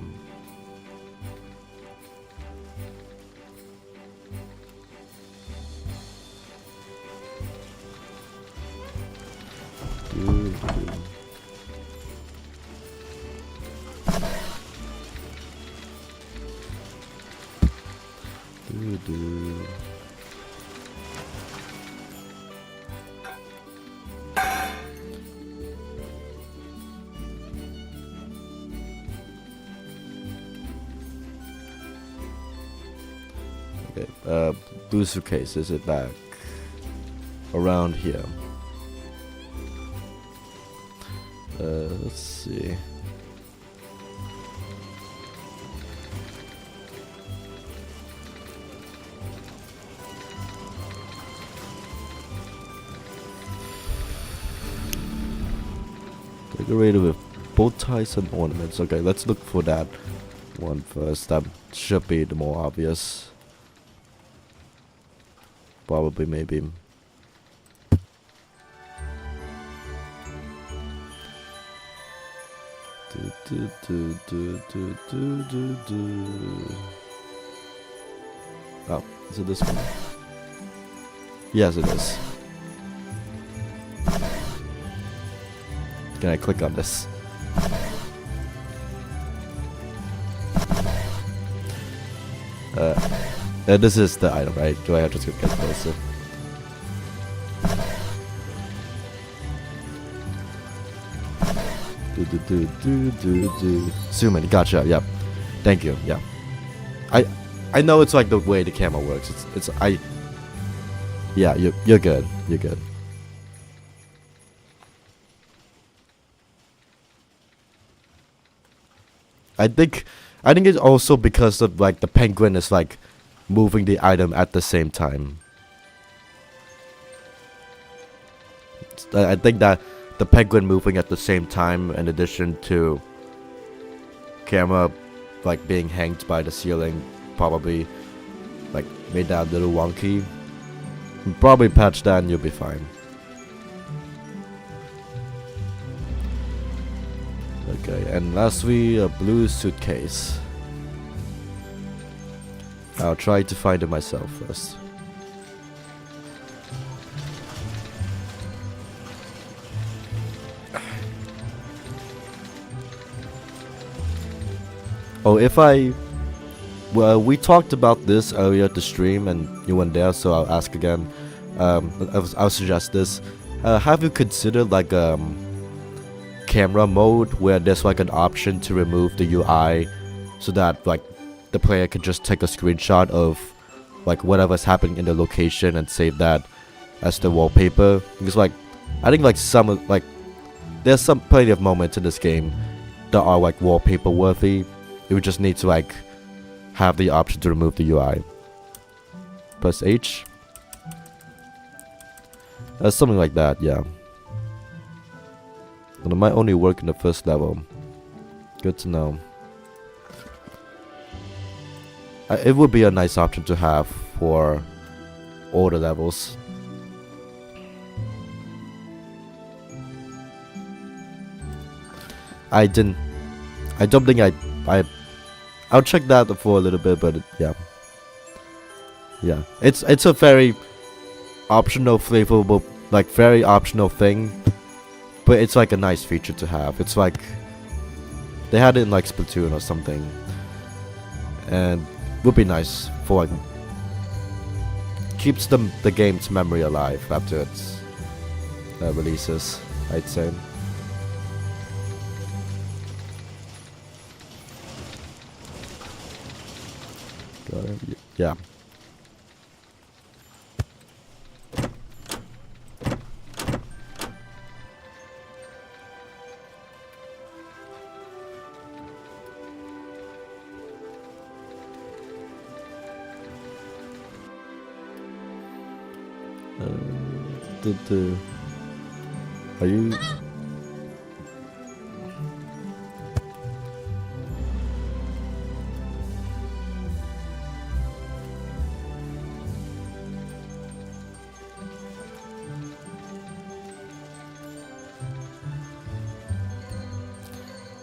Okay, blue suitcase, is it back around here? Let's see. Decorated with bow ties and ornaments. Okay, let's look for that one first. That should be the more obvious. Probably, maybe. Oh, is it this one? Yes, it is. Can I click on this? This is the item, right? Do I have to get closer? Zoom in. Gotcha. Yep. Thank you. Yeah. I know it's like the way the camera works. Yeah. You're good. You're good. I think it's also because of like the penguin is like moving the item at the same time. I think that the penguin moving at the same time, in addition to camera like being hanged by the ceiling, probably like made that a little wonky. Probably patch that and you'll be fine. Okay, and lastly, a blue suitcase. I'll try to find it myself first. Oh, well, we talked about this earlier at the stream and you weren't there, so I'll ask again. I'll suggest this. Have you considered like camera mode where there's like an option to remove the UI so that like the player can just take a screenshot of like whatever's happening in the location and save that as the wallpaper? Because like I think like there's plenty of moments in this game that are like wallpaper worthy. You would just need to like have the option to remove the UI. Press H. Something like that, yeah. And it might only work in the first level. Good to know. It would be a nice option to have for all the levels. I don't think I'll check that for a little bit, but yeah. Yeah. It's a very optional, flavorful, like very optional thing. But it's like a nice feature to have. It's like they had it in like Splatoon or something, and would be nice for like keeps the game's memory alive after its releases, I'd say. Yeah. Are you?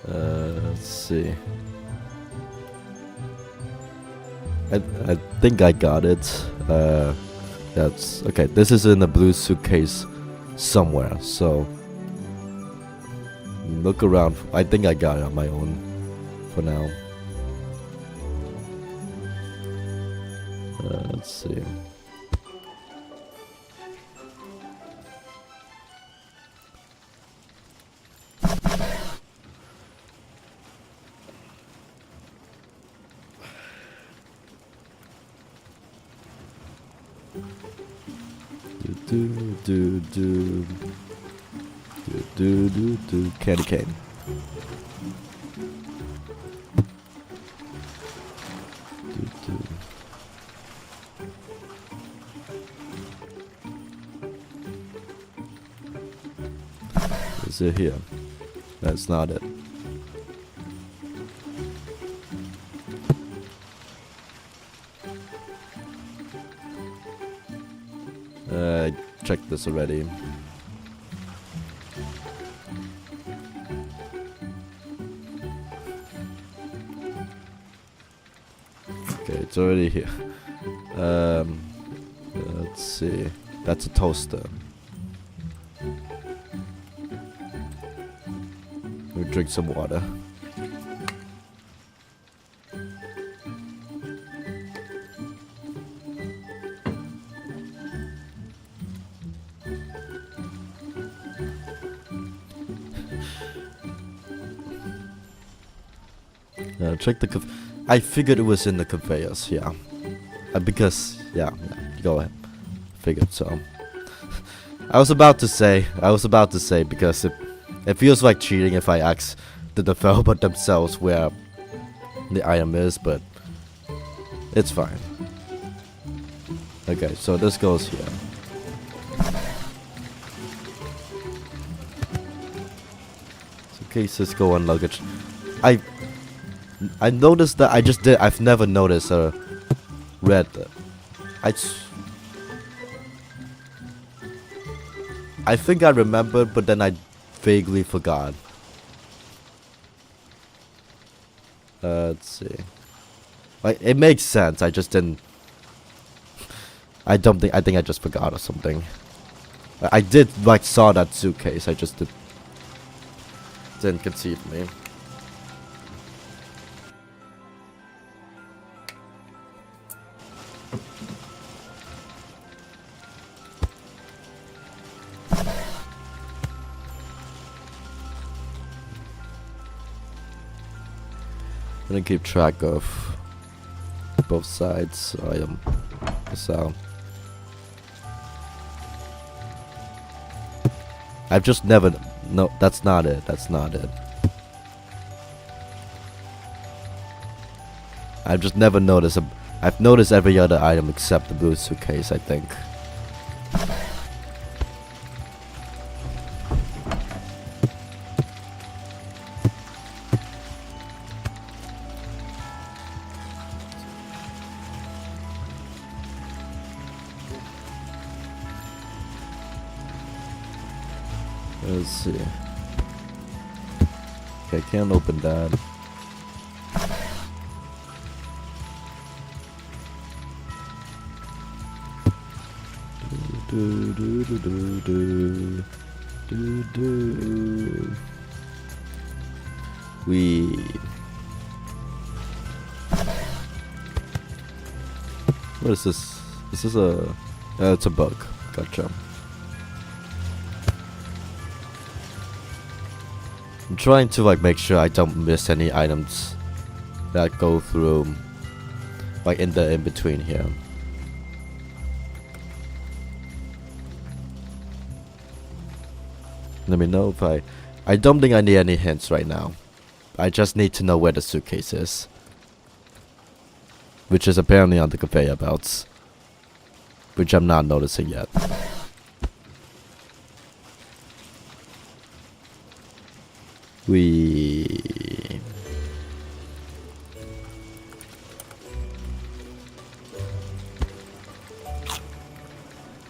Let's see. I think I got it. That's okay. This is in a blue suitcase somewhere. So look around. I think I got it on my own for now. Let's see. Candy cane. Is it here? That's not it. I checked this already. Okay, it's already here. Let's see. That's a toaster. We'll drink some water. Check the I figured it was in the conveyors, yeah. Because, yeah, go ahead. Figured so. I was about to say because it feels like cheating if I ask the developer themselves where the item is, but it's fine. Okay, so this goes here. So cases go on luggage. I noticed that I've never noticed a red. I think I remembered, but then I vaguely forgot. Let's see. Like, it makes sense. I just didn't. I think I just forgot or something. I did like saw that suitcase. I just didn't conceive me. I'm gonna keep track of both sides, so I am so I've just never no, that's not it. That's not it. I've just never noticed I've noticed every other item except the blue suitcase, I think. Let's see. Okay, can't open that. What is this? Is this a... it's a bug. Gotcha. I'm trying to like make sure I don't miss any items that go through like in the in-between here. Let me know if I don't think I need any hints right now. I just need to know where the suitcase is, which is apparently on the conveyor belts, which I'm not noticing yet.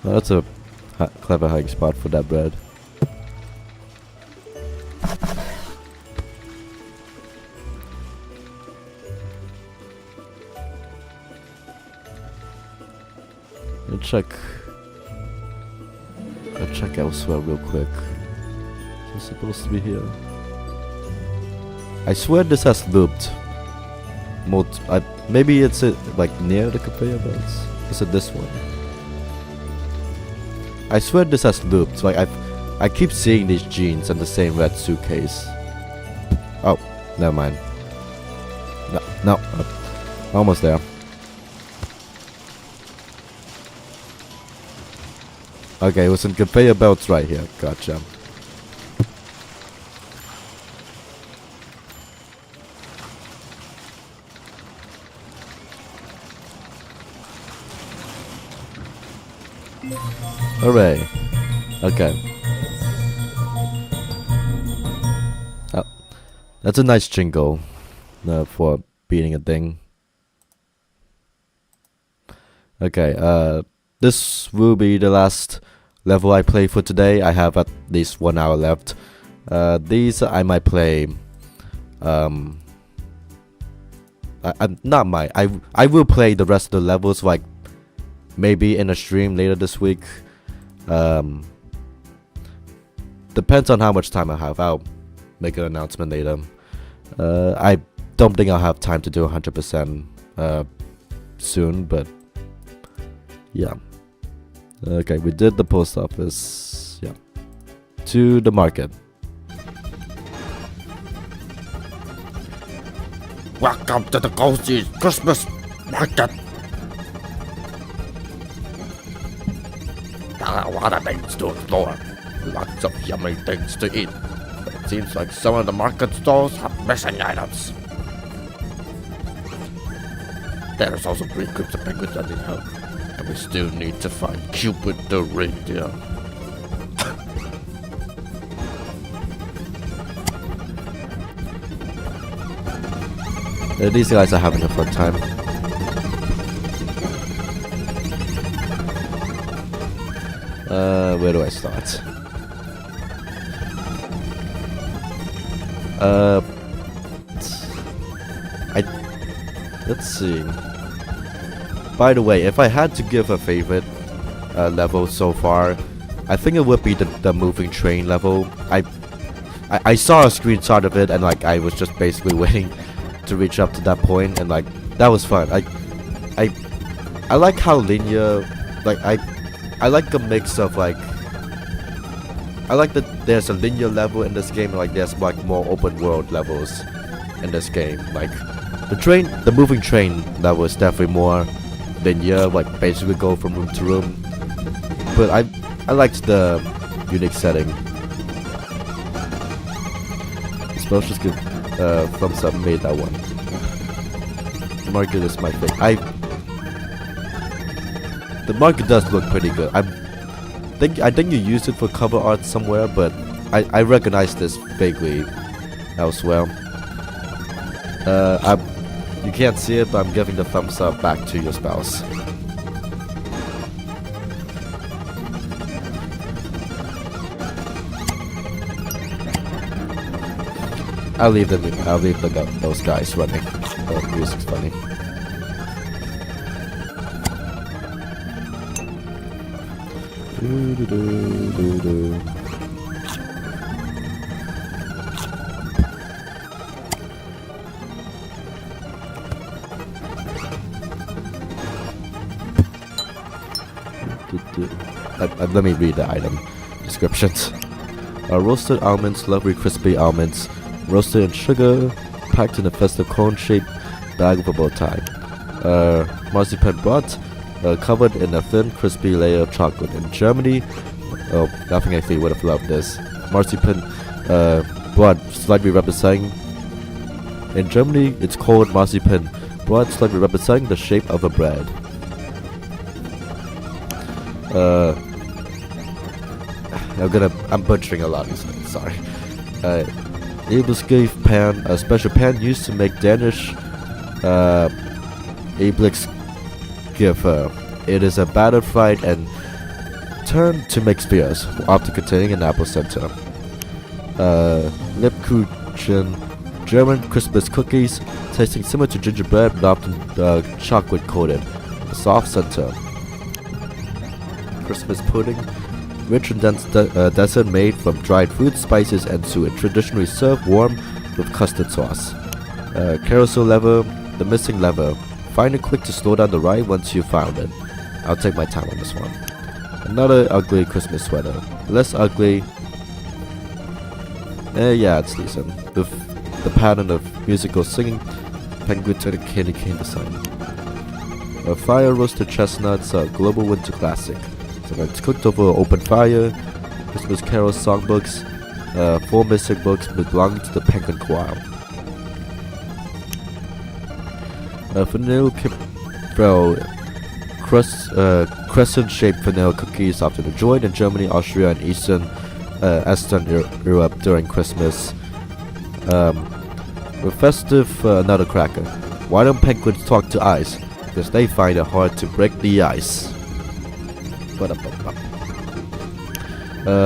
Well, that's a clever hiding spot for that bread. I'll check elsewhere real quick. Is it supposed to be here? I swear this has looped. Maybe it's like near the conveyor belts. Is it this one? I swear this has looped. Like I keep seeing these jeans and the same red suitcase. Oh, never mind. No, almost there. Okay, it was in conveyor belts right here. Gotcha. Hooray. Okay. Oh, that's a nice jingle for beating a thing. Okay, this will be the last level I play for today. I have at least 1 hour left. These I might play. I will play the rest of the levels like maybe in a stream later this week. Depends on how much time I have. I'll make an announcement later. I don't think I'll have time to do 100% soon, but yeah. Okay, we did the post office. Yeah. To the market. Welcome to the cozy Christmas market. There are a lot of things to explore. Lots of yummy things to eat. But it seems like some of the market stalls have missing items. There's also 3 groups of penguins that need help. And we still need to find Cupid the reindeer. These guys are having a fun time. Where do I start? Let's see. By the way, if I had to give a favorite level so far, I think it would be the moving train level. I saw a screenshot of it and like I was just basically waiting to reach up to that point, and like that was fun. I like how linear, like I like the mix of like, I like that there's a linear level in this game, like there's like more open world levels in this game. Like the moving train level is definitely more linear, like basically go from room to room. But I liked the unique setting. Suppose just give thumbs up, made that one. The market is my favorite. The market does look pretty good. I think you used it for cover art somewhere, but I recognize this vaguely elsewhere. You can't see it, but I'm giving the thumbs up back to your spouse. I'll leave those guys running. The music's funny. Let me read the item descriptions. Roasted almonds, lovely crispy almonds, roasted in sugar, packed in a festive cone-shaped bag with a bow tie. Marzipan brought, covered in a thin, crispy layer of chocolate. In Germany, I think I actually would have loved this. Marzipan bread, slightly representing. In Germany, it's called marzipan bread, slightly representing the shape of a bread. I'm butchering a lot of these things, sorry. Ebliksgif pan, a special pan used to make Danish Ebliksgiffer. It is a batter fried and turned to make spheres, often containing an apple center. Lebkuchen, German Christmas cookies, tasting similar to gingerbread but often chocolate coated. A soft center. Christmas pudding, rich and dense dessert made from dried fruits, spices, and suet, traditionally served warm with custard sauce. Carousel lever, the missing lever. Find it quick to slow down the ride once you found it. I'll take my time on this one. Another ugly Christmas sweater. Less ugly. Yeah, it's decent. With the pattern of musical singing, penguin to the candy cane design. A fire roasted chestnuts, a global winter classic. So it's cooked over an open fire. Christmas carol songbooks, 4 mystic books belonging to the penguin choir. Vanilla crescent-shaped vanilla cookies often enjoyed in Germany, Austria, and Eastern Europe during Christmas. With festive nutcracker. Why don't penguins talk to ice? Because they find it hard to break the ice.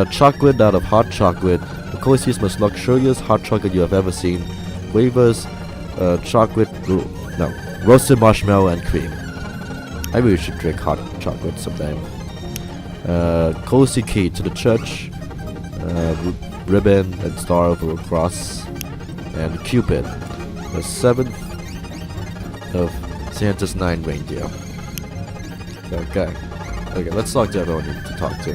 Chocolate out of hot chocolate, the coziest, most luxurious hot chocolate you have ever seen. Wafers, roasted marshmallow and cream. I really should drink hot chocolate someday. Cozy key to the church, ribbon and star over a cross, and Cupid, the 7th of Santa's 9 reindeer. Okay, let's talk to everyone we need to talk to.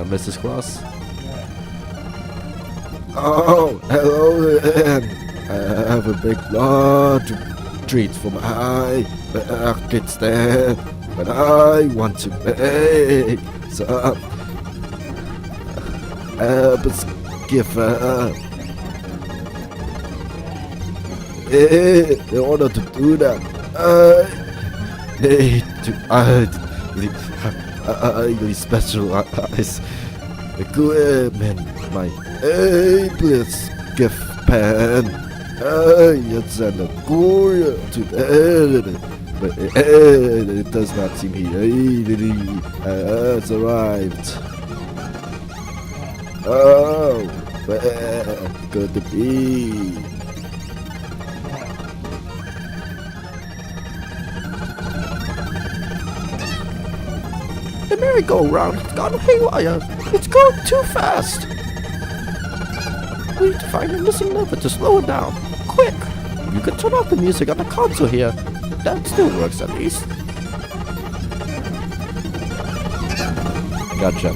Mrs. Claus? Oh, hello then. I have a big lot of treats for my kids there, but I want to make some in order to do that, highly specialized equipment. My ableist gift pen. It's an courier to the editor, but it does not seem he has arrived. Oh, where could it be? The merry-go-round has gone haywire. It's going too fast. We need to find a missing lever to slow it down. Quick! You can turn off the music on the console here. That still works at least. Gotcha.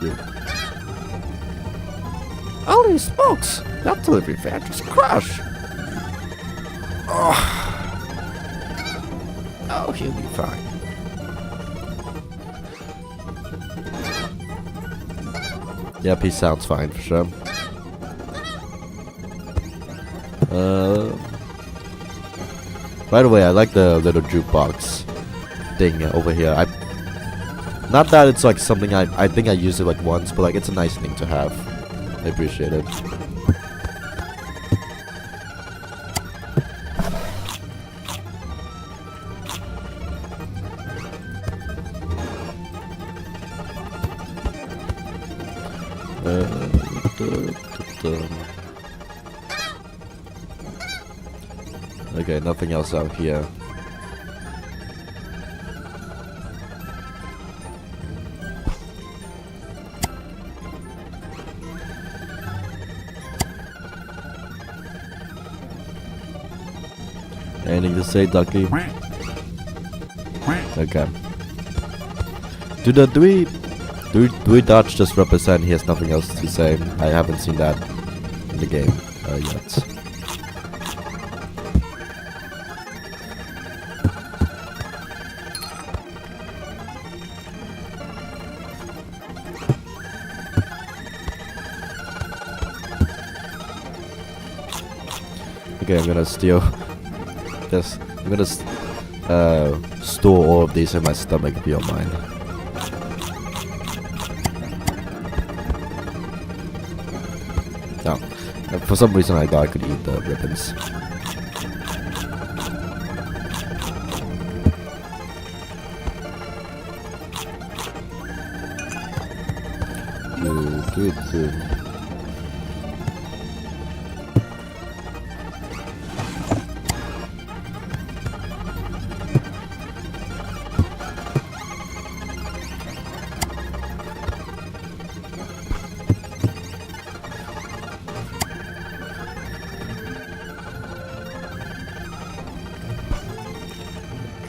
Yeah. Holy smokes! That delivery van just crashed. Oh, he'll be fine. Yep, he sounds fine for sure. By the way, I like the little jukebox thing over here. Not that it's like something I think I used it like once, but like it's a nice thing to have. I appreciate it. Okay, nothing else out here. Anything to say, Ducky? Okay. Do we dodge just represent? He has nothing else to say. I haven't seen that in the game yet. Okay, I'm gonna steal this. I'm gonna store all of these in my stomach if you don't mind. No. For some reason I thought I could eat the ribbons. Good.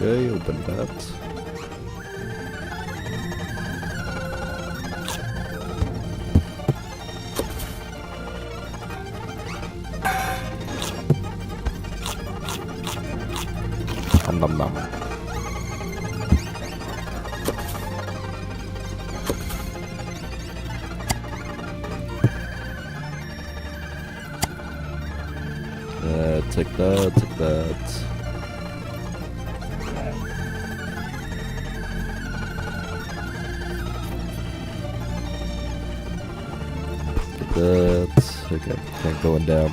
Okay, open that. Nom. Take that. Okay, can't go down.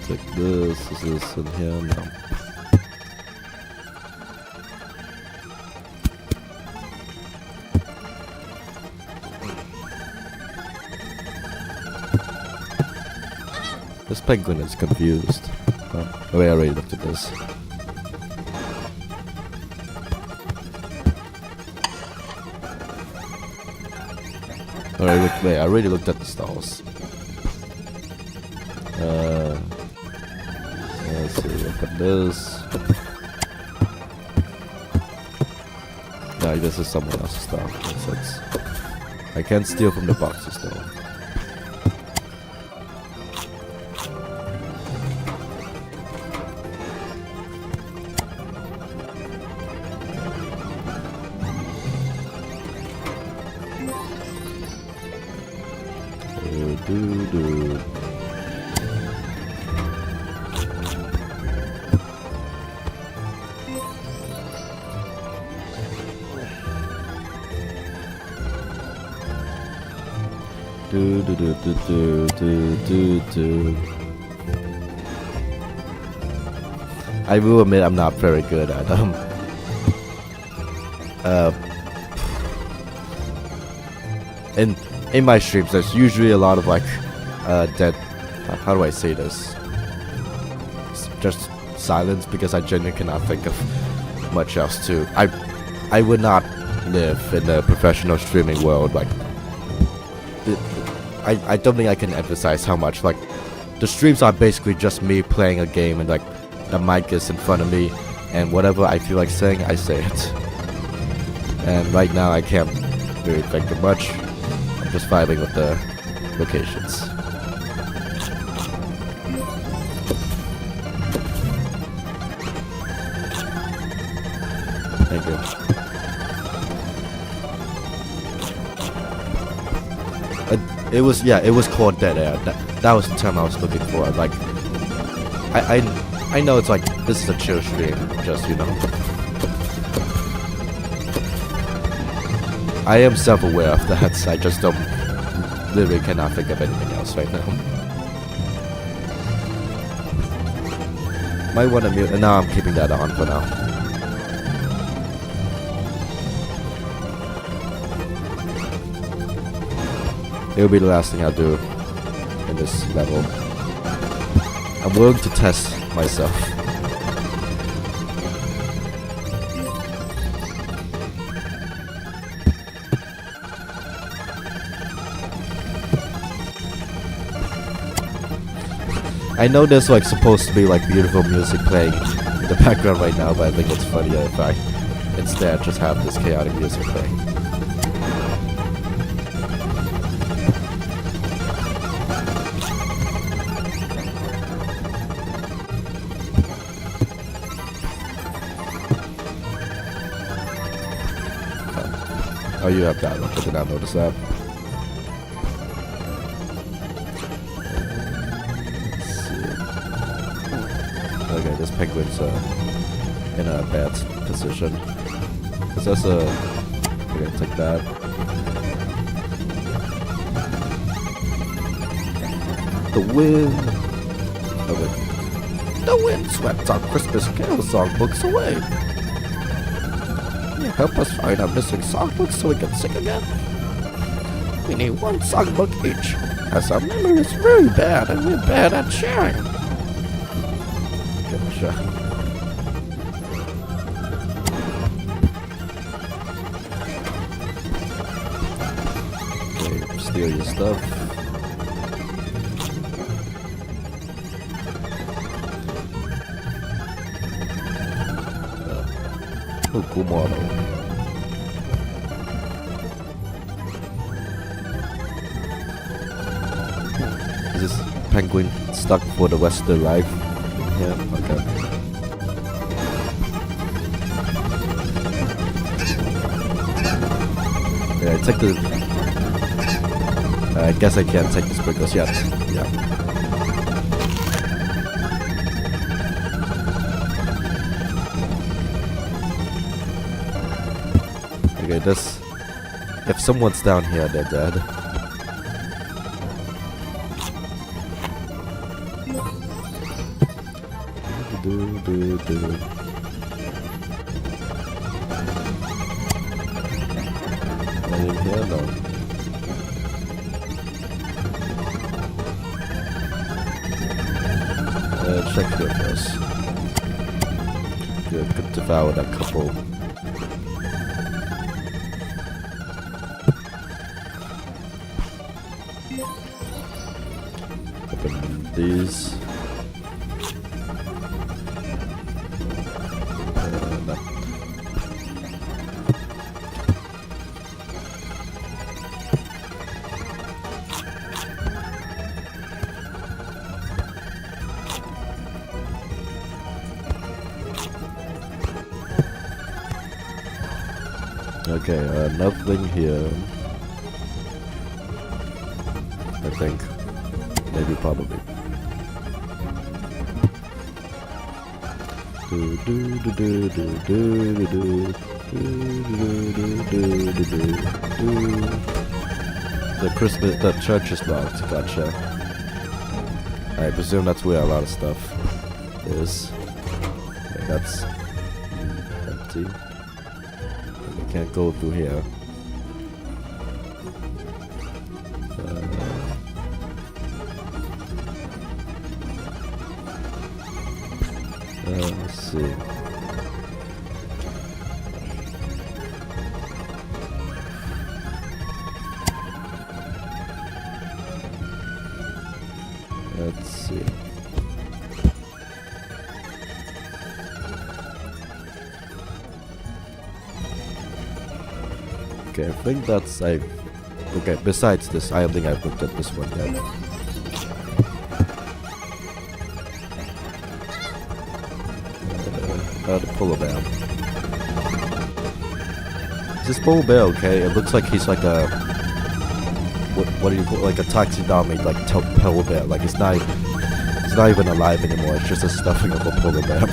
Take this. Is this in here? No. This penguin is confused. Oh, wait, I already looked at this. Wait, I already looked at the stalls. Let's see, open this. No, this is someone else's stuff. I can't steal from the boxes though. Do do do do do do do do. I will admit I'm not very good at them. In my streams, there's usually a lot of like dead. How do I say this? Just silence, because I genuinely cannot think of much else to. I would not live in the professional streaming world. Like, I don't think I can emphasize how much like the streams are basically just me playing a game, and like the mic is in front of me, and whatever I feel like saying, I say it. And right now I can't really think of much. I'm just vibing with the locations. Thank you. It was called dead air. That was the term I was looking for. Like, I know it's like this is a chill stream, just, you know. I am self-aware of that. I just don't literally cannot think of anything else right now. Might want to mute, and now I'm keeping that on for now. It'll be the last thing I'll do in this level. I'm willing to test myself. I know there's like supposed to be like beautiful music playing in the background right now, but I think it's funnier if I instead just have this chaotic music playing. Oh, you have that one. I did not notice that. Okay, this penguin's in a bad position. Cause that's a. Okay, take that. The wind. Oh, the wind swept our Christmas Carol songbooks away. Can you help us find our missing songbooks so we can sing again? We need one songbook each, as our memory is really bad and we're bad at sharing. Sure. Okay, steal your stuff. Oh, cool model. Is this penguin stuck for the rest of their life? Yeah, okay. Yeah, take the... I guess I can't take the sprinkles yet. Yeah. Okay, this... If someone's down here, they're dead. In here, no. Check here first. Good, could devour that couple. Open these. No. Okay, nothing here. I think. Maybe, probably. the church is locked. Gotcha. I presume that's where a lot of stuff is. Okay, that's empty. We can't go through here. Let's see. Let's see. Okay, I think that's okay, besides this, I don't think I've looked at this one yet. The polar bear. Is this polar bear okay? It looks like he's like a what do you call it? Like a taxidermy like polar bear. Like it's not even alive anymore. It's just a stuffing of a polar bear.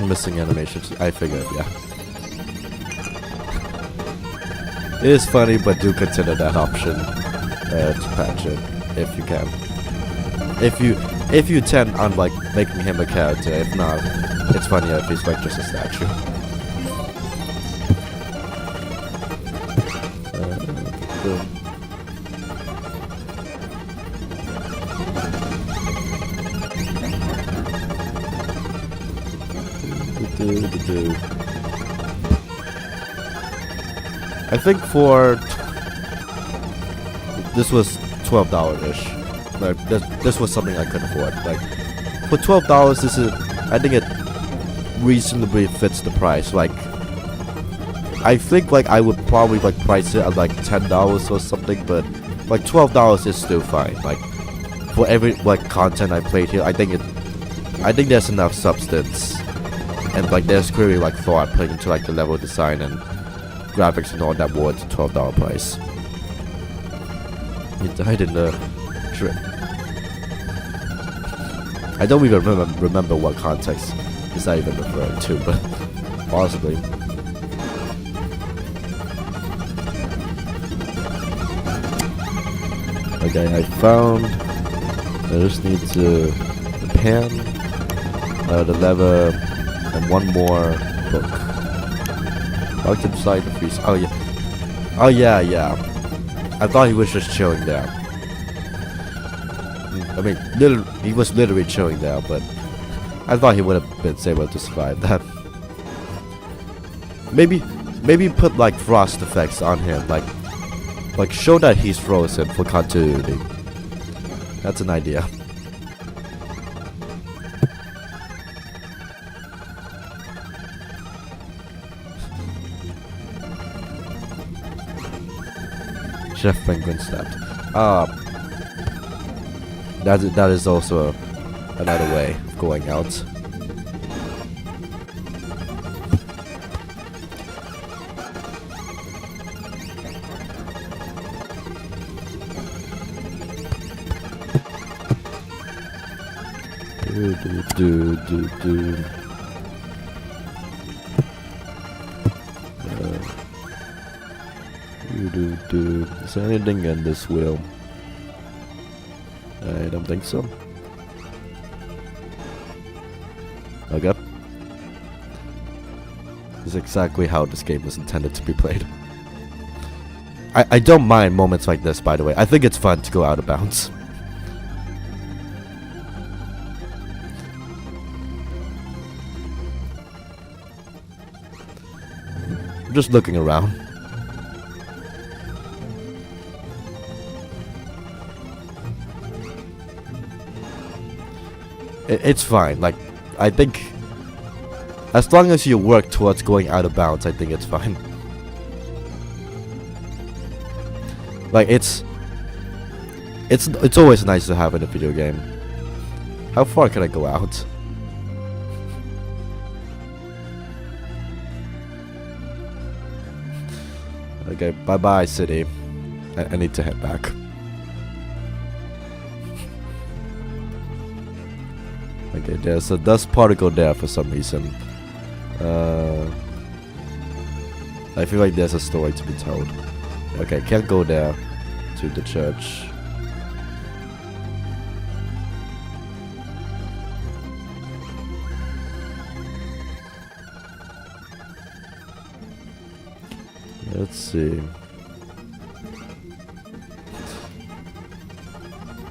Missing animations. I figured, yeah. It is funny, but do consider that option to patch it if you can. If you intend on like making him a character, if not, it's funnier if he's like just a statue. I think for this was $12-ish. Like this was something I could afford. Like for $12, this is I think it reasonably fits the price. Like I think like I would probably like price it at like $10 or something, but like $12 is still fine. Like for every like content I played here, I think there's enough substance. And like there's clearly like thought put into like the level design and graphics and all that warrants a $12 price. He died in the trip. I don't even remember what context is that even referring to, but possibly. Okay, I found. I just need the pen, the lever, and one more book. Locked inside the freezer. Oh yeah. Oh yeah. I thought he was just chilling there. I mean, he was literally chilling there, but I thought he would have been able to survive that. Maybe put like frost effects on him, like show that he's frozen for continuity. That's an idea. Chef Penguin stabbed. That is also another way of going out. Do. Is there anything in this wheel? I don't think so. Okay. This is exactly how this game is intended to be played. I don't mind moments like this, by the way. I think it's fun to go out of bounds. I'm just looking around. It's fine. Like, I think as long as you work towards going out of bounds, I think it's fine. Like, it's always nice to have in a video game. How far can I go out? Okay, bye-bye, city. I need to head back. Okay, there's a dust particle there for some reason. I feel like there's a story to be told. Okay, can't go there to the church. Let's see.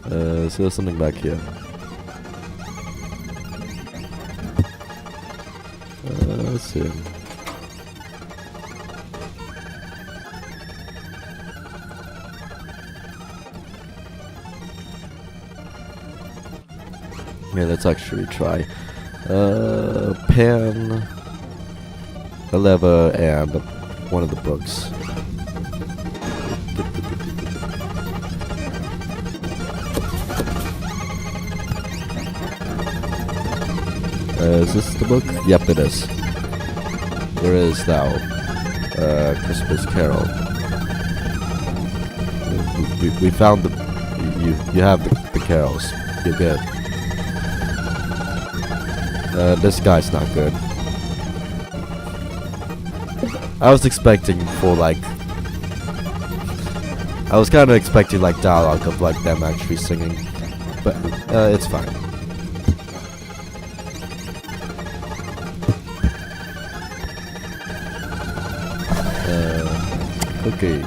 So there's something back here. Let's see. Yeah, let's actually try. Pen, a lever, and one of the books. Is this the book? Yep, it is. Where is thou? Christmas Carol. We found the. You have the carols. You're good. This guy's not good. I was expecting for like. I was kind of expecting like dialogue of like them actually singing, but it's fine. Okay.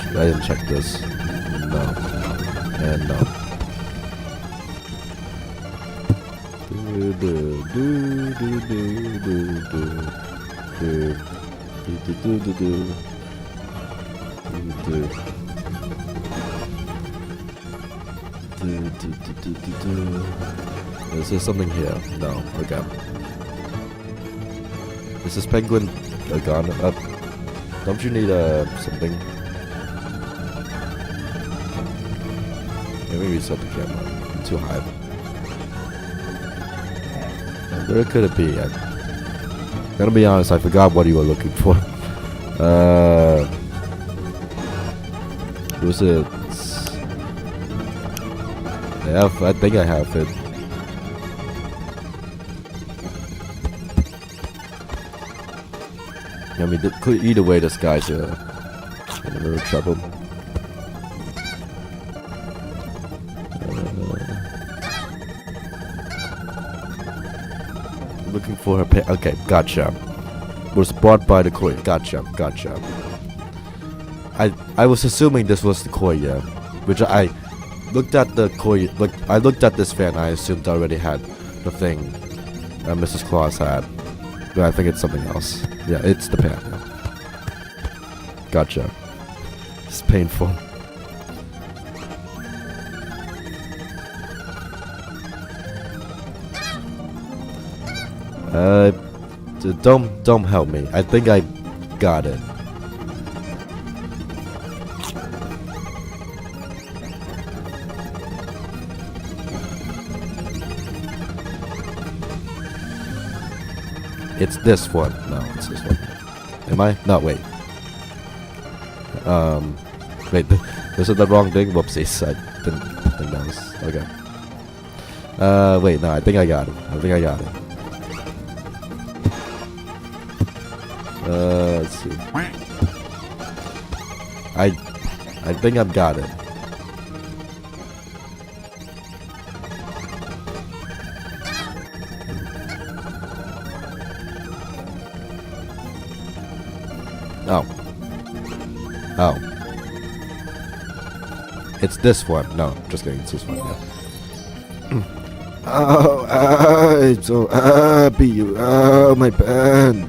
I didn't check this. No. And no. Is there something here? No. Okay. Is this penguin gone up? Don't you need something? Let me reset the camera. I'm too high. Where could it be? I'm gonna be honest, I forgot what you were looking for. Was it? I think I have it. I mean, either way, this guy's in a little trouble. Looking for her okay, gotcha. Was bought by the courier. Gotcha. I was assuming this was the courier, which I looked at the courier. I looked at this fan. I assumed I already had the thing Mrs. Claus had, but I think it's something else. Yeah, it's the pan. Yeah. Gotcha. It's painful. Don't help me. I think I got it. It's this one. No, it's this one. Am I? No, wait. Wait, this is the wrong thing? Whoopsies. I didn't think that was... Okay. Wait, no, I think I got it. Let's see. I think I've got it. Oh. It's this one. No, just kidding. It's this one. Yeah. Oh, I'm so happy you are my pen.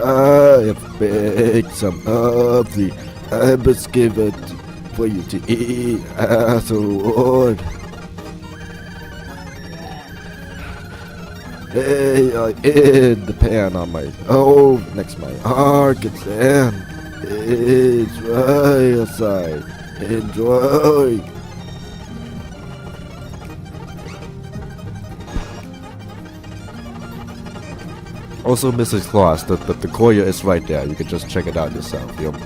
I have baked some of the best give it for you to eat as a reward. Hey, I hid the pan on my next to my heart. It's in. It's right outside. Enjoy. Also, Mrs. Claus, the courier is right there. You can just check it out yourself. You don't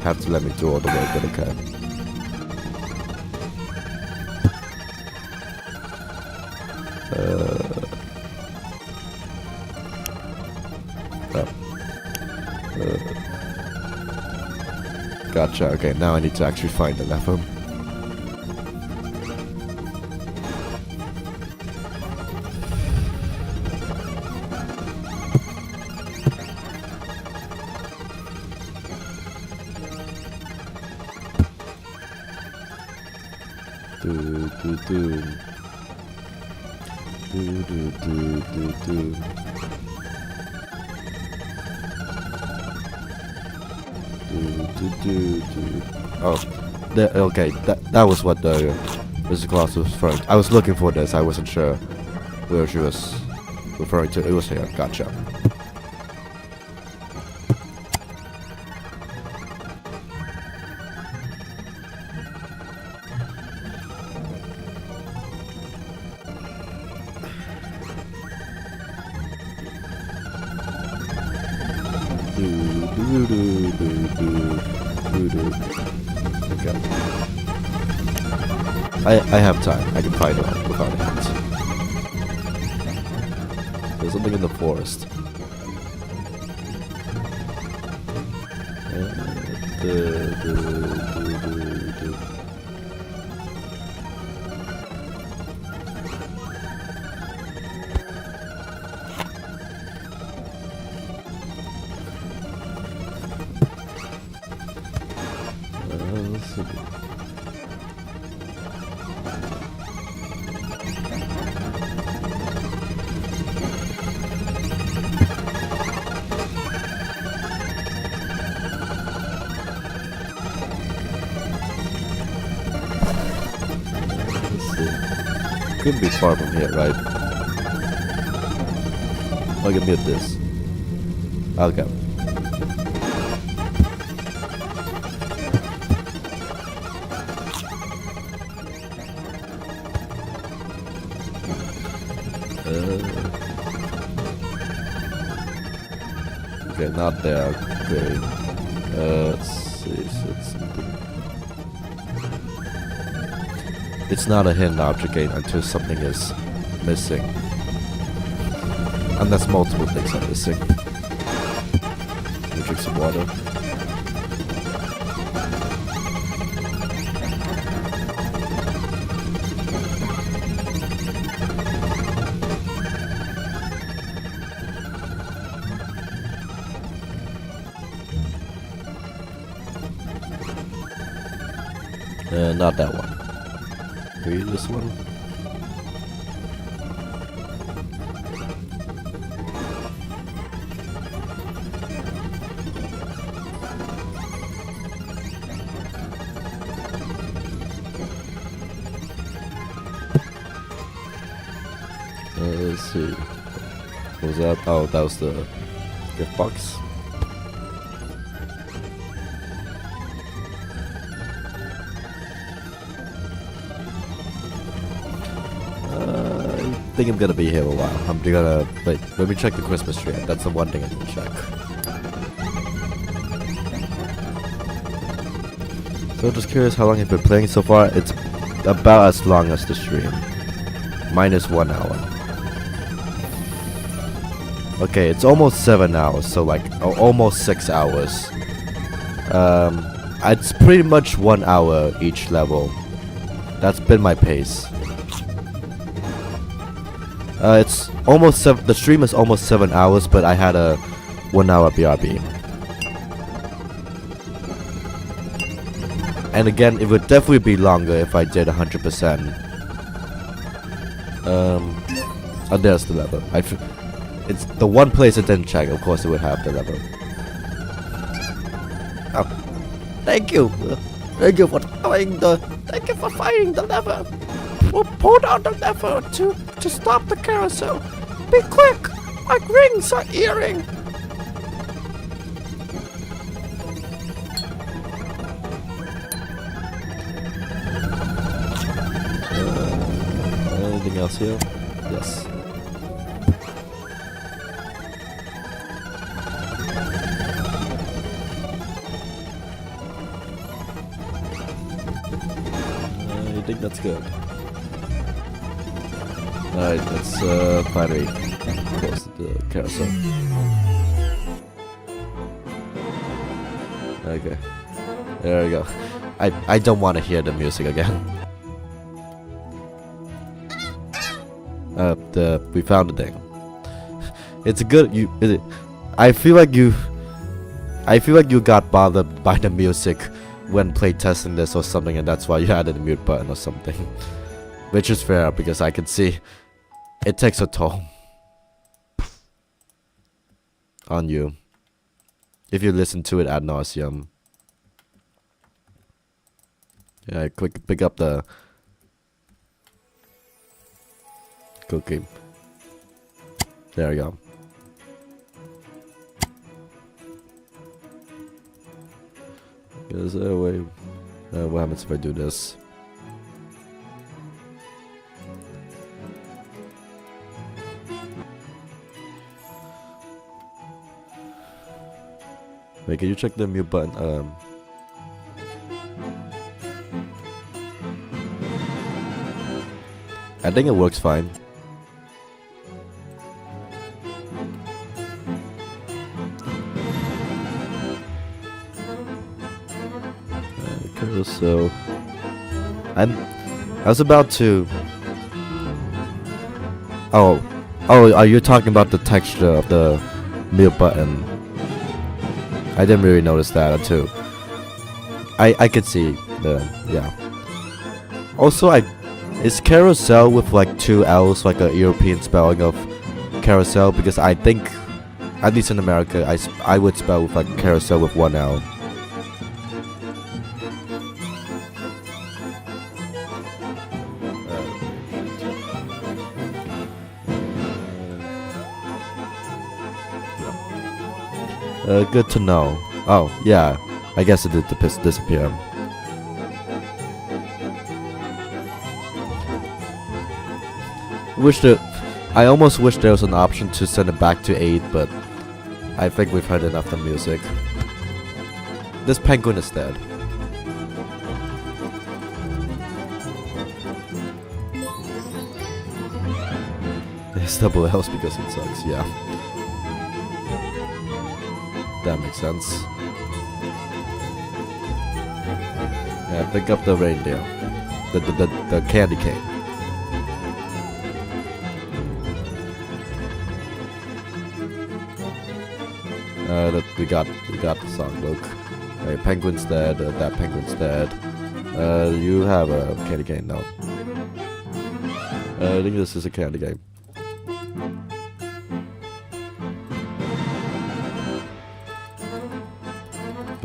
have to let me do all the work, but okay. Gotcha. Okay, now I need to actually find the lever. Oh, okay. That was what the Mrs. Claus was referring to. I was looking for this. I wasn't sure where she was referring to. It was here. Gotcha. Okay. I have time. I can find it without it. There's something in the forest. Let's see. Could be far from here, right? I can mute this. Okay. Okay, not there. Okay. Let's see. So it's something. It's not a hidden object gate until something is missing. Unless multiple things are missing. Let me drink some water. Not that one. Maybe this one. Let's see. What was that? Oh, that was the gift box. I think I'm gonna be here a while. I'm gonna wait. Let me check the Christmas tree. That's the one thing I need to check. So just curious how long you've been playing so far. It's about as long as the stream, minus 1 hour. Okay, it's almost 7 hours, so like almost 6 hours. It's pretty much 1 hour each level. That's been my pace. It's almost the stream is almost 7 hours, but I had a 1 hour BRB. And again, it would definitely be longer if I did 100%. Oh, there's the level. It's the one place it didn't check. Of course, it would have the level. Oh, thank you. Thank you for finding the lever. We'll pull down the lever to stop the carousel. Be quick! My rings are earring. else here? Yes. I think that's good. Alright, let's finally close the carousel. Okay. There we go. I don't want to hear the music again. We found the thing. It's a good I feel like you got bothered by the music when playtesting this or something, and that's why you added the mute button or something. Which is fair because I can see it takes a toll on you if you listen to it ad nauseum. Yeah, quick pick up the cookie. There we go. Is there a way? What happens if I do this? Wait, can you check the mute button? I think it works fine. So I was about to. Oh, are you talking about the texture of the mute button? I didn't really notice that too. I could see the yeah. Also, is carousel with like 2 L's like a European spelling of carousel? Because I think, at least in America, I would spell with like carousel with 1 L. Good to know. Oh, yeah. I guess it did disappear. I almost wish there was an option to send it back to 8, but I think we've heard enough of the music. This penguin is dead. It's double L's because it sucks, yeah. That makes sense. Yeah, pick up the reindeer. The candy cane. We got the songbook. Penguin's dead. That penguin's dead. You have a candy cane now. I think this is a candy cane.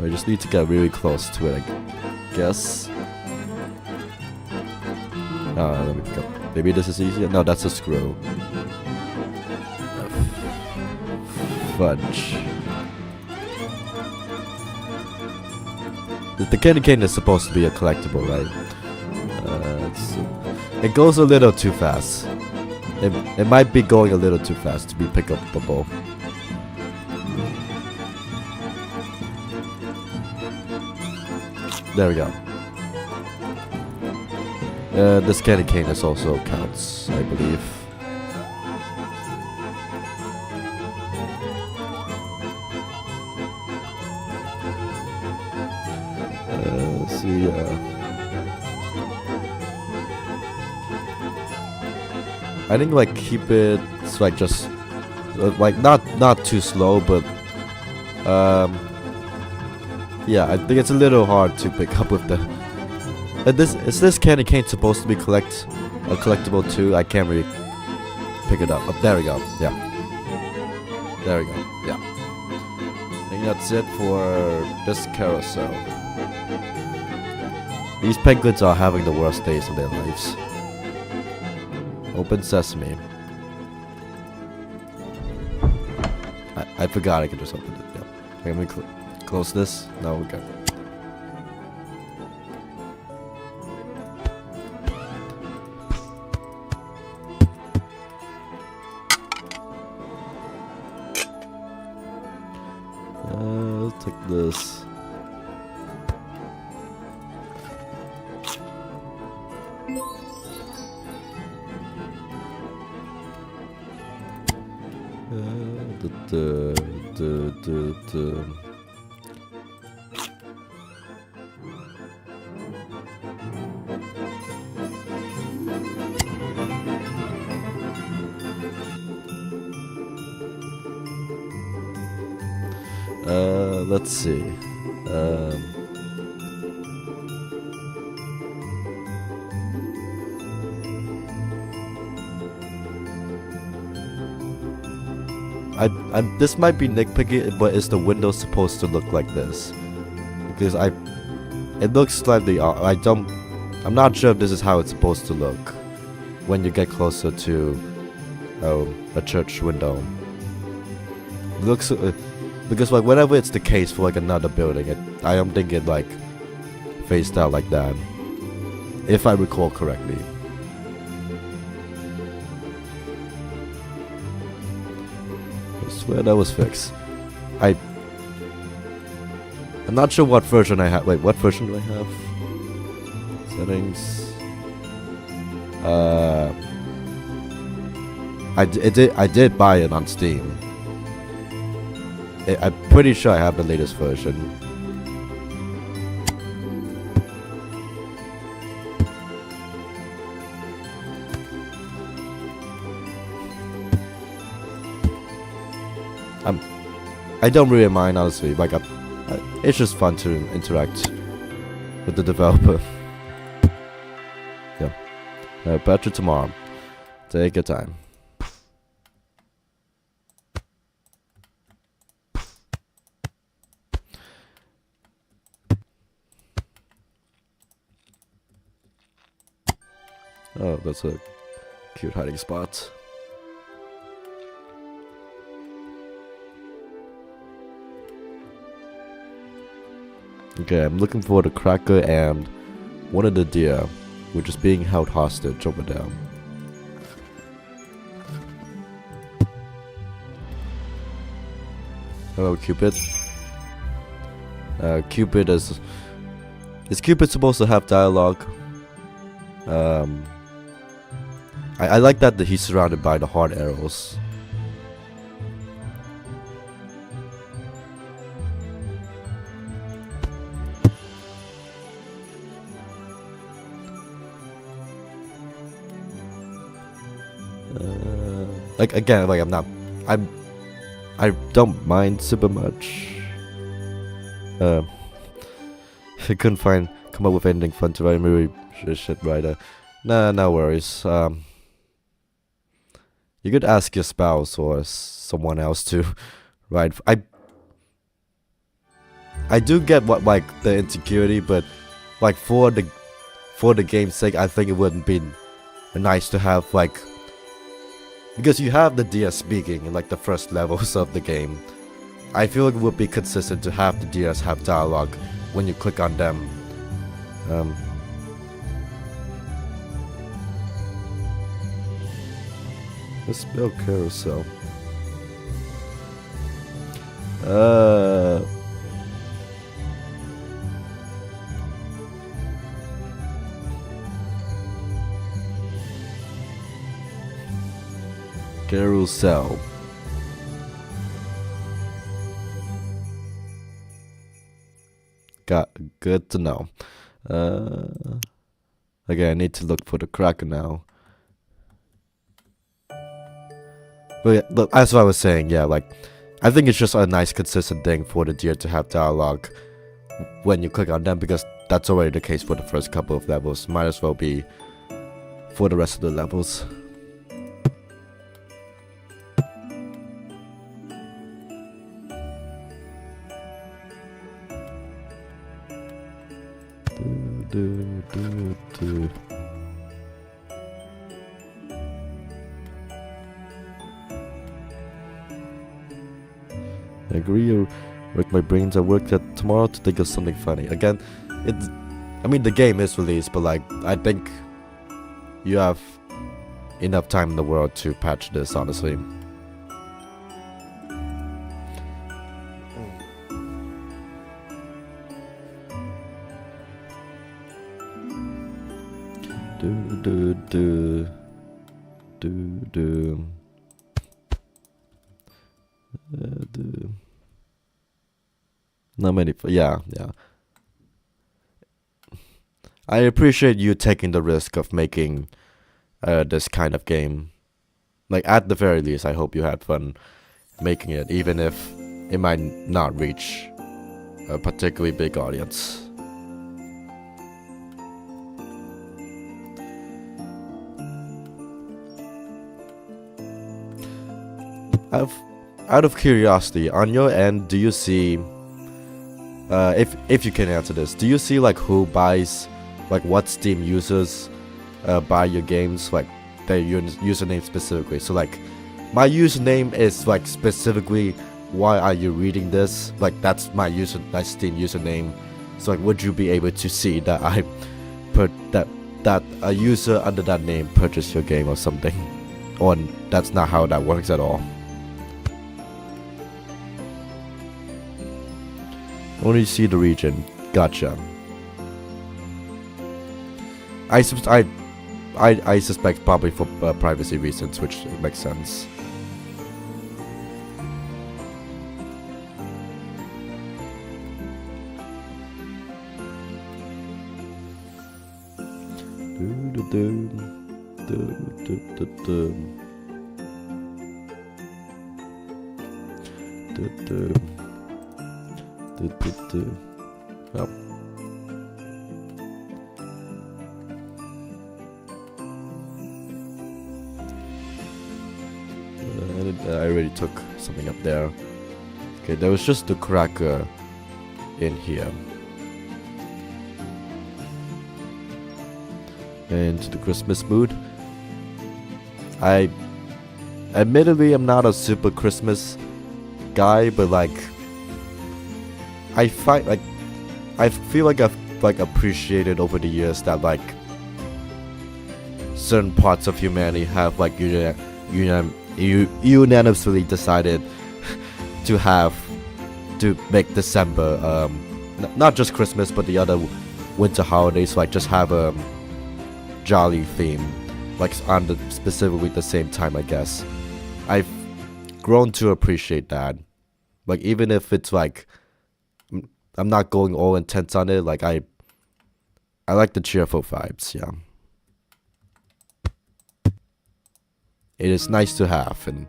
I just need to get really close to it, I guess. Let me pick up. Maybe this is easier. No, that's a screw. Fudge. The candy cane is supposed to be a collectible, right? It goes a little too fast. It might be going a little too fast to be pickupable. There we go. This candy cane is also counts, I believe. Let's see. I think like keep it like just like not too slow, but yeah, I think it's a little hard to pick up with the. Is this candy cane supposed to be collectible too? I can't really pick it up. Oh, there we go. Yeah. There we go. Yeah. I think that's it for this carousel. These penguins are having the worst days of their lives. Open sesame. I forgot I could just open it. Yeah. Let me close this. No, we're good. this. Let's see. This might be nitpicky, but is the window supposed to look like this? Because it looks slightly off. I'm not sure if this is how it's supposed to look when you get closer to a church window. It looks because like whenever it's the case for like another building, I don't think it like faced out like that, if I recall correctly. I swear that was fixed. I'm not sure what version I have. Wait, what version do I have? Settings. I did buy it on Steam. I'm pretty sure I have the latest version. I don't really mind, honestly. Like, it's just fun to interact with the developer. Yeah. Better tomorrow. Take your time. Oh, that's a cute hiding spot. Okay, I'm looking for the cracker and one of the deer, which is being held hostage over there. Hello, Cupid. Cupid is Cupid supposed to have dialogue? I like that he's surrounded by the hard arrows. Like again, like I don't mind super much. I couldn't come up with anything fun to write. Maybe shit writer. Nah, no worries. You could ask your spouse or someone else to write. I do get what like the insecurity, but like for the game's sake, I think it wouldn't be nice to have like. Because you have the deer speaking in like the first levels of the game. I feel like it would be consistent to have the deers have dialogue when you click on them. Let's spell carousel. Carousel. Good to know. Okay, I need to look for the cracker now. But yeah, look, as I was saying, yeah, like I think it's just a nice consistent thing for the deer to have dialogue when you click on them, because that's already the case for the first couple of levels. Might as well be for the rest of the levels. I agree, or work my brains at work that tomorrow to think of something funny. Again, I mean the game is released, but like I think you have enough time in the world to patch this, honestly. Not many. Yeah. I appreciate you taking the risk of making this kind of game. Like, at the very least, I hope you had fun making it, even if it might not reach a particularly big audience. Out of curiosity, on your end, do you see, if you can answer this, do you see like who buys, like what Steam users buy your games, like their username specifically? So like, my username is like specifically, why are you reading this? Like that's my Steam username. So like, would you be able to see that I put that a user under that name purchased your game or something? Or that's not how that works at all? Only see the region. Gotcha. I suspect probably for privacy reasons, which makes sense. Yep. I already took something up there. Okay, there was just the cracker in here. Into the Christmas mood. Admittedly, I'm not a super Christmas guy, but like, I feel like I've like appreciated over the years that like certain parts of humanity have like unanimously decided to make December not just Christmas but the other winter holidays, like just have a jolly theme, like on specifically the same time. I guess I've grown to appreciate that, like even if it's like I'm not going all intense on it, like I like the cheerful vibes. Yeah, it is nice to have. And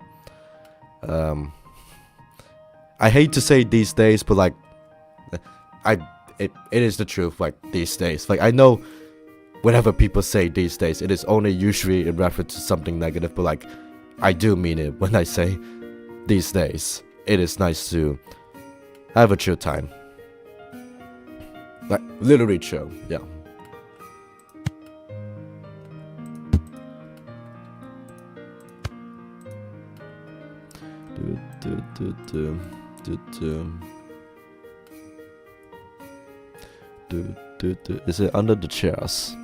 I hate to say these days, but like it is the truth. Like these days, like I know whenever people say these days, it is only usually in reference to something negative, but like I do mean it when I say these days. It is nice to have a chill time, like literally chill. Yeah. Is it under the chairs?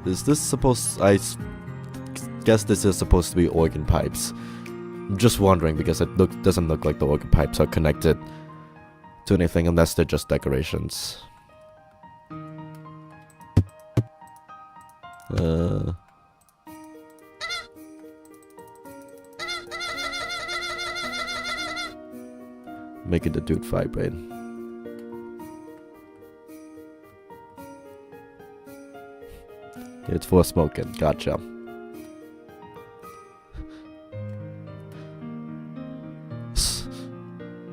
Is this supposed? I guess this is supposed to be organ pipes. I'm just wondering because it doesn't look like the organ pipes are connected to anything unless they're just decorations. Making the dude vibrate. It's for smoking. Gotcha.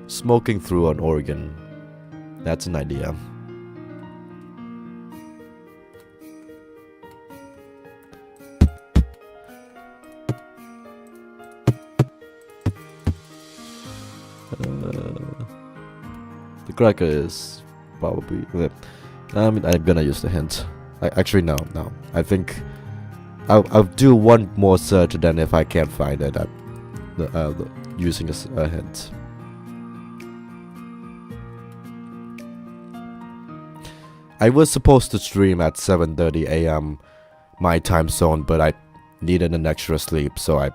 Smoking through an organ. That's an idea. The cracker is probably. I'm gonna use the hint. Actually, no. I think I'll do one more search, and then if I can't find it, using a hint. I was supposed to stream at 7:30 a.m. my time zone, but I needed an extra sleep, so I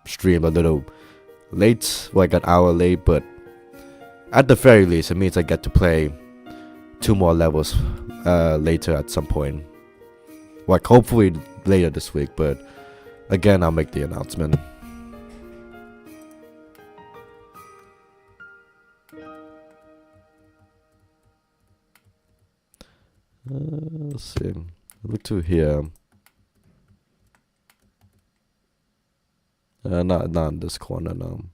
streamed a little late, like an hour late, but at the very least, it means I get to play 2 more levels later at some point. Like, hopefully later this week, but again, I'll make the announcement. Let's see. Look to here. Not in this corner, no.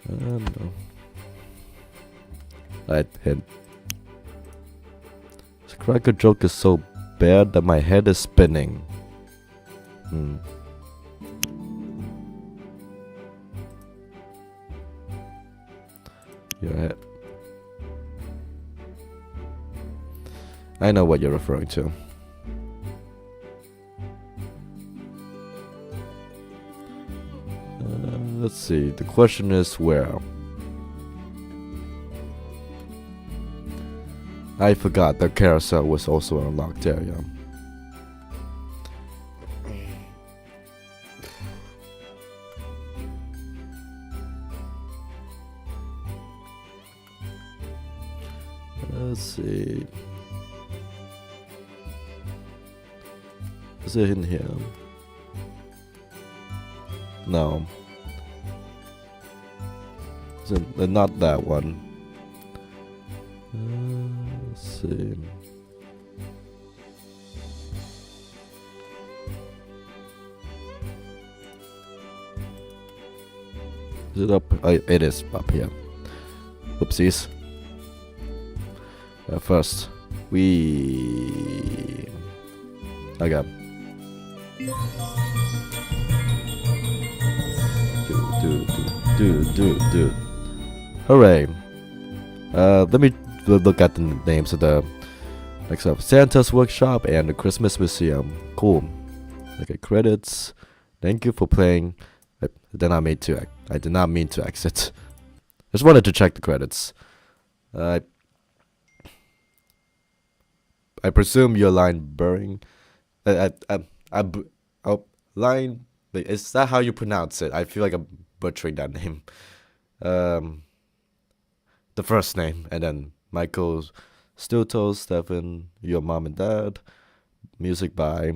No. Right, hint. This cracker joke is so bad that my head is spinning. Your head. I know what you're referring to. Let's see. The question is where? I forgot the carousel was also an unlocked area. Let's see. Is it in here? No. Is it not that one? Let's see. Is it up? It is up here. Oopsies. First, we. Okay. Do. Hooray. Let me look at the names of the next up. Santa's Workshop and the Christmas Museum. Cool. Okay, credits. Thank you for playing. I did not mean to exit. Just wanted to check the credits. I presume your line burring. Line. Is that how you pronounce it? I feel like I'm butchering that name. The first name, and then Michael Stilto, Stefan, Your Mom and Dad. Music by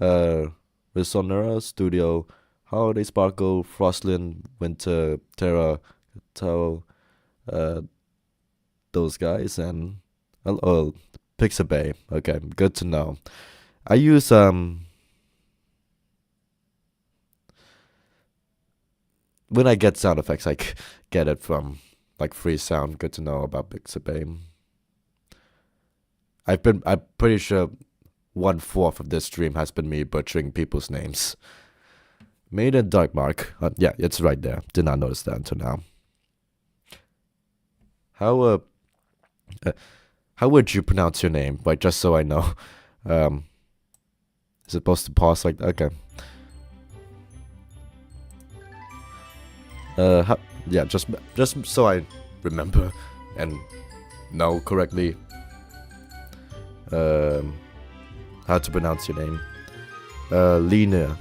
Resonera Studio, Holiday Sparkle, Frostland, Winter, Terra, Tao, those guys, and Pixabay. Okay, good to know. I use when I get sound effects, I get it from like free sound. Good to know about Pixabay. I'm pretty sure 1/4 of this stream has been me butchering people's names. Made in Dark Mark. Yeah, it's right there. Did not notice that until now. How would you pronounce your name? Like, just so I know. Is it supposed to pause like that? Okay. Yeah, just so I remember and know correctly how to pronounce your name. Lena.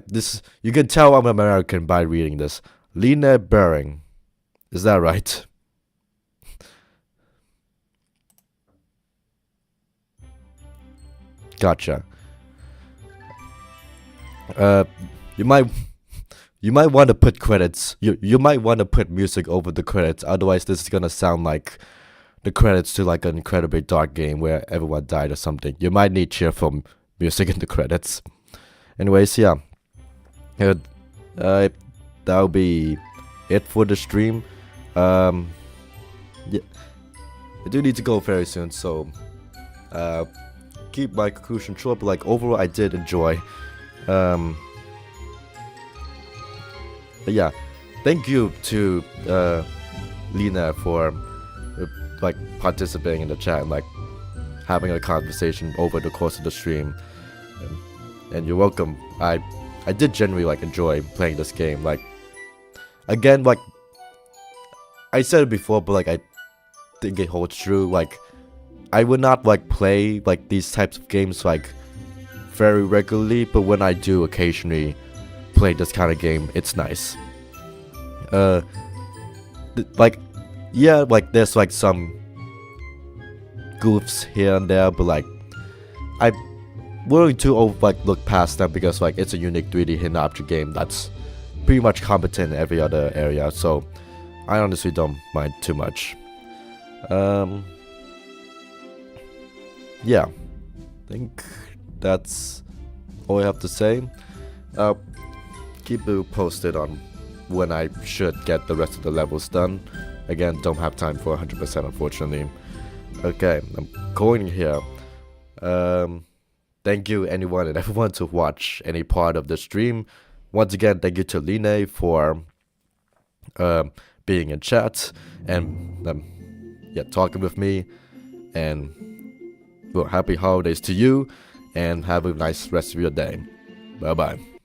This, you can tell I'm American by reading this. Lena Bering. Is that right? Gotcha. You might want to put credits. You might want to put music over the credits. Otherwise, this is gonna sound like the credits to like an incredibly dark game where everyone died or something. You might need cheerful music in the credits. Anyways, yeah. That'll be it for the stream. Yeah, I do need to go very soon, so keep my conclusion short. But like overall, I did enjoy. But yeah, thank you to Lena for like participating in the chat and like having a conversation over the course of the stream. And you're welcome. I did genuinely like enjoy playing this game. Like again, like I said it before, but like I think it holds true. Like I would not like play like these types of games like very regularly, but when I do occasionally play this kind of game, it's nice. Like yeah, like there's like some goofs here and there, but like I'm willing to like look past them because like it's a unique 3D hidden object game that's pretty much competent in every other area, so I honestly don't mind too much. Yeah, I think that's all I have to say. Keep you posted on when I should get the rest of the levels done. Again, don't have time for 100% unfortunately. Okay, I'm going here. Thank you anyone and everyone to watch any part of the stream. Once again, thank you to Line for being in chat and yeah, talking with me. And well, happy holidays to you and have a nice rest of your day. Bye bye.